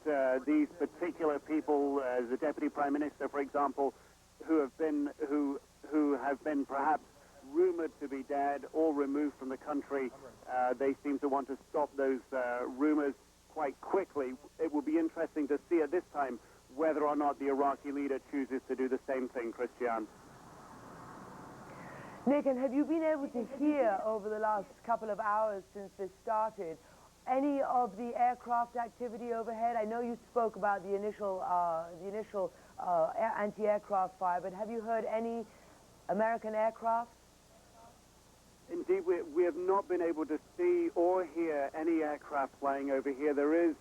these particular people, the Deputy Prime Minister, for example, who have been perhaps rumored to be dead or removed from the country, they seem to want to stop those rumors quite quickly. It will be interesting to see at this time whether or not the Iraqi leader chooses to do the same thing, Christian. Nick, and have you been able to hear over the last couple of hours since this started any of the aircraft activity overhead? I know you spoke about the initial anti-aircraft fire, but have you heard any American aircraft? Indeed, we have not been able to see or hear any aircraft flying over here. There is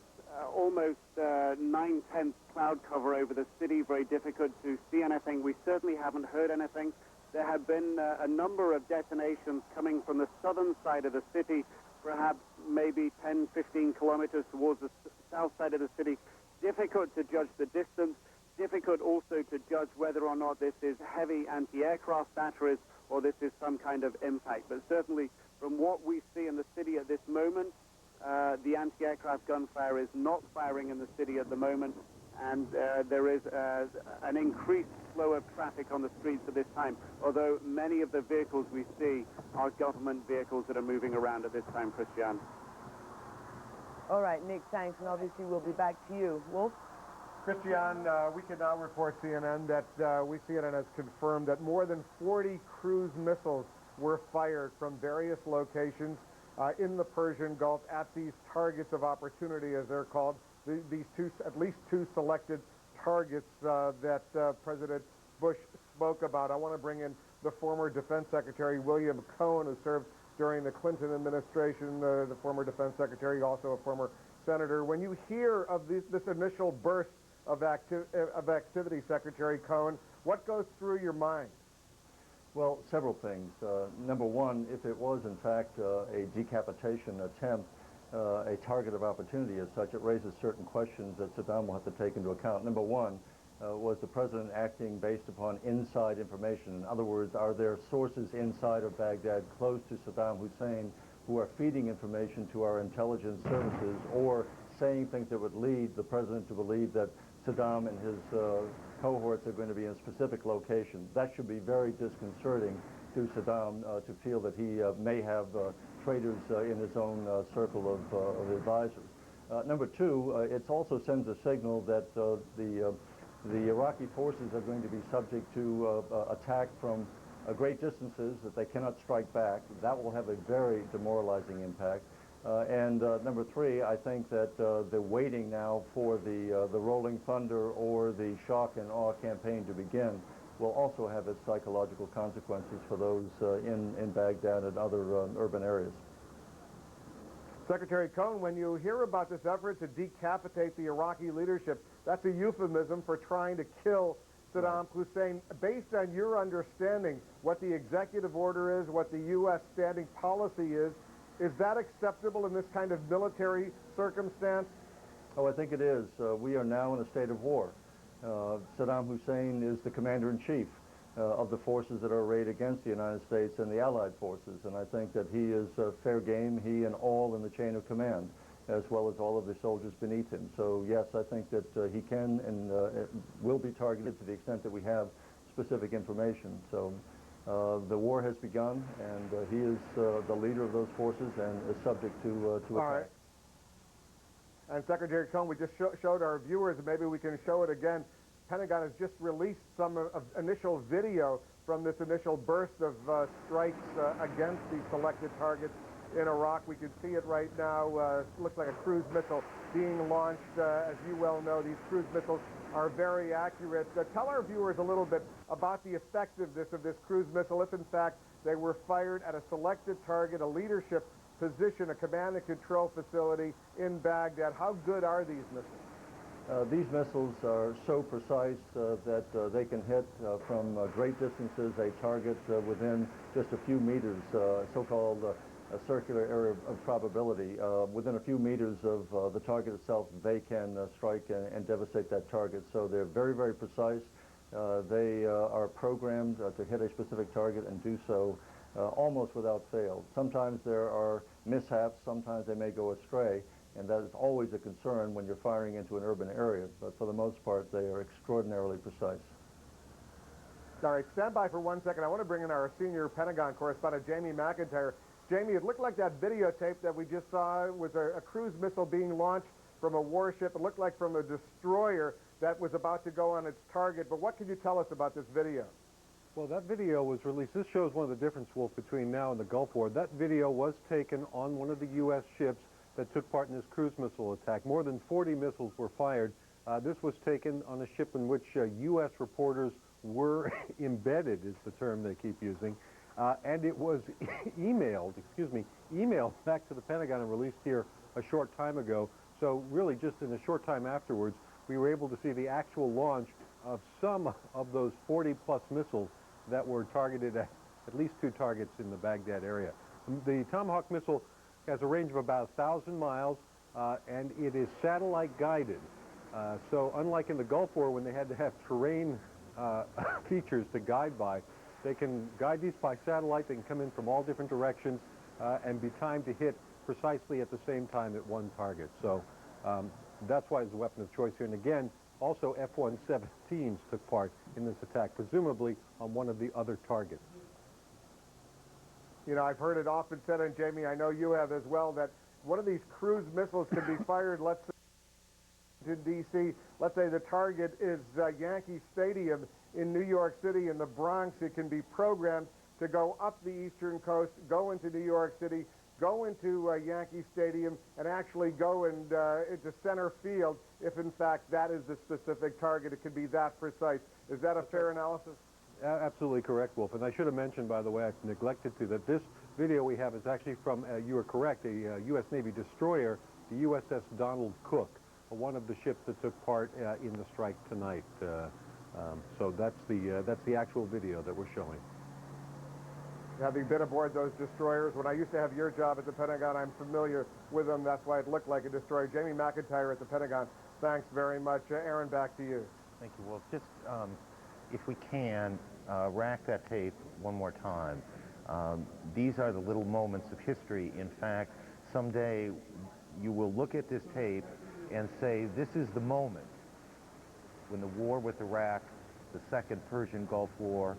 almost 9/10 cloud cover over the city, very difficult to see anything. We certainly haven't heard anything. There have been a number of detonations coming from the southern side of the city, perhaps maybe 10, 15 kilometers towards the south side of the city. Difficult to judge the distance, difficult also to judge whether or not this is heavy anti-aircraft batteries or this is some kind of impact. But certainly from what we see in the city at this moment, the anti-aircraft gunfire is not firing in the city at the moment, and there is an increased flow of traffic on the streets at this time, although many of the vehicles we see are government vehicles that are moving around at this time, Christian. All right, Nick, thanks, and obviously we'll be back to you. Wolf? Christian, we can now report CNN that CNN has confirmed that more than 40 cruise missiles were fired from various locations in the Persian Gulf at these targets of opportunity, as they're called, at least two selected targets that President Bush spoke about. I want to bring in the former Defense Secretary, William Cohen, who served during the Clinton administration, the former Defense Secretary, also a former senator. When you hear of this initial burst of activity, Secretary Cohen, what goes through your mind? Well, several things. Number one, if it was in fact a decapitation attempt, a target of opportunity as such, it raises certain questions that Saddam will have to take into account. Number one, was the president acting based upon inside information? In other words, are there sources inside of Baghdad close to Saddam Hussein who are feeding information to our intelligence services or saying things that would lead the president to believe that Saddam and his cohorts are going to be in a specific location? That should be very disconcerting to Saddam to feel that he may have traitors in his own circle of advisors. Number two, it also sends a signal that the Iraqi forces are going to be subject to attack from great distances, that they cannot strike back. That will have a very demoralizing impact. And number three, I think that the waiting now for the Rolling Thunder or the shock and awe campaign to begin will also have its psychological consequences for those in Baghdad and other urban areas. Secretary Cohen, when you hear about this effort to decapitate the Iraqi leadership, that's a euphemism for trying to kill Saddam Hussein. Based on your understanding, what the executive order is, what the U.S. standing policy is that acceptable in this kind of military circumstance? Oh, I think it is. We are now in a state of war. Saddam Hussein is the commander-in-chief of the forces that are arrayed against the United States and the Allied forces, and I think that he is fair game, he and all in the chain of command, as well as all of the soldiers beneath him. So yes, I think that he can and will be targeted to the extent that we have specific information. So The war has begun, and he is the leader of those forces and is subject to attack. All right. And Secretary Cohn, we just showed our viewers, and maybe we can show it again. Pentagon has just released some of initial video from this initial burst of strikes against these selected targets in Iraq. We can see it right now. Looks like a cruise missile being launched. As you well know, these cruise missiles are very accurate. Tell our viewers a little bit about the effectiveness of this cruise missile, if in fact they were fired at a selected target, a leadership position, a command and control facility in Baghdad. How good are these missiles? These missiles are so precise that they can hit from great distances a target within just a few meters, so-called a circular area of probability. Within a few meters of the target itself, they can strike and devastate that target. So they're very, very precise. They are programmed to hit a specific target and do so almost without fail. Sometimes there are mishaps, sometimes they may go astray, and that is always a concern when you're firing into an urban area, but for the most part, they are extraordinarily precise. All right, stand by for 1 second. I want to bring in our senior Pentagon correspondent, Jamie McIntyre. Jamie, it looked like that videotape that we just saw was a cruise missile being launched from a warship. It looked like from a destroyer that was about to go on its target, but what can you tell us about this video? Well, that video was released. This shows one of the differences, Wolf, between now and the Gulf War. That video was taken on one of the U.S. ships that took part in this cruise missile attack. More than 40 missiles were fired. This was taken on a ship in which U.S. reporters were embedded, is the term they keep using. And it was emailed back to the Pentagon and released here a short time ago. So really just in a short time afterwards, we were able to see the actual launch of some of those 40-plus missiles that were targeted at least 2 targets in the Baghdad area. The Tomahawk missile has a range of about 1,000 miles, and it is satellite guided. So unlike in the Gulf War when they had to have terrain features to guide by, they can guide these by satellite. They can come in from all different directions and be timed to hit precisely at the same time at one target. So that's why it's a weapon of choice here. And again, also F-117s took part in this attack, presumably on one of the other targets. You know, I've heard it often said, and Jamie, I know you have as well, that one of these cruise missiles can be fired, let's say, to D.C. Let's say the target is Yankee Stadium in New York City in the Bronx. It can be programmed to go up the eastern coast, go into New York City, go into Yankee Stadium, and actually go into center field if, in fact, that is the specific target. It can be that precise. Is that a fair analysis? Absolutely correct, Wolf. And I should have mentioned, by the way, I neglected to, that this video we have is actually from, you are correct, a U.S. Navy destroyer, the USS Donald Cook, one of the ships that took part in the strike tonight. So that's the actual video that we're showing. Having been aboard those destroyers, when I used to have your job at the Pentagon, I'm familiar with them. That's why it looked like a destroyer. Jamie McIntyre at the Pentagon, thanks very much. Aaron, back to you. Thank you, Wolf. Just, if we can, rack that tape one more time. These are the little moments of history. In fact, someday you will look at this tape and say, this is the moment when the war with Iraq, the Second Persian Gulf War,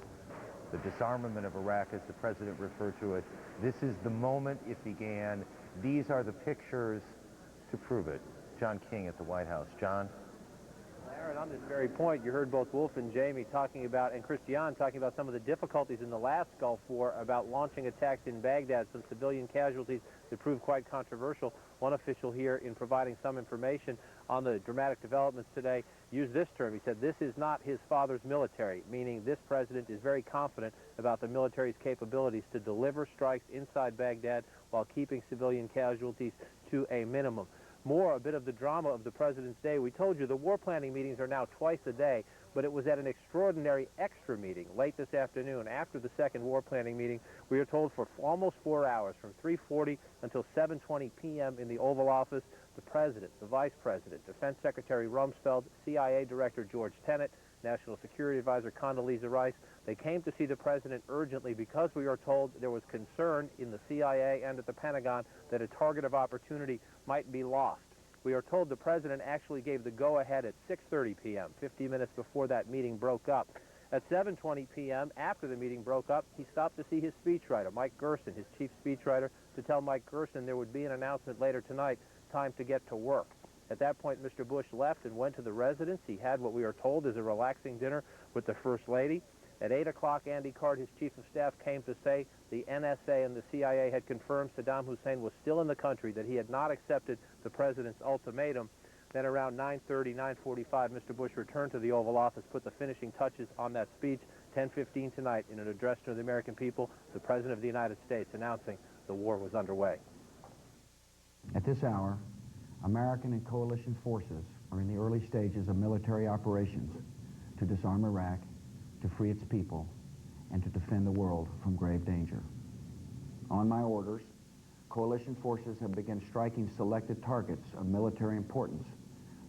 the disarmament of Iraq, as the president referred to it, this is the moment it began. These are the pictures to prove it. John King at the White House. John? Aaron, on this very point, you heard both Wolf and Jamie talking about, and Christiane talking about some of the difficulties in the last Gulf War about launching attacks in Baghdad, some civilian casualties that proved quite controversial. One official here, in providing some information on the dramatic developments today, used this term. He said, this is not his father's military, meaning this president is very confident about the military's capabilities to deliver strikes inside Baghdad while keeping civilian casualties to a minimum. More, a bit of the drama of the President's Day. We told you the war planning meetings are now twice a day, but it was at an extraordinary extra meeting late this afternoon after the second war planning meeting. We are told for almost 4 hours, from 3:40 until 7:20 p.m. in the Oval Office, the President, the Vice President, Defense Secretary Rumsfeld, CIA Director George Tenet, National Security Advisor Condoleezza Rice. They came to see the President urgently because we are told there was concern in the CIA and at the Pentagon that a target of opportunity might be lost. We are told the President actually gave the go-ahead at 6:30 p.m., 50 minutes before that meeting broke up. At 7:20 p.m., after the meeting broke up, he stopped to see his speechwriter, Mike Gerson, his chief speechwriter, to tell Mike Gerson there would be an announcement later tonight, time to get to work. At that point, Mr. Bush left and went to the residence. He had what we are told is a relaxing dinner with the First Lady. At 8 o'clock, Andy Card, his chief of staff, came to say the NSA and the CIA had confirmed Saddam Hussein was still in the country, that he had not accepted the president's ultimatum. Then around 9:30, 9:45, Mr. Bush returned to the Oval Office, put the finishing touches on that speech. 10:15 tonight, in an address to the American people, the President of the United States announcing the war was underway. At this hour, American and coalition forces are in the early stages of military operations to disarm Iraq, to free its people, and to defend the world from grave danger. On my orders, coalition forces have begun striking selected targets of military importance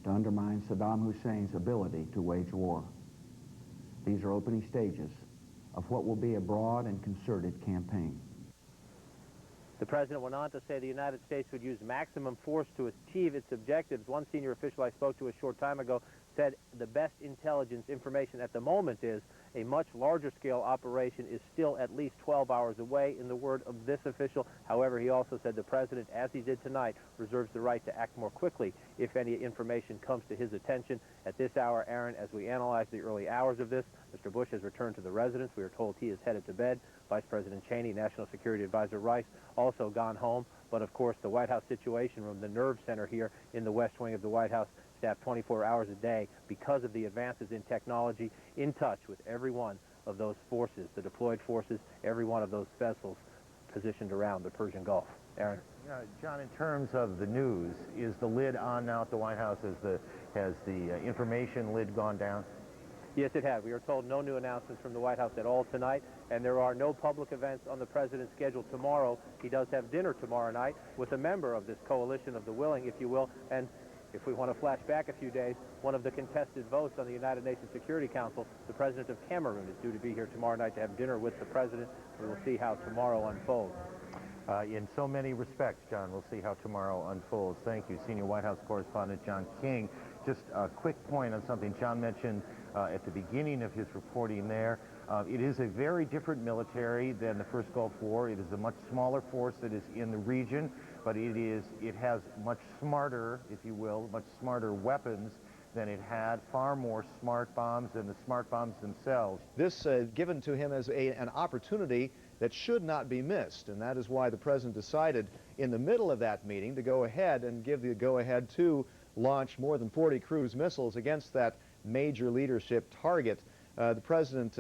to undermine Saddam Hussein's ability to wage war. These are opening stages of what will be a broad and concerted campaign. The president went on to say the United States would use maximum force to achieve its objectives. One senior official I spoke to a short time ago said the best intelligence information at the moment is a much larger scale operation is still at least 12 hours away, in the word of this official. However, he also said the president, as he did tonight, reserves the right to act more quickly if any information comes to his attention. At this hour, Aaron, as we analyze the early hours of this, Mr. Bush has returned to the residence. We are told he is headed to bed. Vice President Cheney, National Security Advisor Rice, also gone home. But of course, the White House Situation Room, the nerve center here in the West Wing of the White House, staffed 24 hours a day because of the advances in technology, in touch with every one of those forces, the deployed forces, every one of those vessels positioned around the Persian Gulf. Aaron? John, in terms of the news, is the lid on now at the White House? Has the information lid gone down? Yes, it has. We are told no new announcements from the White House at all tonight, and there are no public events on the president's schedule tomorrow. He does have dinner tomorrow night with a member of this coalition of the willing, if you will, and if we want to flash back a few days, one of the contested votes on the United Nations Security Council, the president of Cameroon, is due to be here tomorrow night to have dinner with the president. We will see how tomorrow unfolds. In so many respects, John, we'll see how tomorrow unfolds. Thank you, Senior White House Correspondent John King. Just a quick point on something John mentioned at the beginning of his reporting there. It is a very different military than the first Gulf War. It is a much smaller force that is in the region, but it has much smarter, if you will, much smarter weapons than it had, far more smart bombs than the smart bombs themselves. This given to him as an opportunity that should not be missed, and that is why the president decided in the middle of that meeting to go ahead and give the go-ahead to launch more than 40 cruise missiles against that major leadership target. The president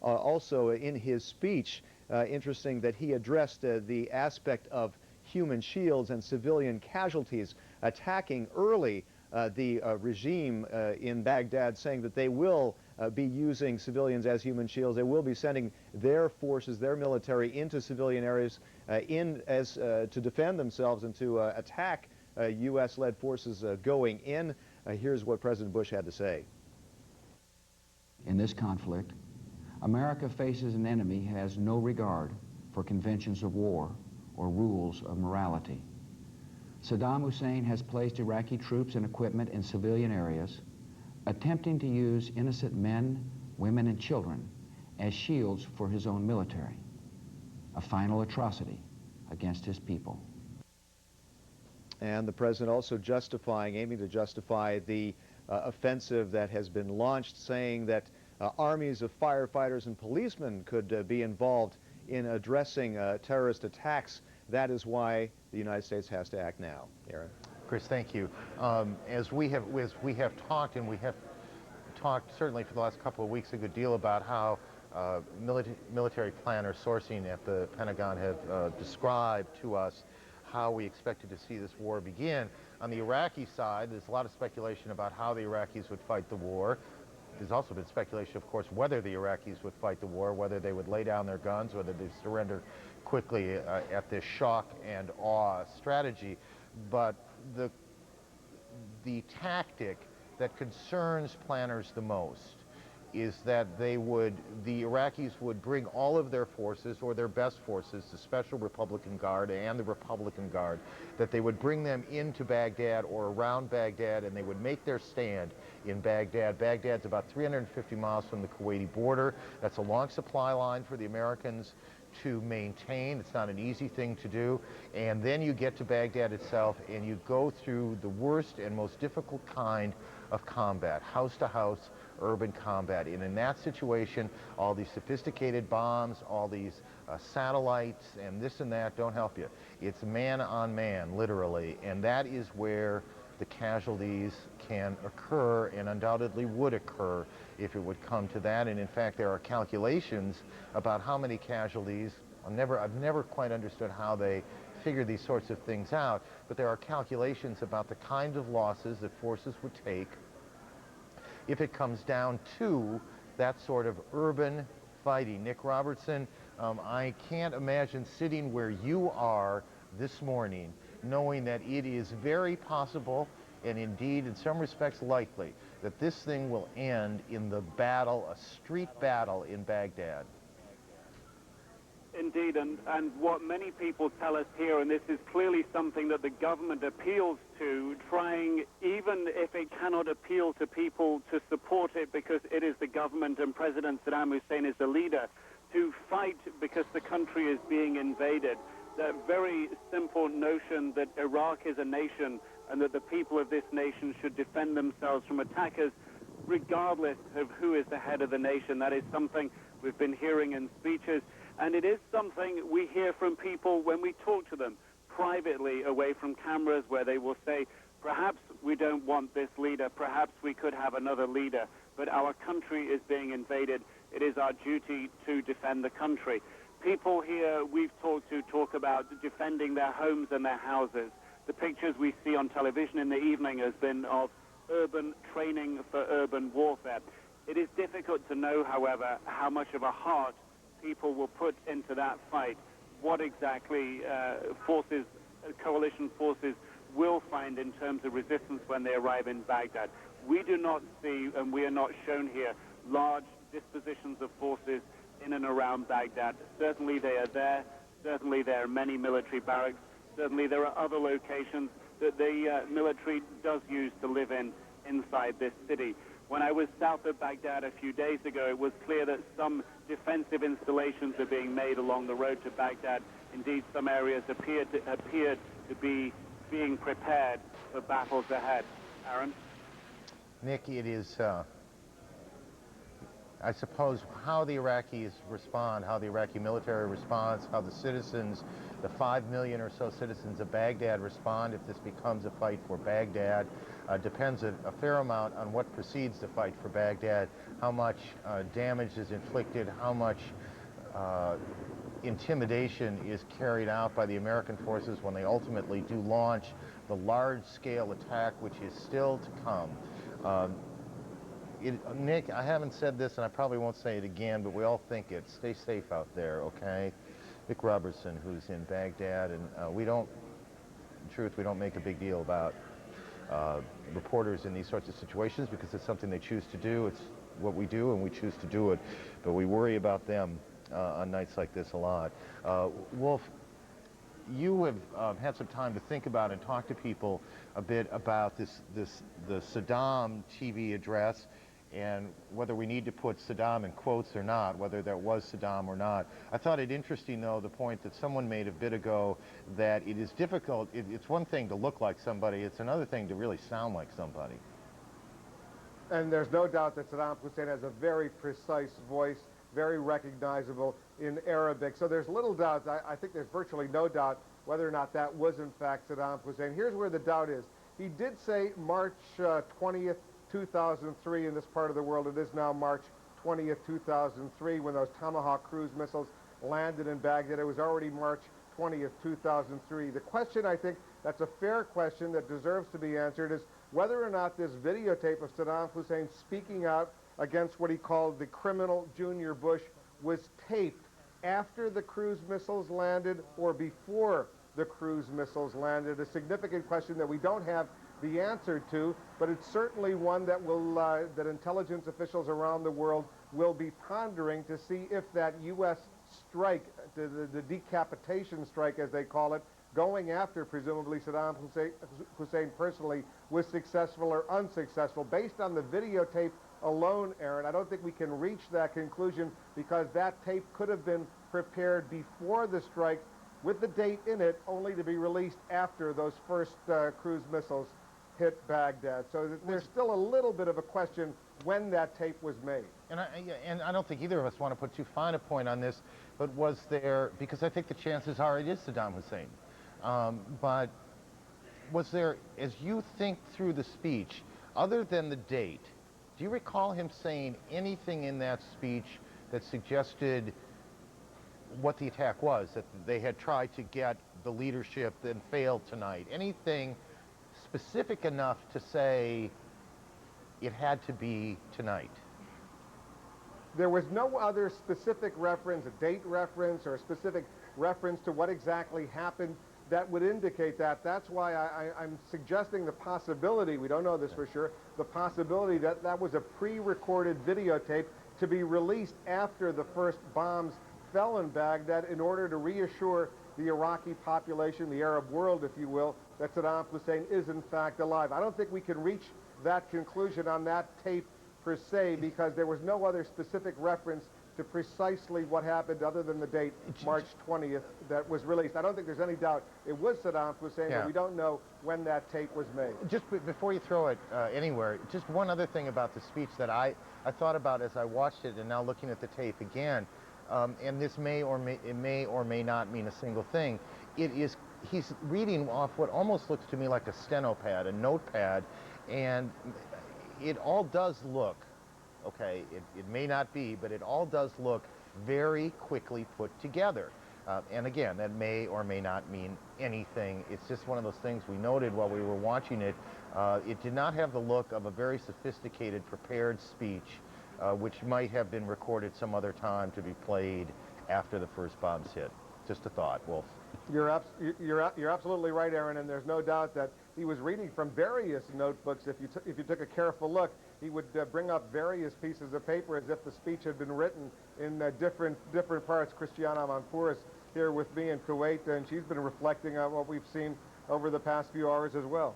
also in his speech, interesting that he addressed the aspect of human shields and civilian casualties, attacking early the regime in Baghdad, saying that they will be using civilians as human shields. They will be sending their forces, their military, into civilian areas to defend themselves and to attack U.S.-led forces going in. Here's what President Bush had to say. In this conflict, America faces an enemy who has no regard for conventions of war or rules of morality. Saddam Hussein has placed Iraqi troops and equipment in civilian areas, attempting to use innocent men, women, and children as shields for his own military, a final atrocity against his people. And the president also aiming to justify the offensive that has been launched, saying that armies of firefighters and policemen could be involved in addressing terrorist attacks. That is why the United States has to act now. Aaron? Chris, thank you. As we have talked, and we have talked certainly for the last couple of weeks a good deal about how military planners sourcing at the Pentagon have described to us how we expected to see this war begin. On the Iraqi side, there's a lot of speculation about how the Iraqis would fight the war. There's also been speculation, of course, whether the Iraqis would fight the war, whether they would lay down their guns, whether they'd surrender quickly at this shock and awe strategy. But the tactic that concerns planners the most is that the Iraqis would bring all of their forces, or their best forces, the Special Republican Guard and the Republican Guard, that they would bring them into Baghdad or around Baghdad, and they would make their stand in Baghdad. Baghdad's about 350 miles from the Kuwaiti border. That's a long supply line for the Americans to maintain. It's not an easy thing to do. And then you get to Baghdad itself and you go through the worst and most difficult kind of combat, house-to-house urban combat. And in that situation, all these sophisticated bombs, all these satellites and this and that don't help you. It's man on man, literally, and that is where the casualties can occur, and undoubtedly would occur if it would come to that. And in fact, there are calculations about how many casualties. I've never quite understood how they figure these sorts of things out, but there are calculations about the kind of losses that forces would take if it comes down to that sort of urban fighting. Nick Robertson, I can't imagine sitting where you are this morning knowing that it is very possible, and indeed in some respects likely, that this thing will end in the battle, a street battle in Baghdad. Indeed, and what many people tell us here, and this is clearly something that the government appeals to, trying, even if it cannot appeal to people to support it because it is the government and President Saddam Hussein is the leader, to fight because the country is being invaded. The very simple notion that Iraq is a nation and that the people of this nation should defend themselves from attackers regardless of who is the head of the nation. That is something we've been hearing in speeches, and it is something we hear from people when we talk to them privately away from cameras, where they will say, perhaps we don't want this leader, perhaps we could have another leader, but our country is being invaded. It is our duty to defend the country. People here we've talked to talk about defending their homes and their houses. The pictures we see on television in the evening has been of urban training for urban warfare. It is difficult to know, however, how much of a heart people will put into that fight, what exactly coalition forces will find in terms of resistance when they arrive in Baghdad. We do not see, and we are not shown here, large dispositions of forces in and around Baghdad. Certainly they are there. Certainly there are many military barracks. Certainly there are other locations that the military does use to live inside this city. When I was south of Baghdad a few days ago, it was clear that some defensive installations are being made along the road to Baghdad. Indeed, some areas appeared to be being prepared for battles ahead. Aaron? Nick, it is, I suppose, how the Iraqis respond, how the Iraqi military responds, how the citizens, the 5 million or so citizens of Baghdad respond if this becomes a fight for Baghdad, depends a fair amount on what precedes the fight for Baghdad, how much damage is inflicted, how much intimidation is carried out by the American forces when they ultimately do launch the large-scale attack, which is still to come. Nick, I haven't said this, and I probably won't say it again, but we all think it. Stay safe out there, okay? Nick Robertson, who's in Baghdad, and in truth, we don't make a big deal about reporters in these sorts of situations because it's something they choose to do. It's what we do, and we choose to do it, but we worry about them on nights like this a lot. Wolf, you have had some time to think about and talk to people a bit about the Saddam TV address and whether we need to put Saddam in quotes or not, whether that was Saddam or not. I thought it interesting, though, the point that someone made a bit ago that it is difficult. It's one thing to look like somebody. It's another thing to really sound like somebody. And there's no doubt that Saddam Hussein has a very precise voice, very recognizable in Arabic. So there's little doubt, I think there's virtually no doubt whether or not that was in fact Saddam Hussein. Here's where the doubt is. He did say March 20th, 2003 in this part of the world. It is now March 20th, 2003 when those Tomahawk cruise missiles landed in Baghdad. It was already March 20th, 2003. The question, I think, that's a fair question that deserves to be answered is whether or not this videotape of Saddam Hussein speaking out against what he called the criminal Junior Bush was taped after the cruise missiles landed or before the cruise missiles landed. A significant question that we don't have the answer to, but it's certainly one that will that intelligence officials around the world will be pondering to see if that U.S. strike, the decapitation strike as they call it, going after presumably Saddam Hussein personally, was successful or unsuccessful. Based on the videotape alone, Aaron, I don't think we can reach that conclusion because that tape could have been prepared before the strike with the date in it, only to be released after those first cruise missiles hit Baghdad. So there's still a little bit of a question when that tape was made. And I don't think either of us want to put too fine a point on this, but was there, because I think the chances are it is Saddam Hussein, but was there, as you think through the speech, other than the date, do you recall him saying anything in that speech that suggested what the attack was, that they had tried to get the leadership and failed tonight? Anything specific enough to say it had to be tonight? There was no other specific reference, a date reference or a specific reference to what exactly happened that would indicate that. That's why I'm suggesting the possibility, we don't know this for sure, the possibility that that was a pre-recorded videotape to be released after the first bombs fell in Baghdad in order to reassure the Iraqi population, the Arab world, if you will, that Saddam Hussein is in fact alive. I don't think we can reach that conclusion on that tape per se because there was no other specific reference to precisely what happened other than the date, March 20th, that was released. I don't think there's any doubt it was Saddam Hussein, but we don't know when that tape was made. Just before you throw it anywhere, just one other thing about the speech that I thought about as I watched it and now looking at the tape again, and this may or may not mean a single thing. He's reading off what almost looks to me like a steno pad, a notepad, and it all does look, okay, it may not be, but it all does look very quickly put together. And again, that may or may not mean anything. It's just one of those things we noted while we were watching it. It did not have the look of a very sophisticated, prepared speech, which might have been recorded some other time to be played after the first bombs hit. Just a thought, Wolf. You're absolutely right, Aaron, and there's no doubt that he was reading from various notebooks. If you took a careful look, he would bring up various pieces of paper as if the speech had been written in different parts. Christiana Manpour is here with me in Kuwait, and she's been reflecting on what we've seen over the past few hours as well.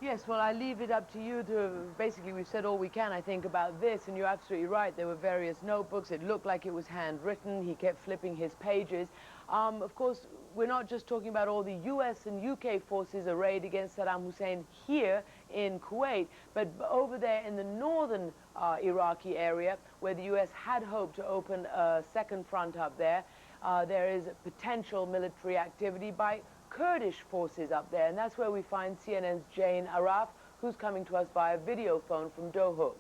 Yes, well, I leave it up to you to, basically, we've said all we can, I think, about this, and you're absolutely right. There were various notebooks. It looked like it was handwritten. He kept flipping his pages. Of course, we're not just talking about all the U.S. and U.K. forces arrayed against Saddam Hussein here in Kuwait, but over there in the northern Iraqi area, where the U.S. had hoped to open a second front up there, there is potential military activity by Kurdish forces up there, and that's where we find CNN's Jane Araf, who's coming to us via video phone from Dohuk.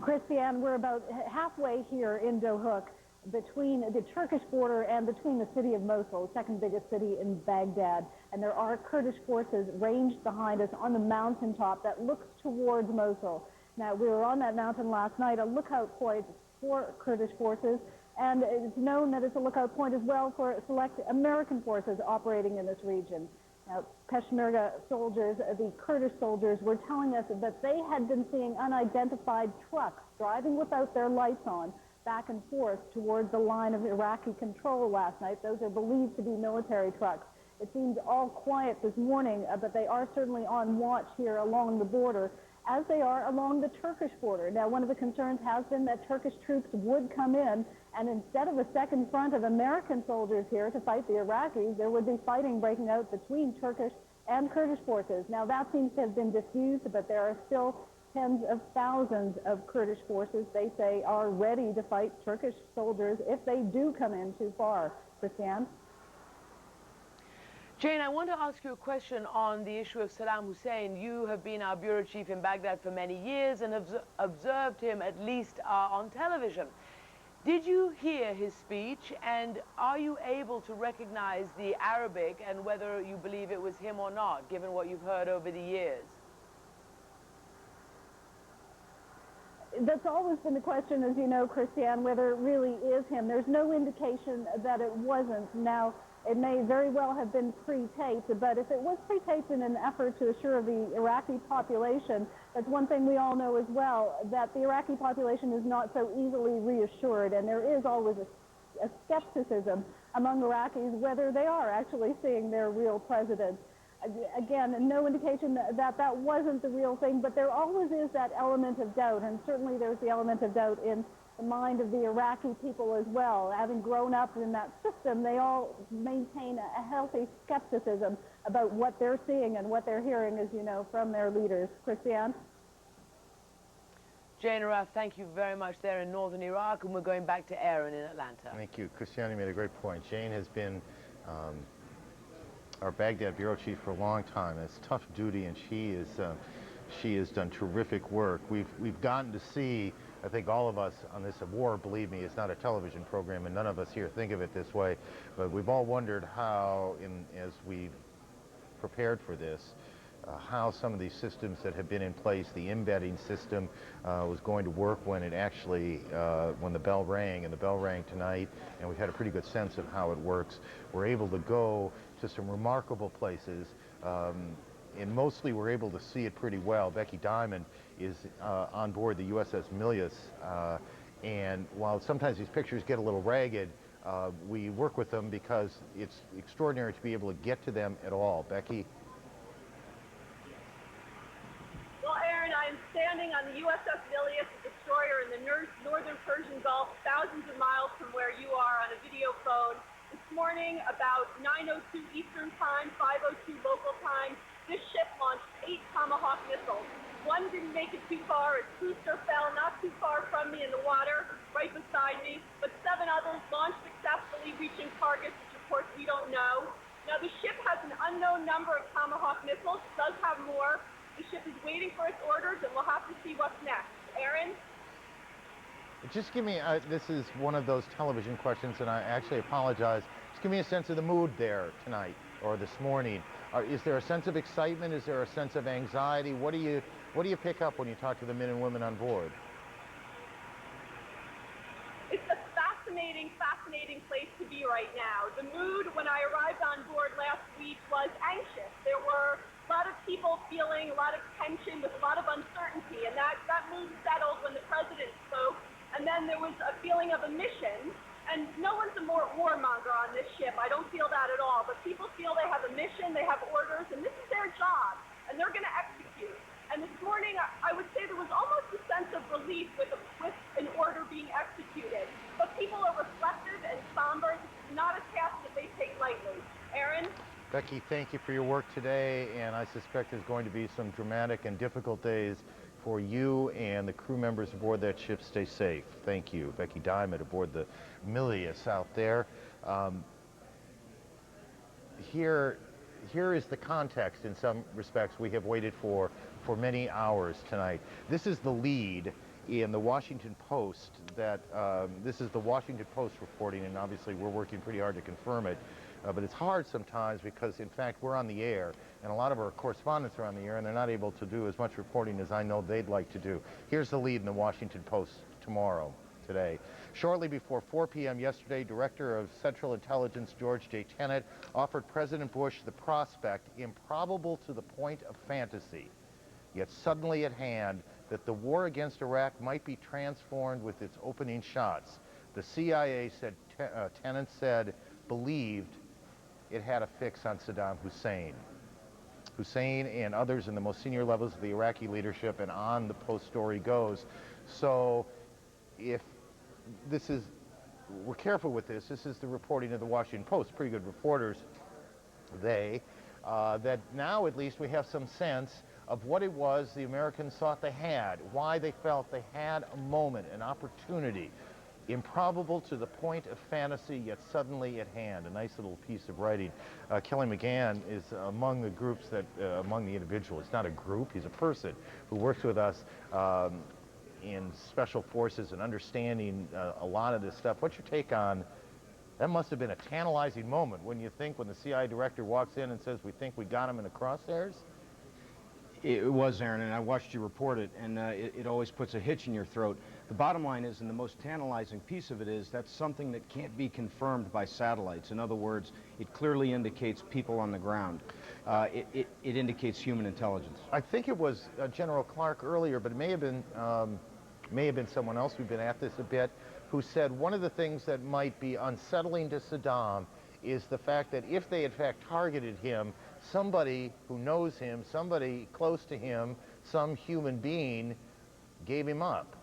Christiane, we're about halfway here in Dohuk, between the Turkish border and between the city of Mosul, second biggest city in Baghdad, and there are Kurdish forces ranged behind us on the mountaintop that looks towards Mosul. Now, we were on that mountain last night, a lookout point for Kurdish forces, and it's known that it's a lookout point as well for select American forces operating in this region. Now, Peshmerga soldiers, the Kurdish soldiers, were telling us that they had been seeing unidentified trucks driving without their lights on back and forth towards the line of Iraqi control last night. Those are believed to be military trucks. It seems all quiet this morning, but they are certainly on watch here along the border, as they are along the Turkish border. Now, one of the concerns has been that Turkish troops would come in, and instead of a second front of American soldiers here to fight the Iraqis, there would be fighting breaking out between Turkish and Kurdish forces. Now, that seems to have been diffused, but there are still tens of thousands of Kurdish forces, they say, are ready to fight Turkish soldiers if they do come in too far. Christiane? Jane, I want to ask you a question on the issue of Saddam Hussein. You have been our bureau chief in Baghdad for many years and have observed him at least on television. Did you hear his speech, and are you able to recognize the Arabic and whether you believe it was him or not, given what you've heard over the years? That's always been the question, as you know, Christiane, whether it really is him. There's no indication that it wasn't. Now, It may very well have been pre-taped, but if it was pre-taped in an effort to assure the Iraqi population, that's one thing we all know as well, that the Iraqi population is not so easily reassured, and there is always a skepticism among Iraqis whether they are actually seeing their real president. Again, no indication that that wasn't the real thing, but there always is that element of doubt, and certainly there's the element of doubt in the mind of the Iraqi people as well. Having grown up in that system, they all maintain a healthy skepticism about what they're seeing and what they're hearing, as you know, from their leaders. Christiane? Jane Araf, thank you very much there in northern Iraq, and we're going back to Aaron in Atlanta. Thank you. Christiane made a great point. Jane has been our Baghdad bureau chief for a long time. It's tough duty, and she has done terrific work. We've gotten to see, I think all of us on this war, believe me, it's not a television program, and none of us here think of it this way, but we've all wondered how, as we prepared for this, how some of these systems that have been in place, the embedding system, was going to work when it actually, when the bell rang, and the bell rang tonight, and we've had a pretty good sense of how it works. We're able to go to some remarkable places, and mostly we're able to see it pretty well. Becky Diamond is on board the USS Milius, and while sometimes these pictures get a little ragged, we work with them because it's extraordinary to be able to get to them at all. Becky? Well, Aaron, I'm standing on the USS Milius, a destroyer in the northern Persian Gulf, thousands of miles from where you are on a video phone. This morning, about 9:02 Eastern Time, 5:02 local time, this ship launched 8 Tomahawk missiles. One didn't make it too far. Its booster fell not too far from me in the water, right beside me, but 7 others launched successfully, reaching targets, which of course we don't know. Now, the ship has an unknown number of Tomahawk missiles. It does have more. The ship is waiting for its orders, and we'll have to see what's next. Aaron? Just give me, this is one of those television questions, and I actually apologize. Just give me a sense of the mood there tonight, or this morning. Is there a sense of excitement? Is there a sense of anxiety? What do you pick up when you talk to the men and women on board? It's a fascinating place to be right now. The mood when I arrived on board last week was anxious. There were a lot of people feeling a lot of tension with a lot of uncertainty, and that mood settled when the president spoke, and then there was a feeling of a mission, and no one's a more warmonger on this ship. I don't feel that at all, but people feel they have a mission, they have orders, and this is their job, and they're going to execute. And this morning, I would say there was almost a sense of relief with an order being executed, but people are reflective and somber. This is not a task that they take lightly. Aaron? Becky, thank you for your work today, and I suspect there's going to be some dramatic and difficult days for you and the crew members aboard that ship. Stay safe. Thank you. Becky Diamond aboard the Milius out there. Here is the context in some respects we have waited for many hours tonight. This is the lead in the Washington Post that, this is the Washington Post reporting, and obviously we're working pretty hard to confirm it. But it's hard sometimes because, in fact, we're on the air, and a lot of our correspondents are on the air, and they're not able to do as much reporting as I know they'd like to do. Here's the lead in the Washington Post today. Shortly before 4 p.m. yesterday, Director of Central Intelligence George J. Tenet offered President Bush the prospect, improbable to the point of fantasy, yet suddenly at hand, that the war against Iraq might be transformed with its opening shots. The CIA said, Tenet said, believed it had a fix on Saddam Hussein. Hussein and others in the most senior levels of the Iraqi leadership, and on the Post story goes. So if this is, we're careful with this, this is the reporting of the Washington Post, pretty good reporters, that now at least we have some sense of what it was the Americans thought they had, why they felt they had a moment, an opportunity, improbable to the point of fantasy, yet suddenly at hand. A nice little piece of writing. Kelly McCann is among the groups that, among the individuals, he's not a group, he's a person who works with us in special forces and understanding a lot of this stuff. What's your take on, that must have been a tantalizing moment when you think, when the CIA director walks in and says, we think we got him in the crosshairs? It was, Aaron, and I watched you report it, and it always puts a hitch in your throat. The bottom line is, and the most tantalizing piece of it is, that's something that can't be confirmed by satellites. In other words, it clearly indicates people on the ground. It indicates human intelligence. I think it was General Clark earlier, but it may have been someone else who'd been at this a bit, who said one of the things that might be unsettling to Saddam is the fact that if they in fact targeted him, somebody who knows him, somebody close to him, some human being gave him up.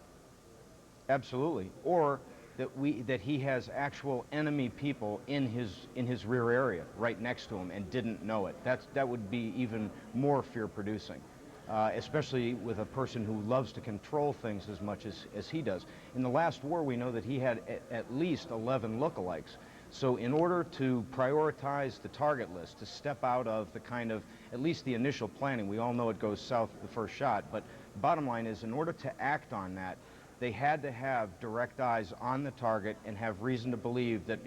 Absolutely. Or that he has actual enemy people in his rear area, right next to him, and didn't know it. That would be even more fear-producing, especially with a person who loves to control things as much as he does. In the last war, we know that he had at least 11 lookalikes. So in order to prioritize the target list, to step out of the kind of, at least the initial planning, we all know it goes south the first shot, but the bottom line is, in order to act on that, they had to have direct eyes on the target and have reason to believe that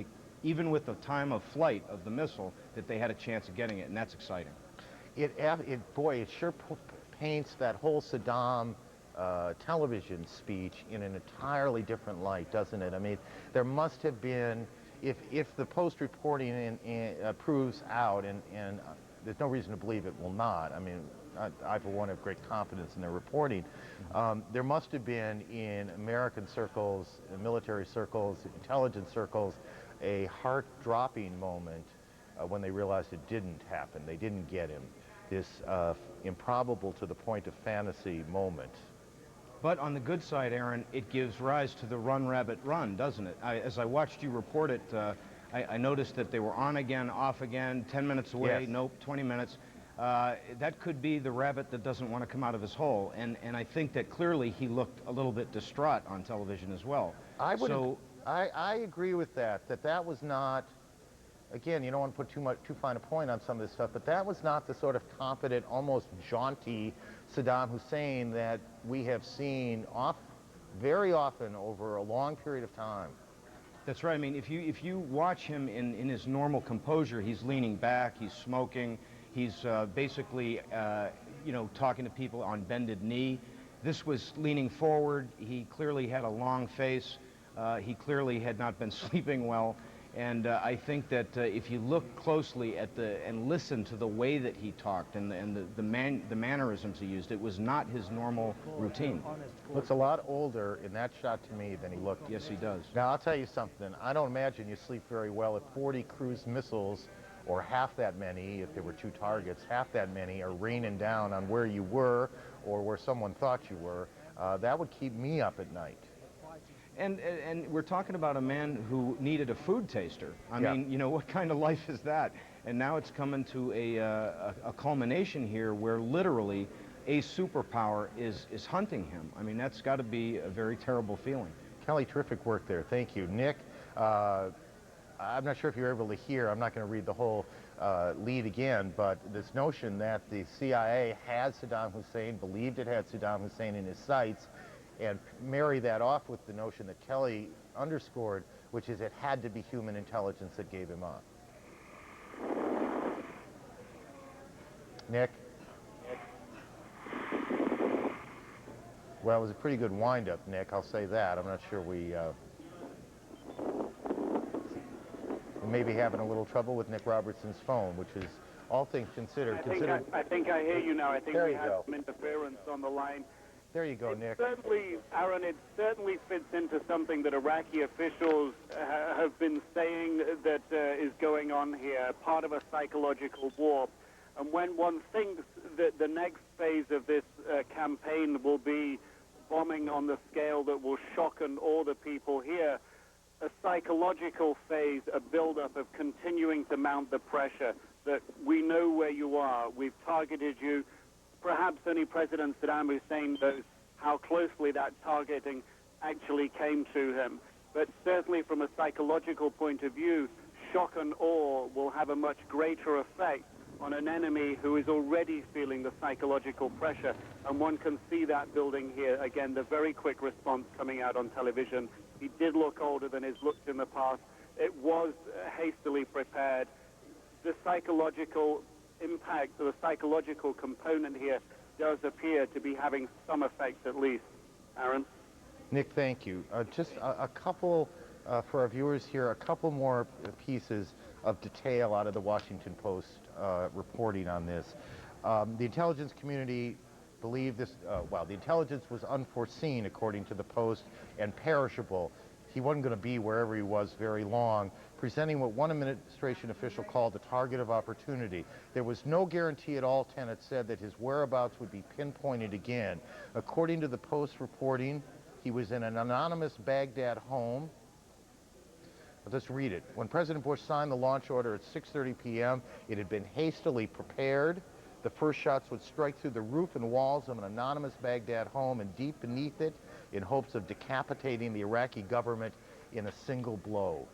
even with the time of flight of the missile, that they had a chance of getting it, and that's exciting. Boy, it sure paints that whole Saddam television speech in an entirely different light, doesn't it? I mean, there must have been, if the post-reporting proves out, and there's no reason to believe it will not, I mean, I for one have great confidence in their reporting, there must have been in American circles, military circles, intelligence circles, a heart-dropping moment when they realized it didn't happen, they didn't get him. This improbable to the point of fantasy moment. But on the good side, Aaron, it gives rise to the run, rabbit, run, doesn't it? As I watched you report it, I noticed that they were on again, off again, 10 minutes away, yes. Nope, 20 minutes. That could be the rabbit that doesn't want to come out of his hole, and I think that clearly he looked a little bit distraught on television as well. I agree with that was not, again, you don't want to put too fine a point on some of this stuff, but that was not the sort of confident, almost jaunty Saddam Hussein that we have seen very often over a long period of time. That's right. I mean, if you watch him in his normal composure, he's leaning back, he's smoking, he's basically, talking to people on bended knee. This was leaning forward. He clearly had a long face. He clearly had not been sleeping well. And I think that if you look closely at and listen to the way that he talked and the mannerisms he used, it was not his normal routine. Looks a lot older in that shot to me than he looked. Yes, he does. Now, I'll tell you something. I don't imagine you sleep very well if 40 cruise missiles, or half that many, if there were 2 targets, half that many are raining down on where you were or where someone thought you were. That would keep me up at night. And we're talking about a man who needed a food taster. I mean, what kind of life is that? And now it's coming to a culmination here where literally a superpower is hunting him. I mean, that's got to be a very terrible feeling. Kelly, terrific work there. Thank you. Nick, I'm not sure if you're able to hear. I'm not going to read the whole lead again, but this notion that the CIA had Saddam Hussein, believed it had Saddam Hussein in his sights, and marry that off with the notion that Kelly underscored, which is it had to be human intelligence that gave him up. Nick? Well, it was a pretty good wind-up, Nick, I'll say that. I'm not sure we may be having a little trouble with Nick Robertson's phone, which is, all things considered... I think I hear you now. I think we have some interference on the line. There you go, Nick. Certainly, Aaron, it certainly fits into something that Iraqi officials have been saying that is going on here, part of a psychological war. And when one thinks that the next phase of this campaign will be bombing on the scale that will shock and awe the people here, a psychological phase, a build-up of continuing to mount the pressure that we know where you are, we've targeted you. Perhaps only President Saddam Hussein knows how closely that targeting actually came to him. But certainly from a psychological point of view, shock and awe will have a much greater effect on an enemy who is already feeling the psychological pressure. And one can see that building here. Again, the very quick response coming out on television. He did look older than he's looked in the past. It was hastily prepared. The psychological impact, or the psychological component here, does appear to be having some effect at least. Aaron? Nick, thank you. Just a couple, for our viewers here, a couple more pieces of detail out of the Washington Post reporting on this. The intelligence community believed this, well, the intelligence was unforeseen, according to the Post, and perishable. He wasn't going to be wherever he was very long, presenting what one administration official called a target of opportunity. There was no guarantee at all, Tenet said, that his whereabouts would be pinpointed again. According to the Post reporting, he was in an anonymous Baghdad home. Let's read it. When President Bush signed the launch order at 6:30 p.m., it had been hastily prepared. The first shots would strike through the roof and walls of an anonymous Baghdad home and deep beneath it in hopes of decapitating the Iraqi government in a single blow.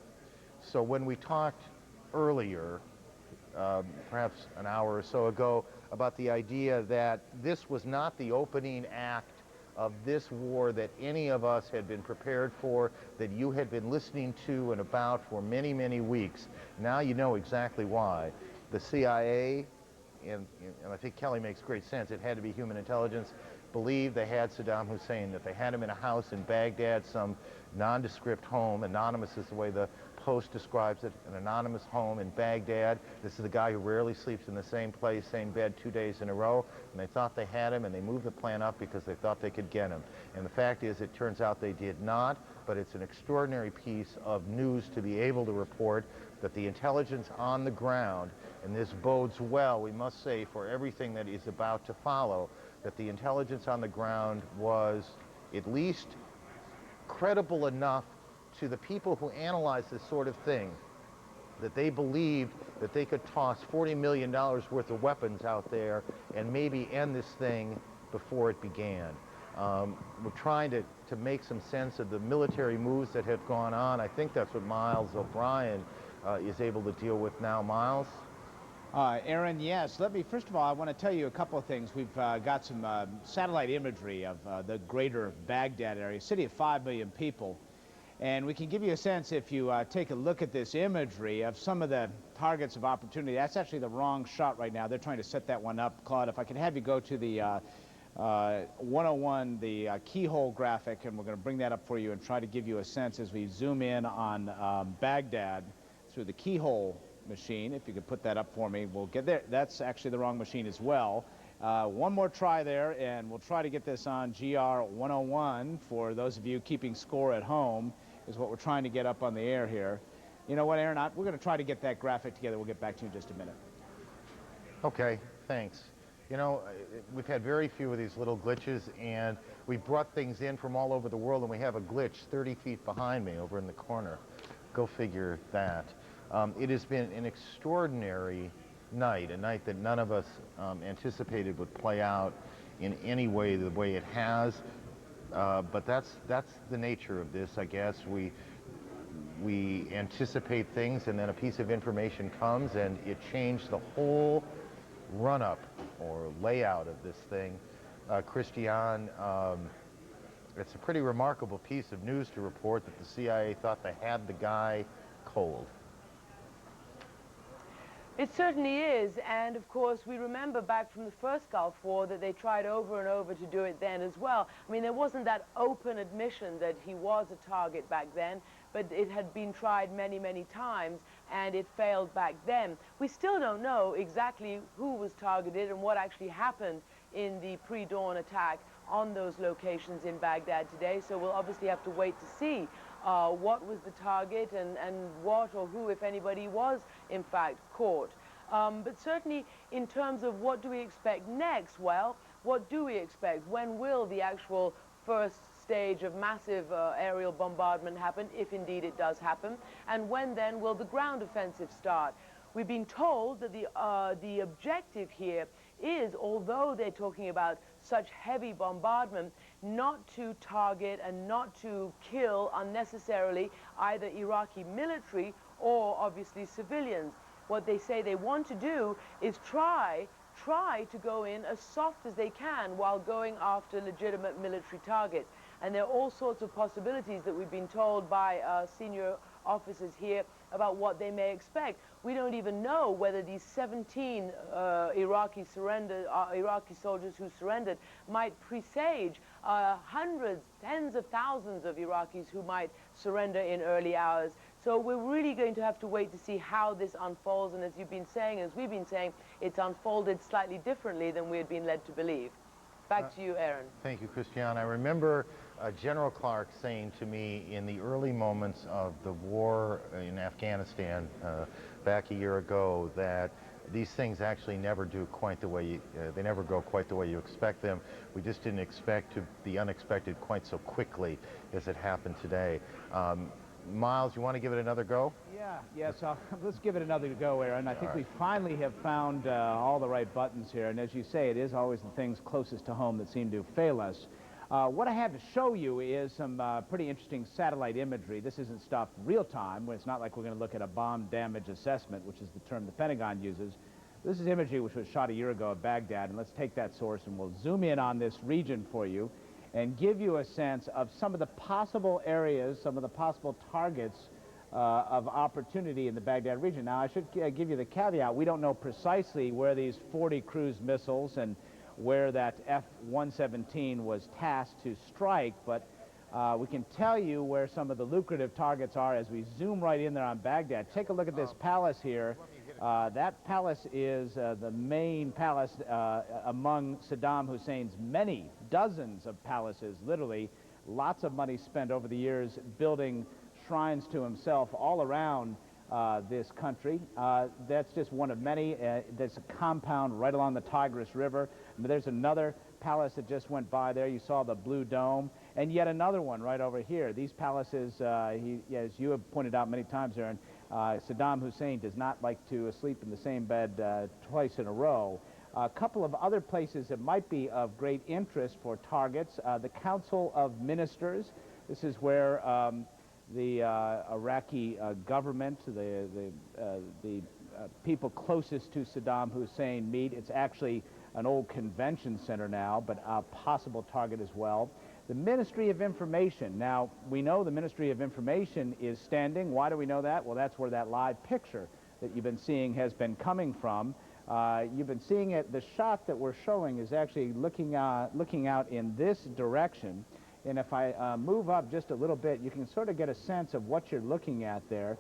So when we talked earlier, perhaps an hour or so ago, about the idea that this was not the opening act of this war that any of us had been prepared for, that you had been listening to and about for many, many weeks, now you know exactly why. The CIA, and I think Kelly makes great sense, it had to be human intelligence, believed they had Saddam Hussein, that they had him in a house in Baghdad, some nondescript home. Anonymous is the way the Post describes it, an anonymous home in Baghdad. This is the guy who rarely sleeps in the same place, same bed 2 days in a row, and they thought they had him, and they moved the plan up because they thought they could get him. And the fact is, it turns out they did not, but it's an extraordinary piece of news to be able to report that the intelligence on the ground, and this bodes well, we must say, for everything that is about to follow, that the intelligence on the ground was at least credible enough to the people who analyze this sort of thing, that they believed that they could toss $40 million worth of weapons out there and maybe end this thing before it began. We're trying to make some sense of the military moves that have gone on. I think that's what Miles O'Brien is able to deal with now. Miles? Aaron, yes. First of all, I want to tell you a couple of things. We've got some satellite imagery of the greater Baghdad area, city of 5 million people. And we can give you a sense, if you take a look at this imagery, of some of the targets of opportunity. That's actually the wrong shot right now. They're trying to set that one up. Claude, if I could have you go to the 101, the keyhole graphic, and we're going to bring that up for you and try to give you a sense as we zoom in on Baghdad through the keyhole machine. If you could put that up for me, we'll get there. That's actually the wrong machine as well. One more try there, and we'll try to get this on GR 101 for those of you keeping score at home, is what we're trying to get up on the air here. You know what, Aaron, we're going to try to get that graphic together. We'll get back to you in just a minute. Okay, thanks. You know, we've had very few of these little glitches, and we brought things in from all over the world, and we have a glitch 30 feet behind me over in the corner. Go figure that. It has been an extraordinary night, a night that none of us anticipated would play out in any way the way it has. But that's the nature of this, I guess. We anticipate things, and then a piece of information comes, and it changed the whole run-up or layout of this thing. Christian, it's a pretty remarkable piece of news to report that the CIA thought they had the guy cold. It certainly is, and of course we remember back from the first Gulf War that they tried over and over to do it then as well. I mean, there wasn't that open admission that he was a target back then, but it had been tried many, many times, and it failed back then. We still don't know exactly who was targeted and what actually happened in the pre-dawn attack on those locations in Baghdad today, so we'll obviously have to wait to see what was the target and what or who, if anybody, was in fact caught. But certainly in terms of what do we expect next, well, what do we expect? When will the actual first stage of massive aerial bombardment happen, if indeed it does happen? And when then will the ground offensive start? We've been told that the objective here is, although they're talking about such heavy bombardment, not to target and not to kill unnecessarily either Iraqi military or obviously civilians. What they say they want to do is try to go in as soft as they can while going after legitimate military targets. And there are all sorts of possibilities that we've been told by senior officers here about what they may expect. We don't even know whether these 17 Iraqi soldiers who surrendered might presage hundreds, tens of thousands of Iraqis who might surrender in early hours. So we're really going to have to wait to see how this unfolds. And as you've been saying, as we've been saying, it's unfolded slightly differently than we had been led to believe. Back to you, Aaron. Thank you, Christiane. I remember General Clark saying to me in the early moments of the war in Afghanistan back a year ago that these things actually never do quite the way they never go quite the way you expect them. We just didn't expect the unexpected quite so quickly as it happened today. Miles, you want to give it another go? Yeah, so let's give it another go, Aaron. I think we finally have found all the right buttons here, and as you say, it is always the things closest to home that seem to fail us. What I have to show you is some pretty interesting satellite imagery. This isn't stuff real time, where it's not like we're going to look at a bomb damage assessment, which is the term the Pentagon uses. This is imagery which was shot a year ago at Baghdad, and let's take that source and we'll zoom in on this region for you and give you a sense of some of the possible areas, some of the possible targets of opportunity in the Baghdad region. Now, I should give you the caveat. We don't know precisely where these 40 cruise missiles and where that F-117 was tasked to strike, but we can tell you where some of the lucrative targets are as we zoom right in there on Baghdad. Take a look at this palace here. That palace is the main palace among Saddam Hussein's many dozens of palaces, literally. Lots of money spent over the years building shrines to himself all around this country. That's just one of many. There's a compound right along the Tigris River. There's another palace that just went by there. You saw the blue dome. And yet another one right over here. These palaces, as you have pointed out many times, Aaron, Saddam Hussein does not like to sleep in the same bed twice in a row. A couple of other places that might be of great interest for targets. The Council of Ministers. This is where the Iraqi government, the people closest to Saddam Hussein meet. It's actually an old convention center now, but a possible target as well. The Ministry of Information. Now, we know the Ministry of Information is standing. Why do we know that? Well, that's where that live picture that you've been seeing has been coming from. You've been seeing it. The shot that we're showing is actually looking out in this direction. And if I move up just a little bit, you can sort of get a sense of what you're looking at there.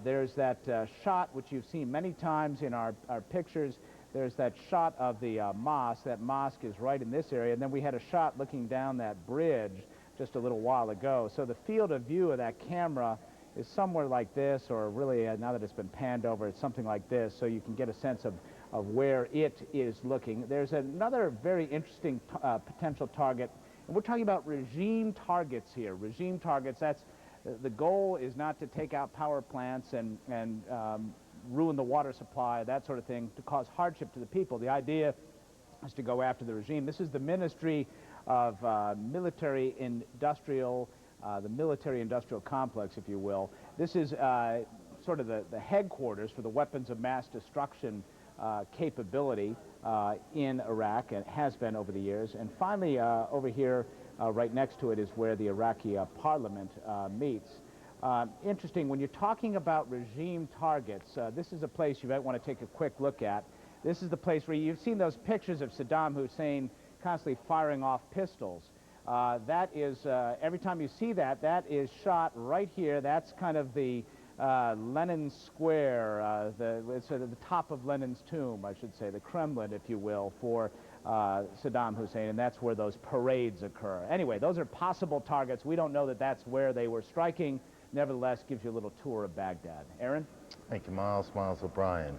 There's that shot which you've seen many times in our pictures. There's that shot of the mosque. That mosque is right in this area. And then we had a shot looking down that bridge just a little while ago. So the field of view of that camera is somewhere like this, or really, now that it's been panned over, it's something like this, so you can get a sense of where it is looking. There's another very interesting potential target. And we're talking about regime targets here. Regime targets, that's the goal is not to take out power plants and ruin the water supply, that sort of thing, to cause hardship to the people. The idea is to go after the regime. This is the Ministry of Military-Industrial, the military-industrial complex, if you will. This is sort of the headquarters for the weapons of mass destruction capability in Iraq, and has been over the years. And finally, over here, right next to it, is where the Iraqi parliament meets. Interesting, when you're talking about regime targets, this is a place you might want to take a quick look at. This is the place where you've seen those pictures of Saddam Hussein constantly firing off pistols. That is, every time you see that, that is shot right here. That's kind of the Lenin Square, it's sort of the top of Lenin's tomb, I should say, the Kremlin, if you will, for Saddam Hussein, and that's where those parades occur. Anyway, those are possible targets. We don't know that that's where they were striking. Nevertheless, gives you a little tour of Baghdad. Aaron? Thank you, Miles. Miles O'Brien.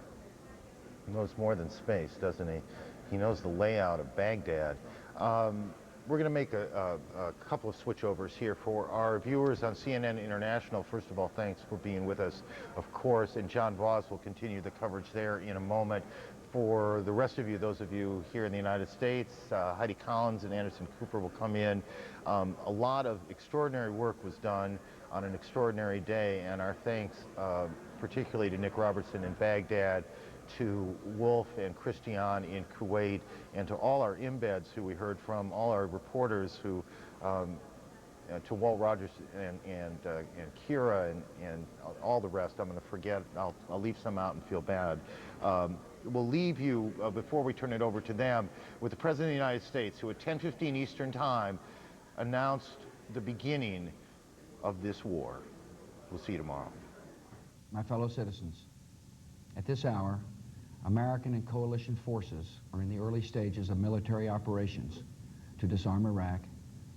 He knows more than space, doesn't he? He knows the layout of Baghdad. We're going to make a couple of switchovers here for our viewers on CNN International. First of all, thanks for being with us, of course, and John Voss will continue the coverage there in a moment. For the rest of you, those of you here in the United States, Heidi Collins and Anderson Cooper will come in. A lot of extraordinary work was done on an extraordinary day, and our thanks particularly to Nick Robertson in Baghdad, to Wolf and Christiane in Kuwait, and to all our embeds who we heard from, all our reporters who to Walt Rogers and Kira and all the rest, I'm going to forget. I'll leave some out and feel bad. We'll leave you, before we turn it over to them, with the President of the United States, who at 10:15 Eastern Time announced the beginning of this war. We'll see you tomorrow. My fellow citizens, at this hour, American and coalition forces are in the early stages of military operations to disarm Iraq,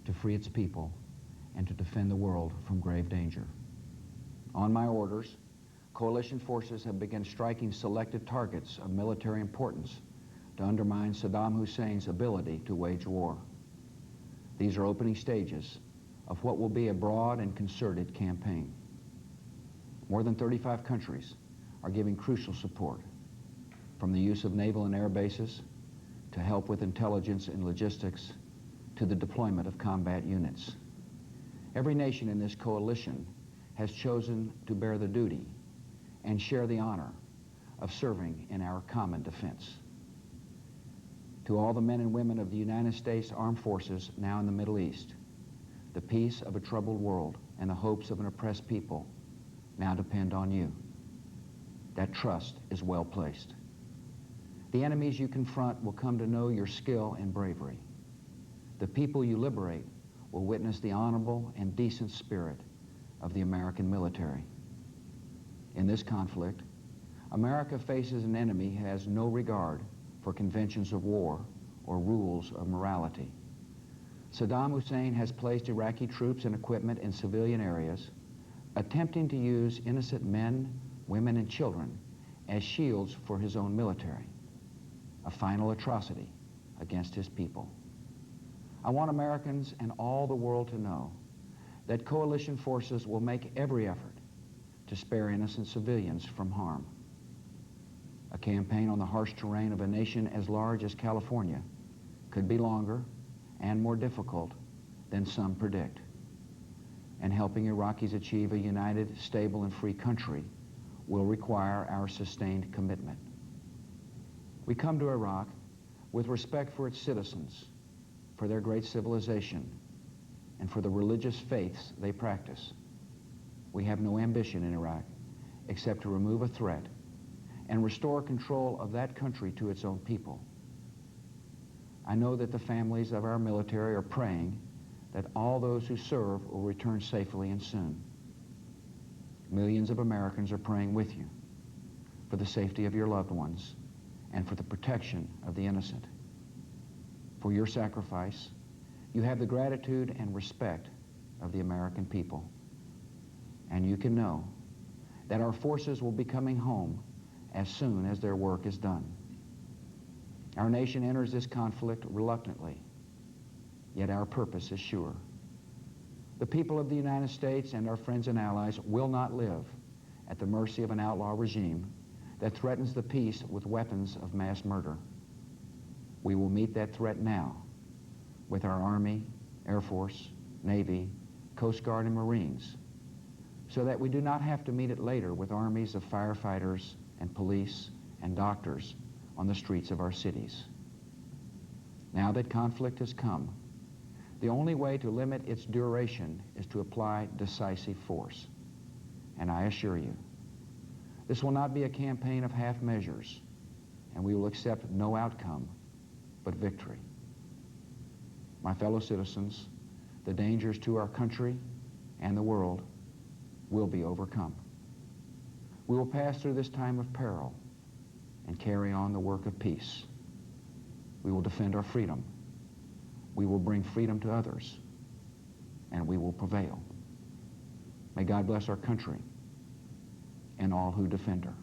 to free its people, and to defend the world from grave danger. On my orders, coalition forces have begun striking selected targets of military importance to undermine Saddam Hussein's ability to wage war. These are opening stages of what will be a broad and concerted campaign. More than 35 countries are giving crucial support, from the use of naval and air bases to help with intelligence and logistics to the deployment of combat units. Every nation in this coalition has chosen to bear the duty and share the honor of serving in our common defense. To all the men and women of the United States Armed Forces now in the Middle East, the peace of a troubled world and the hopes of an oppressed people now depend on you. That trust is well placed. The enemies you confront will come to know your skill and bravery. The people you liberate will witness the honorable and decent spirit of the American military. In this conflict, America faces an enemy who has no regard for conventions of war or rules of morality. Saddam Hussein has placed Iraqi troops and equipment in civilian areas, attempting to use innocent men, women, and children as shields for his own military, a final atrocity against his people. I want Americans and all the world to know that coalition forces will make every effort to spare innocent civilians from harm. A campaign on the harsh terrain of a nation as large as California could be longer and more difficult than some predict. And helping Iraqis achieve a united, stable, and free country will require our sustained commitment. We come to Iraq with respect for its citizens, for their great civilization, and for the religious faiths they practice. We have no ambition in Iraq except to remove a threat and restore control of that country to its own people. I know that the families of our military are praying that all those who serve will return safely and soon. Millions of Americans are praying with you for the safety of your loved ones and for the protection of the innocent. For your sacrifice, you have the gratitude and respect of the American people. And you can know that our forces will be coming home as soon as their work is done. Our nation enters this conflict reluctantly, yet our purpose is sure. The people of the United States and our friends and allies will not live at the mercy of an outlaw regime that threatens the peace with weapons of mass murder. We will meet that threat now with our Army, Air Force, Navy, Coast Guard, and Marines, so that we do not have to meet it later with armies of firefighters and police and doctors on the streets of our cities. Now that conflict has come, the only way to limit its duration is to apply decisive force. And I assure you, this will not be a campaign of half measures, and we will accept no outcome but victory. My fellow citizens, the dangers to our country and the world will be overcome. We will pass through this time of peril and carry on the work of peace. We will defend our freedom. We will bring freedom to others, and we will prevail. May God bless our country and all who defend her.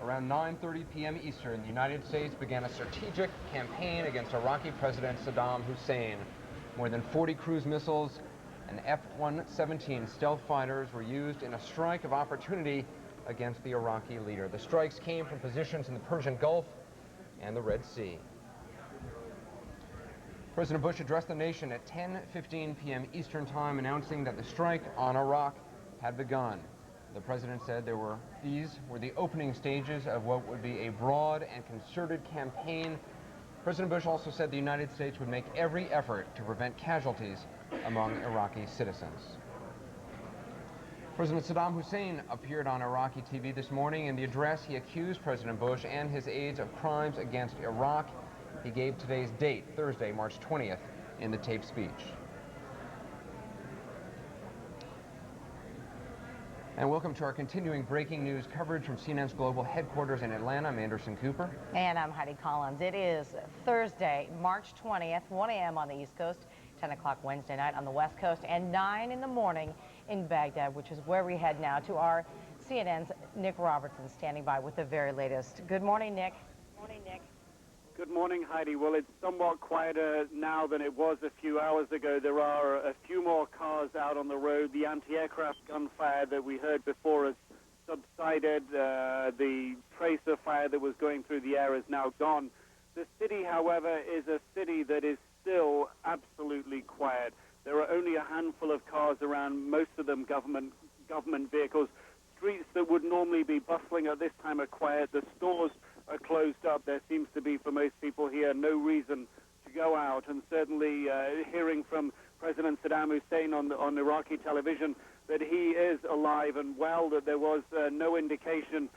Around 9:30 p.m. Eastern, the United States began a strategic campaign against Iraqi President Saddam Hussein. More than 40 cruise missiles and F-117 stealth fighters were used in a strike of opportunity against the Iraqi leader. The strikes came from positions in the Persian Gulf and the Red Sea. President Bush addressed the nation at 10:15 p.m. Eastern Time, announcing that the strike on Iraq had begun. The president said these were the opening stages of what would be a broad and concerted campaign. President Bush also said the United States would make every effort to prevent casualties among Iraqi citizens. President Saddam Hussein appeared on Iraqi TV this morning. In the address, he accused President Bush and his aides of crimes against Iraq. He gave today's date, Thursday, March 20th, in the taped speech. And welcome to our continuing breaking news coverage from CNN's global headquarters in Atlanta. I'm Anderson Cooper. And I'm Heidi Collins. It is Thursday, March 20th, 1 a.m. on the East Coast, 10 o'clock Wednesday night on the West Coast, and 9 in the morning in Baghdad, which is where we head now to our CNN's Nick Robertson standing by with the very latest. Good morning, Nick. Good morning, Nick. Good morning, Heidi. Well, it's somewhat quieter now than it was a few hours ago. There are a few more cars out on the road. The anti-aircraft gunfire that we heard before has subsided. The tracer fire that was going through the air is now gone. The city, however, is a city that is still absolutely quiet. There are only a handful of cars around, most of them government vehicles. Streets that would normally be bustling at this time are quiet. The stores are closed up. There seems to be, for most people here, no reason to go out. And certainly hearing from President Saddam Hussein on Iraqi television that he is alive and well, that there was no indication,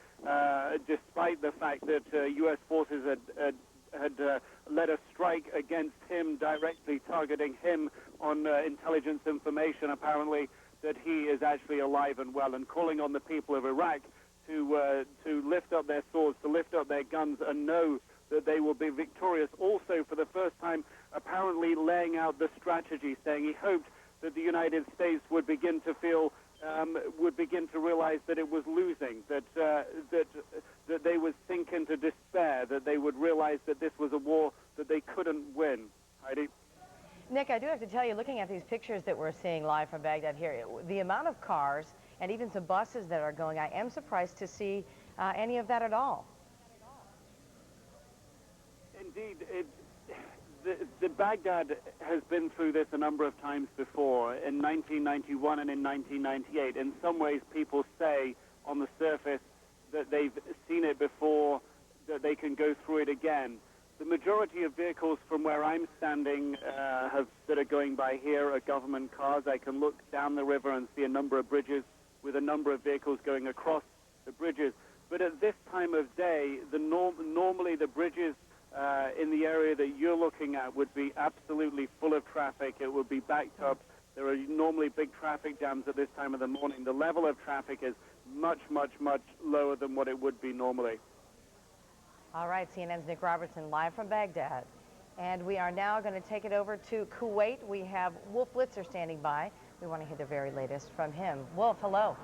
despite the fact that U.S. forces had led a strike against him, directly targeting him on intelligence information, apparently, that he is actually alive and well, and calling on the people of Iraq to lift up their swords, to lift up their guns, and know that they will be victorious. Also, for the first time, apparently laying out the strategy, saying he hoped that the United States would begin to feel, would begin to realize that it was losing, that they would sink into despair, that they would realize that this was a war that they couldn't win. Heidi? Nick, I do have to tell you, looking at these pictures that we're seeing live from Baghdad here, the amount of cars and even some buses that are going, I am surprised to see any of that at all. Indeed, the Baghdad has been through this a number of times before, in 1991 and in 1998. In some ways, people say on the surface that they've seen it before, that they can go through it again. The majority of vehicles from where I'm standing that are going by here are government cars. I can look down the river and see a number of bridges with a number of vehicles going across the bridges. But at this time of day, normally the bridges in the area that you're looking at would be absolutely full of traffic. It would be backed up. There are normally big traffic jams at this time of the morning. The level of traffic is much, much, much lower than what it would be normally. All right, CNN's Nick Robertson live from Baghdad. And we are now going to take it over to Kuwait. We have Wolf Blitzer standing by. We want to hear the very latest from him. Wolf, hello.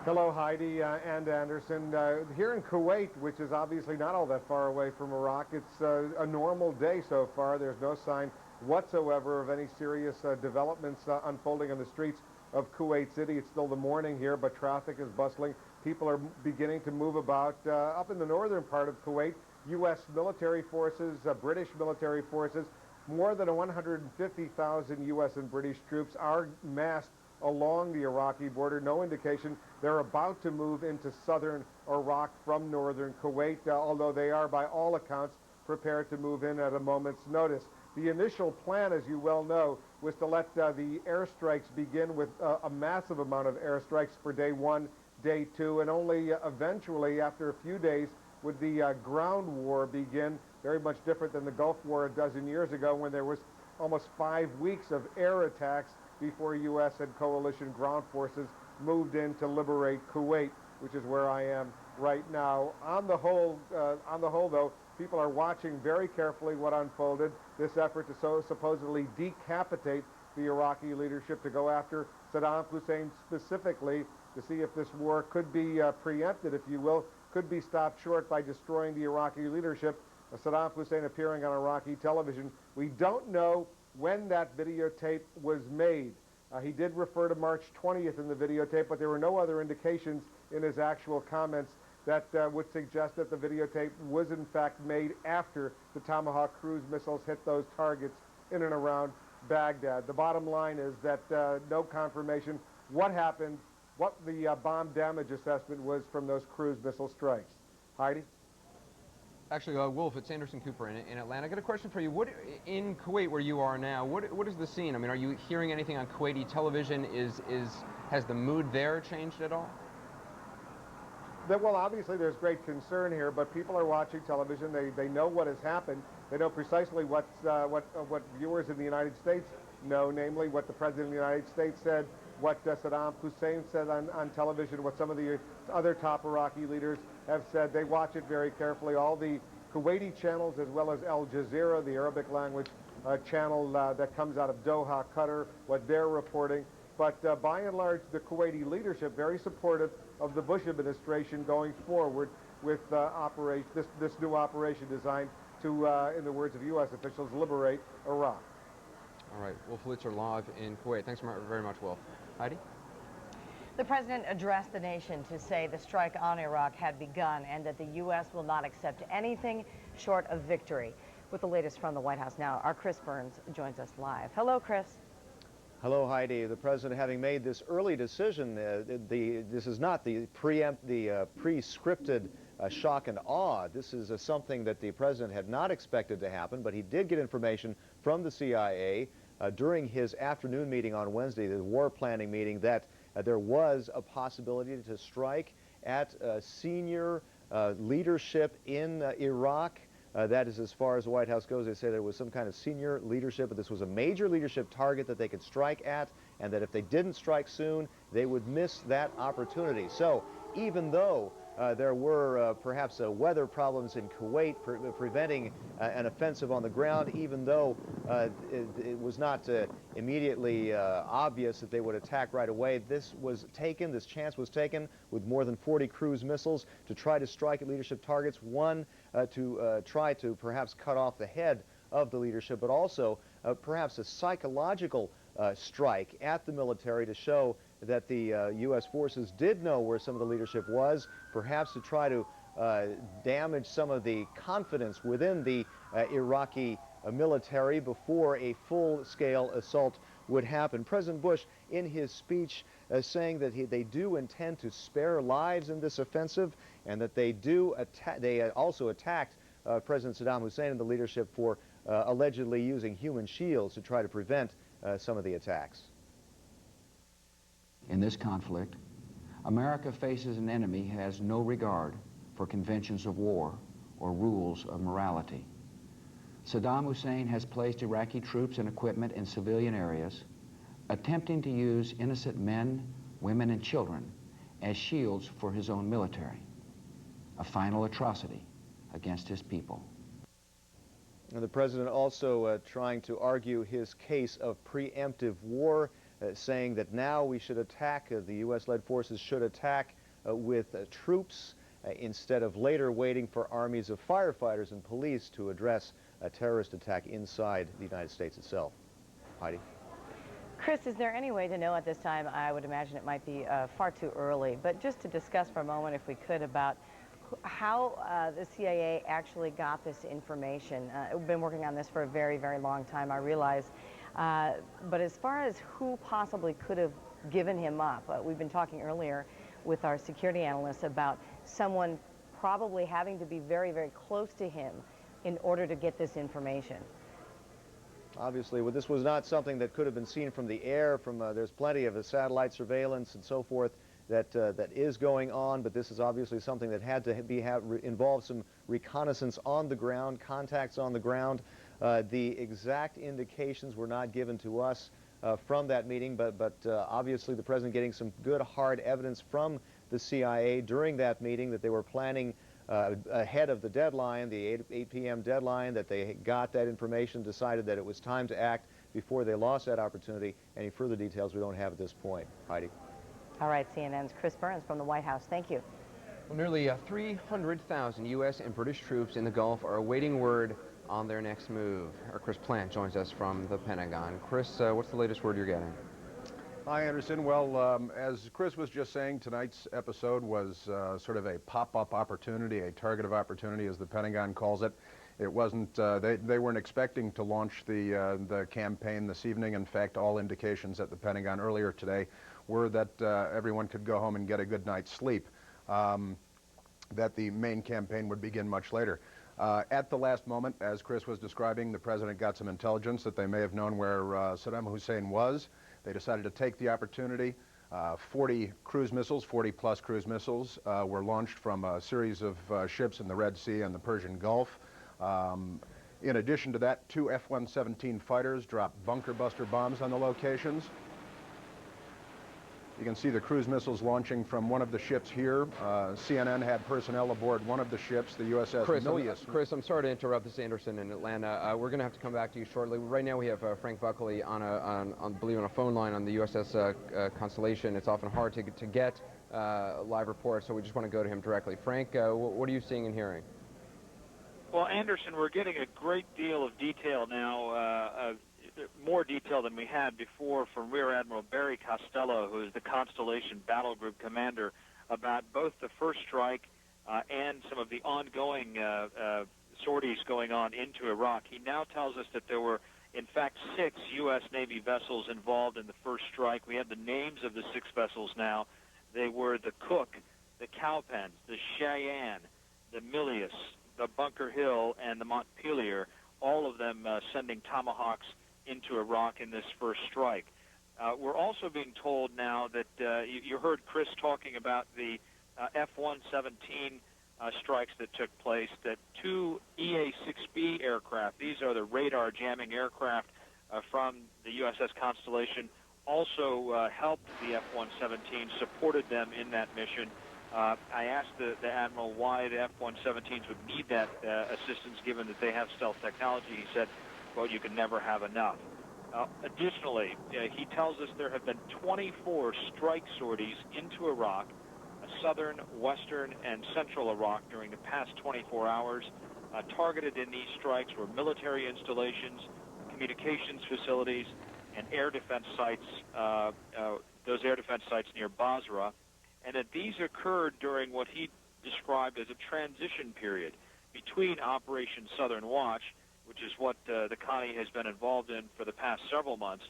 Hello, Heidi and Anderson. Here in Kuwait, which is obviously not all that far away from Iraq, it's a normal day so far. There's no sign whatsoever of any serious developments unfolding on the streets of Kuwait City. It's still the morning here, but traffic is bustling. People are beginning to move about. Up in the northern part of Kuwait, U.S. military forces, British military forces, more than 150,000 U.S. and British troops are massed along the Iraqi border. No indication they're about to move into southern Iraq from northern Kuwait, although they are, by all accounts, prepared to move in at a moment's notice. The initial plan, as you well know, was to let the airstrikes begin with a massive amount of airstrikes for day one, day two, and only eventually, after a few days, would the ground war begin, very much different than the Gulf War a dozen years ago, when there was almost 5 weeks of air attacks before U.S. and coalition ground forces moved in to liberate Kuwait, which is where I am right now. On the whole, though, people are watching very carefully what unfolded, this effort to supposedly decapitate the Iraqi leadership, to go after Saddam Hussein specifically, to see if this war could be preempted, if you will, could be stopped short by destroying the Iraqi leadership. Saddam Hussein appearing on Iraqi television. We don't know when that videotape was made. He did refer to March 20th in the videotape, but there were no other indications in his actual comments that would suggest that the videotape was in fact made after the Tomahawk cruise missiles hit those targets in and around Baghdad. The bottom line is that no confirmation what happened, what the bomb damage assessment was from those cruise missile strikes. Heidi? Actually, Wolf, it's Anderson Cooper in Atlanta. I got a question for you. What in Kuwait, where you are now, what is the scene? I mean, are you hearing anything on Kuwaiti television? Has the mood there changed at all? Well, obviously there's great concern here, but people are watching television. They know what has happened. They know precisely what viewers in the United States know, namely what the President of the United States said, what Saddam Hussein said on television, what some of the other top Iraqi leaders have said. They watch it very carefully. All the Kuwaiti channels, as well as Al Jazeera, the Arabic language channel that comes out of Doha, Qatar, what they're reporting. But by and large, the Kuwaiti leadership very supportive of the Bush administration going forward with this new operation designed to, in the words of U.S. officials, liberate Iraq. All right, Wolf Blitzer live in Kuwait. Thanks very much, Wolf. Heidi? The president addressed the nation to say the strike on Iraq had begun and that the U.S. will not accept anything short of victory. With the latest from the White House now, our Chris Burns joins us live. Hello, Chris. Hello, Heidi. The president, having made this early decision, this is not the pre-scripted shock and awe. This is something that the president had not expected to happen, but he did get information from the CIA during his afternoon meeting on Wednesday, the war planning meeting, that there was a possibility to strike at senior leadership in Iraq. That is as far as the White House goes. They say there was some kind of senior leadership, but this was a major leadership target that they could strike at, and that if they didn't strike soon, they would miss that opportunity. So even though there were perhaps weather problems in Kuwait preventing an offensive on the ground, even though it was not immediately obvious that they would attack right away, this chance was taken with more than 40 cruise missiles to try to strike at leadership targets. One, to try to perhaps cut off the head of the leadership, but also perhaps a psychological strike at the military to show that the U.S. forces did know where some of the leadership was, perhaps to try to damage some of the confidence within the Iraqi military before a full-scale assault would happen. President Bush, in his speech, saying that they do intend to spare lives in this offensive, and that they also attacked President Saddam Hussein and the leadership for allegedly using human shields to try to prevent some of the attacks. In this conflict, America faces an enemy who has no regard for conventions of war or rules of morality. Saddam Hussein has placed Iraqi troops and equipment in civilian areas, attempting to use innocent men, women, and children as shields for his own military, a final atrocity against his people. And the president also trying to argue his case of preemptive war, saying that now we should attack, the U.S.-led forces should attack with troops instead of later waiting for armies of firefighters and police to address a terrorist attack inside the United States itself. Heidi? Chris, is there any way to know at this time? I would imagine it might be far too early, but just to discuss for a moment, if we could, about how the CIA actually got this information. We've been working on this for a very, very long time, I realize. But as far as who possibly could have given him up, we've been talking earlier with our security analysts about someone probably having to be very, very close to him in order to get this information. Obviously, well, this was not something that could have been seen from the air. There's plenty of satellite surveillance and so forth that is going on, but this is obviously something that had to involve some reconnaissance on the ground, contacts on the ground. The exact indications were not given to us from that meeting, but obviously the president getting some good hard evidence from the CIA during that meeting that they were planning ahead of the deadline, the 8 p.m. deadline, that they got that information, decided that it was time to act before they lost that opportunity. Any further details we don't have at this point. Heidi? All right, CNN's Chris Burns from the White House. Thank you. Well, nearly 300,000 U.S. and British troops in the Gulf are awaiting word on their next move. Our Chris Plant joins us from the Pentagon. Chris, what's the latest word you're getting? Hi, Anderson. Well, as Chris was just saying, tonight's episode was sort of a pop-up opportunity, a target of opportunity, as the Pentagon calls it. It wasn't, they weren't expecting to launch the campaign this evening. In fact, all indications at the Pentagon earlier today were that everyone could go home and get a good night's sleep, that the main campaign would begin much later. At the last moment, as Chris was describing, the president got some intelligence that they may have known where Saddam Hussein was. They decided to take the opportunity. 40 cruise missiles, 40-plus cruise missiles, were launched from a series of ships in the Red Sea and the Persian Gulf. In addition to that, 2 F-117 fighters dropped bunker buster bombs on the locations. You can see the cruise missiles launching from one of the ships here. CNN had personnel aboard one of the ships, the USS Milius. Chris, I'm sorry to interrupt. This is Anderson in Atlanta. We're going to have to come back to you shortly. Right now we have Frank Buckley on a phone line on the USS Constellation. It's often hard to get live reports, so we just want to go to him directly. Frank, what are you seeing and hearing? Well, Anderson, we're getting a great deal of detail now, more detail than we had before, from Rear Admiral Barry Costello, who is the Constellation Battle Group commander, about both the first strike and some of the ongoing sorties going on into Iraq. He now tells us that there were, in fact, 6 U.S. Navy vessels involved in the first strike. We have the names of the 6 vessels now. They were the Cook, the Cowpens, the Cheyenne, the Milius, the Bunker Hill, and the Montpelier, all of them sending Tomahawks into Iraq in this first strike. We're also being told now that you heard Chris talking about the F-117 strikes that took place, that 2 EA-6B aircraft, these are the radar jamming aircraft from the USS Constellation, also helped the F-117, supported them in that mission. I asked the Admiral why the F-117s would need that assistance given that they have stealth technology. He said, well, you can never have enough. Additionally, he tells us there have been 24 strike sorties into Iraq, southern, western, and central Iraq during the past 24 hours. Targeted in these strikes were military installations, communications facilities, and air defense sites, those air defense sites near Basra, and that these occurred during what he described as a transition period between Operation Southern Watch, which is what the Connie has been involved in for the past several months,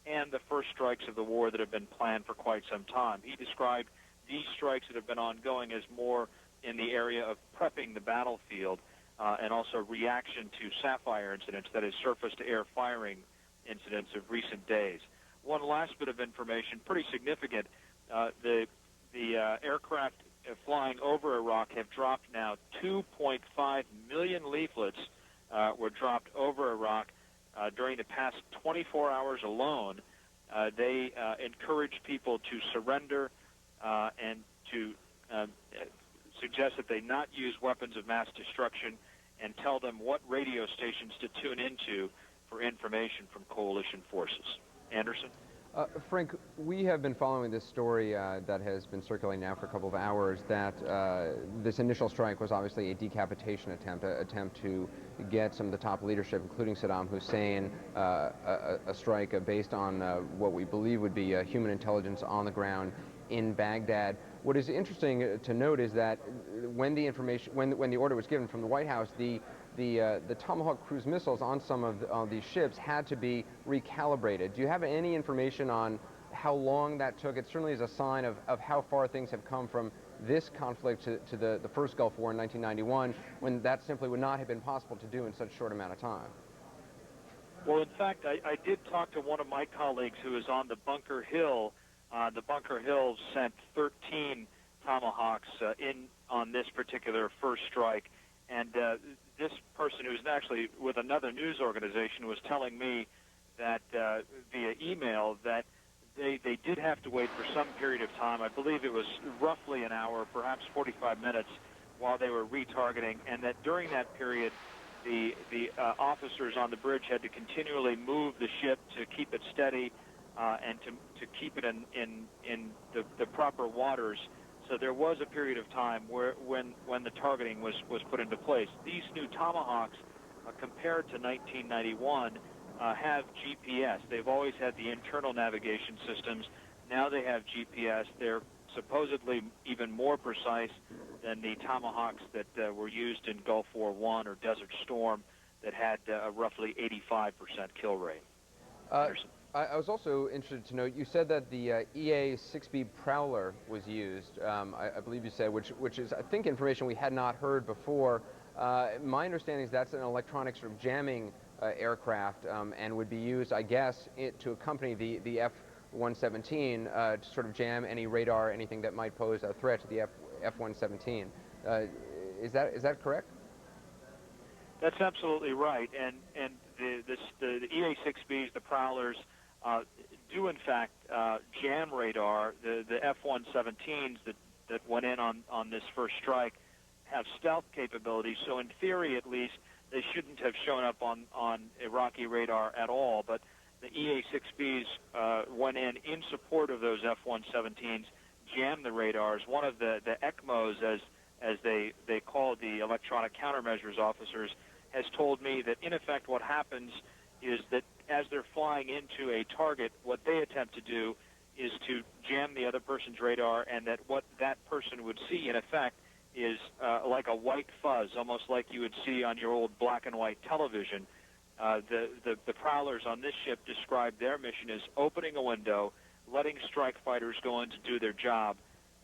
and the first strikes of the war that have been planned for quite some time. He described these strikes that have been ongoing as more in the area of prepping the battlefield and also reaction to Sapphire incidents, that is, surface-to-air firing incidents of recent days. One last bit of information, pretty significant. The aircraft flying over Iraq have dropped now 2.5 million leaflets were dropped over Iraq during the past 24 hours alone. They encourage people to surrender and to suggest that they not use weapons of mass destruction, and tell them what radio stations to tune into for information from coalition forces. Anderson? Frank, we have been following this story that has been circulating now for a couple of hours, that this initial strike was obviously a decapitation attempt to get some of the top leadership, including Saddam Hussein, a strike based on what we believe would be human intelligence on the ground in Baghdad. What is interesting to note is that when the information, when the order was given from the White House, the Tomahawk cruise missiles on some of these ships had to be recalibrated. Do you have any information on how long that took? It certainly is a sign of how far things have come from this conflict to the first Gulf War in 1991, when that simply would not have been possible to do in such a short amount of time. Well, in fact, I did talk to one of my colleagues who is on the Bunker Hill. The Bunker Hill sent 13 Tomahawks in on this particular first strike, and this person, who's actually with another news organization, was telling me that via email that they did have to wait for some period of time. I believe it was roughly an hour, perhaps 45 minutes, while they were retargeting, and that during that period, the officers on the bridge had to continually move the ship to keep it steady and to keep it in the proper waters. So there was a period of time when the targeting was put into place. These new Tomahawks, compared to 1991, have GPS. They've always had the internal navigation systems. Now they have GPS. They're supposedly even more precise than the Tomahawks that were used in Gulf War I or Desert Storm that had a roughly 85% kill rate. I was also interested to note, you said that the EA-6B Prowler was used, I believe you said, which is, I think, information we had not heard before. My understanding is that's an electronic sort of jamming aircraft and would be used, I guess, to accompany the F-117 to sort of jam any radar, anything that might pose a threat to the F-117. Is that correct? That's absolutely right, and the EA-6Bs, the Prowlers, do in fact jam radar. The F-117s that went in on this first strike have stealth capabilities, so in theory at least they shouldn't have shown up on Iraqi radar at all, but the EA-6Bs went in support of those F-117s, jammed the radars. One of the ECMOs, as they call the electronic countermeasures officers, has told me that in effect what happens is that as they're flying into a target, what they attempt to do is to jam the other person's radar, and that what that person would see in effect is like a white fuzz, almost like you would see on your old black and white television. The Prowlers on this ship described their mission as opening a window, letting strike fighters go in to do their job,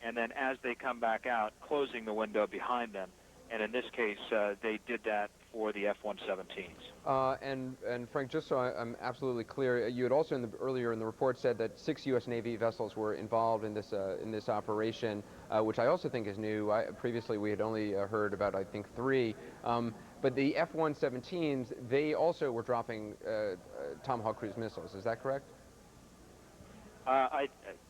and then as they come back out, closing the window behind them. And in this case, they did that for the F-117s. And Frank, just so I'm absolutely clear, you had also earlier in the report said that 6 U.S. Navy vessels were involved in this operation, which I also think is new. Previously, we had only heard about, I think, 3. But the F-117s, they also were dropping Tomahawk cruise missiles. Is that correct?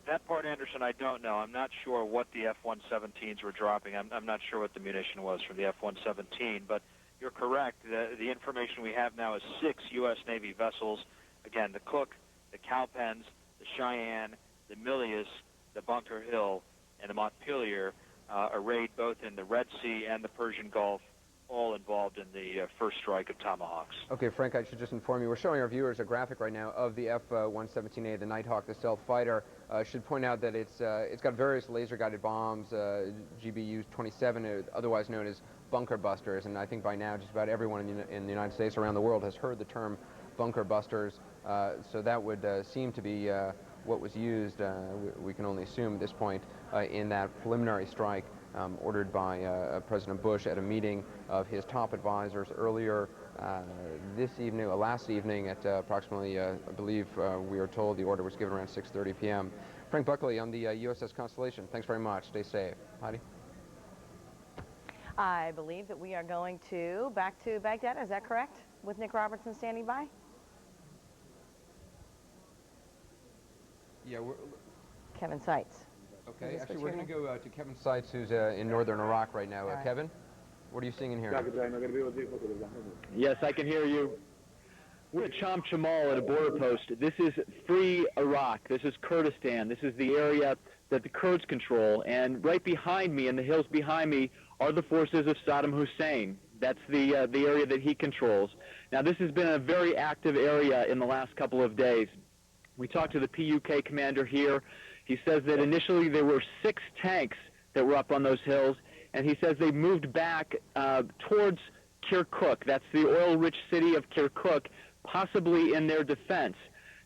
That part, Anderson, I don't know. I'm not sure what the F-117s were dropping. I'm not sure what the munition was for the F-117, but you're correct. The information we have now is 6 U.S. Navy vessels. Again, the Cook, the Cowpens, the Cheyenne, the Milius, the Bunker Hill, and the Montpelier, arrayed both in the Red Sea and the Persian Gulf, all involved in the first strike of Tomahawks. Okay, Frank, I should just inform you, we're showing our viewers a graphic right now of the F-117A, the Nighthawk, the stealth fighter. I should point out that it's got various laser-guided bombs, GBU-27, otherwise known as bunker busters, and I think by now just about everyone in the United States around the world has heard the term bunker busters, so that would seem to be what was used, we can only assume at this point, in that preliminary strike ordered by President Bush at a meeting of his top advisors earlier this evening, last evening at approximately, I believe we are told the order was given around 6:30 p.m. Frank Buckley on the USS Constellation. Thanks very much. Stay safe. Heidi? I believe that we are going back to Baghdad. Is that correct? With Nick Robertson standing by? Yeah, Kevin Seitz. Okay, actually we're going to go to Kevin Seitz, who's in northern Iraq right now. Right. Kevin, what are you seeing in here? Yes, I can hear you. We're at Cham Chamal at a border post. This is free Iraq. This is Kurdistan. This is the area that the Kurds control. And right behind me, in the hills behind me, are the forces of Saddam Hussein. That's the area that he controls. Now, this has been a very active area in the last couple of days. We talked to the PUK commander here. He says that initially there were 6 tanks that were up on those hills, and he says they moved back towards Kirkuk. That's the oil-rich city of Kirkuk, possibly in their defense.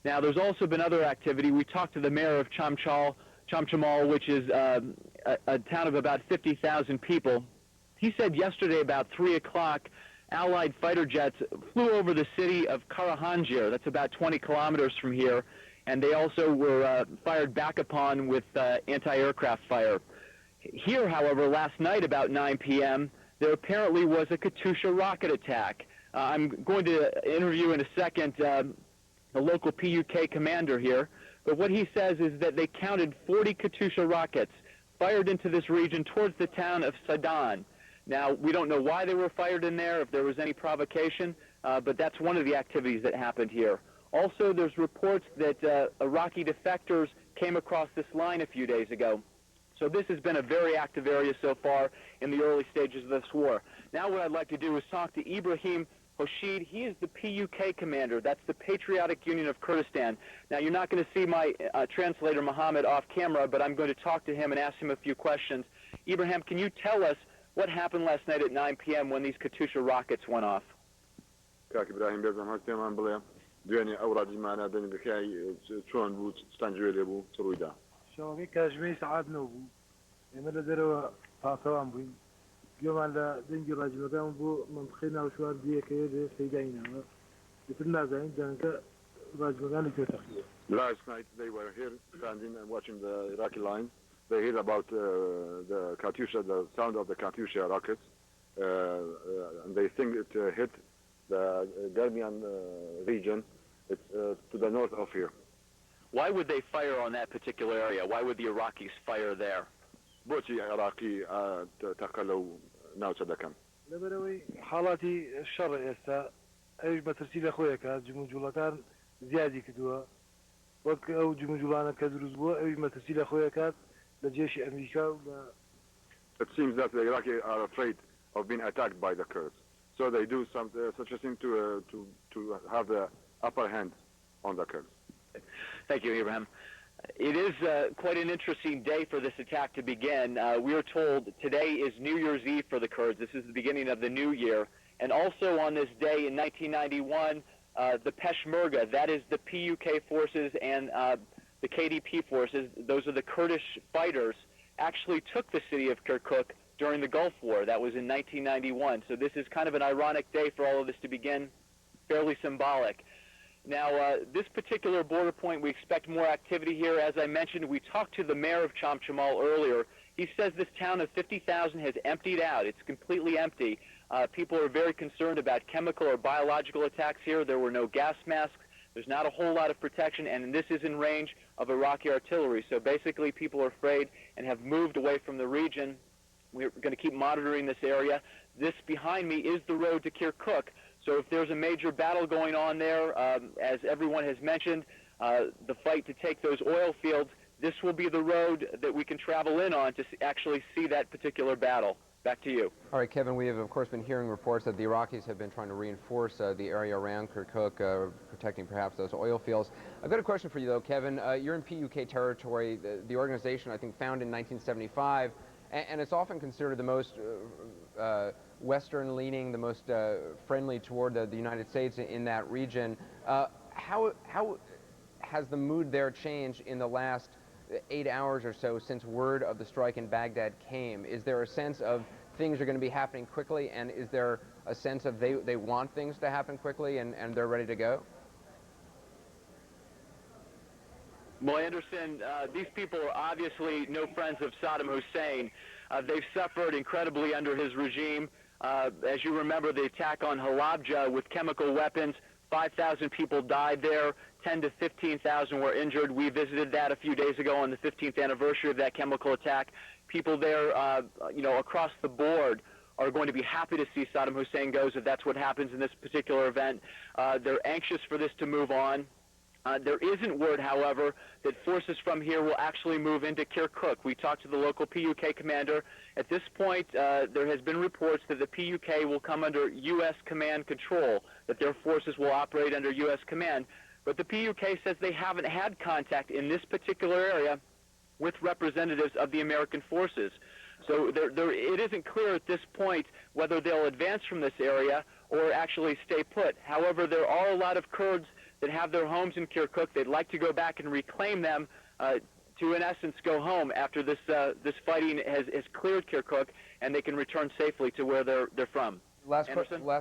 Now, there's also been other activity. We talked to the mayor of Cham Chamal, which is a town of about 50,000 people. He said yesterday about 3 o'clock, Allied fighter jets flew over the city of Karahanjir. That's about 20 kilometers from here, and they also were fired back upon with anti-aircraft fire. Here, however, last night about 9 p.m., there apparently was a Katyusha rocket attack. I'm going to interview in a second the local PUK commander here, but what he says is that they counted 40 Katyusha rockets fired into this region towards the town of Sadan. Now, we don't know why they were fired in there, if there was any provocation, but that's one of the activities that happened here. Also, there's reports that Iraqi defectors came across this line a few days ago. So this has been a very active area so far in the early stages of this war. Now what I'd like to do is talk to Ibrahim Hoshid. He is the PUK commander. That's the Patriotic Union of Kurdistan. Now, you're not going to see my translator, Mohammed, off camera, but I'm going to talk to him and ask him a few questions. Ibrahim, can you tell us what happened last night at 9 p.m. when these Katyusha rockets went off? كاك إبراهيم بيزم هستم عن بليا دواني أوراد معنا دني بخير شلون بو تستنجري بو ترويدا شو في كاجمي ساعات نوبو يمر دروا فاصوان بوي يوم على دنجي راجل كان بو منطقينا وشوار دي كيد سيداينا يتنا زين دنك راجل كان يتخيل. Last night they were here standing and watching the Iraqi lines. They heard about the Katyusha, the sound of the Katyusha rockets, and they think it hit the Galmian region. It's to the north of here. Why would they fire on that particular area? Why would the Iraqis fire there? بوتي عراقي تقلوا ناوت دكم. لبروي حالاتي الشر إسا أيش بترسيل أخويا كجموجولا كان زيادة كدوا وقت أو جموجولانا كدروزبوا أيش بترسيل أخويا كان لجيش أمريكا. It seems that the Iraqis are afraid of being attacked by the Kurds, so they do such a thing to have the upper hand on the Kurds. Thank you, Ibrahim. It is quite an interesting day for this attack to begin. We are told today is New Year's Eve for the Kurds. This is the beginning of the new year. And also on this day in 1991, the Peshmerga, that is the PUK forces and the KDP forces, those are the Kurdish fighters, actually took the city of Kirkuk during the Gulf War. That was in 1991. So this is kind of an ironic day for all of this to begin, fairly symbolic. Now, this particular border point, we expect more activity here. As I mentioned, we talked to the mayor of Chamchamal earlier. He says this town of 50,000 has emptied out. It's completely empty. People are very concerned about chemical or biological attacks here. There were no gas masks. There's not a whole lot of protection, and this is in range of Iraqi artillery. So basically, people are afraid and have moved away from the region. We're going to keep monitoring this area. This behind me is the road to Kirkuk. So if there's a major battle going on there, as everyone has mentioned, the fight to take those oil fields, this will be the road that we can travel in on to actually see that particular battle. Back to you. All right, Kevin, we have, of course, been hearing reports that the Iraqis have been trying to reinforce the area around Kirkuk, protecting perhaps those oil fields. I've got a question for you, though, Kevin. You're in PUK territory, the organization, I think, founded in 1975, and it's often considered the most Western-leaning, the most friendly toward the United States in that region. How has the mood there changed in the last 8 hours or so since word of the strike in Baghdad came? Is there a sense of things are going to be happening quickly, and is there a sense of they want things to happen quickly and they're ready to go? Well, I understand these people are obviously no friends of Saddam Hussein. They've suffered incredibly under his regime. As you remember, the attack on Halabja with chemical weapons, 5,000 people died there, 10 to 15,000 were injured. We visited that a few days ago on the 15th anniversary of that chemical attack. People there, across the board are going to be happy to see Saddam Hussein goes if that's what happens in this particular event. They're anxious for this to move on. There isn't word, however, that forces from here will actually move into Kirkuk. We talked to the local PUK commander. At this point, there has been reports that the PUK will come under U.S. command control, that their forces will operate under U.S. command. But the PUK says they haven't had contact in this particular area with representatives of the American forces. So it isn't clear at this point whether they'll advance from this area or actually stay put. However, there are a lot of Kurds that have their homes in Kirkuk. They'd like to go back and reclaim them to, in essence, go home after this fighting has cleared Kirkuk, and they can return safely to where they're from. Last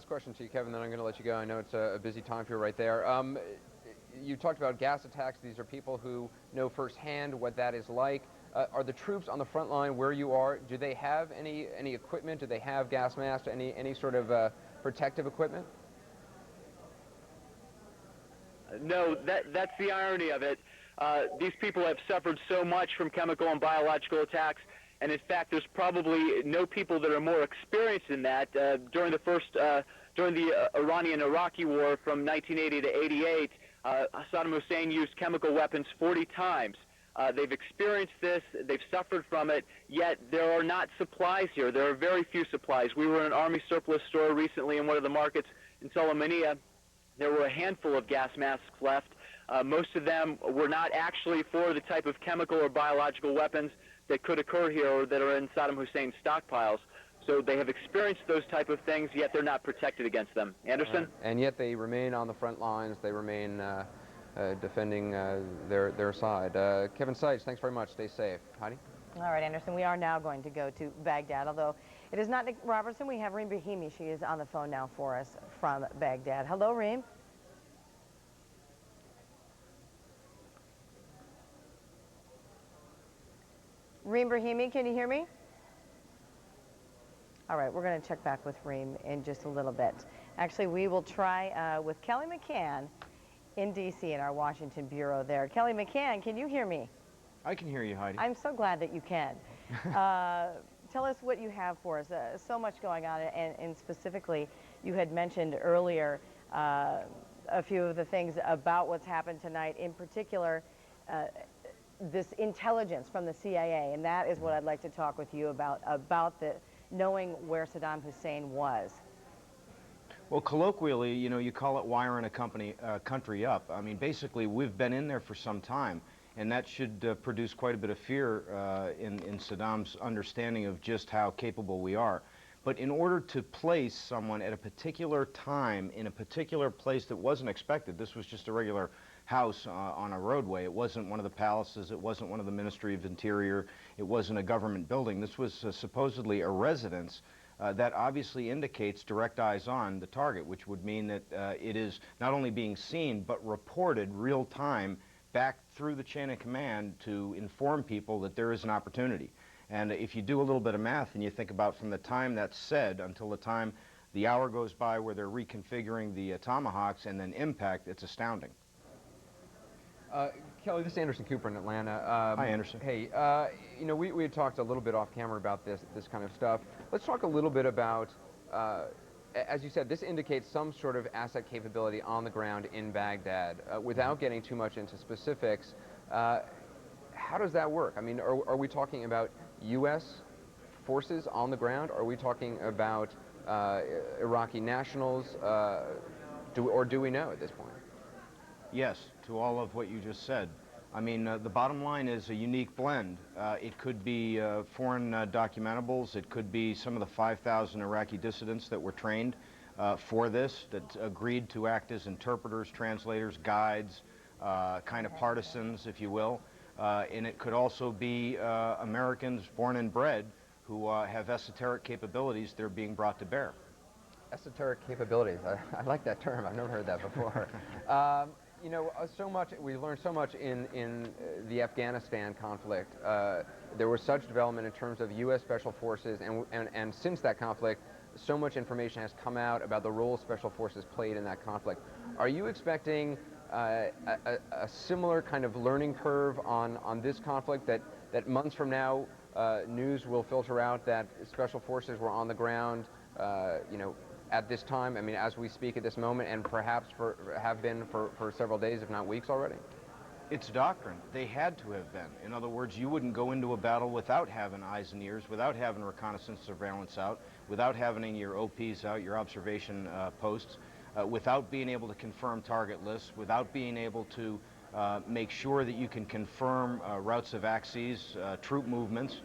question to you, Kevin, then I'm going to let you go. I know it's a busy time for you right there. You talked about gas attacks. These are people who know firsthand what that is like. Are the troops on the front line where you are, do they have any equipment? Do they have gas masks, any sort of protective equipment? No, that's the irony of it. These people have suffered so much from chemical and biological attacks, and in fact, there's probably no people that are more experienced in that. During the Iranian-Iraqi war from 1980 to 88, Saddam Hussein used chemical weapons 40 times. They've experienced this, they've suffered from it, yet there are not supplies here. There are very few supplies. We were in an Army surplus store recently in one of the markets, in Solomania, there were a handful of gas masks left. Most of them were not actually for the type of chemical or biological weapons that could occur here or that are in Saddam Hussein's stockpiles. So they have experienced those type of things, yet they're not protected against them. Anderson? Right. And yet they remain on the front lines. They remain defending their side. Kevin Seitz, thanks very much. Stay safe. Heidi? All right, Anderson, we are now going to go to Baghdad, although it is not Nick Robertson. We have Reem Brahimi. She is on the phone now for us from Baghdad. Hello, Reem. Reem Brahimi, can you hear me? All right, we're going to check back with Reem in just a little bit. Actually, we will try with Kelly McCann in D.C. in our Washington bureau there. Kelly McCann, can you hear me? I can hear you, Heidi. I'm so glad that you can. Tell us what you have for us. So much going on, and specifically, you had mentioned earlier a few of the things about what's happened tonight, in particular, this intelligence from the CIA, and that is what I'd like to talk with you about the knowing where Saddam Hussein was. Well, colloquially, you know, you call it wiring a country up. I mean, basically, we've been in there for some time, and that should produce quite a bit of fear in Saddam's understanding of just how capable we are. But in order to place someone at a particular time in a particular place that wasn't expected, this was just a regular house on a roadway. It wasn't one of the palaces. It wasn't one of the Ministry of Interior. It wasn't a government building. This was supposedly a residence that obviously indicates direct eyes on the target, which would mean that it is not only being seen but reported real time back through the chain of command to inform people that there is an opportunity. And if you do a little bit of math and you think about from the time that's said until the time the hour goes by where they're reconfiguring the Tomahawks and then impact, it's astounding. Kelly, this is Anderson Cooper in Atlanta. Hi, Anderson. Hey, you know, we had talked a little bit off camera about this kind of stuff. Let's talk a little bit about, as you said, this indicates some sort of asset capability on the ground in Baghdad. Without getting too much into specifics, how does that work? I mean, are we talking about U.S. forces on the ground? Are we talking about Iraqi nationals? Or do we know at this point? Yes, to all of what you just said. I mean, the bottom line is a unique blend. It could be foreign documentables. It could be some of the 5,000 Iraqi dissidents that were trained for this, that agreed to act as interpreters, translators, guides, kind of partisans, if you will. And it could also be Americans born and bred who have esoteric capabilities that are being brought to bear. Esoteric capabilities. I like that term. I've never heard that before. You know, we learned so much in the Afghanistan conflict. There was such development in terms of U.S. Special Forces, and since that conflict, so much information has come out about the role Special Forces played in that conflict. Are you expecting a similar kind of learning curve on this conflict, that months from now news will filter out that Special Forces were on the ground, you know, at this time, I mean, as we speak at this moment, and perhaps have been for several days, if not weeks already? It's doctrine. They had to have been. In other words, you wouldn't go into a battle without having eyes and ears, without having reconnaissance surveillance out, without having your OPs out, your observation posts, without being able to confirm target lists, without being able to make sure that you can confirm routes of axes, troop movements.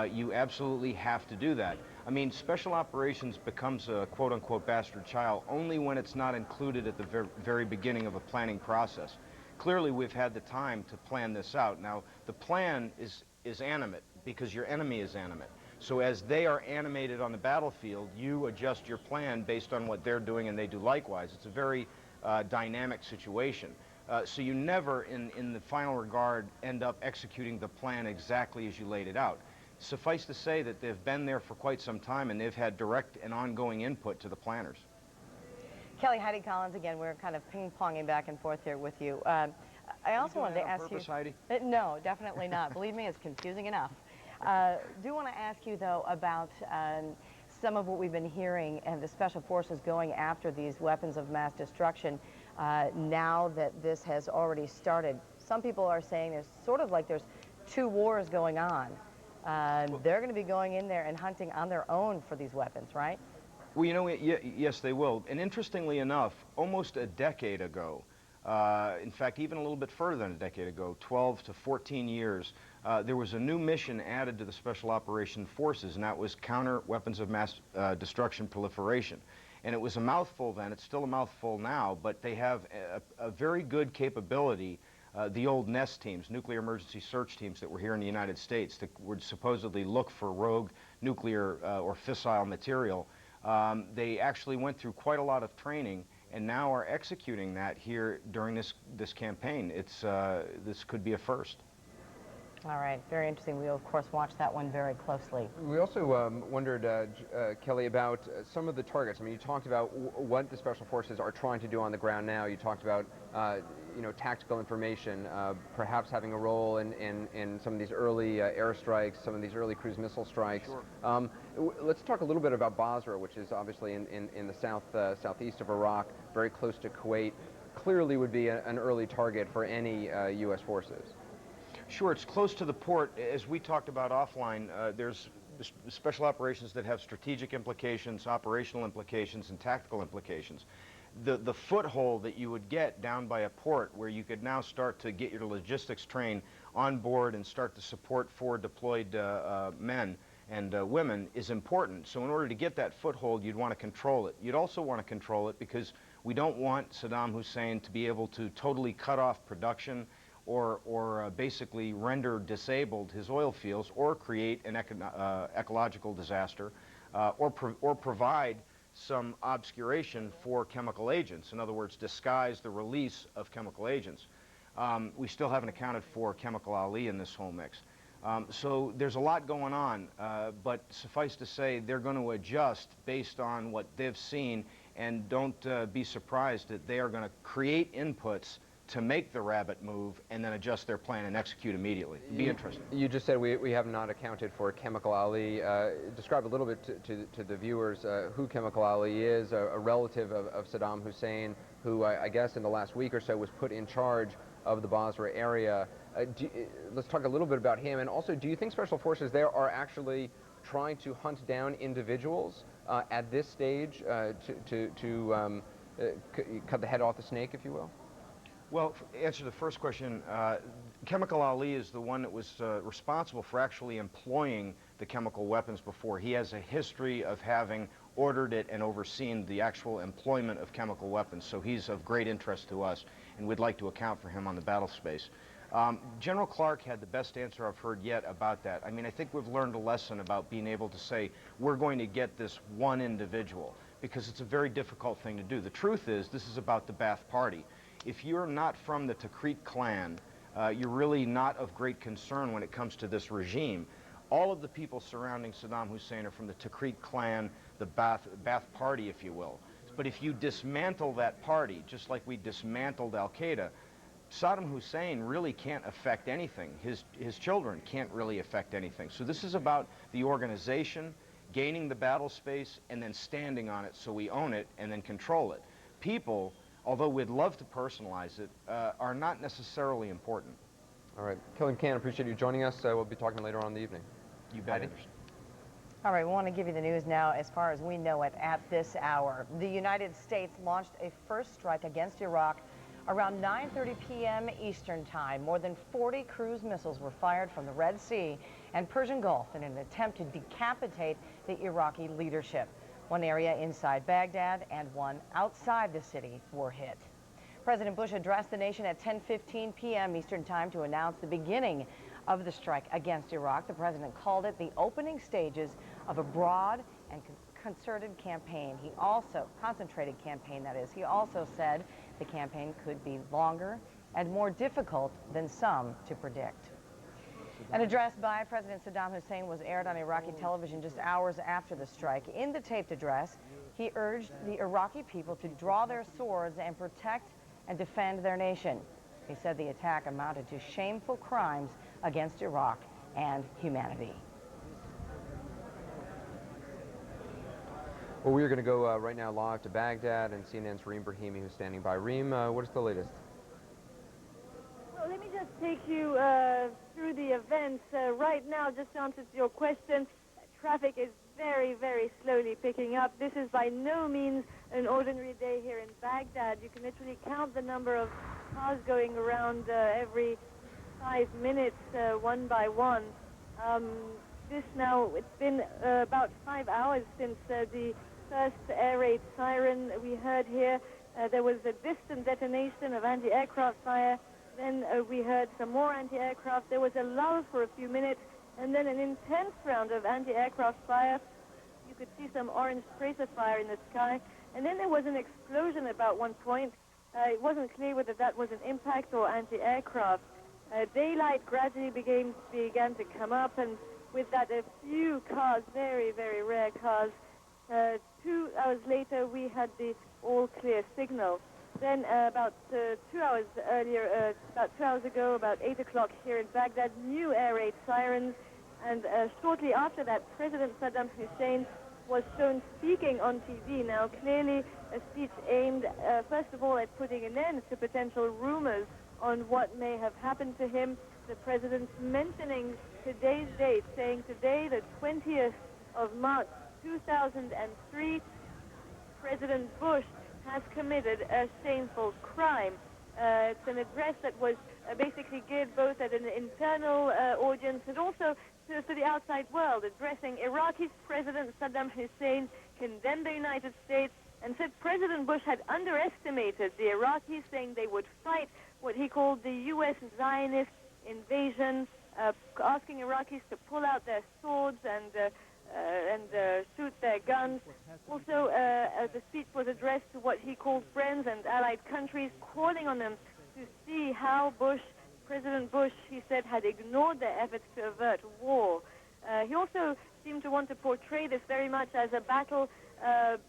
You absolutely have to do that. I mean, special operations becomes a quote-unquote bastard child only when it's not included at the very beginning of a planning process. Clearly, we've had the time to plan this out. Now, the plan is animate because your enemy is animate. So as they are animated on the battlefield, you adjust your plan based on what they're doing, and they do likewise. It's a very dynamic situation. So you never, in the final regard, end up executing the plan exactly as you laid it out. Suffice to say that they've been there for quite some time, and they've had direct and ongoing input to the planners. Kelly, Heidi Collins again. We're kind of ping-ponging back and forth here with you. I also wanted to ask you... Heidi? No, definitely not. Believe me, it's confusing enough. Do want to ask you, though, about some of what we've been hearing and the Special Forces going after these weapons of mass destruction now that this has already started. Some people are saying there's sort of like there's two wars going on. They're going to be going in there and hunting on their own for these weapons, right? Well, you know, yes, they will. And interestingly enough, almost a decade ago, in fact, even a little bit further than a decade ago, 12 to 14 years, there was a new mission added to the Special Operations Forces, and that was counter weapons of mass destruction proliferation. And it was a mouthful then, it's still a mouthful now, but they have a very good capability. The old NEST teams, nuclear emergency search teams that were here in the United States that would supposedly look for rogue nuclear or fissile material, they actually went through quite a lot of training and now are executing that here during this campaign. This could be a first. All right, very interesting. We'll, of course, watch that one very closely. We also wondered, Kelly, about some of the targets. I mean, you talked about what the Special Forces are trying to do on the ground now. You talked about, you know, tactical information, perhaps having a role in some of these early airstrikes, some of these early cruise missile strikes. Sure. Let's talk a little bit about Basra, which is obviously in the southeast of Iraq, very close to Kuwait. Clearly would be an early target for any U.S. forces. Sure, it's close to the port. As we talked about offline, there's special operations that have strategic implications, operational implications, and tactical implications. The foothold that you would get down by a port where you could now start to get your logistics train on board and start to support forward deployed men and women is important. So in order to get that foothold, you'd want to control it. You'd also want to control it because we don't want Saddam Hussein to be able to totally cut off production or basically render disabled his oil fields or create an ecological disaster or provide some obscuration for chemical agents. In other words, disguise the release of chemical agents. We still haven't accounted for chemical Ali in this whole mix. So there's a lot going on, but suffice to say they're going to adjust based on what they've seen, and don't be surprised that they are going to create inputs to make the rabbit move and then adjust their plan and execute immediately. Be interesting. You just said we have not accounted for Chemical Ali. Describe a little bit to the viewers who Chemical Ali is, a relative of Saddam Hussein, who I guess in the last week or so was put in charge of the Basra area. Let's talk a little bit about him, and also, do you think Special Forces there are actually trying to hunt down individuals at this stage to cut the head off the snake, if you will? Well, to answer the first question, Chemical Ali is the one that was responsible for actually employing the chemical weapons before. He has a history of having ordered it and overseen the actual employment of chemical weapons, so he's of great interest to us, and we'd like to account for him on the battle space. General Clark had the best answer I've heard yet about that. I mean, I think we've learned a lesson about being able to say, we're going to get this one individual, because it's a very difficult thing to do. The truth is, this is about the Ba'ath Party. If you're not from the Tikrit clan, you're really not of great concern when it comes to this regime. All of the people surrounding Saddam Hussein are from the Tikrit clan, the Ba'ath Party, if you will. But if you dismantle that party, just like we dismantled Al-Qaeda, Saddam Hussein really can't affect anything. His children can't really affect anything. So this is about the organization, gaining the battle space, and then standing on it so we own it and then control it. People, although we'd love to personalize it, are not necessarily important. All right. Kelly McCann, appreciate you joining us. We'll be talking later on in the evening. You bet. All right, we want to give you the news now as far as we know it at this hour. The United States launched a first strike against Iraq around 9:30 p.m. Eastern Time. More than 40 cruise missiles were fired from the Red Sea and Persian Gulf in an attempt to decapitate the Iraqi leadership. One area inside Baghdad and one outside the city were hit. President Bush addressed the nation at 10:15 p.m. Eastern Time to announce the beginning of the strike against Iraq. The president called it the opening stages of a broad and concerted campaign. He also, concentrated campaign that is. He also said the campaign could be longer and more difficult than some to predict. An address by President Saddam Hussein was aired on Iraqi television just hours after the strike. In the taped address, he urged the Iraqi people to draw their swords and protect and defend their nation. He said the attack amounted to shameful crimes against Iraq and humanity. Well, we're going to go right now live to Baghdad, and CNN's Reem Brahimi, who's standing by. Reem, what is the latest? Well, let me just take you through the events. Right now, just to answer your question, traffic is very, very slowly picking up. This is by no means an ordinary day here in Baghdad. You can literally count the number of cars going around every 5 minutes, one by one. It's been about 5 hours since the first air raid siren we heard here. There was a distant detonation of anti-aircraft fire. Then we heard some more anti-aircraft. There was a lull for a few minutes, and then an intense round of anti-aircraft fire. You could see some orange tracer fire in the sky. And then there was an explosion at about one point. It wasn't clear whether that was an impact or anti-aircraft. Daylight gradually began to come up, and with that, a few cars, very, very rare cars. 2 hours later, we had the all-clear signal. Then about 2 hours earlier, about 2 hours ago, about 8 o'clock here in Baghdad, new air raid sirens. And shortly after that, President Saddam Hussein was shown speaking on TV. Now, clearly a speech aimed, first of all, at putting an end to potential rumors on what may have happened to him. The president mentioning today's date, saying today, the 20th of March, 2003, President Bush has committed a shameful crime. It's an address that was basically geared both at an internal audience and also to the outside world, addressing Iraqi President Saddam Hussein, condemned the United States, and said President Bush had underestimated the Iraqis, saying they would fight what he called the U.S. Zionist invasion, asking Iraqis to pull out their swords and shoot their guns. Also, the speech was addressed to what he called friends and allied countries, calling on them to see how President Bush, he said, had ignored their efforts to avert war. He also seemed to want to portray this very much as a battle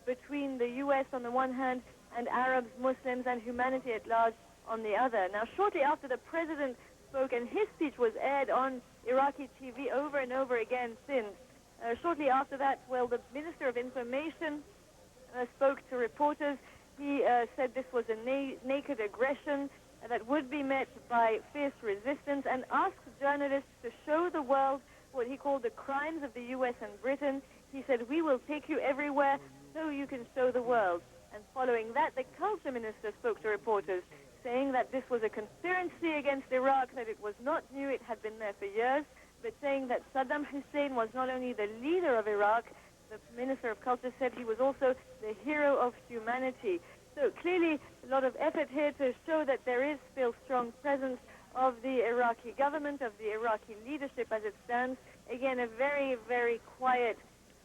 between the U.S. on the one hand and Arabs, Muslims, and humanity at large on the other. Now, shortly after the president spoke, and his speech was aired on Iraqi TV over and over again since, shortly after that, well, the Minister of Information spoke to reporters. He said this was a naked aggression that would be met by fierce resistance, and asked journalists to show the world what he called the crimes of the U.S. and Britain. He said, "We will take you everywhere so you can show the world." And following that, the culture minister spoke to reporters, saying that this was a conspiracy against Iraq, that it was not new, it had been there for years, but saying that Saddam Hussein was not only the leader of Iraq, the Minister of Culture said he was also the hero of humanity. So clearly a lot of effort here to show that there is still strong presence of the Iraqi government, of the Iraqi leadership as it stands. Again, a very, very quiet,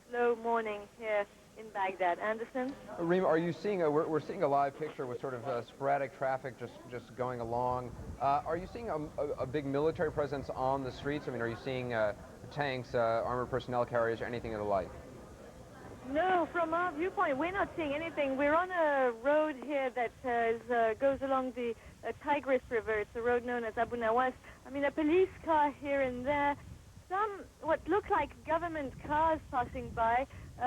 slow morning here in Baghdad. Anderson? Reem, are you seeing we're seeing a live picture with sort of sporadic traffic just going along. Are you seeing a big military presence on the streets? I mean, are you seeing tanks, armored personnel carriers, or anything of the like? No, from our viewpoint, we're not seeing anything. We're on a road here that goes along the Tigris River. It's a road known as Abu Nawas. I mean, a police car here and there. Some what look like government cars passing by.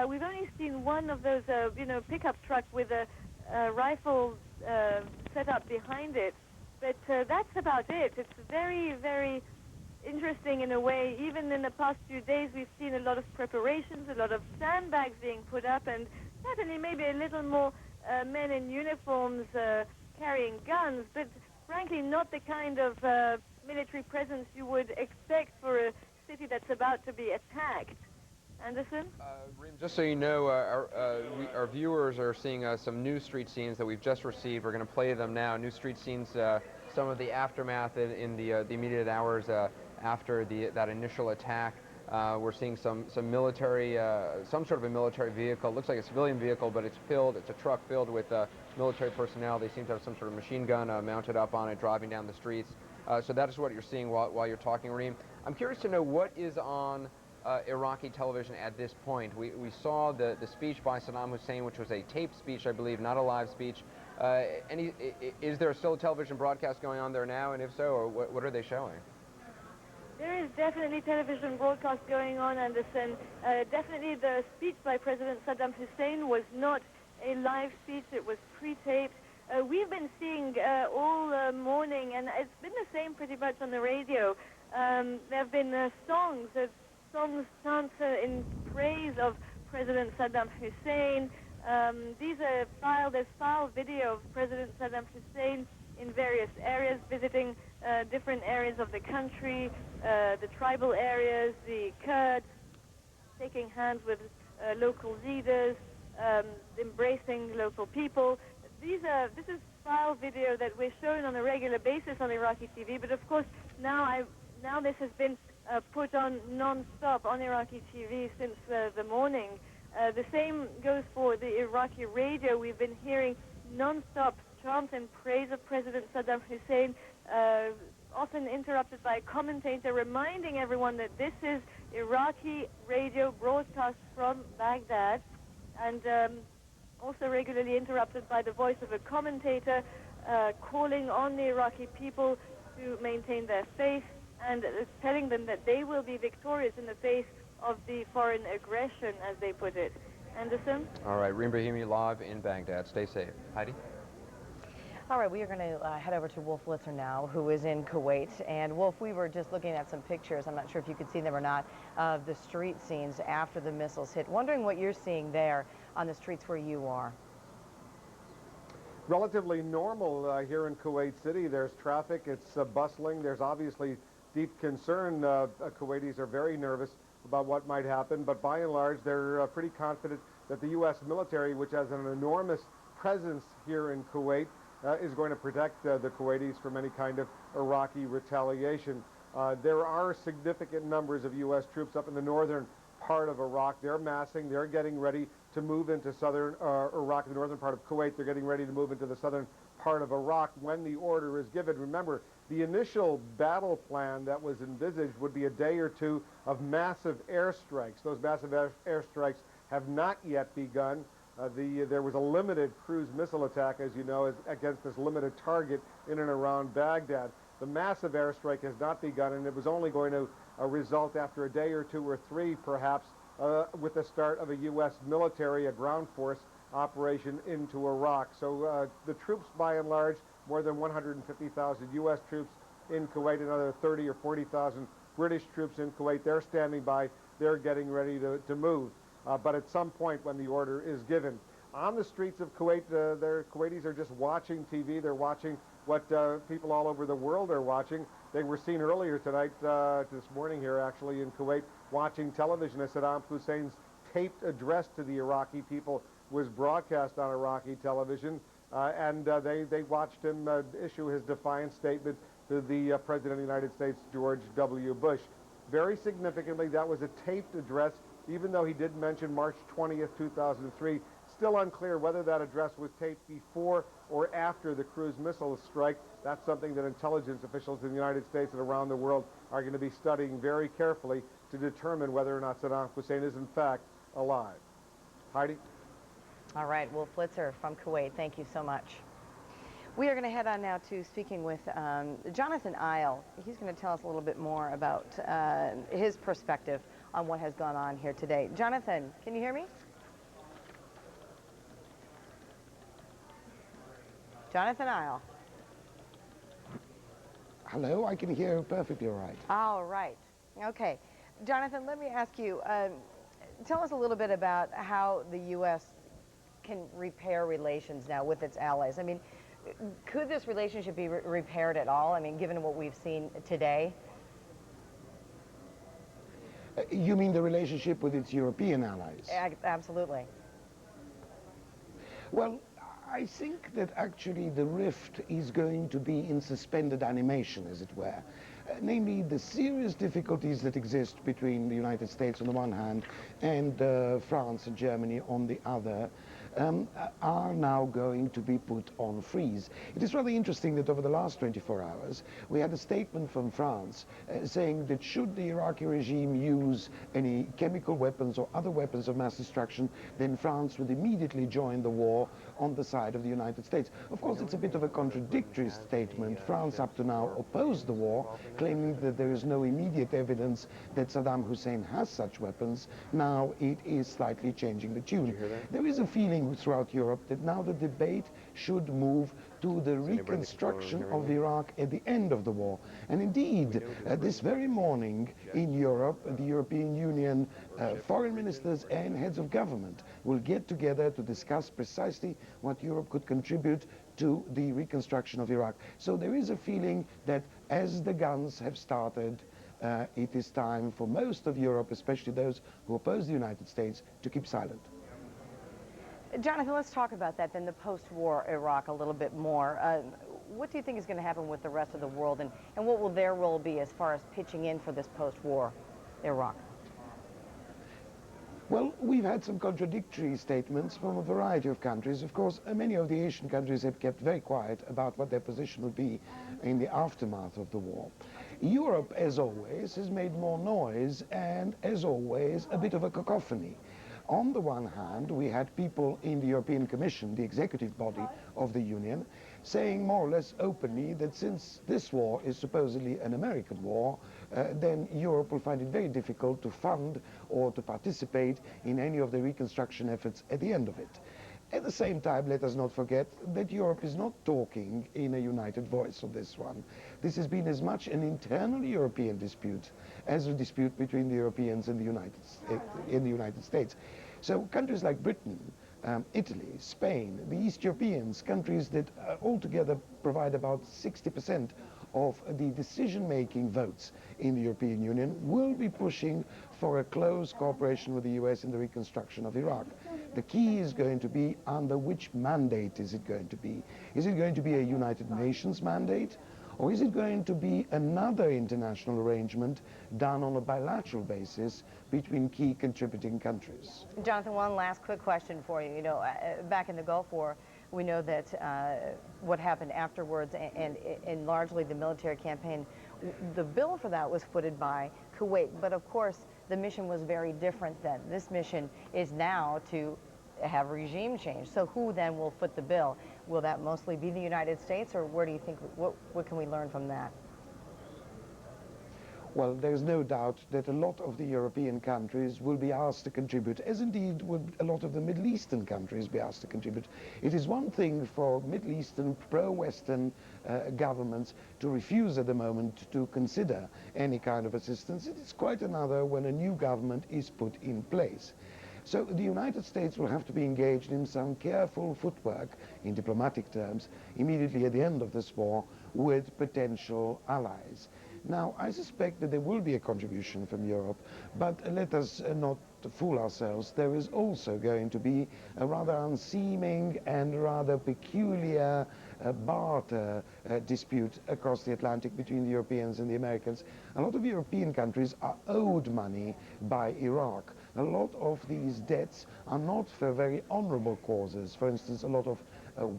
We've only seen one of those, pickup truck with a rifle set up behind it. But that's about it. It's very, very interesting in a way. Even in the past few days, we've seen a lot of preparations, a lot of sandbags being put up, and certainly maybe a little more men in uniforms carrying guns, but frankly not the kind of military presence you would expect for a city that's about to be attacked. Anderson? Reem, just so you know, our viewers are seeing some new street scenes that we've just received. We're going to play them now. New street scenes, some of the aftermath in the immediate hours after that initial attack. We're seeing some military, some sort of a military vehicle. It looks like a civilian vehicle, but it's a truck filled with military personnel. They seem to have some sort of machine gun mounted up on it, driving down the streets. So that is what you're seeing while you're talking, Reem. I'm curious to know what is on Iraqi television at this point. We saw the speech by Saddam Hussein, which was a taped speech, I believe, not a live speech. Is there still a television broadcast going on there now, and if so, or what are they showing? There is definitely television broadcast going on, Anderson. Definitely the speech by President Saddam Hussein was not a live speech. It was pre-taped. We've been seeing all morning, and it's been the same pretty much on the radio. There have been songs songs, chants in praise of President Saddam Hussein. There's file video of President Saddam Hussein in various areas, visiting different areas of the country, the tribal areas, the Kurds, taking hands with local leaders, embracing local people. This is file video that we're shown on a regular basis on Iraqi TV, but of course now this has been put on non-stop on Iraqi TV since the morning. The same goes for the Iraqi radio. We've been hearing non-stop chants and praise of President Saddam Hussein, often interrupted by a commentator reminding everyone that this is Iraqi radio broadcast from Baghdad, and also regularly interrupted by the voice of a commentator calling on the Iraqi people to maintain their faith and telling them that they will be victorious in the face of the foreign aggression, as they put it. Anderson? All right, Reem Brahimi live in Baghdad. Stay safe. Heidi? All right, we are going to head over to Wolf Blitzer now, who is in Kuwait. And Wolf, we were just looking at some pictures, I'm not sure if you could see them or not, of the street scenes after the missiles hit. Wondering what you're seeing there on the streets where you are. Relatively normal here in Kuwait City. There's traffic, it's bustling. There's obviously deep concern. Kuwaitis are very nervous about what might happen, but by and large they're pretty confident that the U.S. military, which has an enormous presence here in Kuwait, is going to protect the Kuwaitis from any kind of Iraqi retaliation. There are significant numbers of U.S. troops up in the northern part of Iraq. They're massing, they're getting ready to move into southern Iraq, the northern part of Kuwait. They're getting ready to move into the southern part of Iraq when the order is given. Remember, the initial battle plan that was envisaged would be a day or two of massive airstrikes. Those massive airstrikes have not yet begun. There was a limited cruise missile attack, as you know, against this limited target in and around Baghdad. The massive airstrike has not begun, and it was only going to result after a day or two or three, perhaps, with the start of a U.S. military, a ground force operation into Iraq. So the troops, by and large, more than 150,000 U.S. troops in Kuwait, another 30 or 40,000 British troops in Kuwait. They're standing by. They're getting ready to move. But at some point when the order is given. On the streets of Kuwait, Kuwaitis are just watching TV. They're watching what people all over the world are watching. They were seen earlier tonight, this morning here actually in Kuwait, watching television as Saddam Hussein's taped address to the Iraqi people was broadcast on Iraqi television. And they watched him issue his defiant statement to the President of the United States, George W. Bush. Very significantly, that was a taped address, even though he did mention March 20th, 2003. Still unclear whether that address was taped before or after the cruise missile strike. That's something that intelligence officials in the United States and around the world are going to be studying very carefully to determine whether or not Saddam Hussein is in fact alive. Heidi? All right, Wolf Blitzer from Kuwait, thank you so much. We are going to head on now to speaking with Jonathan Isle. He's going to tell us a little bit more about his perspective on what has gone on here today. Jonathan, can you hear me? Jonathan Isle. Hello, I can hear perfectly all right. All right. Okay. Jonathan, let me ask you, tell us a little bit about how the U.S. can repair relations now with its allies. I mean, could this relationship be repaired at all? I mean, given what we've seen today? You mean the relationship with its European allies? Absolutely. Well, I think that actually the rift is going to be in suspended animation, as it were. Namely, the serious difficulties that exist between the United States on the one hand and France and Germany on the other are now going to be put on freeze. It is rather interesting that over the last 24 hours we had a statement from France saying that should the Iraqi regime use any chemical weapons or other weapons of mass destruction, then France would immediately join the war on the side of the United States. Of course, it's a bit of a contradictory statement. France up to now opposed the war, claiming that there is no immediate evidence that Saddam Hussein has such weapons. Now it is slightly changing the tune. There is a feeling throughout Europe that now the debate should move to to the reconstruction of Iraq at the end of the war. And indeed, this very morning in Europe, the European Union foreign ministers and heads of government will get together to discuss precisely what Europe could contribute to the reconstruction of Iraq. So there is a feeling that as the guns have started, it is time for most of Europe, especially those who oppose the United States, to keep silent. Jonathan, let's talk about that then, the post-war Iraq a little bit more. What do you think is going to happen with the rest of the world, and what will their role be as far as pitching in for this post-war Iraq? Well, we've had some contradictory statements from a variety of countries. Of course, many of the Asian countries have kept very quiet about what their position would be in the aftermath of the war. Europe, as always, has made more noise and, as always, a bit of a cacophony. On the one hand, we had people in the European Commission, the executive body of the Union, saying more or less openly that since this war is supposedly an American war, then Europe will find it very difficult to fund or to participate in any of the reconstruction efforts at the end of it. At the same time, let us not forget that Europe is not talking in a united voice on this one. This has been as much an internal European dispute as a dispute between the Europeans and the United States. So countries like Britain, Italy, Spain, the East Europeans, countries that altogether provide about 60% of the decision-making votes in the European Union, will be pushing for a close cooperation with the US in the reconstruction of Iraq. The key is going to be under which mandate is it going to be? Is it going to be a United Nations mandate? Or is it going to be another international arrangement done on a bilateral basis between key contributing countries? Jonathan, one last quick question for you. You know, back in the Gulf War, we know that what happened afterwards and largely the military campaign, the bill for that was footed by Kuwait. But of course, the mission was very different then. This mission is now to have regime change. So who then will foot the bill? Will that mostly be the United States, or where do you think, what can we learn from that? Well, there's no doubt that a lot of the European countries will be asked to contribute, as indeed would a lot of the Middle Eastern countries be asked to contribute. It is one thing for Middle Eastern pro-Western governments to refuse at the moment to consider any kind of assistance. It is quite another when a new government is put in place. So the United States will have to be engaged in some careful footwork, in diplomatic terms, immediately at the end of this war with potential allies. Now, I suspect that there will be a contribution from Europe, but let us not fool ourselves. There is also going to be a rather unseeming and rather peculiar barter dispute across the Atlantic between the Europeans and the Americans. A lot of European countries are owed money by Iraq. A lot of these debts are not for very honorable causes. For instance, a lot of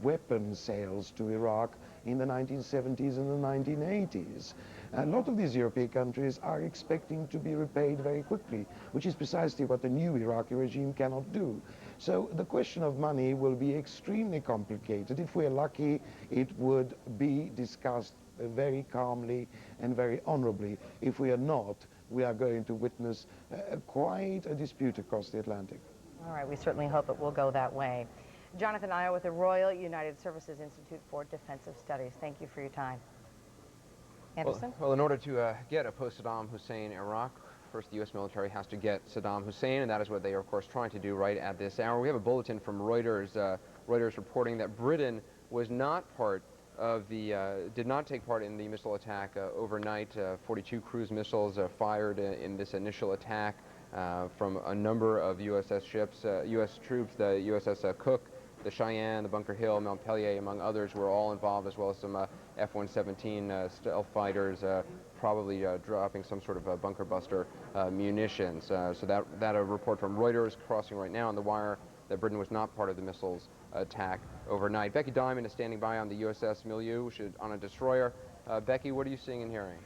weapon sales to Iraq in the 1970s and the 1980s. A lot of these European countries are expecting to be repaid very quickly, which is precisely what the new Iraqi regime cannot do. So the question of money will be extremely complicated. If we're lucky, it would be discussed very calmly and very honorably. If we are not, we are going to witness quite a dispute across the Atlantic. All right, we certainly hope it will go that way. Jonathan Ayo with the Royal United Services Institute for Defensive Studies. Thank you for your time. Anderson? Well, in order to get a post-Saddam Hussein Iraq, first the U.S. military has to get Saddam Hussein, and that is what they are, of course, trying to do right at this hour. We have a bulletin from Reuters, Reuters reporting that Britain was not part of the, did not take part in the missile attack overnight. 42 cruise missiles fired in this initial attack from a number of USS ships, U.S. troops, the USS Cook, the Cheyenne, the Bunker Hill, Montpelier, among others, were all involved, as well as some F-117 stealth fighters, probably dropping some sort of bunker buster munitions. So that a report from Reuters crossing right now on the wire that Britain was not part of the missiles attack overnight. Becky Diamond is standing by on the USS Milieu, which is on a destroyer. Becky, what are you seeing and hearing?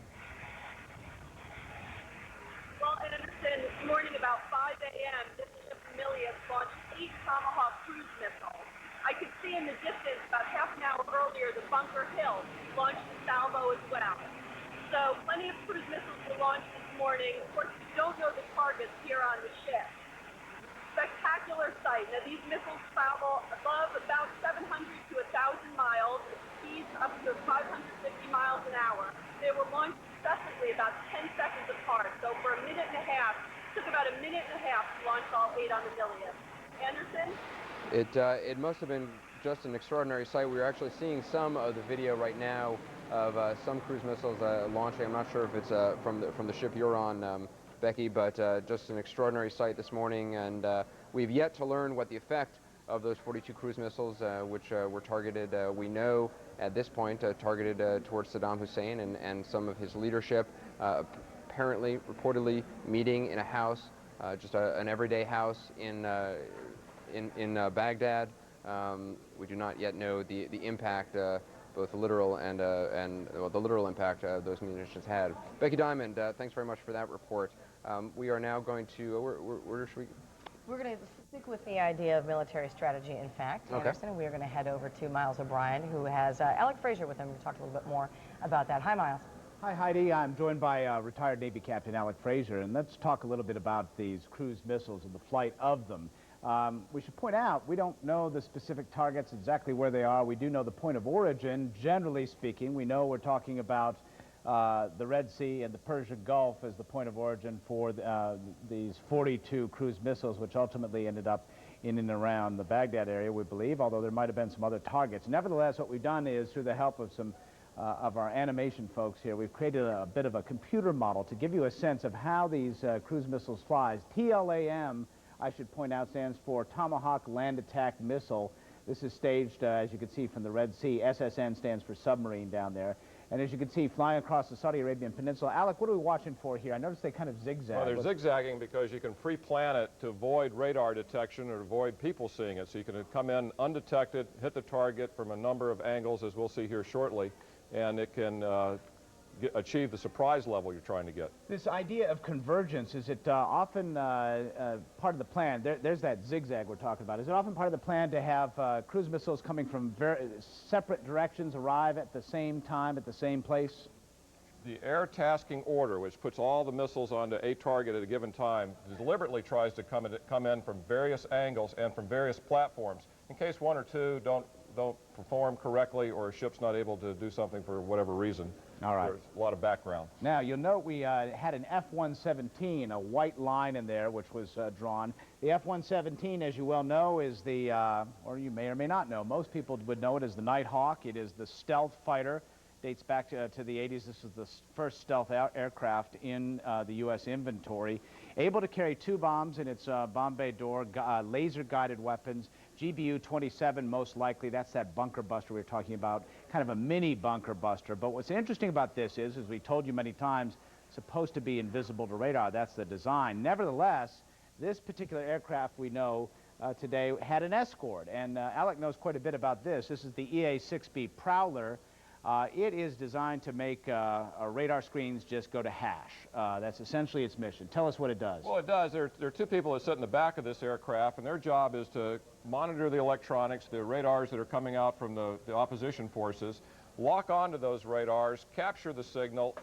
Well, Anderson, this morning about 5 a.m., this ship Milieu launched 8 Tomahawk cruise missiles. I could see in the distance about half an hour earlier the Bunker Hill launched a salvo as well. So plenty of cruise missiles were launched this morning. Of course, we don't know the targets here on the ship. Spectacular sight. Now, these missiles travel above about 700 to 1,000 miles. they were launched successively about 10 seconds apart. So for a minute and a half, it took about a minute and a half to launch all 8 on the Iliad. Anderson? It must have been just an extraordinary sight. We're actually seeing some of the video right now of some cruise missiles launching. I'm not sure if it's from the ship you're on, Becky, but just an extraordinary sight this morning, and we've yet to learn what the effect of those 42 cruise missiles, which were targeted, we know at this point, targeted towards Saddam Hussein and some of his leadership, apparently, reportedly meeting in a house, just an everyday house in Baghdad. We do not yet know the impact, both the literal and well, the literal impact those munitions had. Becky Diamond, thanks very much for that report. We are now going to where should we? We're going to stick with the idea of military strategy, in fact, Anderson, and we are going to head over to Miles O'Brien, who has Alec Fraser with him to talk a little bit more about that. Hi, Miles. Hi, Heidi. I'm joined by retired Navy Captain Alec Fraser, and let's talk a little bit about these cruise missiles and the flight of them. We should point out, we don't know the specific targets, exactly where they are. We do know the point of origin, generally speaking. We know we're talking about the Red Sea and the Persian Gulf as the point of origin for these 42 cruise missiles, which ultimately ended up in and around the Baghdad area, we believe, although there might have been some other targets. Nevertheless, what we've done is, through the help of some of our animation folks here, we've created a bit of a computer model to give you a sense of how these cruise missiles fly. TLAM, I should point out, stands for Tomahawk Land Attack Missile. This is staged, as you can see, from the Red Sea. SSN stands for submarine down there. And as you can see, flying across the Saudi Arabian Peninsula. Alec, what are we watching for here? I noticed they kind of zigzag. Well, they're zigzagging because you can pre-plan it to avoid radar detection or avoid people seeing it. So you can come in undetected, hit the target from a number of angles, as we'll see here shortly, and it can achieve the surprise level you're trying to get. This idea of convergence, is it often part of the plan? There's that zigzag we're talking about. Is it often part of the plan to have cruise missiles coming from very separate directions arrive at the same time, at the same place? The air tasking order, which puts all the missiles onto a target at a given time, deliberately tries to come in from various angles and from various platforms in case one or two don't perform correctly or a ship's not able to do something for whatever reason. All right. There's a lot of background. Now, you'll note we had an F-117, a white line in there, which was drawn. The F-117, as you well know, is the, or you may or may not know, most people would know it as the Nighthawk. It is the stealth fighter. Dates back to the 80s. This was the first stealth aircraft in the U.S. inventory. Able to carry 2 bombs in its bomb bay door, laser-guided weapons, GBU-27 most likely. That's that bunker buster we were talking about, kind of a mini bunker buster. But what's interesting about this is, as we told you many times, supposed to be invisible to radar. That's the design. Nevertheless, this particular aircraft, we know today, had an escort. And Alec knows quite a bit about this. This is the EA-6B Prowler. It is designed to make radar screens just go to hash. That's essentially its mission. Tell us what it does. Well, it does. There are 2 people that sit in the back of this aircraft, and their job is to monitor the electronics, the radars that are coming out from the opposition forces, lock onto those radars, capture the signal,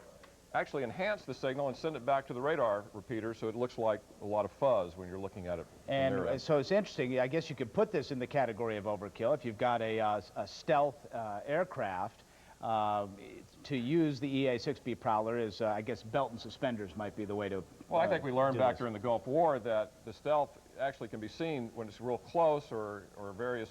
actually enhance the signal, and send it back to the radar repeater so it looks like a lot of fuzz when you're looking at it. And so it's interesting. I guess you could put this in the category of overkill. If you've got a stealth aircraft, to use the EA-6B Prowler is, I guess, belt and suspenders might be the way to Well, I think we learned back during the Gulf War that the stealth actually can be seen when it's real close or various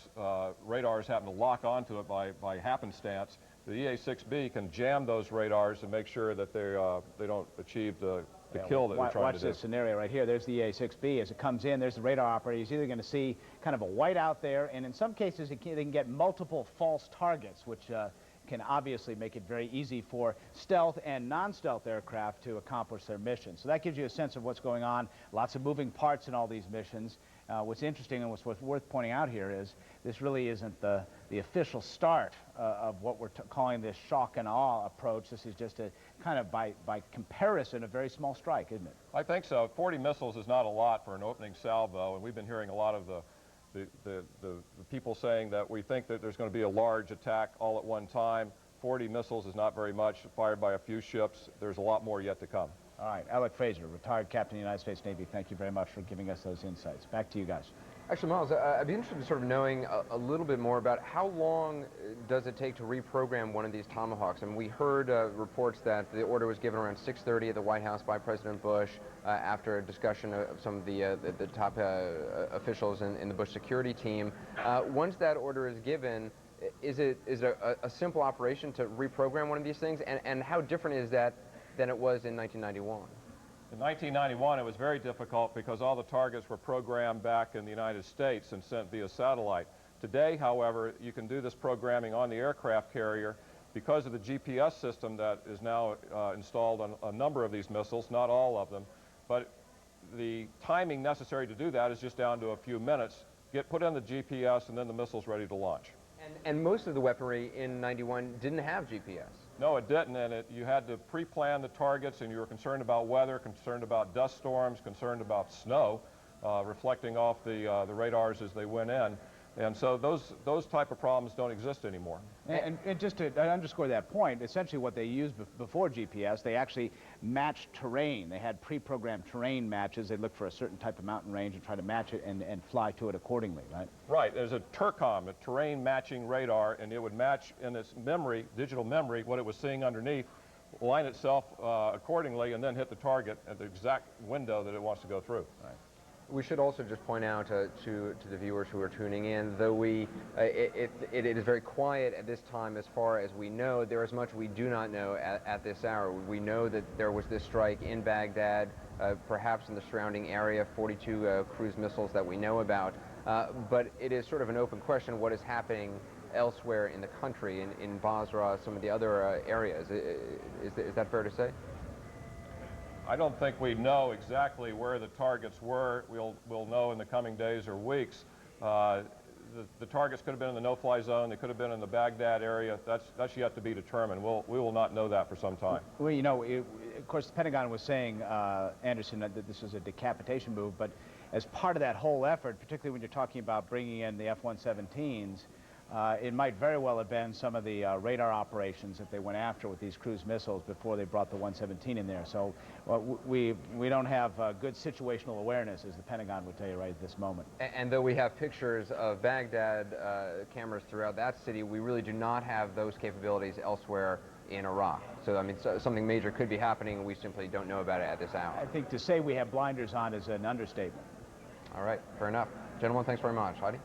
radars happen to lock onto it by happenstance. The EA-6B can jam those radars and make sure that they don't achieve the kill that they're trying to do. Watch this scenario right here. There's the EA-6B. As it comes in, there's the radar operator. He's either going to see kind of a white out there, and in some cases, they can get multiple false targets, which can obviously make it very easy for stealth and non-stealth aircraft to accomplish their mission. So that gives you a sense of what's going on. Lots of moving parts in all these missions. What's interesting and what's worth pointing out here is this really isn't the official start of what we're calling this shock and awe approach. This is just a kind of, by comparison, a very small strike, isn't it? I think so. 40 missiles is not a lot for an opening salvo, and we've been hearing a lot of the people saying that we think that there's going to be a large attack all at one time. 40 missiles is not very much, fired by a few ships. There's a lot more yet to come. All right, Alec Fraser, retired Captain of the United States Navy, thank you very much for giving us those insights. Back to you guys. Actually, Miles, I'd be interested in sort of knowing a little bit more about how long does it take to reprogram one of these Tomahawks? And we heard reports that the order was given around 6:30 at the White House by President Bush after a discussion of some of the top officials in the Bush security team. Once that order is given, is it a simple operation to reprogram one of these things? And how different is that than it was in 1991? In 1991, it was very difficult because all the targets were programmed back in the United States and sent via satellite. Today, however, you can do this programming on the aircraft carrier because of the GPS system that is now installed on a number of these missiles, not all of them. But the timing necessary to do that is just down to a few minutes. Put in the GPS, and then the missile's ready to launch. And most of the weaponry in 91 didn't have GPS. No, it didn't, and you had to pre-plan the targets, and you were concerned about weather, concerned about dust storms, concerned about snow reflecting off the radars as they went in. And so those type of problems don't exist anymore. And just to underscore that point, essentially what they used before GPS, they actually matched terrain. They had pre-programmed terrain matches. They looked for a certain type of mountain range and try to match it and fly to it accordingly, right? Right. There's a TERCOM, a terrain matching radar, and it would match in its memory, digital memory, what it was seeing underneath, line itself accordingly, and then hit the target at the exact window that it wants to go through. Right. We should also just point out to the viewers who are tuning in, though it is very quiet at this time as far as we know, there is much we do not know at this hour. We know that there was this strike in Baghdad, perhaps in the surrounding area, 42 cruise missiles that we know about, but it is sort of an open question what is happening elsewhere in the country, in Basra, some of the other areas. Is that fair to say? I don't think we know exactly where the targets were. We'll know in the coming days or weeks. The targets could have been in the no-fly zone. They could have been in the Baghdad area. That's yet to be determined. We will not know that for some time. Well, you know, of course, the Pentagon was saying, Anderson, that this was a decapitation move, but as part of that whole effort, particularly when you're talking about bringing in the F-117s, it might very well have been some of the radar operations that they went after with these cruise missiles before they brought the 117 in there. So we don't have good situational awareness, as the Pentagon would tell you right at this moment. And though we have pictures of Baghdad cameras throughout that city, we really do not have those capabilities elsewhere in Iraq. So, I mean, something major could be happening, and we simply don't know about it at this hour. I think to say we have blinders on is an understatement. All right, fair enough. Gentlemen, thanks very much. Heidi?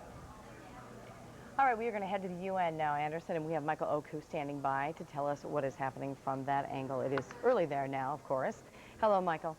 All right, we are going to head to the UN now, Anderson, and we have Michael Oku standing by to tell us what is happening from that angle. It is early there now, of course. Hello, Michael.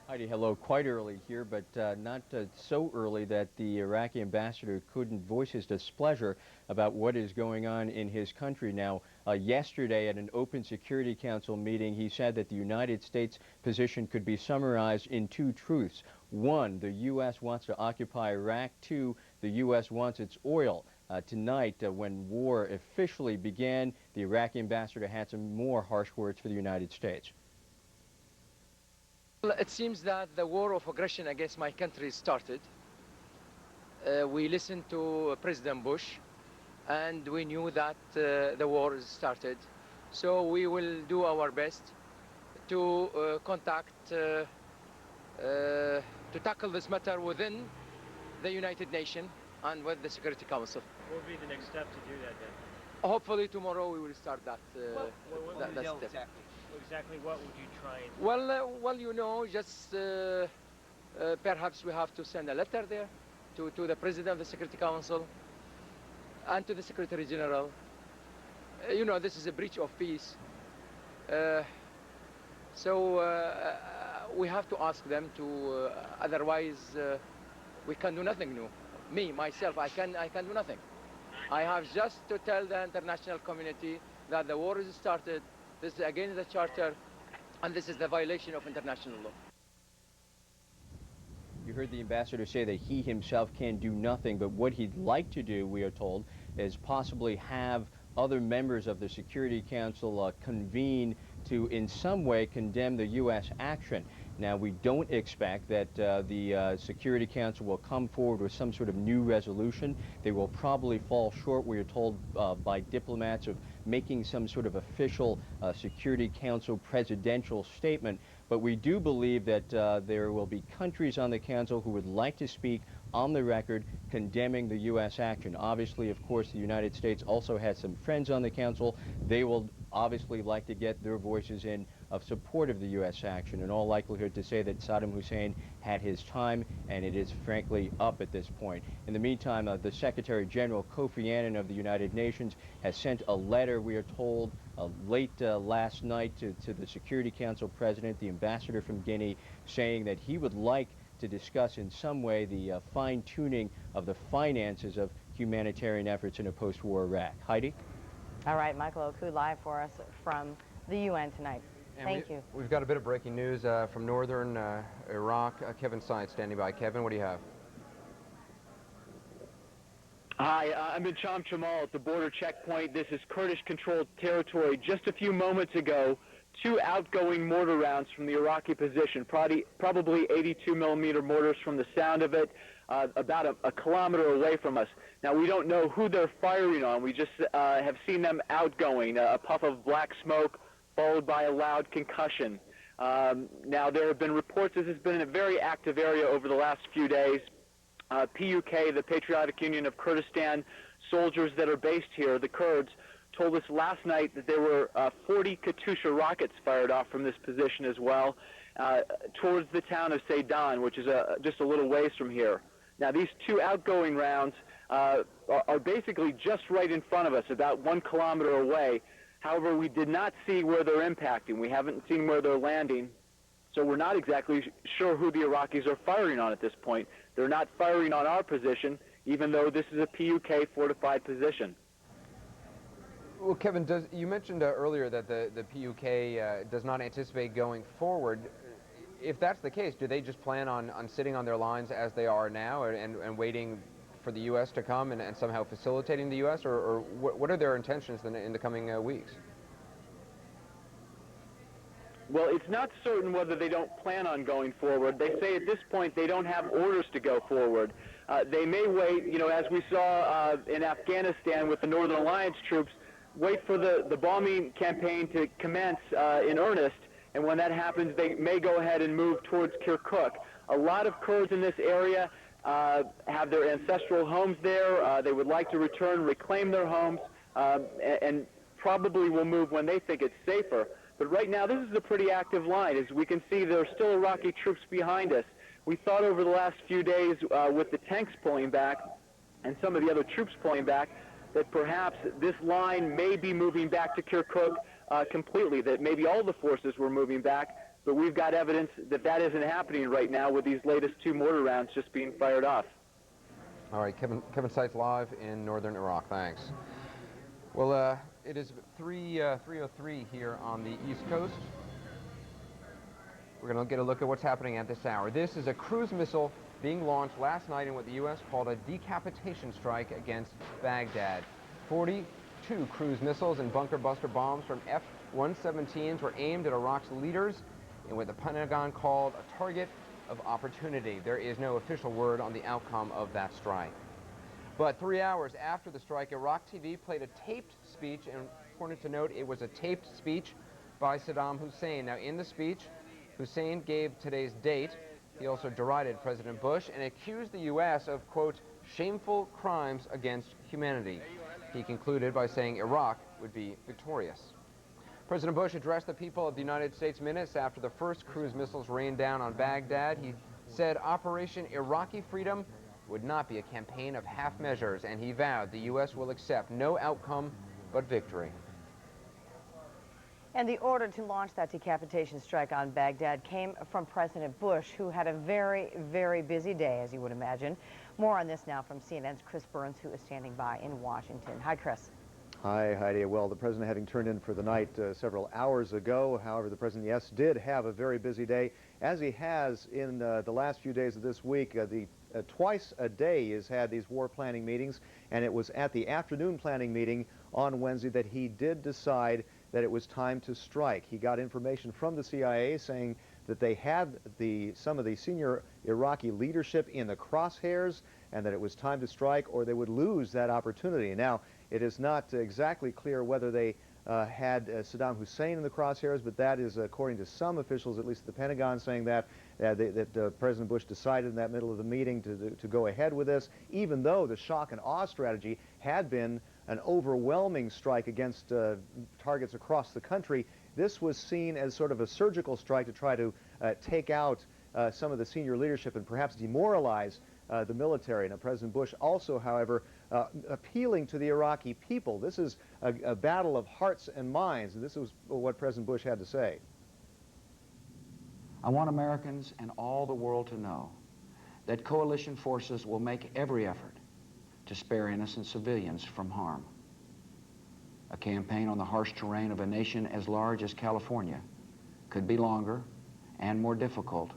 Heidi, hello. Quite early here, but not so early that the Iraqi ambassador couldn't voice his displeasure about what is going on in his country. Now, yesterday at an Open Security Council meeting, he said that the United States position could be summarized in two truths. One, the U.S. wants to occupy Iraq. Two, the U.S. wants its oil. Tonight, when war officially began, the Iraqi ambassador had some more harsh words for the United States. It seems that the war of aggression against my country started. We listened to President Bush, and we knew that the war started. So we will do our best to contact, to tackle this matter within the United Nations and with the Security Council. What would be the next step to do that then? Hopefully tomorrow we will start that, that step. Exactly what would you try and... Well, you know, just perhaps we have to send a letter there to the President of the Security Council and to the Secretary General. You know, this is a breach of peace. So we have to ask them to, otherwise we can do nothing new. Me, myself, I can do nothing. I have just to tell the international community that the war is started. This is against the Charter, and this is the violation of international law. You heard the ambassador say that he himself can do nothing, but what he'd like to do, we are told, is possibly have other members of the Security Council convene to in some way condemn the U.S. action. Now, we don't expect that the Security Council will come forward with some sort of new resolution. They will probably fall short, we are told by diplomats, of making some sort of official Security Council presidential statement. But we do believe that there will be countries on the Council who would like to speak on the record condemning the U.S. action. Obviously, of course, the United States also has some friends on the council. They will obviously like to get their voices in of support of the U.S. action. In all likelihood, to say that Saddam Hussein had his time, and it is frankly up at this point. In the meantime, the Secretary General Kofi Annan of the United Nations has sent a letter, we are told, late last night to the Security Council President, the ambassador from Guinea, saying that he would like to discuss in some way the fine-tuning of the finances of humanitarian efforts in a post-war Iraq. Heidi? All right, Michael Oku live for us from the UN tonight. And Thank you. We've got a bit of breaking news from northern Iraq. Kevin Seitz standing by. Kevin, what do you have? Hi, I'm in Cham Chamal at the border checkpoint. This is Kurdish-controlled territory. Just a few moments ago, 2 outgoing mortar rounds from the Iraqi position, probably 82-millimeter mortars from the sound of it, about a kilometer away from us. Now, we don't know who they're firing on. We just have seen them outgoing, a puff of black smoke followed by a loud concussion. Now, there have been reports this has been a very active area over the last few days. PUK, the Patriotic Union of Kurdistan, soldiers that are based here, the Kurds, told us last night that there were 40 Katyusha rockets fired off from this position as well towards the town of Seydan, which is just a little ways from here. Now, these 2 outgoing rounds are basically just right in front of us, about 1 kilometer away. However, we did not see where they're impacting. We haven't seen where they're landing. So we're not exactly sure who the Iraqis are firing on at this point. They're not firing on our position, even though this is a PUK fortified position. Well, Kevin, you mentioned earlier that the PUK does not anticipate going forward. If that's the case, do they just plan on sitting on their lines as they are now and waiting for the U.S. to come and somehow facilitating the U.S., or what are their intentions in the coming weeks? Well, it's not certain whether they don't plan on going forward. They say at this point they don't have orders to go forward. They may wait, you know, as we saw in Afghanistan with the Northern Alliance troops, wait for the bombing campaign to commence in earnest, and when that happens, they may go ahead and move towards Kirkuk. A lot of Kurds in this area have their ancestral homes there. They would like to return, reclaim their homes, and probably will move when they think it's safer. But right now, this is a pretty active line. As we can see, there are still Iraqi troops behind us. We thought over the last few days, with the tanks pulling back and some of the other troops pulling back, that perhaps this line may be moving back to Kirkuk completely, that maybe all the forces were moving back, but we've got evidence that that isn't happening right now with these latest 2 mortar rounds just being fired off. All right, Kevin Seitz live in northern Iraq. Thanks. Well, it is 3:03 here on the East Coast. We're going to get a look at what's happening at this hour. This is a cruise missile being launched last night in what the U.S. called a decapitation strike against Baghdad. 42 cruise missiles and bunker buster bombs from F-117s were aimed at Iraq's leaders in what the Pentagon called a target of opportunity. There is no official word on the outcome of that strike. But 3 hours after the strike, Iraq TV played a taped speech, and important to note, it was a taped speech by Saddam Hussein. Now, in the speech, Hussein gave today's date. He also derided President Bush and accused the U.S. of, quote, shameful crimes against humanity. He concluded by saying Iraq would be victorious. President Bush addressed the people of the United States minutes after the first cruise missiles rained down on Baghdad. He said Operation Iraqi Freedom would not be a campaign of half measures, and he vowed the U.S. will accept no outcome but victory. And the order to launch that decapitation strike on Baghdad came from President Bush, who had a very, very busy day, as you would imagine. More on this now from CNN's Chris Burns, who is standing by in Washington. Hi, Chris. Hi, Heidi. Well, the president having turned in for the night several hours ago. However, the president, yes, did have a very busy day, as he has in the last few days of this week. Twice a day has had these war planning meetings, and it was at the afternoon planning meeting on Wednesday that he did decide that it was time to strike. He got information from the CIA saying that they had some of the senior Iraqi leadership in the crosshairs and that it was time to strike or they would lose that opportunity. Now, it is not exactly clear whether they had Saddam Hussein in the crosshairs, but that is, according to some officials, at least at the Pentagon, saying that President Bush decided in that middle of the meeting to go ahead with this, even though the shock and awe strategy had been an overwhelming strike against targets across the country. This was seen as sort of a surgical strike to try to take out some of the senior leadership and perhaps demoralize the military. Now, President Bush also, however, appealing to the Iraqi people. This is a battle of hearts and minds, and this is what President Bush had to say. I want Americans and all the world to know that coalition forces will make every effort to spare innocent civilians from harm. A campaign on the harsh terrain of a nation as large as California could be longer and more difficult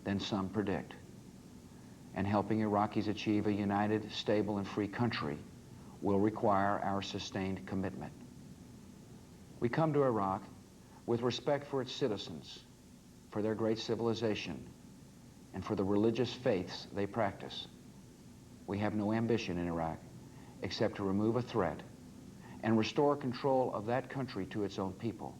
than some predict. And helping Iraqis achieve a united, stable, and free country will require our sustained commitment. We come to Iraq with respect for its citizens, for their great civilization, and for the religious faiths they practice. We have no ambition in Iraq except to remove a threat and restore control of that country to its own people.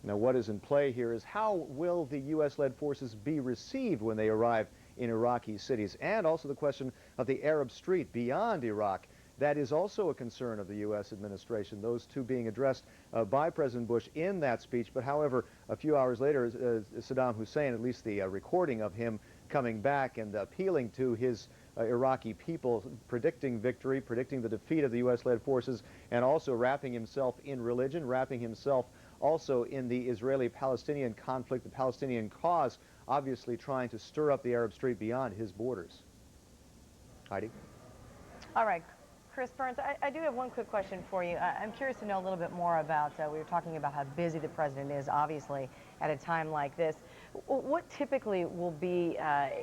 Now, what is in play here is how will the U.S.-led forces be received when they arrive in Iraqi cities, and also the question of the Arab Street beyond Iraq. That is also a concern of the U.S. administration, those two being addressed by President Bush in that speech. But however, a few hours later, Saddam Hussein, at least the recording of him coming back and appealing to his Iraqi people, predicting victory, predicting the defeat of the U.S.-led forces, and also wrapping himself in religion, wrapping himself also in the Israeli-Palestinian conflict, the Palestinian cause, obviously trying to stir up the Arab Street beyond his borders. Heidi? All right. Chris Burns, I do have one quick question for you. I'm curious to know a little bit more about, we were talking about how busy the president is, obviously, at a time like this. What typically will be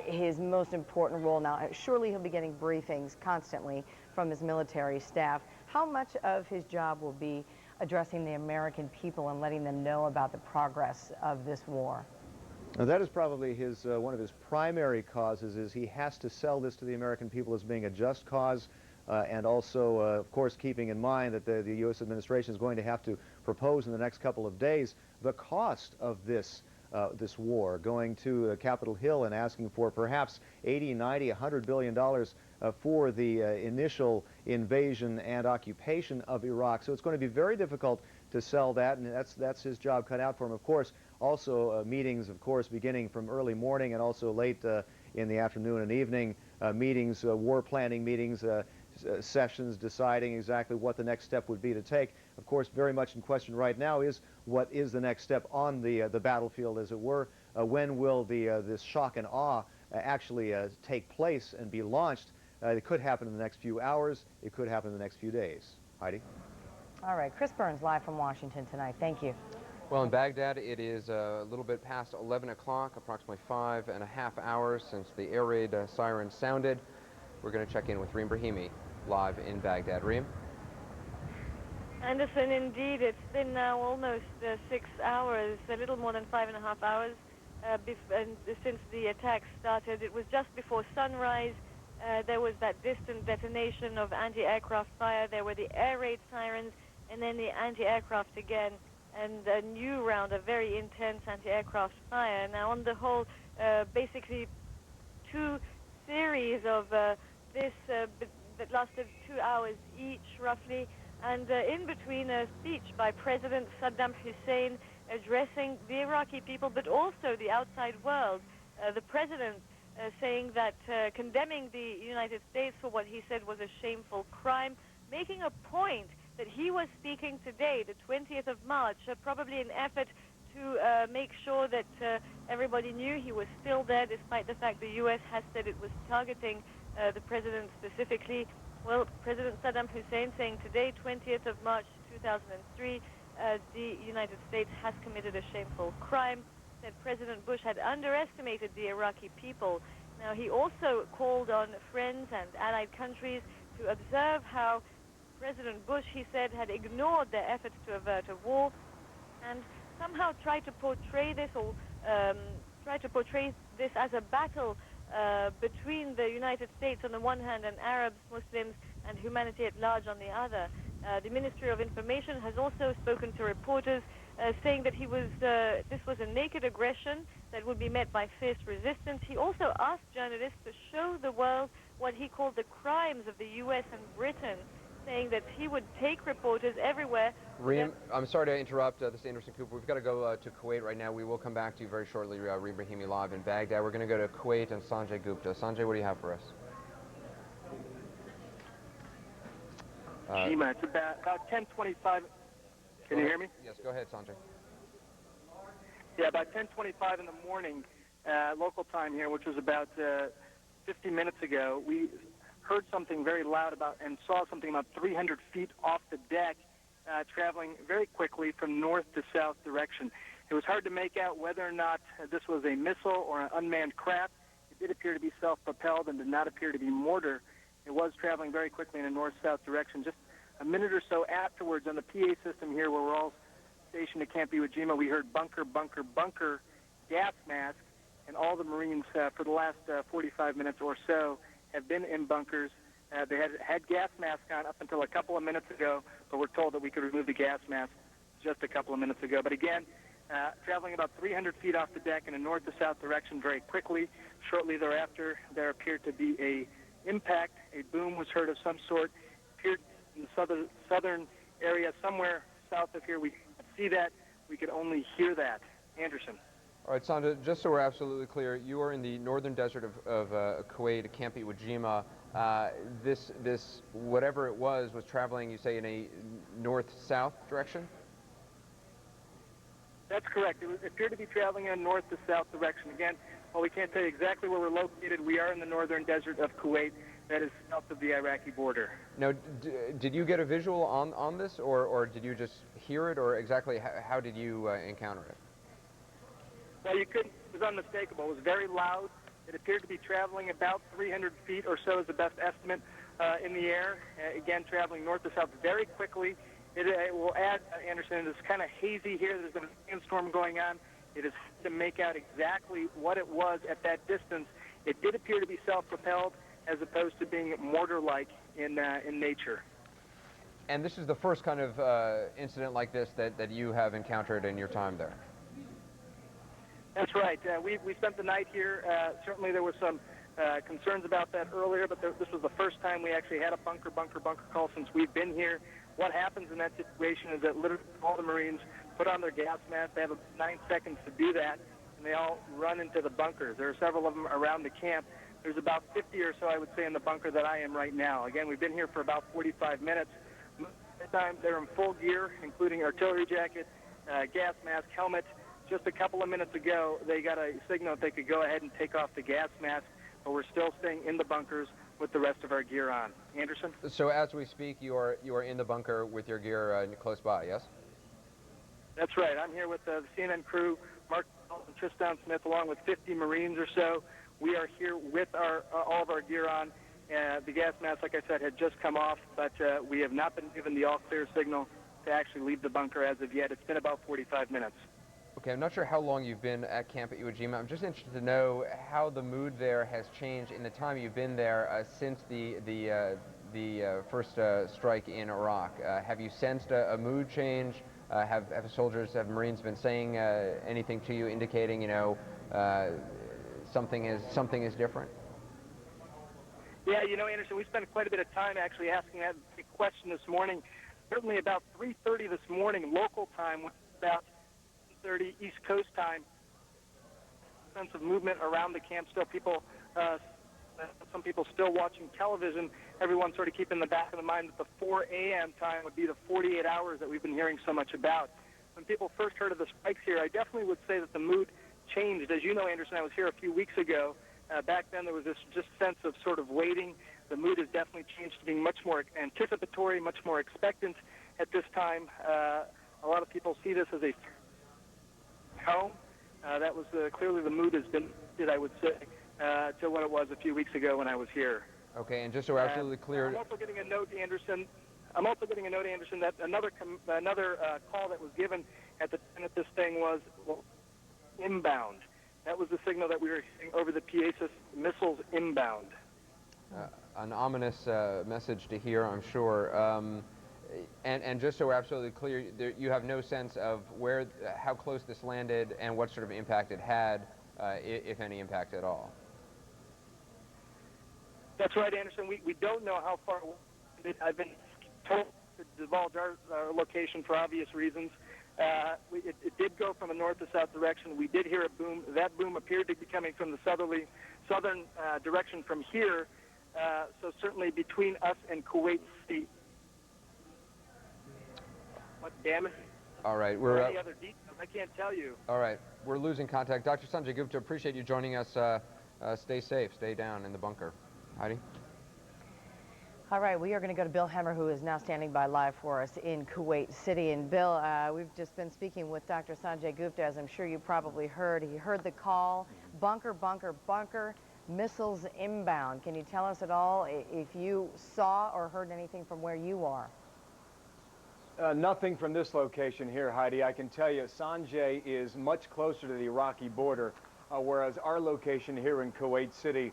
his most important role now? Surely he'll be getting briefings constantly from his military staff. How much of his job will be addressing the American people and letting them know about the progress of this war? Now, that is probably his one of his primary causes, is he has to sell this to the American people as being a just cause. And also, of course, keeping in mind that the U.S. administration is going to have to propose in the next couple of days the cost of this war, going to Capitol Hill and asking for perhaps $80, $90, $100 billion for the initial invasion and occupation of Iraq. So it's going to be very difficult to sell that, and that's his job cut out for him. Of course, also meetings, of course, beginning from early morning and also late in the afternoon and evening, meetings, war planning meetings, sessions deciding exactly what the next step would be to take. Of course, very much in question right now is what is the next step on the battlefield, as it were. When will this shock and awe actually take place and be launched? It could happen in the next few hours. It could happen in the next few days. Heidi? All right. Chris Burns, live from Washington tonight. Thank you. Well, in Baghdad, it is a little bit past 11 o'clock, approximately 5.5 hours since the air raid siren sounded. We're going to check in with Reem Brahimi, live in Baghdad. Reem? Anderson, indeed, it's been now almost 6 hours, a little more than 5.5 hours since the attack started. It was just before sunrise. There was that distant detonation of anti-aircraft fire. There were the air raid sirens, and then the anti-aircraft again, and a new round of very intense anti-aircraft fire. Now, on the whole, basically two series of this that lasted 2 hours each, roughly, and in between a speech by President Saddam Hussein addressing the Iraqi people, but also the outside world. The president saying that, condemning the United States for what he said was a shameful crime, making a point that he was speaking today, the 20th of March, probably an effort to make sure that everybody knew he was still there, despite the fact the U.S. has said it was targeting the president specifically. Well, President Saddam Hussein saying today, 20th of March 2003, the United States has committed a shameful crime, that President Bush had underestimated the Iraqi people. Now, he also called on friends and allied countries to observe how President Bush, he said, had ignored their efforts to avert a war, and somehow tried to portray this, or as a battle between the United States on the one hand and Arabs, Muslims, and humanity at large on the other. The Ministry of Information has also spoken to reporters, saying that this was a naked aggression that would be met by fierce resistance. He also asked journalists to show the world what he called the crimes of the U.S. and Britain, saying that he would take reporters everywhere. Reem, I'm sorry to interrupt. This is Anderson Cooper. We've got to go to Kuwait right now. We will come back to you very shortly. Reem Brahimi live in Baghdad. We're going to go to Kuwait and Sanjay Gupta. Sanjay, what do you have for us? Jima, it's about 10:25. Can you hear me? Yes, go ahead, Sanjay. Yeah, about 10:25 in the morning, local time here, which was about 50 minutes ago. We heard something very loud and saw something about 300 feet off the deck, traveling very quickly from north to south direction. It was hard to make out whether or not this was a missile or an unmanned craft. It did appear to be self-propelled and did not appear to be mortar. It was traveling very quickly in a north-south direction. Just a minute or so afterwards on the PA system here where we're all stationed at Camp Iwo Jima, we heard bunker, bunker, bunker, gas mask, and all the Marines for the last 45 minutes or so have been in bunkers. They had gas masks on up until a couple of minutes ago, but we're told that we could remove the gas mask just a couple of minutes ago. But again, traveling about 300 feet off the deck in a north to south direction very quickly. Shortly thereafter, there appeared to be a impact. A boom was heard of some sort. Appeared in the southern area, somewhere south of here. We see that. We could only hear that. Anderson. All right, Sanjay, just so we're absolutely clear, you are in the northern desert of Kuwait, Camp Iwo Jima. This, whatever it was traveling, you say, in a north-south direction? That's correct. It appeared to be traveling in a north to south direction. Again, while we can't tell you exactly where we're located, we are in the northern desert of Kuwait, that is south of the Iraqi border. Now, Did you get a visual on this, or did you just hear it, or exactly how did you encounter it? Well, you couldn't. It was unmistakable. It was very loud. It appeared to be traveling about 300 feet or so is the best estimate in the air. Again, traveling north to south very quickly. It will add, Anderson, it's kind of hazy here. There's been a sandstorm going on. It is to make out exactly what it was at that distance. It did appear to be self-propelled as opposed to being mortar-like in nature. And this is the first kind of incident like this that you have encountered in your time there? That's right. We spent the night here. Certainly there were some concerns about that earlier, but this was the first time we actually had a bunker call since we've been here. What happens in that situation is that literally all the Marines put on their gas masks. They have 9 seconds to do that, and they all run into the bunkers. There are several of them around the camp. There's about 50 or so, I would say, in the bunker that I am right now. Again, we've been here for about 45 minutes. Most of the time, they're in full gear, including artillery jacket, gas mask, helmet. Just a couple of minutes ago, they got a signal that they could go ahead and take off the gas mask, but we're still staying in the bunkers with the rest of our gear on. Anderson? So as we speak, you are in the bunker with your gear close by, yes? That's right. I'm here with the CNN crew, Mark and Tristan Smith, along with 50 Marines or so. We are here with all of our gear on. The gas mask, like I said, had just come off, but we have not been given the all-clear signal to actually leave the bunker as of yet. It's been about 45 minutes. Okay, I'm not sure how long you've been at Camp Iwo Jima. I'm just interested to know how the mood there has changed in the time you've been there since the first strike in Iraq. Have you sensed a mood change? Have soldiers, have Marines been saying anything to you, indicating, you know, something is different? Yeah, you know, Anderson, we spent quite a bit of time actually asking that question this morning. Certainly about 3:30 this morning, local time, about 30 East Coast time. Sense of movement around the camp. Still people, some people still watching television. Everyone sort of keep in the back of the mind that the 4 a.m. time would be the 48 hours that we've been hearing so much about. When people first heard of the strikes here, I definitely would say that the mood changed. As you know, Anderson, I was here a few weeks ago. Back then there was this just sense of sort of waiting. The mood has definitely changed to being much more anticipatory, much more expectant at this time. A lot of people see this as a home. That was clearly the mood has been, I would say, to what it was a few weeks ago when I was here. Okay, and just so absolutely clear. I'm also getting a note, Anderson. That another call that was given at the time that this thing was inbound. That was the signal that we were hearing over the PA system, missiles inbound. An ominous message to hear, I'm sure. And just so we're absolutely clear, you have no sense of how close this landed and what sort of impact it had, if any impact at all. That's right, Anderson. We don't know how far away. I've been told to divulge our location for obvious reasons. It did go from a north to south direction. We did hear a boom. That boom appeared to be coming from the southern direction from here. So certainly between us and Kuwait City. What damage? All right. Any other details? I can't tell you. All right. We're losing contact. Dr. Sanjay Gupta, appreciate you joining us. Stay safe. Stay down in the bunker. Heidi? All right, we are going to go to Bill Hemmer, who is now standing by live for us in Kuwait City. And Bill, we've just been speaking with Dr. Sanjay Gupta, as I'm sure you probably heard. He heard the call, bunker, bunker, bunker, missiles inbound. Can you tell us at all if you saw or heard anything from where you are? Nothing from this location here, Heidi. I can tell you Sanjay is much closer to the Iraqi border, whereas our location here in Kuwait City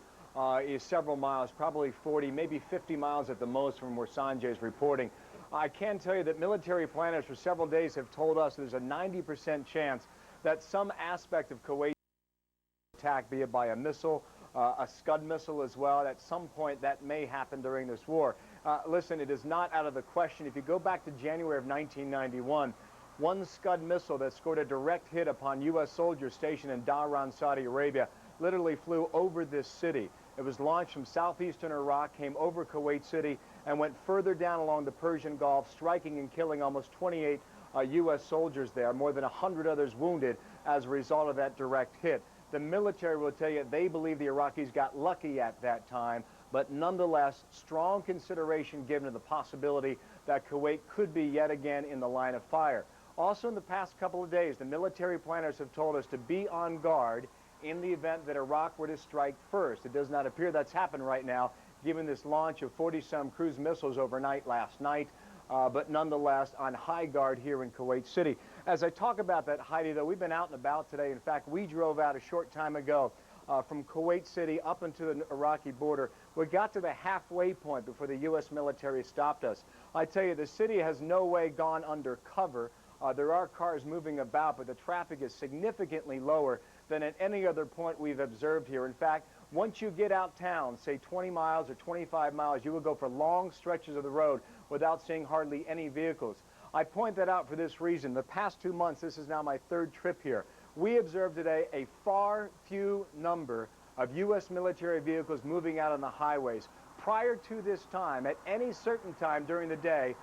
is several miles, probably 40, maybe 50 miles at the most from where Sanjay is reporting. I can tell you that military planners for several days have told us there's a 90% chance that some aspect of Kuwait attack, be it by a missile, a Scud missile as well. At some point that may happen during this war. Listen, it is not out of the question. If you go back to January of 1991, one Scud missile that scored a direct hit upon U.S. soldiers stationed in Dhahran, Saudi Arabia, literally flew over this city. It was launched from southeastern Iraq, came over Kuwait City, and went further down along the Persian Gulf, striking and killing almost 28 U.S. soldiers there, more than 100 others wounded as a result of that direct hit. The military will tell you they believe the Iraqis got lucky at that time, but nonetheless, strong consideration given to the possibility that Kuwait could be yet again in the line of fire. Also, in the past couple of days, the military planners have told us to be on guard in the event that Iraq were to strike first. It does not appear that's happened right now, given this launch of 40-some cruise missiles overnight last night, but nonetheless on high guard here in Kuwait City. As I talk about that, Heidi, though, we've been out and about today. In fact, we drove out a short time ago from Kuwait City up into the Iraqi border. We got to the halfway point before the U.S. military stopped us. I tell you, the city has no way gone undercover. There are cars moving about, but the traffic is significantly lower than at any other point we've observed here. In fact, once you get out town, say 20 miles or 25 miles, you will go for long stretches of the road without seeing hardly any vehicles. I point that out for this reason. The past 2 months, this is now my third trip here. We observed today a far few number of U.S. military vehicles moving out on the highways. Prior to this time, at any certain time during the day,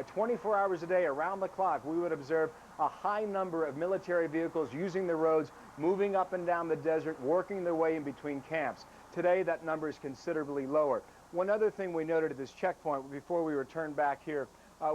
24 hours a day, around the clock, we would observe a high number of military vehicles using the roads, moving up and down the desert, working their way in between camps. Today, that number is considerably lower. One other thing we noted at this checkpoint before we returned back here,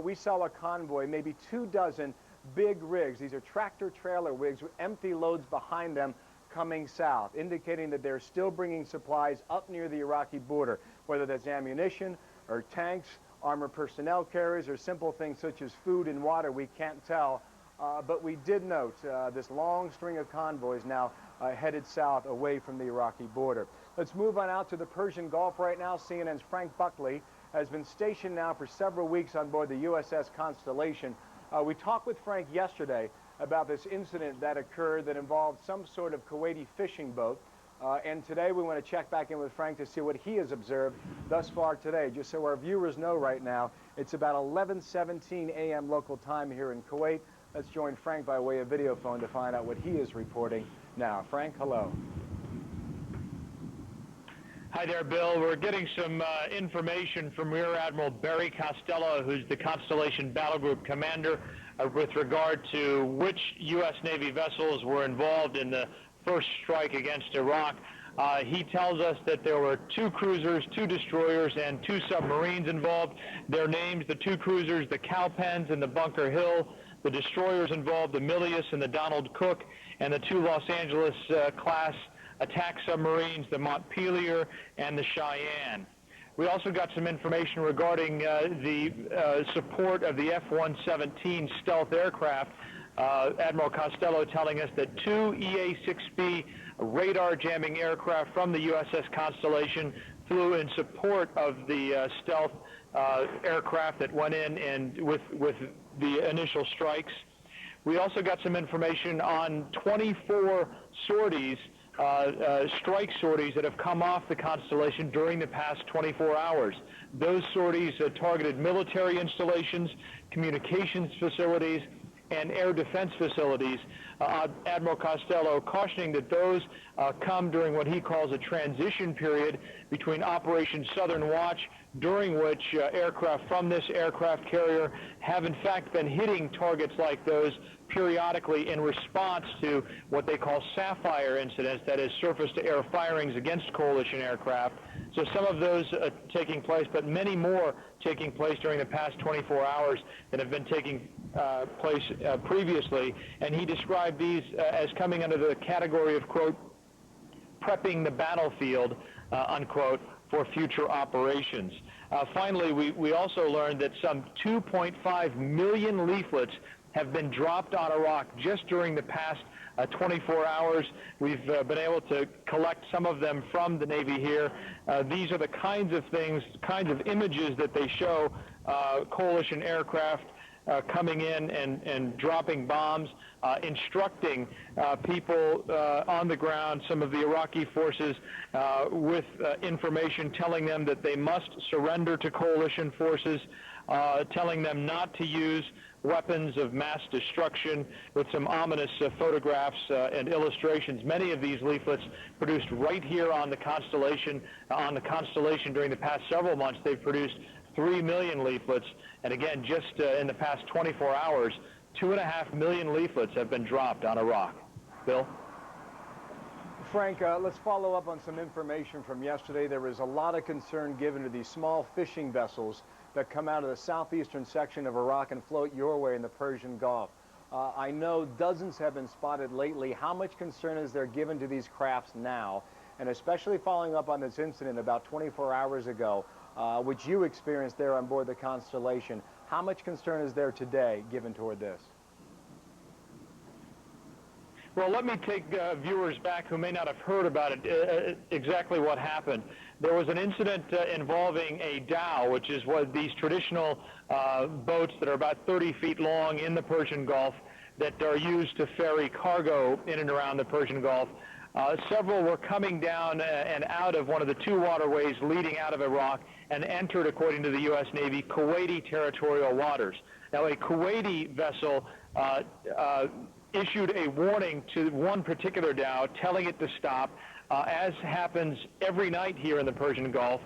we saw a convoy, maybe 24 big rigs. These are tractor-trailer rigs with empty loads behind them coming south, indicating that they're still bringing supplies up near the Iraqi border, whether that's ammunition or tanks, armored personnel carriers, or simple things such as food and water. We can't tell, but we did note this long string of convoys now headed south away from the Iraqi border. Let's move on out to the Persian Gulf right now. CNN's Frank Buckley has been stationed now for several weeks on board the USS Constellation. We talked with Frank yesterday about this incident that occurred that involved some sort of Kuwaiti fishing boat. And today we want to check back in with Frank to see what he has observed thus far today. Just so our viewers know right now, it's about 11:17 a.m. local time here in Kuwait. Let's join Frank by way of video phone to find out what he is reporting now. Frank, hello. Hi there, Bill. We're getting some information from Rear Admiral Barry Costello, who's the Constellation Battle Group commander, with regard to which U.S. Navy vessels were involved in the first strike against Iraq. He tells us that there were 2 cruisers, 2 destroyers, and 2 submarines involved. Their names, the 2 cruisers, the Cowpens and the Bunker Hill. The destroyers involved the Milius and the Donald Cook, and the 2 Los Angeles class attack submarines, the Montpelier and the Cheyenne. We also got some information regarding the support of the F-117 stealth aircraft. Admiral Costello telling us that 2 EA-6B radar jamming aircraft from the USS Constellation flew in support of the stealth aircraft that went in and with the initial strikes. We also got some information on 24 sorties, strike sorties that have come off the Constellation during the past 24 hours. Those sorties targeted military installations, communications facilities, and air defense facilities. Admiral Costello cautioning that those come during what he calls a transition period between Operation Southern Watch, during which aircraft from this aircraft carrier have in fact been hitting targets like those periodically in response to what they call Sapphire incidents, that is surface-to-air firings against coalition aircraft. So some of those taking place, but many more taking place during the past 24 hours that have been taking place previously. And he described these as coming under the category of, quote, prepping the battlefield, unquote, for future operations. Finally, we also learned that some 2.5 million leaflets have been dropped on Iraq just during the past 24 hours. We've been able to collect some of them from the Navy here. These are the kinds of things, kinds of images that they show coalition aircraft coming in and dropping bombs, instructing people on the ground, some of the Iraqi forces, with information telling them that they must surrender to coalition forces, telling them not to use weapons of mass destruction, with some ominous photographs and illustrations. Many of these leaflets produced right here on the Constellation. During the past several months, they've produced 3 million leaflets, and again, just in the past 24 hours, 2.5 million leaflets have been dropped on Iraq. Bill? Frank, let's follow up on some information from yesterday. There was a lot of concern given to these small fishing vessels that come out of the southeastern section of Iraq and float your way in the Persian Gulf. I know dozens have been spotted lately. How much concern is there given to these crafts now? And especially following up on this incident about 24 hours ago, which you experienced there on board the Constellation, how much concern is there today given toward this? Well, let me take viewers back who may not have heard about it, exactly what happened. There was an incident involving a dhow, which is what these traditional boats that are about 30 feet long in the Persian Gulf that are used to ferry cargo in and around the Persian Gulf. Several were coming down and out of one of the two waterways leading out of Iraq and entered, according to the U.S. Navy, Kuwaiti territorial waters. Now, a Kuwaiti vessel issued a warning to one particular dhow, telling it to stop. As happens every night here in the Persian Gulf,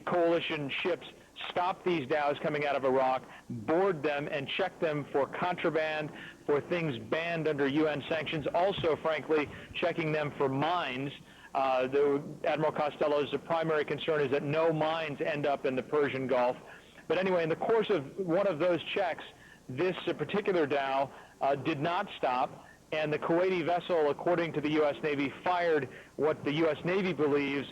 coalition ships stop these dhows coming out of Iraq, board them, and check them for contraband, for things banned under UN sanctions, also, frankly, checking them for mines. Admiral Costello's primary concern is that no mines end up in the Persian Gulf. But anyway, in the course of one of those checks, this particular dhow did not stop, and the Kuwaiti vessel, according to the U.S. Navy, fired what the U.S. Navy believes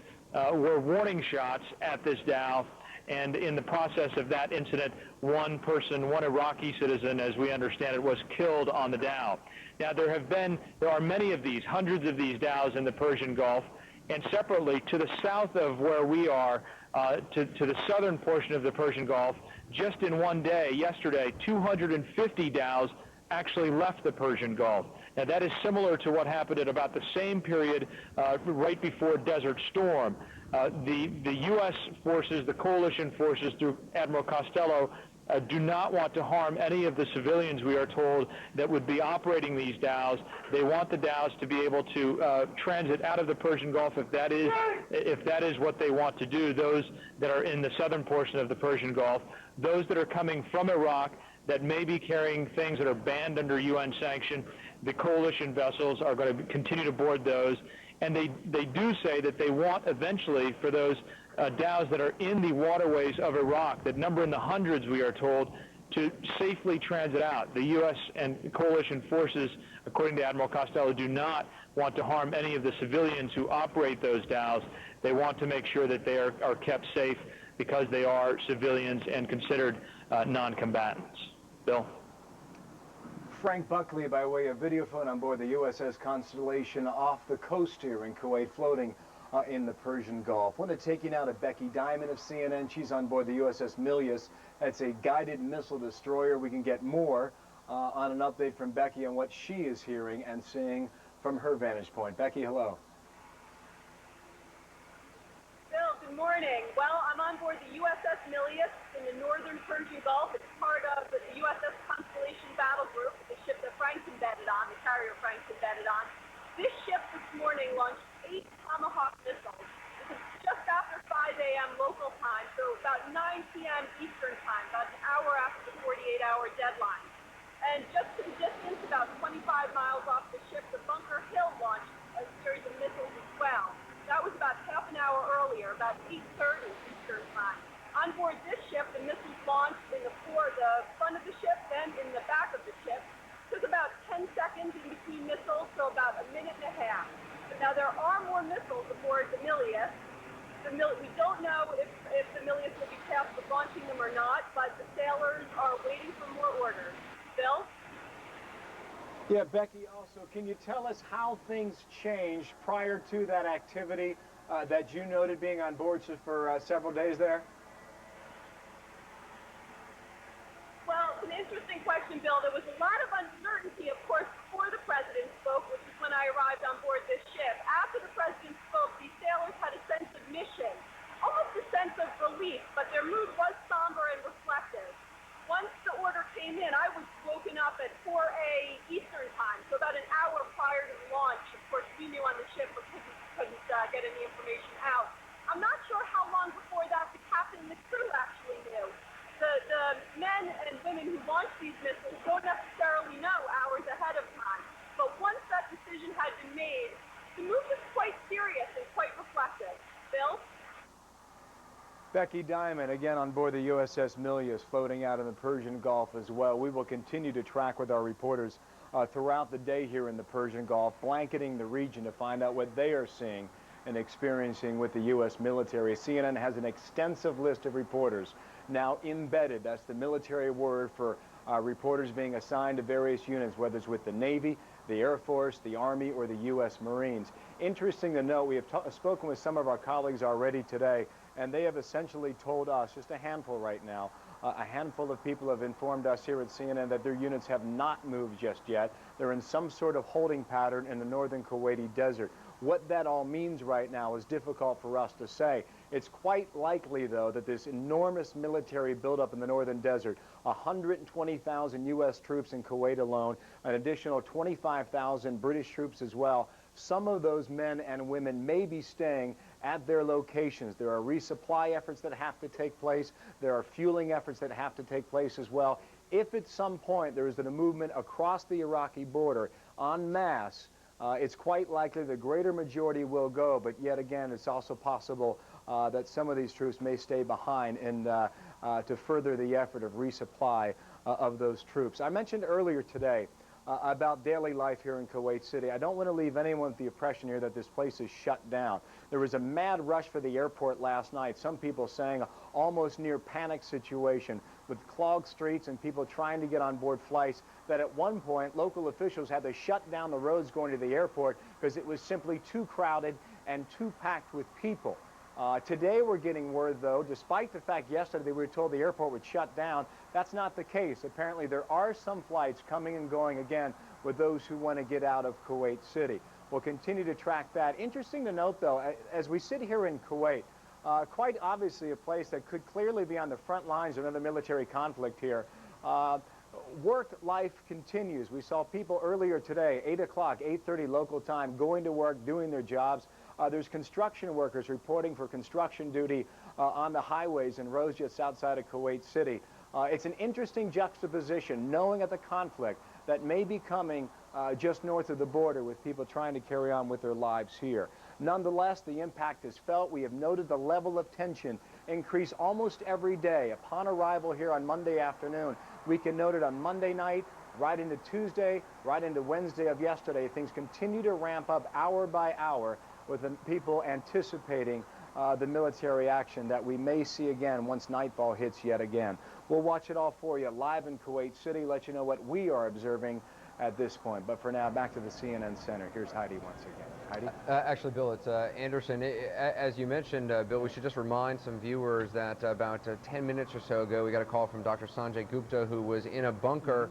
were warning shots at this dhow. And in the process of that incident, one person, one Iraqi citizen, as we understand it, was killed on the dhow. Now, there are many of these, hundreds of these dhows in the Persian Gulf, and separately, to the south of where we are, to the southern portion of the Persian Gulf, just in one day, yesterday, 250 dhows actually left the Persian Gulf. Now, that is similar to what happened at about the same period right before Desert Storm. The U.S. forces, the coalition forces, through Admiral Costello, do not want to harm any of the civilians, we are told, that would be operating these dhows. They want the dhows to be able to transit out of the Persian Gulf if that is what they want to do, those that are in the southern portion of the Persian Gulf. Those that are coming from Iraq that may be carrying things that are banned under UN sanction, the coalition vessels are going to continue to board those. And they do say that they want eventually for those dhows that are in the waterways of Iraq, that number in the hundreds, we are told, to safely transit out. The U.S. and coalition forces, according to Admiral Costello, do not want to harm any of the civilians who operate those dhows. They want to make sure that they are kept safe because they are civilians and considered non-combatants. Bill? Frank Buckley, by way of videophone on board the USS Constellation off the coast here in Kuwait, floating in the Persian Gulf. I want to take you now to Becky Diamond of CNN. She's on board the USS Milius. That's a guided missile destroyer. We can get more on an update from Becky on what she is hearing and seeing from her vantage point. Becky, hello. Bill, good morning. Well, I'm on board the USS Milius in the northern Persian Gulf. It's part of the USS Constellation Battle Group, the ship that Frank's embedded on, the carrier Frank's embedded on. This ship this morning launched 8 Tomahawk missiles. This is just after 5 a.m. local time, so about 9 p.m. Eastern time, about an hour after the 48-hour deadline. And just to the distance, about 25 miles off the ship, the Bunker Hill launched a series of missiles as well. That was about half an hour earlier, about 8:30 Eastern time. On board this ship, the missiles launched in the front of the ship, then in the back of the ship. Took about 10 seconds in between missiles, so about a minute and a half. Now, there are more missiles aboard the Milius. We don't know if the Milius will be tasked with launching them or not, but the sailors are waiting for more orders. Bill? Yeah, Becky, also, can you tell us how things changed prior to that activity that you noted being on board for several days there? Well, it's an interesting question, Bill. There was a lot of uncertainty, of course, before the president spoke, which is when I arrived on board this ship. After the president spoke, these sailors had a sense of mission, almost a sense of relief, but their mood was somber and reflective. Once the order came in, I was woken up at 4 Eastern time, so about an hour prior to the launch. Of course, we knew on the ship but couldn't get any information out. I'm not sure how long before that the captain and the crew actually knew. The men and women who launched these missiles don't necessarily know hours ahead of time. But once that decision had been made, the move was quite serious and quite reflective. Bill? Becky Diamond, again on board the USS Milius, floating out in the Persian Gulf as well. We will continue to track with our reporters throughout the day here in the Persian Gulf, blanketing the region to find out what they are seeing and experiencing with the U.S. military. CNN has an extensive list of reporters now embedded. That's the military word for reporters being assigned to various units, whether it's with the Navy, the Air Force, the Army, or the U.S. Marines. Interesting to note, we have spoken with some of our colleagues already today, and they have essentially told us, just a handful right now, a handful of people have informed us here at CNN that their units have not moved just yet. They're in some sort of holding pattern in the northern Kuwaiti desert. What that all means right now is difficult for us to say. It's quite likely, though, that this enormous military buildup in the northern desert, 120,000 U.S. troops in Kuwait alone, an additional 25,000 British troops as well, some of those men and women may be staying at their locations. There are resupply efforts that have to take place. There are fueling efforts that have to take place as well. If at some point there is a movement across the Iraqi border en masse, it's quite likely the greater majority will go, but yet again, it's also possible that some of these troops may stay behind and to further the effort of resupply of those troops. I mentioned earlier today about daily life here in Kuwait City. I don't want to leave anyone with the impression here that this place is shut down. There was a mad rush for the airport last night. Some people saying almost near panic situation with clogged streets and people trying to get on board flights that at one point local officials had to shut down the roads going to the airport because it was simply too crowded and too packed with people. Today we're getting word, though, despite the fact yesterday we were told the airport would shut down, that's not the case. Apparently there are some flights coming and going again with those who want to get out of Kuwait City. We'll continue to track that. Interesting to note, though, as we sit here in Kuwait, quite obviously a place that could clearly be on the front lines of another military conflict here. Work life continues. We saw people earlier today, 8 o'clock, 8:30 local time, going to work, doing their jobs. There's construction workers reporting for construction duty on the highways and roads just outside of Kuwait City. It's an interesting juxtaposition, knowing at the conflict that may be coming just north of the border with people trying to carry on with their lives here. Nonetheless, the impact is felt. We have noted the level of tension increase almost every day. Upon arrival here on Monday afternoon, we can note it on Monday night, right into Tuesday, right into Wednesday of yesterday. Things continue to ramp up hour by hour with the people anticipating the military action that we may see again once nightfall hits yet again. We'll watch it all for you live in Kuwait City, let you know what we are observing at this point. But for now, back to the CNN Center. Here's Heidi once again. Heidi? Actually, Bill, it's Anderson. As you mentioned, Bill, we should just remind some viewers that about 10 minutes or so ago, we got a call from Dr. Sanjay Gupta, who was in a bunker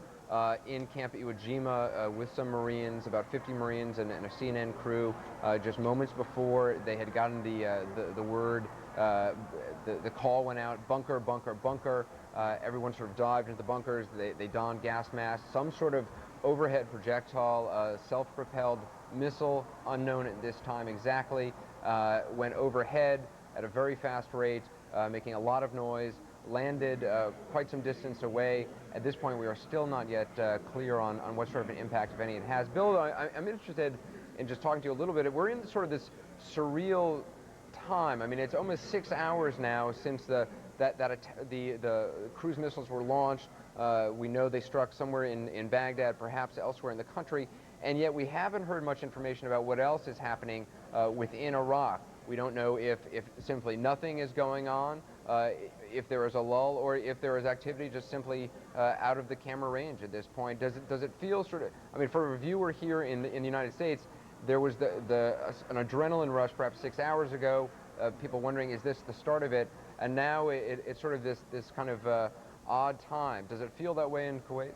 in Camp Iwo Jima with some Marines, about 50 Marines and a CNN crew, just moments before they had gotten the word, the call went out, bunker, bunker, bunker. Everyone sort of dived into the bunkers. They donned gas masks, some sort of overhead projectile, self-propelled missile, unknown at this time exactly, went overhead at a very fast rate, making a lot of noise, landed quite some distance away. At this point, we are still not yet clear on what sort of an impact, if any, it has. Bill, I'm interested in just talking to you a little bit. We're in sort of this surreal time. I mean, it's almost 6 hours now since the cruise missiles were launched. We know they struck somewhere in Baghdad, perhaps elsewhere in the country, and yet we haven't heard much information about what else is happening within Iraq. We don't know if simply nothing is going on, if there is a lull, or if there is activity just simply out of the camera range at this point. Does it feel sort of, I mean, for a viewer here in the United States, there was an adrenaline rush perhaps 6 hours ago, people wondering, is this the start of it? And now it's sort of this kind of odd time. Does it feel that way in Kuwait?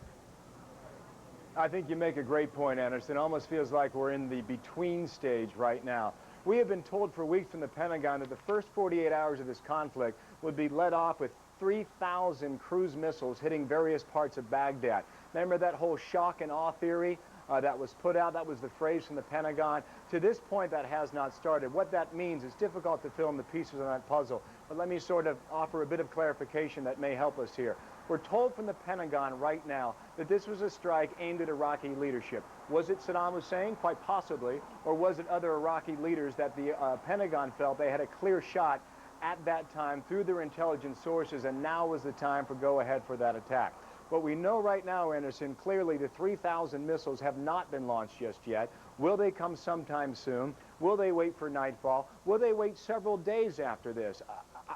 I think you make a great point, Anderson. It almost feels like we're in the between stage right now. We have been told for weeks from the Pentagon that the first 48 hours of this conflict would be led off with 3,000 cruise missiles hitting various parts of Baghdad. Remember that whole shock and awe theory that was put out? That was the phrase from the Pentagon. To this point, that has not started. What that means is difficult to fill in the pieces of that puzzle, but let me sort of offer a bit of clarification that may help us here. We're told from the Pentagon right now that this was a strike aimed at Iraqi leadership. Was it Saddam Hussein? Quite possibly. Or was it other Iraqi leaders that the Pentagon felt they had a clear shot at that time through their intelligence sources, and now was the time for go ahead for that attack? What we know right now, Anderson, clearly the 3,000 missiles have not been launched just yet. Will they come sometime soon? Will they wait for nightfall? Will they wait several days after this?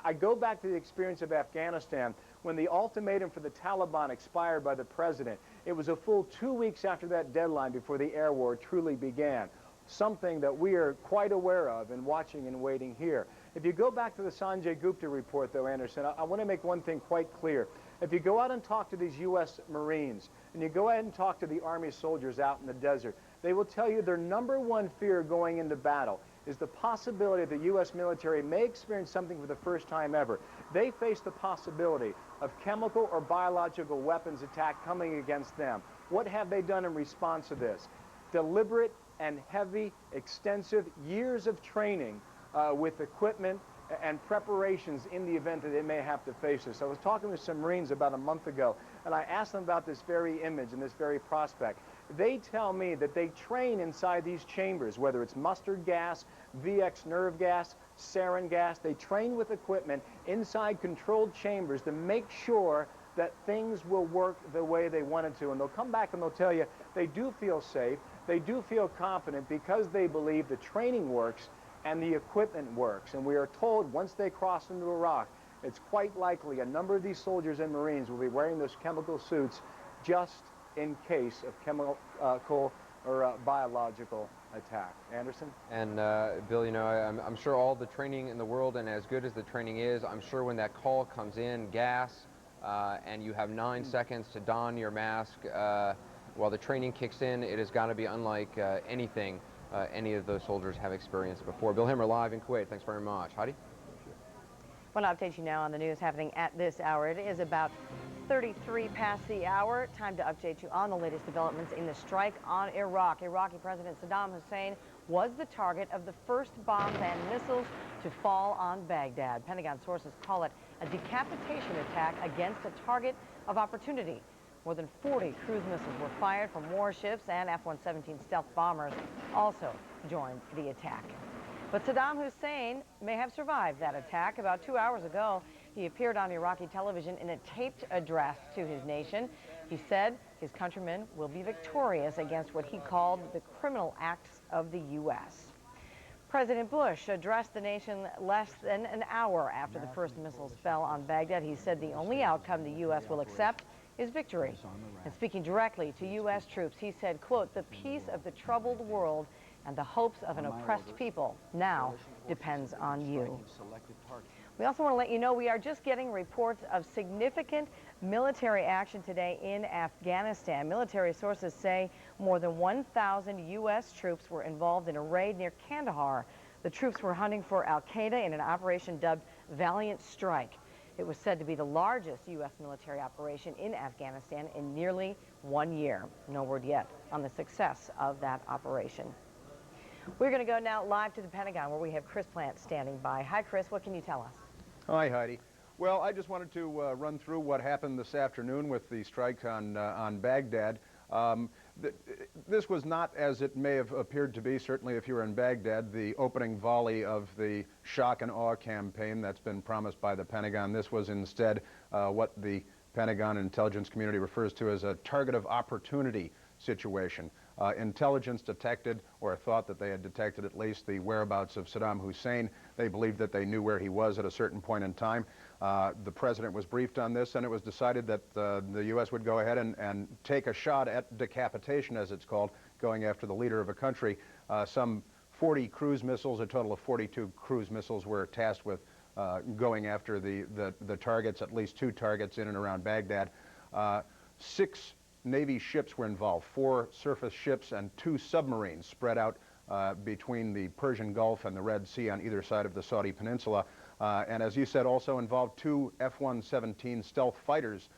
I go back to the experience of Afghanistan when the ultimatum for the Taliban expired by the president. It was a full 2 weeks after that deadline before the air war truly began, something that we are quite aware of and watching and waiting here. If you go back to the Sanjay Gupta report, though, Anderson, I want to make one thing quite clear. If you go out and talk to these U.S. Marines, and you go ahead and talk to the Army soldiers out in the desert, they will tell you their number one fear going into battle is the possibility that the U.S. military may experience something for the first time ever. They face the possibility of chemical or biological weapons attack coming against them. What have they done in response to this? Deliberate and heavy, extensive years of training with equipment and preparations in the event that they may have to face this. I was talking with some Marines about a month ago, and I asked them about this very image and this very prospect. They tell me that they train inside these chambers, whether it's mustard gas, VX nerve gas, sarin gas. They train with equipment inside controlled chambers to make sure that things will work the way they wanted to. And they'll come back and they'll tell you they do feel safe, they do feel confident because they believe the training works and the equipment works. And we are told once they cross into Iraq, it's quite likely a number of these soldiers and Marines will be wearing those chemical suits just in case of chemical or biological attack. Anderson? And Bill, you know, I'm sure all the training in the world, and as good as the training is, I'm sure when that call comes in, gas, and you have 9 seconds to don your mask, while the training kicks in, it has got to be unlike anything any of those soldiers have experienced before. Bill Himmer live in Kuwait. Thanks very much. Heidi? I want to update you now on the news happening at this hour. It is about 33 past the hour. Time to update you on the latest developments in the strike on Iraq. Iraqi President Saddam Hussein was the target of the first bombs and missiles to fall on Baghdad. Pentagon sources call it a decapitation attack against a target of opportunity. More than 40 cruise missiles were fired from warships, and F-117 stealth bombers also joined the attack. But Saddam Hussein may have survived that attack. About 2 hours ago, he appeared on Iraqi television in a taped address to his nation. He said his countrymen will be victorious against what he called the criminal acts of the U.S. President Bush addressed the nation less than an hour after the first missiles fell on Baghdad. He said the only outcome the U.S. will accept is victory. And speaking directly to U.S. troops, he said, quote, "The peace of the troubled world and the hopes of an oppressed people now depends on you." We also want to let you know we are just getting reports of significant military action today in Afghanistan. Military sources say more than 1,000 U.S. troops were involved in a raid near Kandahar. The troops were hunting for al-Qaeda in an operation dubbed Valiant Strike. It was said to be the largest U.S. military operation in Afghanistan in nearly 1 year. No word yet on the success of that operation. We're going to go now live to the Pentagon, where we have Chris Plant standing by. Hi, Chris. What can you tell us? Hi, Heidi. Well, I just wanted to run through what happened this afternoon with the strike on Baghdad. This was not as it may have appeared to be, certainly if you were in Baghdad, the opening volley of the shock and awe campaign that's been promised by the Pentagon. This was instead what the Pentagon intelligence community refers to as a target of opportunity situation. Intelligence detected, or thought that they had detected at least, the whereabouts of Saddam Hussein. They believed that they knew where he was at a certain point in time. The president was briefed on this, and it was decided that the U.S. would go ahead and take a shot at decapitation, as it's called, going after the leader of a country. Some 40 cruise missiles, a total of 42 cruise missiles, were tasked with going after the targets, at least 2 targets in and around Baghdad. 6 Navy ships were involved, 4 surface ships and 2 submarines spread out between the Persian Gulf and the Red Sea on either side of the Saudi Peninsula. And as you said, also involved 2 F-117 stealth fighters,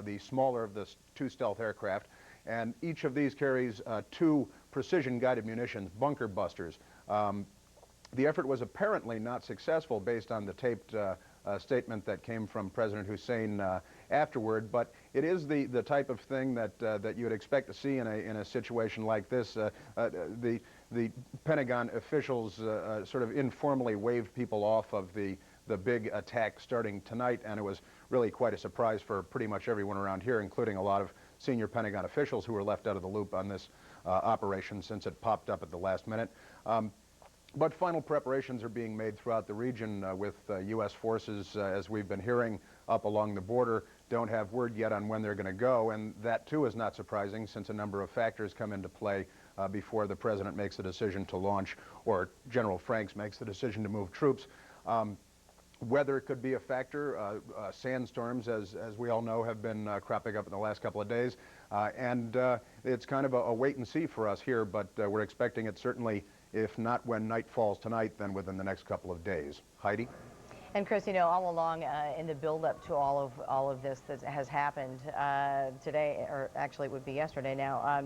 the smaller of the 2 stealth aircraft. And each of these carries 2 precision-guided munitions, bunker busters. The effort was apparently not successful based on the taped statement that came from President Hussein afterward, but it is the type of thing that you would expect to see in a situation like this. The Pentagon officials sort of informally waved people off of the big attack starting tonight, and it was really quite a surprise for pretty much everyone around here, including a lot of senior Pentagon officials who were left out of the loop on this operation since it popped up at the last minute. But final preparations are being made throughout the region with U.S. forces, as we've been hearing, up along the border. Don't have word yet on when they're going to go, and that too is not surprising since a number of factors come into play before the president makes the decision to launch, or General Franks makes the decision to move troops. Weather could be a factor. Sandstorms, as we all know, have been cropping up in the last couple of days, and it's kind of a wait and see for us here, but we're expecting it certainly, if not when night falls tonight, then within the next couple of days. Heidi? And Chris, you know, all along in the build-up to all of this that has happened today, or actually it would be yesterday now,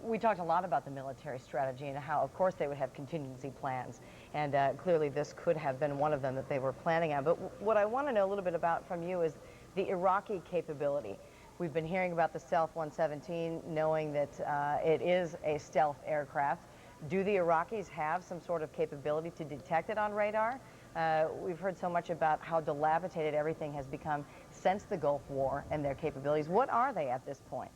we talked a lot about the military strategy and how, of course, they would have contingency plans. And clearly this could have been one of them that they were planning on. But what I want to know a little bit about from you is the Iraqi capability. We've been hearing about the Stealth 117, knowing that it is a stealth aircraft. Do the Iraqis have some sort of capability to detect it on radar? We've heard so much about how dilapidated everything has become since the Gulf War and their capabilities. What are they at this point?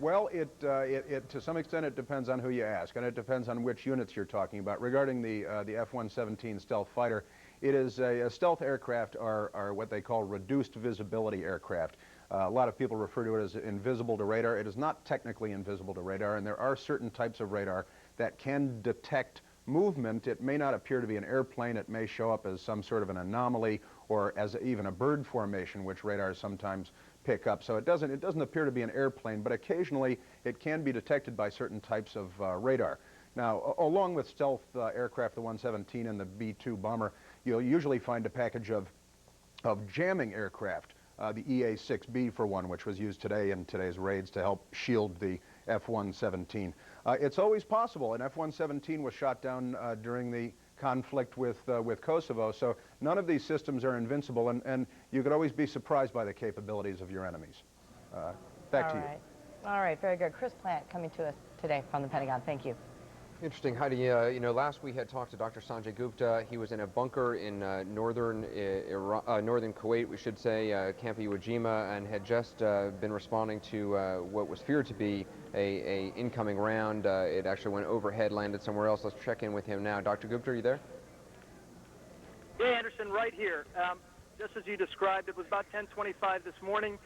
Well, to some extent it depends on who you ask, and it depends on which units you're talking about. Regarding the F-117 stealth fighter, it is a stealth aircraft are what they call reduced visibility aircraft. A lot of people refer to it as invisible to radar. It is not technically invisible to radar, and there are certain types of radar that can detect movement. It may not appear to be an airplane. It may show up as some sort of an anomaly, or as even a bird formation, which radars sometimes pick up. So it doesn't appear to be an airplane, but occasionally it can be detected by certain types of radar. Now, along with stealth aircraft, the 117 and the B-2 bomber, you'll usually find a package of jamming aircraft. The EA-6B, for one, which was used today in today's raids to help shield the F-117. It's always possible. An F-117 was shot down during the conflict with Kosovo, so none of these systems are invincible, and you could always be surprised by the capabilities of your enemies. Back to you. All right, very good. Chris Plant coming to us today from the Pentagon. Thank you. Interesting, Heidi. You know, last we had talked to Dr. Sanjay Gupta. He was in a bunker in northern Kuwait, we should say, Camp Iwo Jima, and had just been responding to what was feared to be a incoming round. It actually went overhead, landed somewhere else. Let's check in with him now. Dr. Gupta, are you there? Yeah, Anderson, right here. Just as you described, it was about 10:25 this morning.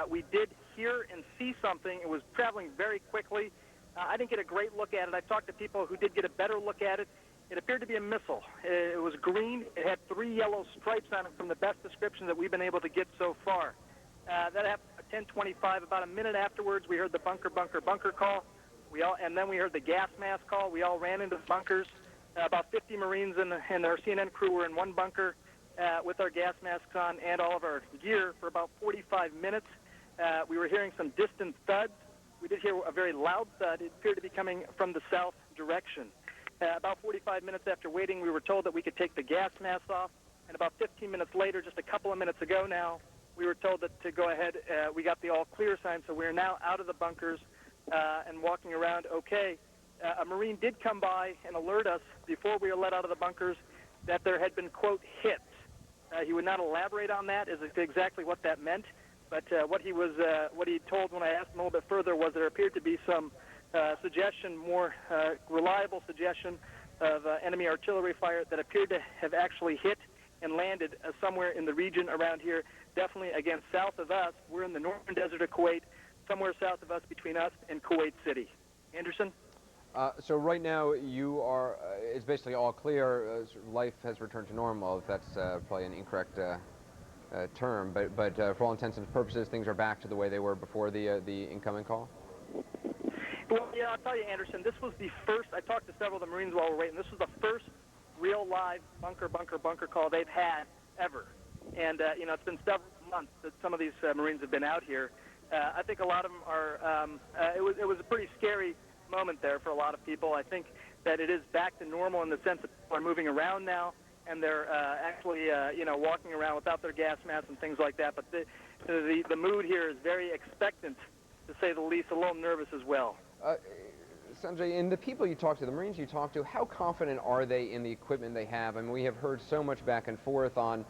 We did hear and see something. It was traveling very quickly. I didn't get a great look at it. I talked to people who did get a better look at it. It appeared to be a missile. It was green. It had 3 yellow stripes on it from the best description that we've been able to get so far. That happened at 10:25. About a minute afterwards, we heard the bunker call. And then we heard the gas mask call. We all ran into the bunkers. About 50 Marines and our CNN crew were in one bunker with our gas masks on and all of our gear for about 45 minutes. We were hearing some distant thuds. We did hear a very loud thud. It appeared to be coming from the south direction. About 45 minutes after waiting, we were told that we could take the gas masks off. And about 15 minutes later, just a couple of minutes ago now, we were told that to go ahead. We got the all clear sign, so we're now out of the bunkers and walking around okay. A Marine did come by and alert us before we were let out of the bunkers that there had been, quote, hits. He would not elaborate on that as to exactly what that meant, but what he told when I asked him a little bit further was there appeared to be some suggestion, more reliable suggestion of enemy artillery fire that appeared to have actually hit and landed somewhere in the region around here, definitely, again, south of us. We're in the northern desert of Kuwait, somewhere south of us between us and Kuwait City. Anderson? So right now you are, it's basically all clear. Life has returned to normal, if that's probably an incorrect term. But for all intents and purposes, things are back to the way they were before the incoming call? Well, yeah, I'll tell you, Anderson, this was the first, I talked to several of the Marines while we were waiting, this was the first real live bunker call they've had ever. And, it's been several months that some of these Marines have been out here. I think a lot of them are, it was a pretty scary moment there for a lot of people. I think that it is back to normal in the sense that people are moving around now, and they're actually, walking around without their gas masks and things like that. But the mood here is very expectant, to say the least, a little nervous as well. Sanjay, in the people you talk to, the Marines you talk to, how confident are they in the equipment they have? I mean, we have heard so much back and forth on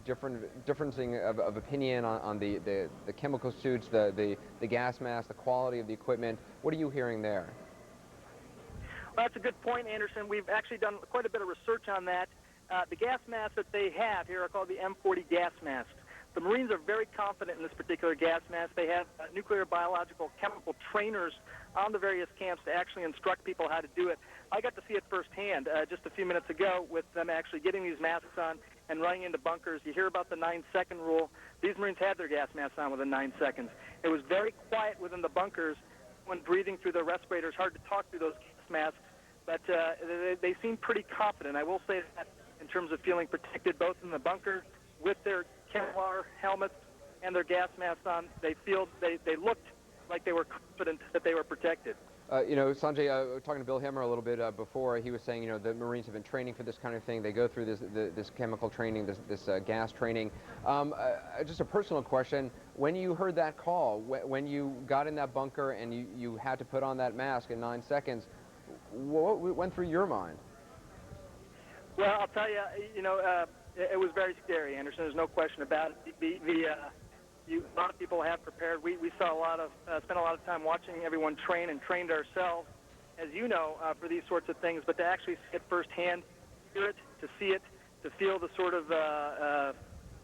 differencing of opinion on the chemical suits, the gas mask, the quality of the equipment. What are you hearing there? Well, that's a good point, Anderson. We've actually done quite a bit of research on that. The gas masks that they have here are called the M40 gas masks. The Marines are very confident in this particular gas mask. They have nuclear, biological, chemical trainers on the various camps to actually instruct people how to do it. I got to see it firsthand just a few minutes ago with them actually getting these masks on and running into bunkers. You hear about the 9-second rule. These Marines had their gas masks on within 9 seconds. It was very quiet within the bunkers when breathing through their respirators. Hard to talk through those gas masks, but they seem pretty confident. I will say that in terms of feeling protected both in the bunker with their Kevlar helmets and their gas masks on, they looked like they were confident that they were protected. Sanjay, talking to Bill Hemmer a little bit before, he was saying, the Marines have been training for this kind of thing. They go through this chemical training, this gas training. Just a personal question, when you heard that call, when you got in that bunker and you had to put on that mask in 9 seconds, what went through your mind? Well, I'll tell you, it was very scary, Anderson. There's no question about it. A lot of people have prepared. We saw spent a lot of time watching everyone train and trained ourselves, as you know, for these sorts of things. But to actually see it firsthand, hear it, to see it, to feel the sort of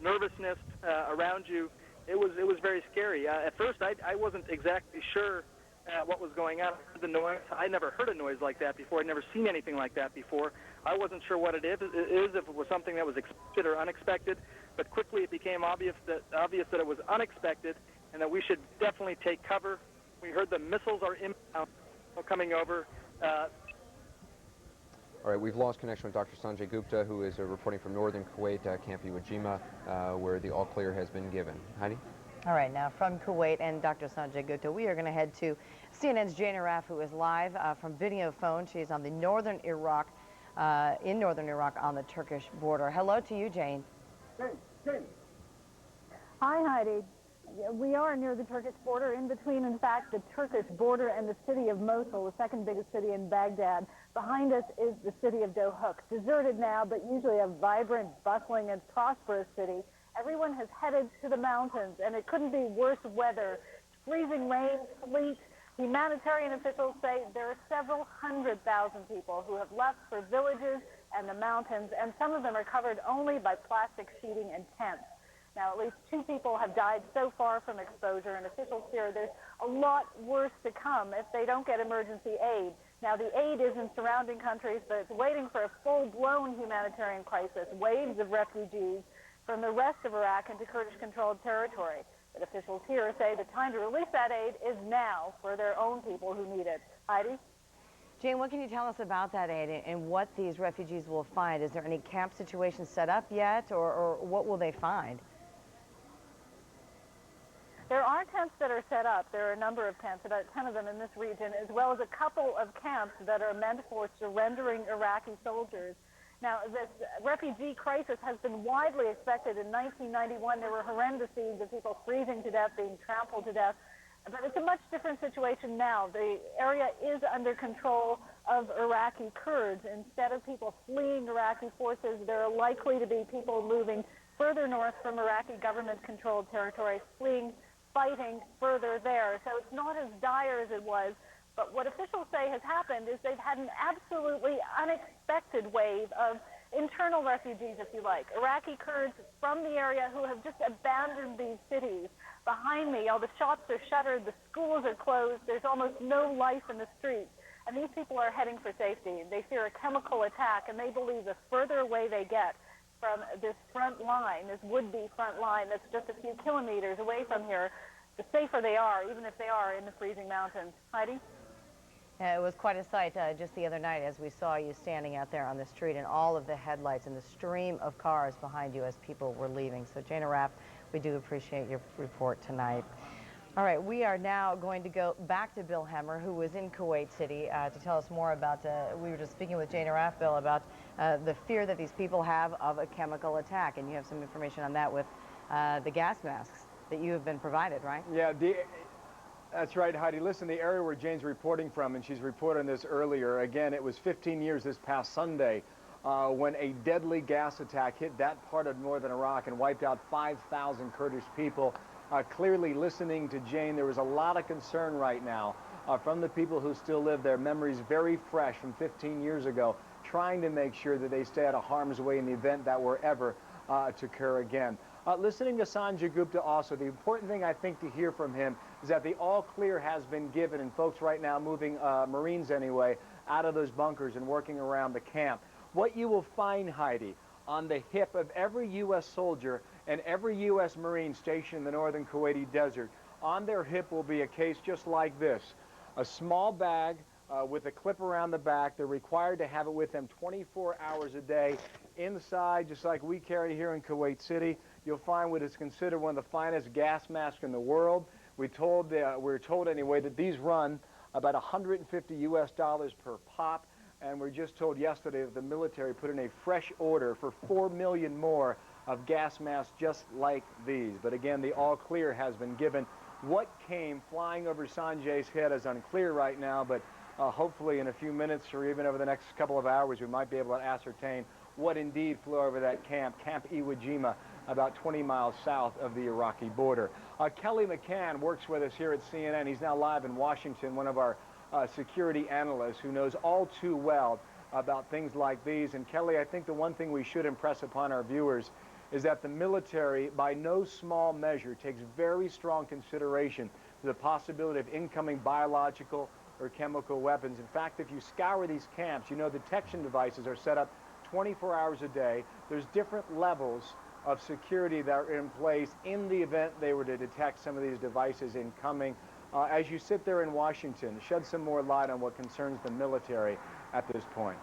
nervousness around you, it was very scary. At first, I wasn't exactly sure what was going on. I heard the noise. I never heard a noise like that before. I'd never seen anything like that before. I wasn't sure what it is, if it was something that was expected or unexpected, but quickly it became obvious that it was unexpected and that we should definitely take cover. We heard the missiles are inbound, coming over. All right, we've lost connection with Dr. Sanjay Gupta, who is reporting from northern Kuwait, Camp Iwo Jima, where the all-clear has been given. Heidi? All right, now from Kuwait and Dr. Sanjay Gupta, we are going to head to CNN's Jane Araf, who is live from video phone. She's on the northern Iraq, in northern Iraq on the Turkish border. Hello to you, Jane. Hi, Heidi. We are near the Turkish border, in between, in fact, the Turkish border and the city of Mosul, the second biggest city in Baghdad. Behind us is the city of Dohuk, deserted now, but usually a vibrant, bustling, and prosperous city. Everyone has headed to the mountains, and it couldn't be worse weather. Freezing rain, sleet. Humanitarian officials say there are several 100,000 people who have left for villages and the mountains, and some of them are covered only by plastic sheeting and tents. Now, at least 2 people have died so far from exposure, and officials fear there's a lot worse to come if they don't get emergency aid. Now, the aid is in surrounding countries, but it's waiting for a full-blown humanitarian crisis, waves of refugees from the rest of Iraq into Kurdish-controlled territory. But officials here say the time to release that aid is now for their own people who need it. Heidi? Jane, what can you tell us about that aid and what these refugees will find? Is there any camp situation set up yet, or what will they find? There are tents that are set up. There are a number of tents, about 10 of them in this region, as well as a couple of camps that are meant for surrendering Iraqi soldiers. Now, this refugee crisis has been widely expected. In 1991, there were horrendous scenes of people freezing to death, being trampled to death. But it's a much different situation now. The area is under control of Iraqi Kurds. Instead of people fleeing Iraqi forces, there are likely to be people moving further north from Iraqi government-controlled territories, fleeing fighting further there. So it's not as dire as it was. But what officials say has happened is they've had an absolutely unexpected wave of internal refugees, if you like. Iraqi Kurds from the area who have just abandoned these cities. Behind me, all the shops are shuttered, the schools are closed, there's almost no life in the streets. And these people are heading for safety. They fear a chemical attack, and they believe the further away they get from this front line, this would-be front line that's just a few kilometers away from here, the safer they are, even if they are in the freezing mountains. Heidi? Yeah, it was quite a sight just the other night as we saw you standing out there on the street and all of the headlights and the stream of cars behind you as people were leaving. So, Jana Raff, we do appreciate your report tonight. All right, we are now going to go back to Bill Hemmer, who was in Kuwait City, to tell us more about, we were just speaking with Jana Raff, Bill, about the fear that these people have of a chemical attack. And you have some information on that with the gas masks that you have been provided, right? Yeah, that's right, Heidi. Listen, the area where Jane's reporting from, and she's reported on this earlier, again, it was 15 years this past Sunday when a deadly gas attack hit that part of northern Iraq and wiped out 5,000 Kurdish people. Clearly listening to Jane, there was a lot of concern right now from the people who still live there, memories very fresh from 15 years ago, trying to make sure that they stay out of harm's way in the event that were ever to occur again. Listening to Sanjay Gupta also, the important thing I think to hear from him is that the all clear has been given, and folks right now moving, Marines anyway, out of those bunkers and working around the camp. What you will find, Heidi, on the hip of every U.S. soldier and every U.S. Marine stationed in the northern Kuwaiti desert, on their hip will be a case just like this, a small bag with a clip around the back. They're required to have it with them 24 hours a day. Inside, just like we carry here in Kuwait City, you'll find what is considered one of the finest gas masks in the world. We're told anyway that these run about $150 US per pop, and we're just told yesterday that the military put in a fresh order for 4 million more of gas masks just like these. But again, the all clear has been given. What came flying over Sanjay's head is unclear right now, but hopefully in a few minutes or even over the next couple of hours, we might be able to ascertain what indeed flew over that camp, Camp Iwo Jima, about 20 miles south of the Iraqi border. Kelly McCann works with us here at CNN. He's now live in Washington, one of our security analysts who knows all too well about things like these. And Kelly, I think the one thing we should impress upon our viewers is that the military, by no small measure, takes very strong consideration to the possibility of incoming biological or chemical weapons. In fact, if you scour these camps, you know detection devices are set up 24 hours a day. There's different levels of security that are in place in the event they were to detect some of these devices incoming. As you sit there in Washington, shed some more light on what concerns the military at this point.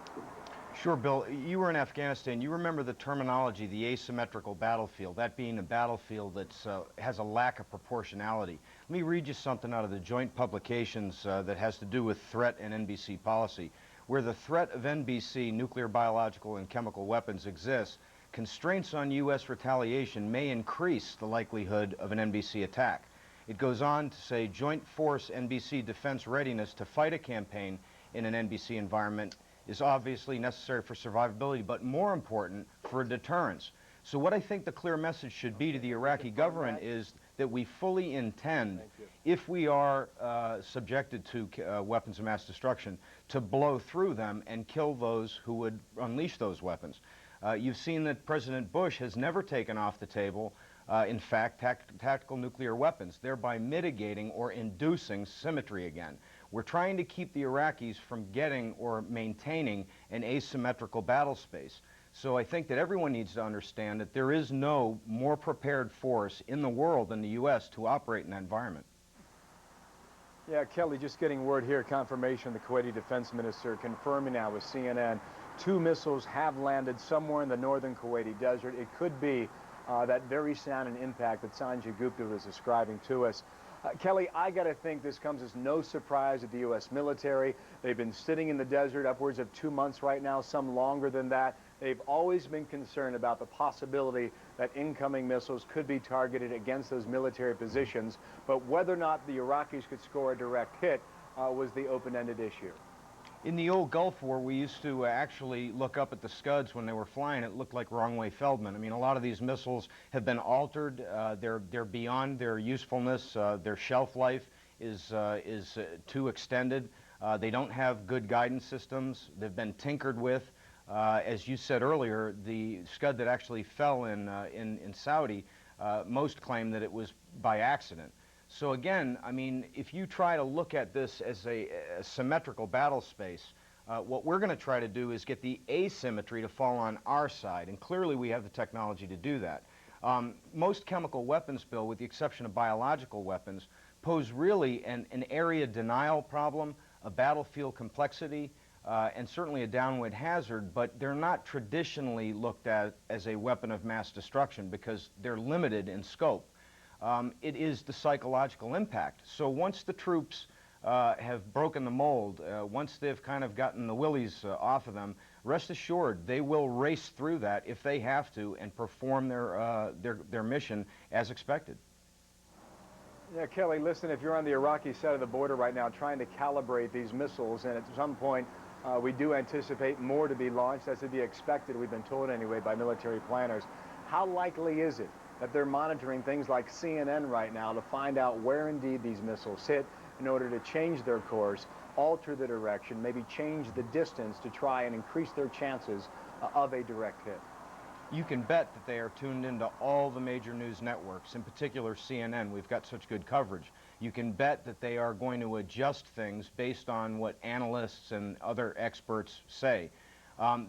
Sure, Bill. You were in Afghanistan. You remember the terminology, the asymmetrical battlefield, that being a battlefield that has a lack of proportionality. Let me read you something out of the joint publications that has to do with threat and NBC policy. Where the threat of NBC, nuclear, biological, and chemical weapons exists, constraints on U.S. retaliation may increase the likelihood of an NBC attack. It goes on to say joint force NBC defense readiness to fight a campaign in an NBC environment is obviously necessary for survivability, but more important, for deterrence. So what I think the clear message should be to the Iraqi government is that we fully intend, if we are subjected to weapons of mass destruction, to blow through them and kill those who would unleash those weapons. You've seen that President Bush has never taken off the table in fact, tactical nuclear weapons, thereby mitigating or inducing symmetry again. We're trying to keep the Iraqis from getting or maintaining an asymmetrical battle space. So I think that everyone needs to understand that there is no more prepared force in the world than the U.S. to operate in that environment. Yeah, Kelly, just getting word here, confirmation, the Kuwaiti defense minister confirming now with CNN, 2 missiles have landed somewhere in the northern Kuwaiti desert. It could be that very sound and impact that Sanjay Gupta was describing to us. Kelly, I got to think this comes as no surprise at the U.S. military. They've been sitting in the desert upwards of 2 months right now, some longer than that. They've always been concerned about the possibility that incoming missiles could be targeted against those military positions, but whether or not the Iraqis could score a direct hit was the open-ended issue. In the old Gulf War, we used to actually look up at the Scuds when they were flying. It looked like Wrong-Way Feldman. I mean, a lot of these missiles have been altered. They're beyond their usefulness. Their shelf life is too extended. They don't have good guidance systems. They've been tinkered with. As you said earlier, the Scud that actually fell in Saudi, most claim that it was by accident. So again, I mean, if you try to look at this as a symmetrical battle space, what we're going to try to do is get the asymmetry to fall on our side, and clearly we have the technology to do that. Most chemical weapons, Bill, with the exception of biological weapons, pose really an area denial problem, a battlefield complexity, and certainly a downwind hazard, but they're not traditionally looked at as a weapon of mass destruction because they're limited in scope. It is the psychological impact. So once the troops have broken the mold, once they've kind of gotten the willies off of them, rest assured they will race through that if they have to and perform their mission as expected. Yeah, Kelly, listen, if you're on the Iraqi side of the border right now trying to calibrate these missiles, and at some point we do anticipate more to be launched, that's to be expected, we've been told anyway, by military planners, how likely is it that they're monitoring things like CNN right now to find out where indeed these missiles hit in order to change their course, alter the direction, maybe change the distance to try and increase their chances of a direct hit? You can bet that they are tuned into all the major news networks, in particular CNN. We've got such good coverage. You can bet that they are going to adjust things based on what analysts and other experts say.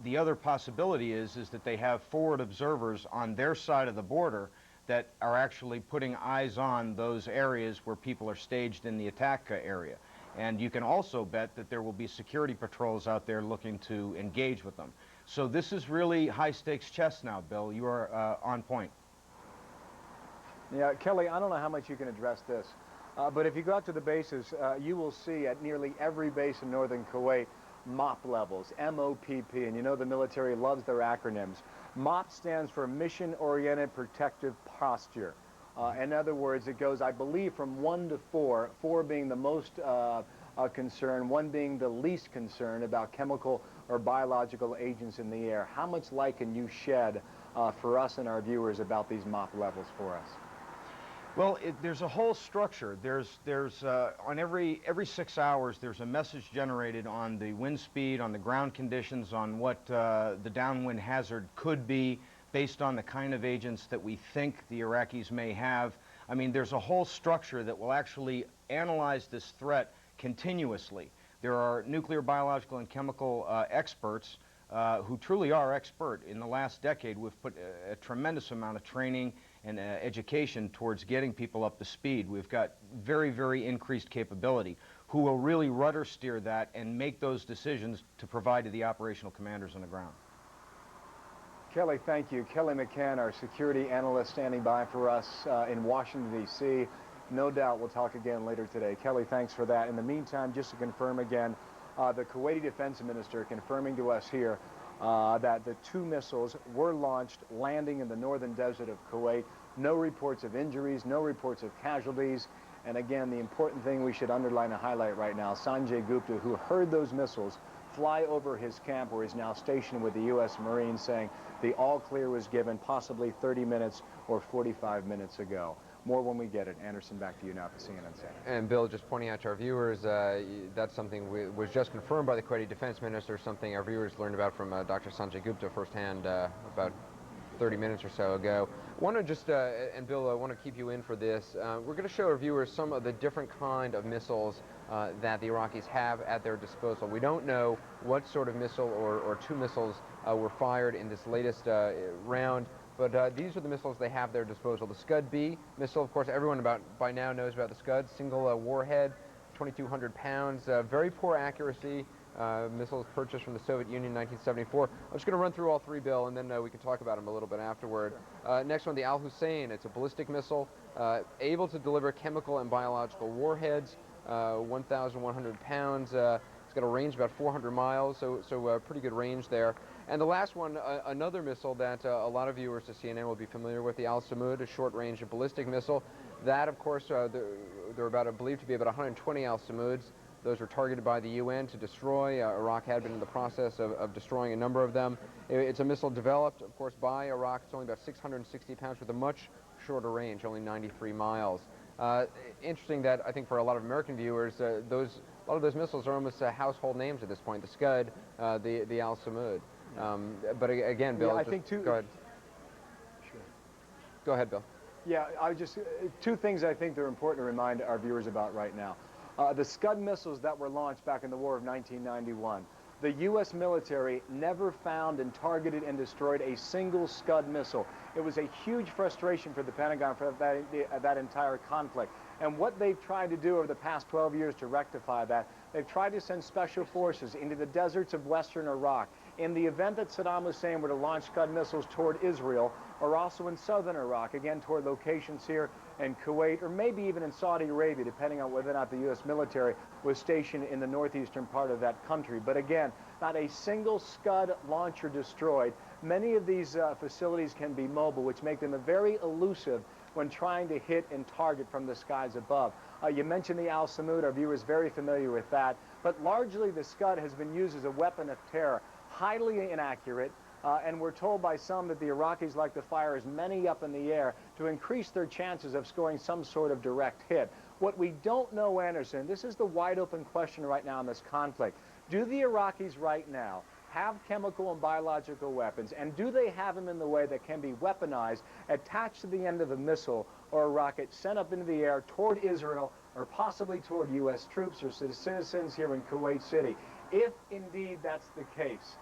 The other possibility is that they have forward observers on their side of the border that are actually putting eyes on those areas where people are staged in the attack area. And you can also bet that there will be security patrols out there looking to engage with them. So this is really high-stakes chess now, Bill. You are on point. Yeah, Kelly, I don't know how much you can address this, but if you go out to the bases, you will see at nearly every base in northern Kuwait MOP levels, M-O-P-P, and you know the military loves their acronyms. MOP stands for Mission Oriented Protective Posture. In other words, it goes, I believe, from 1 to 4, 4 being the most concerned, 1 being the least concerned about chemical or biological agents in the air. How much light can you shed for us and our viewers about these MOP levels for us? Well, there's a whole structure. There's on every 6 hours, there's a message generated on the wind speed, on the ground conditions, on what the downwind hazard could be based on the kind of agents that we think the Iraqis may have. I mean, there's a whole structure that will actually analyze this threat continuously. There are nuclear, biological, and chemical experts who truly are expert. In the last decade, we've put a tremendous amount of training and education towards getting people up to speed. We've got very, very increased capability who will really rudder steer that and make those decisions to provide to the operational commanders on the ground. Kelly, thank you. Kelly McCann, our security analyst, standing by for us in Washington, D.C. No doubt we'll talk again later today. Kelly, thanks for that. In the meantime, just to confirm again, the Kuwaiti defense minister confirming to us here that the 2 missiles were launched, landing in the northern desert of Kuwait. No reports of injuries, no reports of casualties. And again, the important thing we should underline and highlight right now, Sanjay Gupta, who heard those missiles fly over his camp where he's now stationed with the U.S. Marines, saying the all-clear was given possibly 30 minutes or 45 minutes ago. More when we get it. Anderson, back to you now for CNN Center. And Bill, just pointing out to our viewers, that's something was just confirmed by the Kuwaiti defense minister, something our viewers learned about from Dr. Sanjay Gupta firsthand about 30 minutes or so ago. I want to just, and Bill, I want to keep you in for this. We're going to show our viewers some of the different kind of missiles that the Iraqis have at their disposal. We don't know what sort of missile or two missiles were fired in this latest round, but these are the missiles they have at their disposal. The Scud-B missile, of course, everyone by now knows about the Scud, single warhead, 2,200 pounds, very poor accuracy. Missiles purchased from the Soviet Union in 1974. I'm just going to run through all three, Bill, and then we can talk about them a little bit afterward. Next one, the Al-Hussein. It's a ballistic missile, able to deliver chemical and biological warheads, 1,100 pounds. It's got a range of about 400 miles, so pretty good range there. And the last one, another missile that a lot of viewers to CNN will be familiar with, the Al-Samud, a short-range ballistic missile. That, of course, there are believed to be about 120 Al-Samuds. Those were targeted by the UN to destroy. Iraq had been in the process of destroying a number of them. It's a missile developed, of course, by Iraq. It's only about 660 pounds with a much shorter range, only 93 miles. Interesting that I think for a lot of American viewers, a lot of those missiles are almost household names at this point. The Scud, the Al-Samud. But again, Bill, I think go ahead. Sure. Go ahead, Bill. Yeah, two things I think that are important to remind our viewers about right now. The Scud missiles that were launched back in the war of 1991, the U.S. military never found and targeted and destroyed a single Scud missile. It was a huge frustration for the Pentagon for that entire conflict. And what they've tried to do over the past 12 years to rectify that, they've tried to send special forces into the deserts of western Iraq. In the event that Saddam Hussein were to launch Scud missiles toward Israel, or also in southern Iraq, again toward locations here in Kuwait, or maybe even in Saudi Arabia, depending on whether or not the U.S. military was stationed in the northeastern part of that country. But again, not a single Scud launcher destroyed. Many of these facilities can be mobile, which make them very elusive when trying to hit and target from the skies above. You mentioned the Al-Samud. Our viewers very familiar with that. But largely, the Scud has been used as a weapon of terror. Highly inaccurate, and we're told by some that the Iraqis like to fire as many up in the air to increase their chances of scoring some sort of direct hit. What we don't know, Anderson, this is the wide open question right now in this conflict. Do the Iraqis right now have chemical and biological weapons, and do they have them in the way that can be weaponized, attached to the end of a missile or a rocket sent up into the air toward Israel or possibly toward U.S. troops or citizens here in Kuwait City? If indeed that's the case,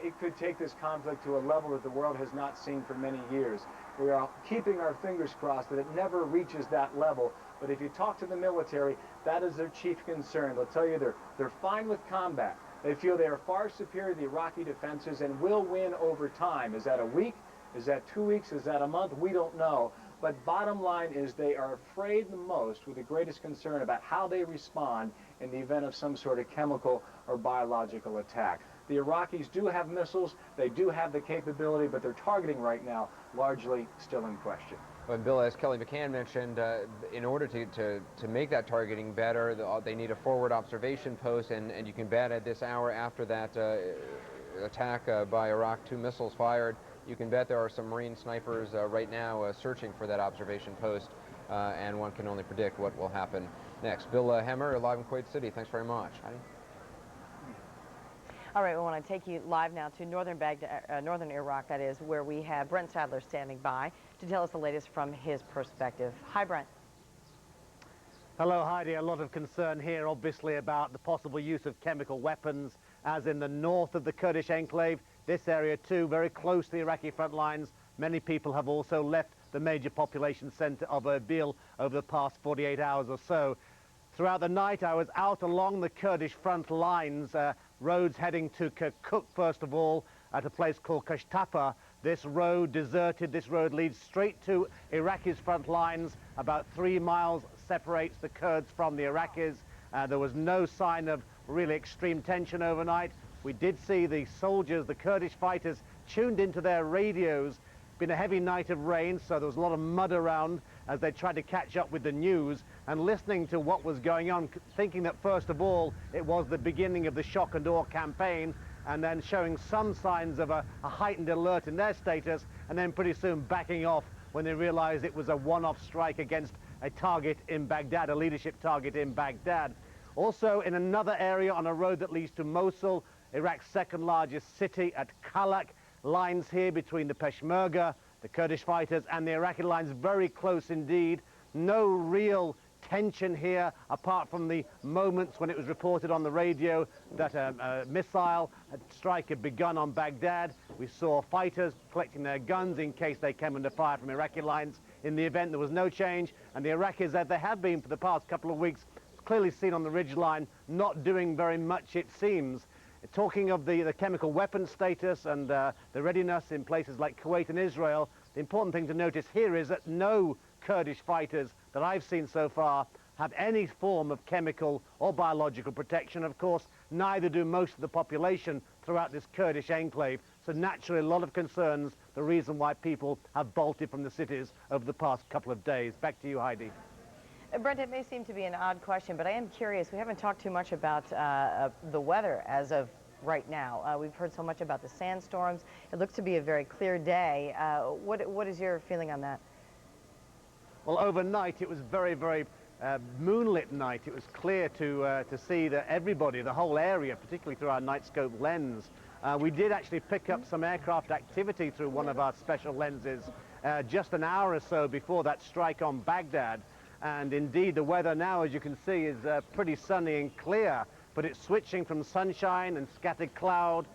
it could take this conflict to a level that the world has not seen for many years. We are keeping our fingers crossed that it never reaches that level. But if you talk to the military, that is their chief concern. They'll tell you they're fine with combat. They feel they are far superior to the Iraqi defenses and will win over time. Is that a week? Is that 2 weeks? Is that a month? We don't know. But bottom line is they are afraid the most, with the greatest concern about how they respond in the event of some sort of chemical or biological attack. The Iraqis do have missiles, they do have the capability, but their targeting right now largely still in question. But Bill, as Kelly McCann mentioned, in order to make that targeting better, they need a forward observation post, and you can bet at this hour after that attack by Iraq, 2 missiles fired, you can bet there are some Marine snipers right now searching for that observation post, and one can only predict what will happen next. Bill Hemmer, live in Kuwait City. Thanks very much. All right, we want to take you live now to northern Baghdad, northern Iraq, that is, where we have Brent Sadler standing by to tell us the latest from his perspective. Hi, Brent. Hello, Heidi. A lot of concern here, obviously, about the possible use of chemical weapons, as in the north of the Kurdish enclave. This area, too, very close to the Iraqi front lines. Many people have also left the major population center of Erbil over the past 48 hours or so. Throughout the night, I was out along the Kurdish front lines, roads heading to Kirkuk, first of all, at a place called Kashtapa. This road deserted. This road leads straight to Iraqi's front lines. About 3 miles separates the Kurds from the Iraqis. There was no sign of really extreme tension overnight. We did see the soldiers, the Kurdish fighters, tuned into their radios. Been a heavy night of rain, so there was a lot of mud around as they tried to catch up with the news, and listening to what was going on, thinking that first of all it was the beginning of the shock and awe campaign, and then showing some signs of a heightened alert in their status, and then pretty soon backing off when they realized it was a one-off strike against a target in Baghdad, a leadership target in Baghdad. Also in another area on a road that leads to Mosul, Iraq's second largest city, at Kalak, lines here between the Peshmerga, the Kurdish fighters, and the Iraqi lines, very close indeed. No real tension here, apart from the moments when it was reported on the radio that a missile strike had begun on Baghdad. We saw fighters collecting their guns in case they came under fire from Iraqi lines. In the event, there was no change, and the Iraqis, as they have been for the past couple of weeks, clearly seen on the ridgeline, not doing very much, it seems. Talking of the chemical weapons status and the readiness in places like Kuwait and Israel, the important thing to notice here is that no Kurdish fighters that I've seen so far have any form of chemical or biological protection. Of course, neither do most of the population throughout this Kurdish enclave. So naturally, a lot of concerns, the reason why people have bolted from the cities over the past couple of days. Back to you, Heidi. Brent, it may seem to be an odd question, but I am curious. We haven't talked too much about the weather as of right now. We've heard so much about the sandstorms. It looks to be a very clear day. What is your feeling on that? Well, overnight it was very, very moonlit night. It was clear to see that everybody, the whole area, particularly through our night scope lens. We did actually pick up some aircraft activity through one of our special lenses just an hour or so before that strike on Baghdad. And indeed, the weather now, as you can see, is pretty sunny and clear, but it's switching from sunshine and scattered cloud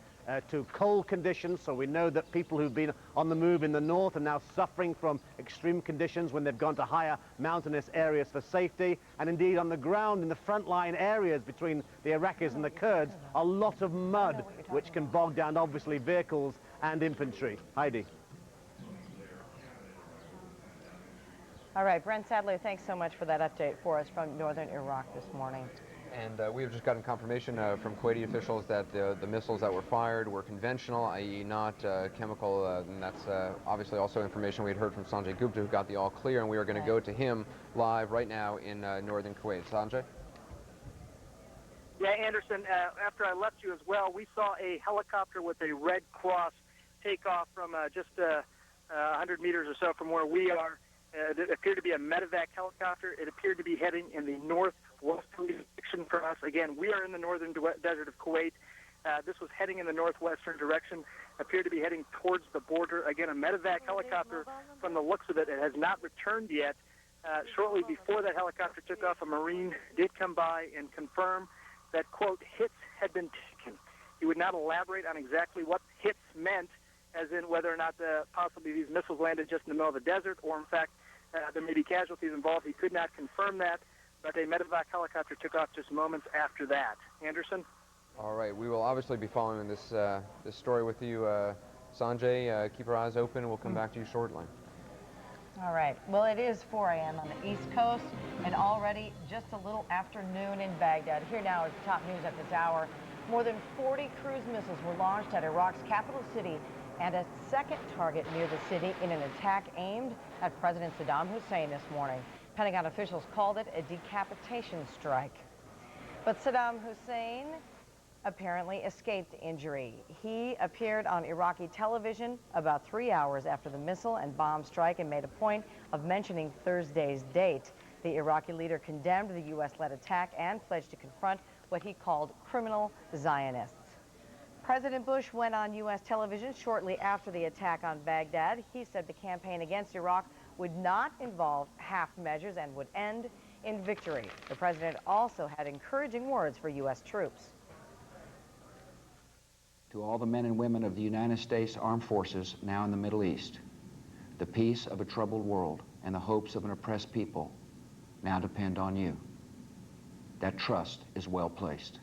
to cold conditions. So we know that people who've been on the move in the north are now suffering from extreme conditions when they've gone to higher mountainous areas for safety. And indeed, on the ground in the frontline areas between the Iraqis and the Kurds, a lot of mud, which can bog down, obviously, vehicles and infantry. Heidi. All right, Brent Sadler, thanks so much for that update for us from northern Iraq this morning. And we have just gotten confirmation from Kuwaiti officials that the missiles that were fired were conventional, i.e. not chemical, and that's obviously also information we had heard from Sanjay Gupta, who got the all clear, and we are going to go to him live right now in northern Kuwait. Sanjay? Yeah, Anderson, after I left you as well, we saw a helicopter with a red cross take off from just 100 meters or so from where we are. It appeared to be a medevac helicopter. It appeared to be heading in the northwesterly direction for us. Again, we are in the northern desert of Kuwait. This was heading in the northwestern direction. Appeared to be heading towards the border. Again, a medevac helicopter. From the looks of it, it has not returned yet. Shortly before that helicopter took off, a Marine did come by and confirm that, quote, hits had been taken. He would not elaborate on exactly what hits meant, as in whether or not possibly these missiles landed just in the middle of the desert, or in fact there may be casualties involved. He could not confirm that, but a medevac helicopter took off just moments after that. Anderson? All right, we will obviously be following this this story with you, Sanjay. Keep our eyes open. We'll come back to you shortly. All right. Well, it is 4 a.m. on the East Coast, and already just a little afternoon in Baghdad. Here now is the top news at this hour. More than 40 cruise missiles were launched at Iraq's capital city and a second target near the city in an attack aimed at President Saddam Hussein this morning. Pentagon officials called it a decapitation strike. But Saddam Hussein apparently escaped injury. He appeared on Iraqi television about 3 hours after the missile and bomb strike and made a point of mentioning Thursday's date. The Iraqi leader condemned the U.S.-led attack and pledged to confront what he called criminal Zionists. President Bush went on U.S. television shortly after the attack on Baghdad. He said the campaign against Iraq would not involve half measures and would end in victory. The president also had encouraging words for U.S. troops. To all the men and women of the United States Armed Forces now in the Middle East, the peace of a troubled world and the hopes of an oppressed people now depend on you. That trust is well placed.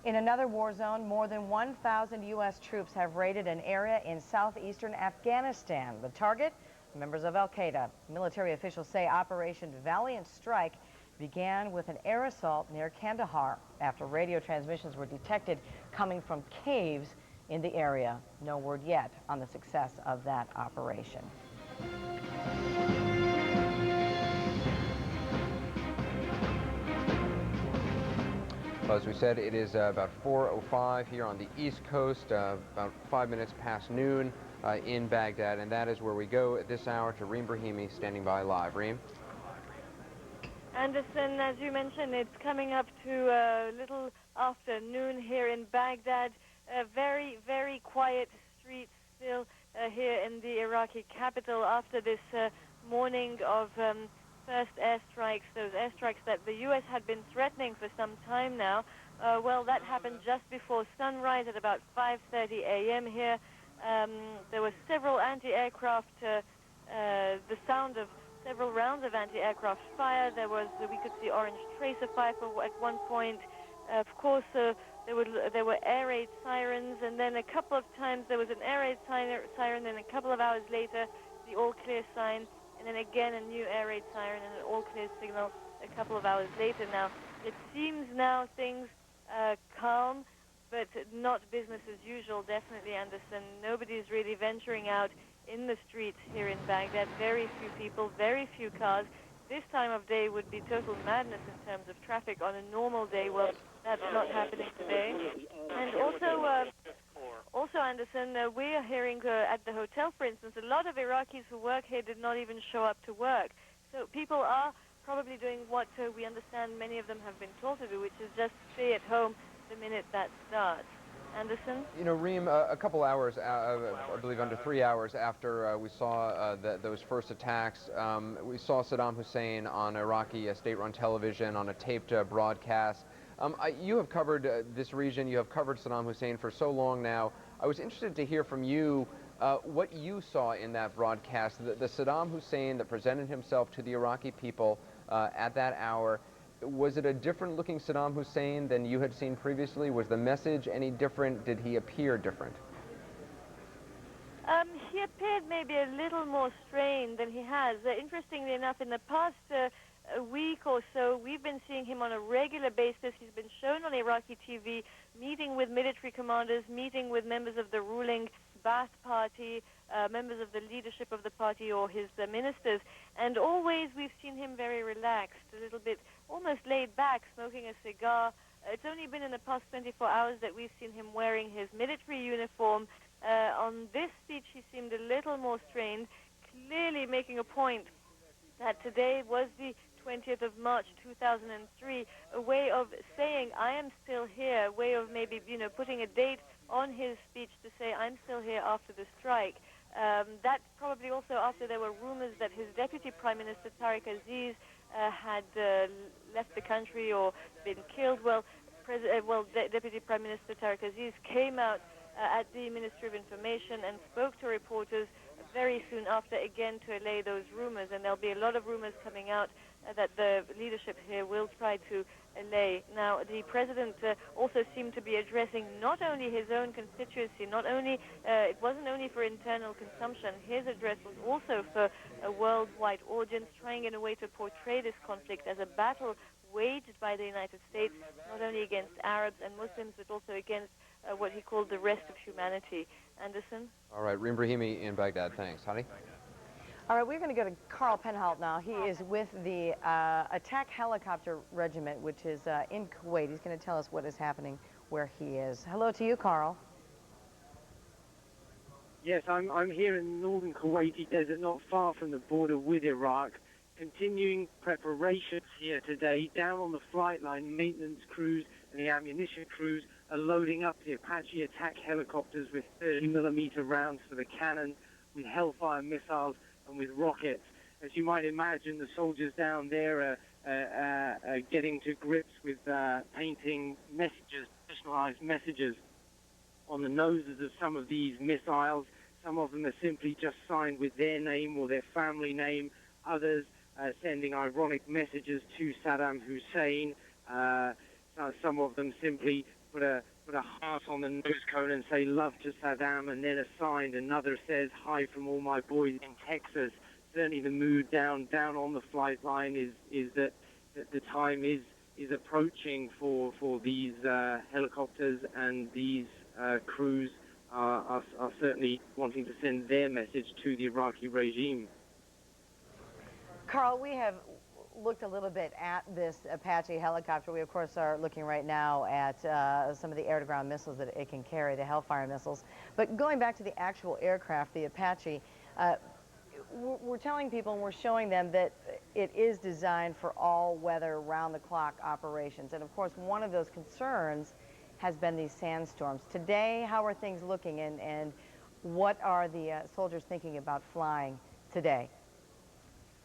In another war zone, more than 1,000 U.S. troops have raided an area in southeastern Afghanistan. The target? Members of al-Qaeda. Military officials say Operation Valiant Strike began with an air assault near Kandahar after radio transmissions were detected coming from caves in the area. No word yet on the success of that operation. Well, as we said, it is about 4:05 here on the East Coast, about 5 minutes past noon in Baghdad, and that is where we go at this hour to Reem Brahimi, standing by live. Reem? Anderson, as you mentioned, it's coming up to a little after noon here in Baghdad. very, very quiet streets still here in the Iraqi capital after this morning of first airstrikes, those airstrikes that the U.S. had been threatening for some time now. Well, that happened just before sunrise at about 5:30 a.m. here. There were several anti-aircraft, the sound of several rounds of anti-aircraft fire. We could see orange tracer fire at one point. Of course, there were air raid sirens, and then a couple of times there was an air raid siren, and a couple of hours later, the all-clear sign, and then again a new air raid siren and an all-clear signal a couple of hours later. Now, it seems now things calm, but not business as usual, definitely, Anderson. Nobody's really venturing out in the streets here in Baghdad. Very few people, very few cars. This time of day would be total madness in terms of traffic on a normal day. Well, that's not happening today. And also, Anderson, we are hearing at the hotel, for instance, a lot of Iraqis who work here did not even show up to work. So people are probably doing what we understand many of them have been told to do, which is just stay at home the minute that starts. Anderson? You know, Reem, a couple hours, I believe under 3 hours after we saw those first attacks, we saw Saddam Hussein on Iraqi state-run television on a taped broadcast. You have covered this region, you have covered Saddam Hussein for so long now. I was interested to hear from you what you saw in that broadcast, the Saddam Hussein that presented himself to the Iraqi people at that hour. Was it a different looking Saddam Hussein than you had seen previously? Was the message any different? Did he appear different? He appeared maybe a little more strained than he has. Interestingly enough, in the past a week or so, we've been seeing him on a regular basis. He's been shown on Iraqi TV, meeting with military commanders, meeting with members of the ruling Ba'ath Party, members of the leadership of the party or his ministers, and always we've seen him very relaxed, a little bit almost laid back, smoking a cigar. It's only been in the past 24 hours that we've seen him wearing his military uniform. On this speech, he seemed a little more strained, clearly making a point that today was the 20th of March 2003, a way of saying, I am still here, a way of maybe, putting a date on his speech to say, I'm still here after the strike. That probably also after there were rumors that his deputy prime minister, Tariq Aziz, had left the country or been killed. Well, Deputy Prime Minister Tariq Aziz came out at the Ministry of Information and spoke to reporters very soon after, again, to allay those rumors. And there'll be a lot of rumors coming out that the leadership here will try to allay. Now, the president also seemed to be addressing not only his own constituency, not only, it wasn't only for internal consumption. His address was also for a worldwide audience, trying in a way to portray this conflict as a battle waged by the United States, not only against Arabs and Muslims, but also against what he called the rest of humanity. Anderson? All right, Reem Brahimi in Baghdad. Thanks. Hadi? All right, we're going to go to Carl Penholt now. He is with the Attack Helicopter Regiment, which is in Kuwait. He's going to tell us what is happening where he is. Hello to you, Carl. Yes, I'm here in the northern Kuwaiti desert, not far from the border with Iraq. Continuing preparations here today. Down on the flight line, maintenance crews and the ammunition crews are loading up the Apache attack helicopters with 30mm rounds for the cannon, with Hellfire missiles, and with rockets. As you might imagine, the soldiers down there are getting to grips with painting messages, personalized messages on the noses of some of these missiles. Some of them are simply just signed with their name or their family name. Others sending ironic messages to Saddam Hussein. Some of them simply put a heart on the nose cone and say love to Saddam, and then a sign. Another says hi from all my boys in Texas. Certainly the mood down on the flight line is that the time is approaching for these helicopters, and these crews are certainly wanting to send their message to the Iraqi regime. Carl, we have looked a little bit at this Apache helicopter. We, of course, are looking right now at some of the air-to-ground missiles that it can carry, the Hellfire missiles. But going back to the actual aircraft, the Apache, we're telling people and we're showing them that it is designed for all-weather, round-the-clock operations. And, of course, one of those concerns has been these sandstorms. Today, how are things looking, and what are the soldiers thinking about flying today?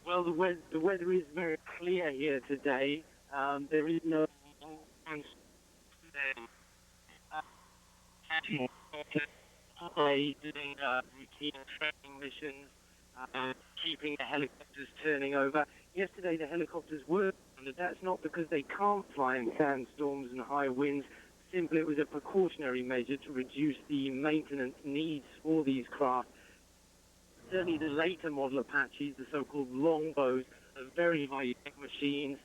Well, the weather is very clear here today. There is no doing routine training missions, keeping the helicopters turning over. Yesterday the helicopters were, and that's not because they can't fly in sandstorms and high winds. Simply it was a precautionary measure to reduce the maintenance needs for these craft. Certainly the later model Apaches, the so-called longbows, are very high-tech machines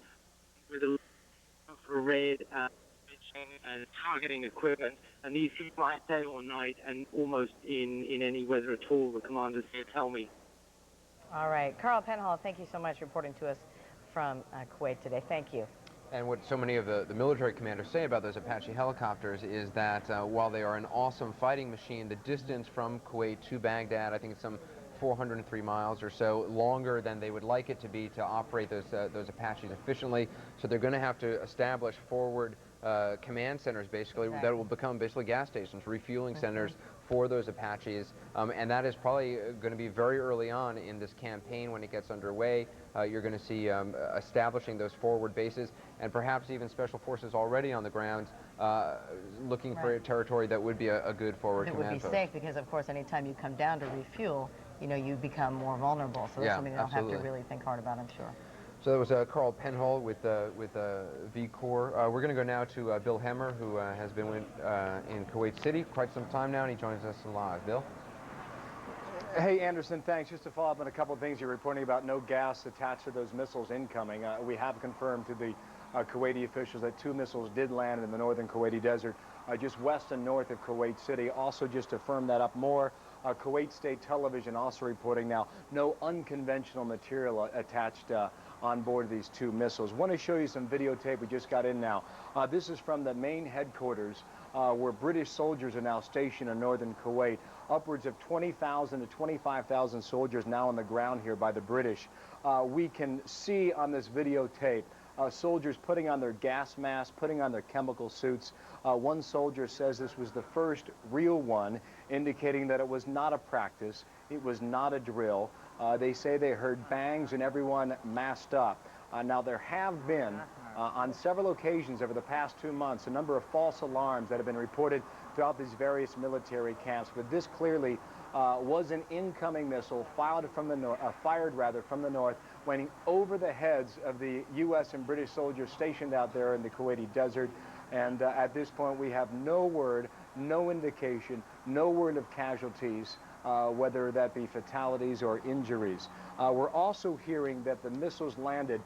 with a infrared and targeting equipment, and these can fly day or night and almost in any weather at all, the commanders here tell me. All right. Carl Penhall, thank you so much reporting to us from Kuwait today. Thank you. And what so many of the military commanders say about those Apache helicopters is that while they are an awesome fighting machine, the distance from Kuwait to Baghdad, I think it's some 403 miles or so, longer than they would like it to be to operate those Apaches efficiently. So they're going to have to establish forward command centers, basically, that will become basically gas stations, refueling centers for those Apaches. And that is probably going to be very early on in this campaign when it gets underway. You're going to see establishing those forward bases, and perhaps even special forces already on the ground looking for a territory that would be a good forward command post. It would be safe because, of course, anytime you come down to refuel, you know, you become more vulnerable. So that's something they'll have to really think hard about, I'm sure. So that was Carl Penhall with V Corps. We're going to go now to Bill Hemmer, who has been in Kuwait City quite some time now, and he joins us live. Bill? Hey, Anderson, thanks. Just to follow up on a couple of things you're reporting about no gas attached to those missiles incoming. We have confirmed to the Kuwaiti officials that 2 missiles did land in the northern Kuwaiti desert, just west and north of Kuwait City. Also, just to firm that up more, Kuwait State Television also reporting now no unconventional material attached on board these 2 missiles. Want to show you some videotape we just got in now. This is from the main headquarters where British soldiers are now stationed in northern Kuwait. Upwards of 20,000 to 25,000 soldiers now on the ground here by the British. We can see on this videotape soldiers putting on their gas masks, putting on their chemical suits. One soldier says this was the first real one, indicating that it was not a practice, it was not a drill. They say they heard bangs and everyone masked up. Now there have been, on several occasions over the past 2 months, a number of false alarms that have been reported throughout these various military camps, but this clearly was an incoming missile fired from the north, went over the heads of the U.S. and British soldiers stationed out there in the Kuwaiti desert. And at this point, we have no word, no indication, no word of casualties, whether that be fatalities or injuries. We're also hearing that the missiles landed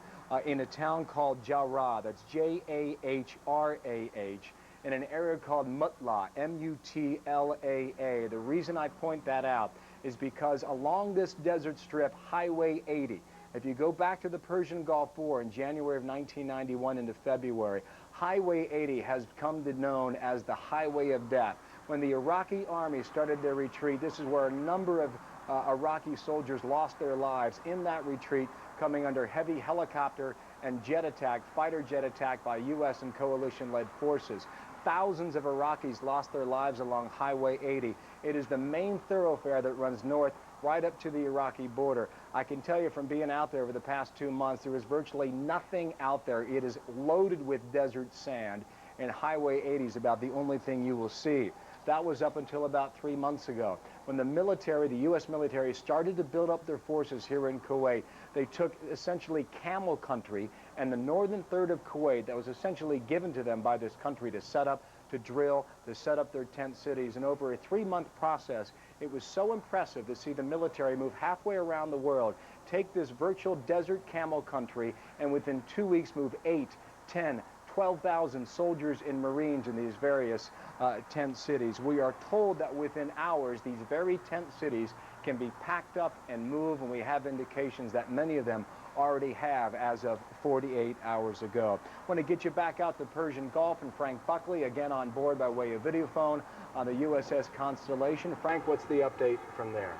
in a town called Jarrah, that's J-A-H-R-A-H, in an area called Mutla, M-U-T-L-A-A. The reason I point that out is because along this desert strip, Highway 80, if you go back to the Persian Gulf War in January of 1991 into February, Highway 80 has come to be known as the Highway of Death. When the Iraqi army started their retreat, this is where a number of Iraqi soldiers lost their lives in that retreat, coming under heavy helicopter and jet attack, fighter jet attack by U.S. and coalition-led forces. Thousands of Iraqis lost their lives along Highway 80. It is the main thoroughfare that runs north right up to the Iraqi border. I can tell you from being out there over the past 2 months, there is virtually nothing out there. It is loaded with desert sand, and Highway 80 is about the only thing you will see. That was up until about 3 months ago. When the military, the U.S. military, started to build up their forces here in Kuwait, they took essentially camel country and the northern third of Kuwait that was essentially given to them by this country to set up, to drill, to set up their tent cities. And over a 3-month process, it was so impressive to see the military move halfway around the world, take this virtual desert camel country, and within 2 weeks move 8, 10, 12,000 soldiers and Marines in these various tent cities. We are told that within hours, these very tent cities can be packed up and moved, and we have indications that many of them already have as of 48 hours ago. I want to get you back out to Persian Gulf and Frank Buckley, again on board by way of video phone on the USS Constellation. Frank, what's the update from there?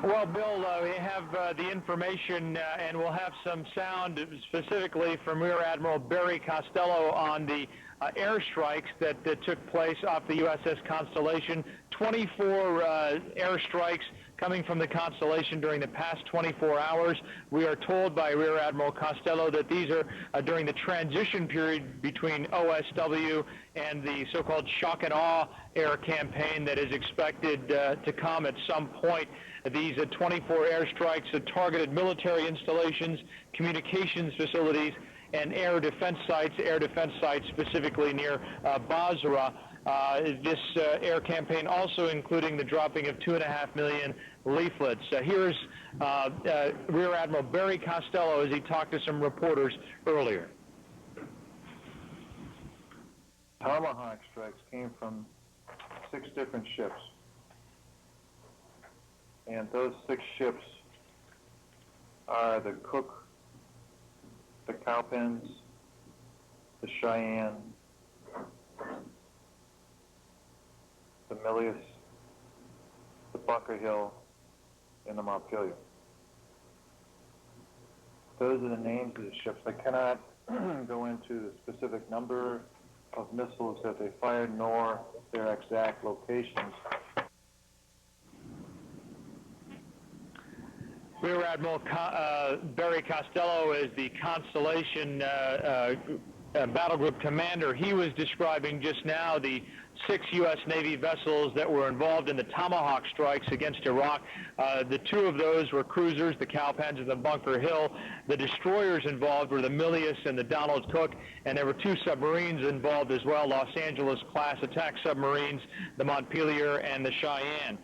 Well, Bill, we have the information, and we'll have some sound specifically from Rear Admiral Barry Costello on the airstrikes that took place off the USS Constellation. 24 airstrikes coming from the Constellation during the past 24 hours. We are told by Rear Admiral Costello that these are during the transition period between OSW and the so-called shock and awe air campaign that is expected to come at some point. These 24 airstrikes have targeted military installations, communications facilities, and air defense sites specifically near Basra. This air campaign also including the dropping of 2.5 million leaflets. Here's Rear Admiral Barry Costello as he talked to some reporters earlier. Tomahawk strikes came from 6 different ships. And those 6 ships are the Cook, the Cowpens, the Cheyenne, the Milius, the Bunker Hill, and the Montpelier. Those are the names of the ships. I cannot go into the specific number of missiles that they fired, nor their exact locations. Rear Admiral Barry Costello is the Constellation battle group commander. He was describing just now the 6 U.S. Navy vessels that were involved in the Tomahawk strikes against Iraq. The 2 of those were cruisers, the Cowpens and the Bunker Hill. The destroyers involved were the Milius and the Donald Cook, and there were 2 submarines involved as well, Los Angeles-class attack submarines, the Montpelier and the Cheyenne.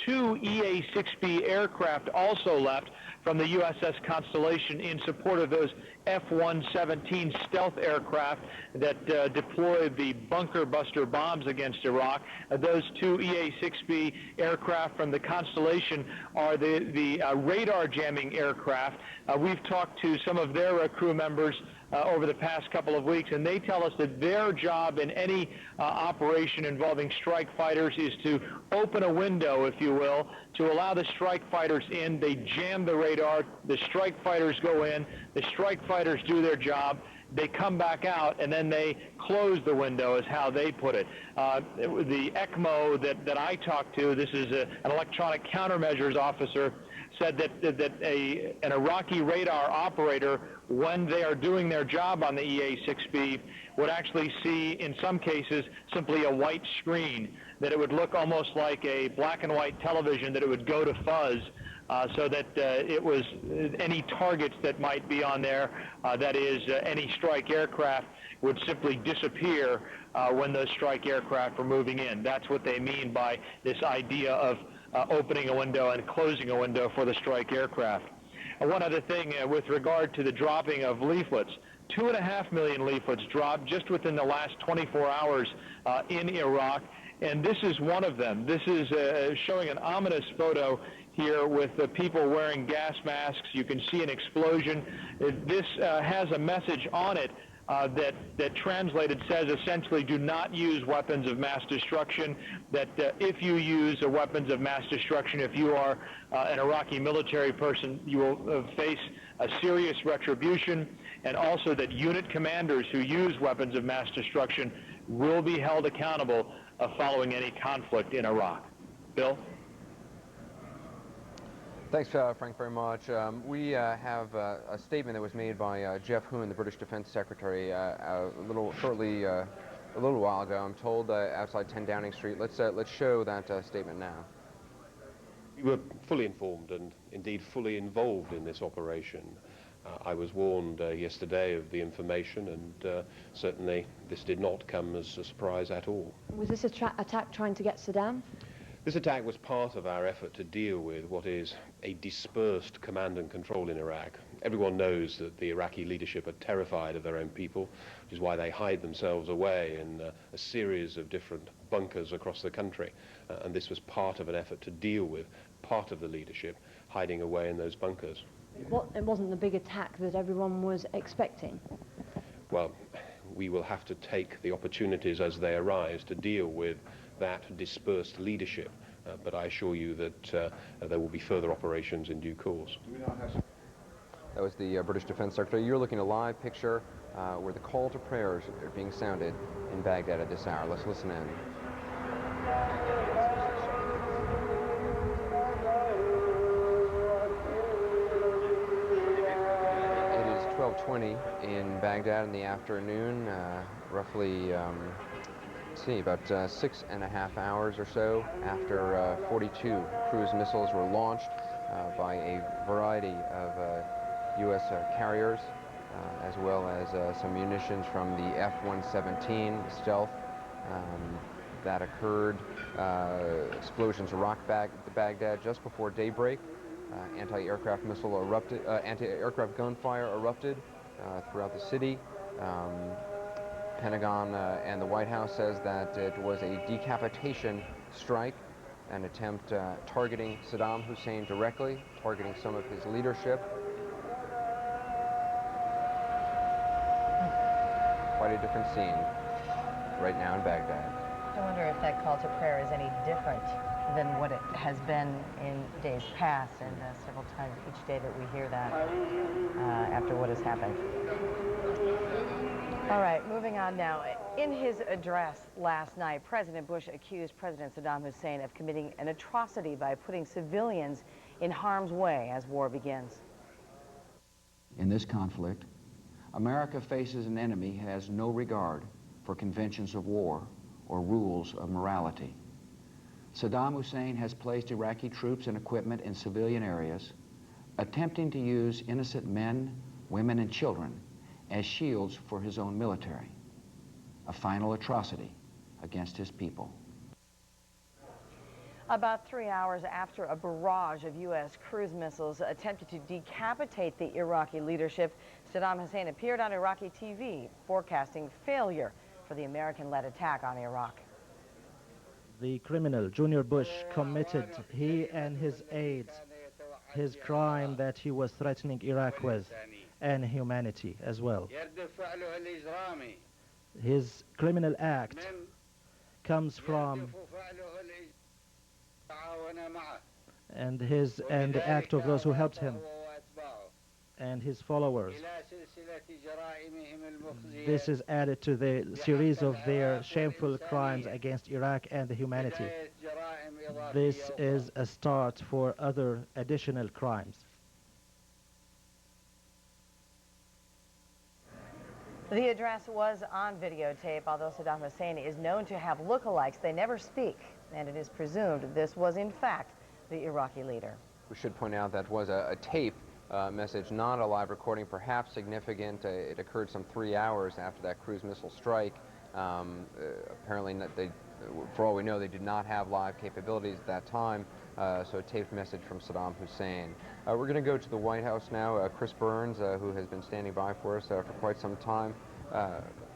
2 EA-6B aircraft also left from the USS Constellation in support of those F-117 stealth aircraft that deployed the bunker buster bombs against Iraq. Those 2 EA-6B aircraft from the Constellation are the radar jamming aircraft. We've talked to some of their crew members over the past couple of weeks, and they tell us that their job in any operation involving strike fighters is to open a window, if you will, to allow the strike fighters in. They jam the radar, the strike fighters go in, the strike fighters do their job, they come back out, and then they close the window, is how they put it. The ECMO that I talked to, this is an electronic countermeasures officer, said that an Iraqi radar operator, when they are doing their job on the EA-6B, would actually see, in some cases, simply a white screen, that it would look almost like a black and white television, that it would go to fuzz, so that it was any targets that might be on there, that is, any strike aircraft, would simply disappear when those strike aircraft were moving in. That's what they mean by this idea of opening a window and closing a window for the strike aircraft. One other thing with regard to the dropping of leaflets. 2.5 million leaflets dropped just within the last 24 hours in Iraq, and this is one of them. This is showing an ominous photo here with people wearing gas masks. You can see an explosion. This has a message on it that translated says essentially, do not use weapons of mass destruction, that if you use weapons of mass destruction, if you are an Iraqi military person, you will face a serious retribution, and also that unit commanders who use weapons of mass destruction will be held accountable following any conflict in Iraq. Bill? Thanks, Frank, very much. We have a statement that was made by Jeff Hoon, the British Defense Secretary, a little while ago. I'm told outside 10 Downing Street. Let's show that statement now. We were fully informed and indeed fully involved in this operation. I was warned yesterday of the information, and certainly this did not come as a surprise at all. Was this attack trying to get Saddam? This attack was part of our effort to deal with what is a dispersed command and control in Iraq. Everyone knows that the Iraqi leadership are terrified of their own people, which is why they hide themselves away in a series of different bunkers across the country. And this was part of an effort to deal with part of the leadership hiding away in those bunkers. It wasn't the big attack that everyone was expecting. Well, we will have to take the opportunities as they arise to deal with that dispersed leadership. but I assure you that there will be further operations in due course. That was the British Defense Secretary. You're looking at a live picture where the call to prayers are being sounded in Baghdad at this hour. Let's listen in. It is 12:20 in Baghdad in the afternoon, roughly, let's see, about 6.5 hours or so after 42 cruise missiles were launched by a variety of U.S. Carriers, as well as some munitions from the F-117 stealth that occurred. Explosions rocked Baghdad just before daybreak. Anti-aircraft gunfire erupted throughout the city. Pentagon and the White House says that it was a decapitation strike, an attempt targeting Saddam Hussein directly, targeting some of his leadership. Quite a different scene right now in Baghdad. I wonder if that call to prayer is any different than what it has been in days past, and several times each day that we hear that after what has happened. All right, moving on now. In his address last night, President Bush accused President Saddam Hussein of committing an atrocity by putting civilians in harm's way as war begins. In this conflict, America faces an enemy who has no regard for conventions of war or rules of morality. Saddam Hussein has placed Iraqi troops and equipment in civilian areas, attempting to use innocent men, women, and children as shields for his own military, a final atrocity against his people. About 3 hours after a barrage of U.S. cruise missiles attempted to decapitate the Iraqi leadership, Saddam Hussein appeared on Iraqi TV, forecasting failure for the American-led attack on Iraq. The criminal, Junior Bush, committed, he and his aides, his crime that he was threatening Iraq with, and humanity as well. His criminal act comes from and the act of those who helped him and his followers. This is added to the series of their shameful crimes against Iraq and the humanity. This is a start for other additional crimes. The address was on videotape, although Saddam Hussein is known to have lookalikes. They never speak, and it is presumed this was, in fact, the Iraqi leader. We should point out that was a tape message, not a live recording, perhaps significant. It occurred some 3 hours after that cruise missile strike. Apparently, for all we know, they did not have live capabilities at that time, so a taped message from Saddam Hussein. We're going to go to the White House now. Chris Burns, who has been standing by for us for quite some time.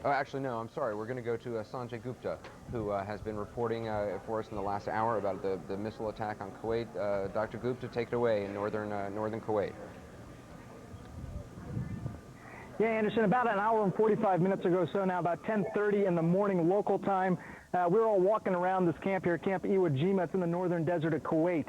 Oh, actually, no, I'm sorry. We're going to go to Sanjay Gupta, who has been reporting for us in the last hour about the missile attack on Kuwait. Dr. Gupta, take it away in northern Kuwait. Yeah, Anderson, about an hour and 45 minutes ago, so now about 10:30 in the morning local time, we were all walking around this camp here, Camp Iwo Jima. It's in the northern desert of Kuwait.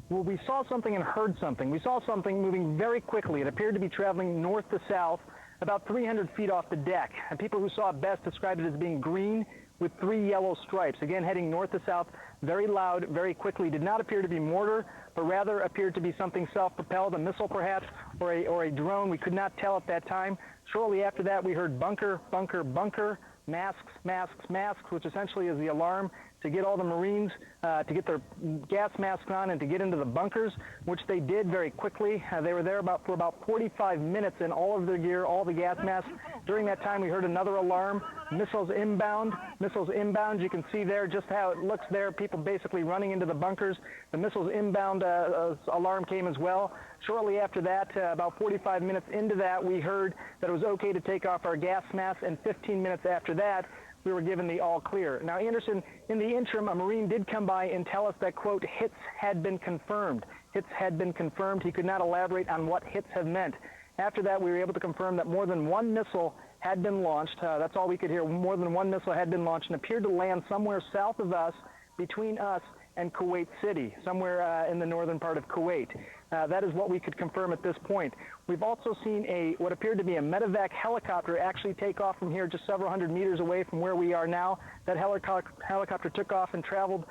Well, we saw something and heard something. We saw something moving very quickly. It appeared to be traveling north to south, about 300 feet off the deck. And people who saw it best described it as being green with 3 yellow stripes. Again, heading north to south, very loud, very quickly. Did not appear to be mortar, but rather appeared to be something self-propelled, a missile perhaps, or a drone. We could not tell at that time. Shortly after that, we heard bunker, bunker, bunker, masks, masks, masks, which essentially is the alarm to get all the Marines to get their gas masks on and to get into the bunkers, which they did very quickly. They were there for about 45 minutes in all of their gear, all the gas masks. During that time, we heard another alarm, missiles inbound. Missiles inbound, you can see there just how it looks there, people basically running into the bunkers. The missiles inbound alarm came as well. Shortly after that, about 45 minutes into that, we heard that it was okay to take off our gas masks, and 15 minutes after that, we were given the all clear. Now, Anderson, in the interim, a Marine did come by and tell us that, quote, hits had been confirmed. Hits had been confirmed. He could not elaborate on what hits have meant. After that, we were able to confirm that more than one missile had been launched. That's all we could hear. More than one missile had been launched and appeared to land somewhere south of us, between us and Kuwait City, somewhere in the northern part of Kuwait. That is what we could confirm at this point. We've also seen what appeared to be a medevac helicopter actually take off from here just several hundred meters away from where we are now. That helicopter took off and traveled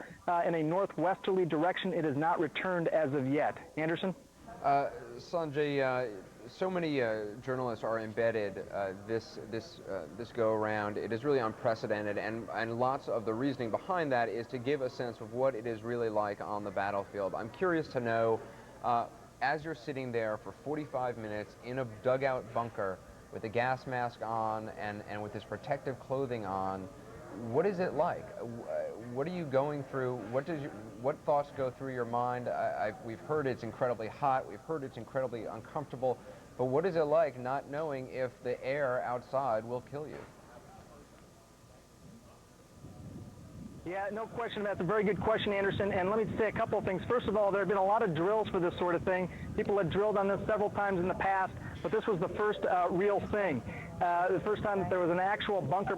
in a northwesterly direction. It has not returned as of yet. Anderson? Sanjay, so many journalists are embedded this go-around. It is really unprecedented, and lots of the reasoning behind that is to give a sense of what it is really like on the battlefield. I'm curious to know, as you're sitting there for 45 minutes in a dugout bunker with a gas mask on and with this protective clothing on, what is it like? What are you going through? What thoughts go through your mind? We've heard it's incredibly hot. We've heard it's incredibly uncomfortable. But what is it like not knowing if the air outside will kill you? Yeah, no question. That's a very good question, Anderson. And let me say a couple of things. First of all, there have been a lot of drills for this sort of thing. People had drilled on this several times in the past, but this was the first real thing. The first time that there was an actual bunker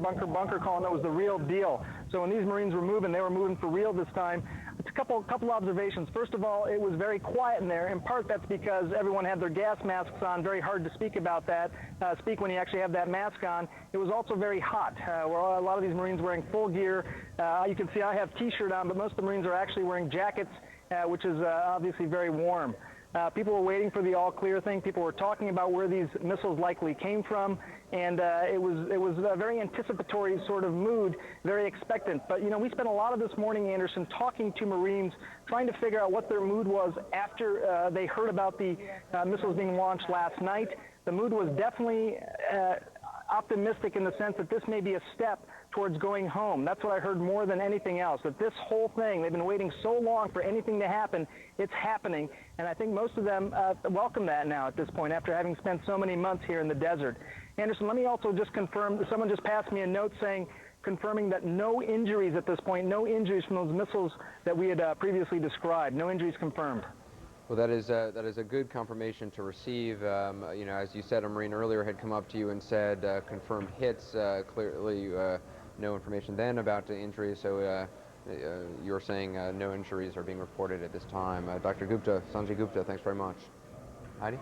call, and that was the real deal. So when these Marines were moving, they were moving for real this time. It's a couple observations. First of all, it was very quiet in there. In part, that's because everyone had their gas masks on. Very hard to speak about that. Speak when you actually have that mask on. It was also very hot. Where a lot of these Marines wearing full gear. You can see I have T-shirt on, but most of the Marines are actually wearing jackets, which is obviously very warm. People were waiting for the all-clear thing. People were talking about where these missiles likely came from, and it was a very anticipatory sort of mood, very expectant. But, you know, we spent a lot of this morning, Anderson, talking to Marines, trying to figure out what their mood was after they heard about the missiles being launched last night. The mood was definitely optimistic in the sense that this may be a step towards going home. That's what I heard more than anything else, that this whole thing, they've been waiting so long for anything to happen, it's happening. And I think most of them welcome that now at this point after having spent so many months here in the desert. Anderson, let me also just confirm, someone just passed me a note confirming that no injuries at this point, no injuries from those missiles that we had previously described. No injuries confirmed. Well, that is a good confirmation to receive. You know, as you said, a Marine earlier had come up to you and said confirmed hits. Clearly, no information then about the injuries. So you're saying no injuries are being reported at this time. Dr. Gupta, Sanjay Gupta, thanks very much. Heidi?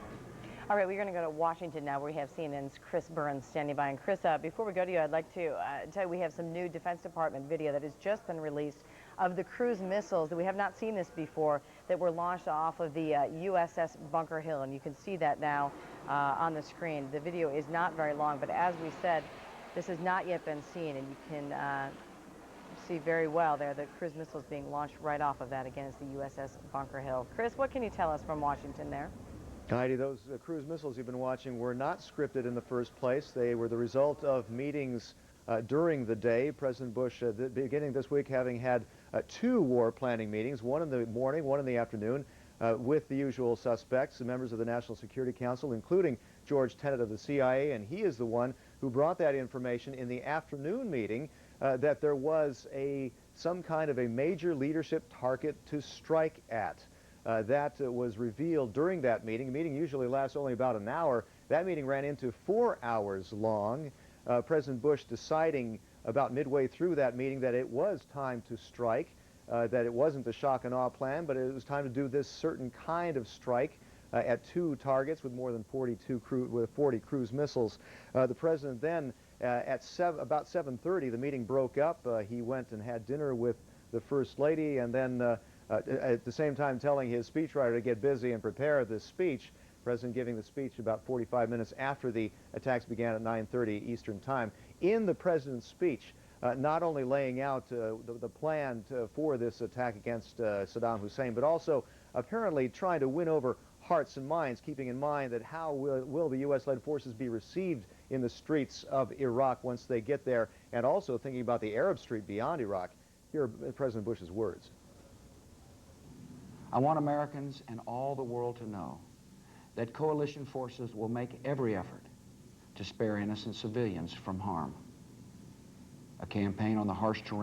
All right, we're going to go to Washington now, where we have CNN's Chris Burns standing by. And Chris, before we go to you, I'd like to tell you we have some new Defense Department video that has just been released of the cruise missiles that we have not seen this before that were launched off of the USS Bunker Hill, and you can see that now on the screen. The video is not very long, but as we said, this has not yet been seen, and you can see very well there the cruise missiles being launched right off of that. Again, it's the USS Bunker Hill. Chris, what can you tell us from Washington there? Heidi, those cruise missiles you've been watching were not scripted in the first place. They were the result of meetings during the day. President Bush, beginning this week, having had 2 war planning meetings, one in the morning, one in the afternoon, with the usual suspects, the members of the National Security Council, including George Tenet of the CIA, and he is the one who brought that information in the afternoon meeting that there was some kind of a major leadership target to strike at. That was revealed during that meeting. The meeting usually lasts only about an hour. That meeting ran into 4 hours long. President Bush deciding about midway through that meeting that it was time to strike, that it wasn't the shock and awe plan, but it was time to do this certain kind of strike at 2 targets with more than 40 cruise missiles. The president then, at about 7:30, the meeting broke up. He went and had dinner with the First Lady, and then at the same time telling his speechwriter to get busy and prepare this speech. President giving the speech about 45 minutes after the attacks began at 9:30 Eastern Time. In the president's speech, not only laying out the plan for this attack against Saddam Hussein, but also apparently trying to win over hearts and minds, keeping in mind that how will the U.S.-led forces be received in the streets of Iraq once they get there, and also thinking about the Arab Street beyond Iraq. Here are President Bush's words. I want Americans and all the world to know that coalition forces will make every effort to spare innocent civilians from harm. A campaign on the harsh terrain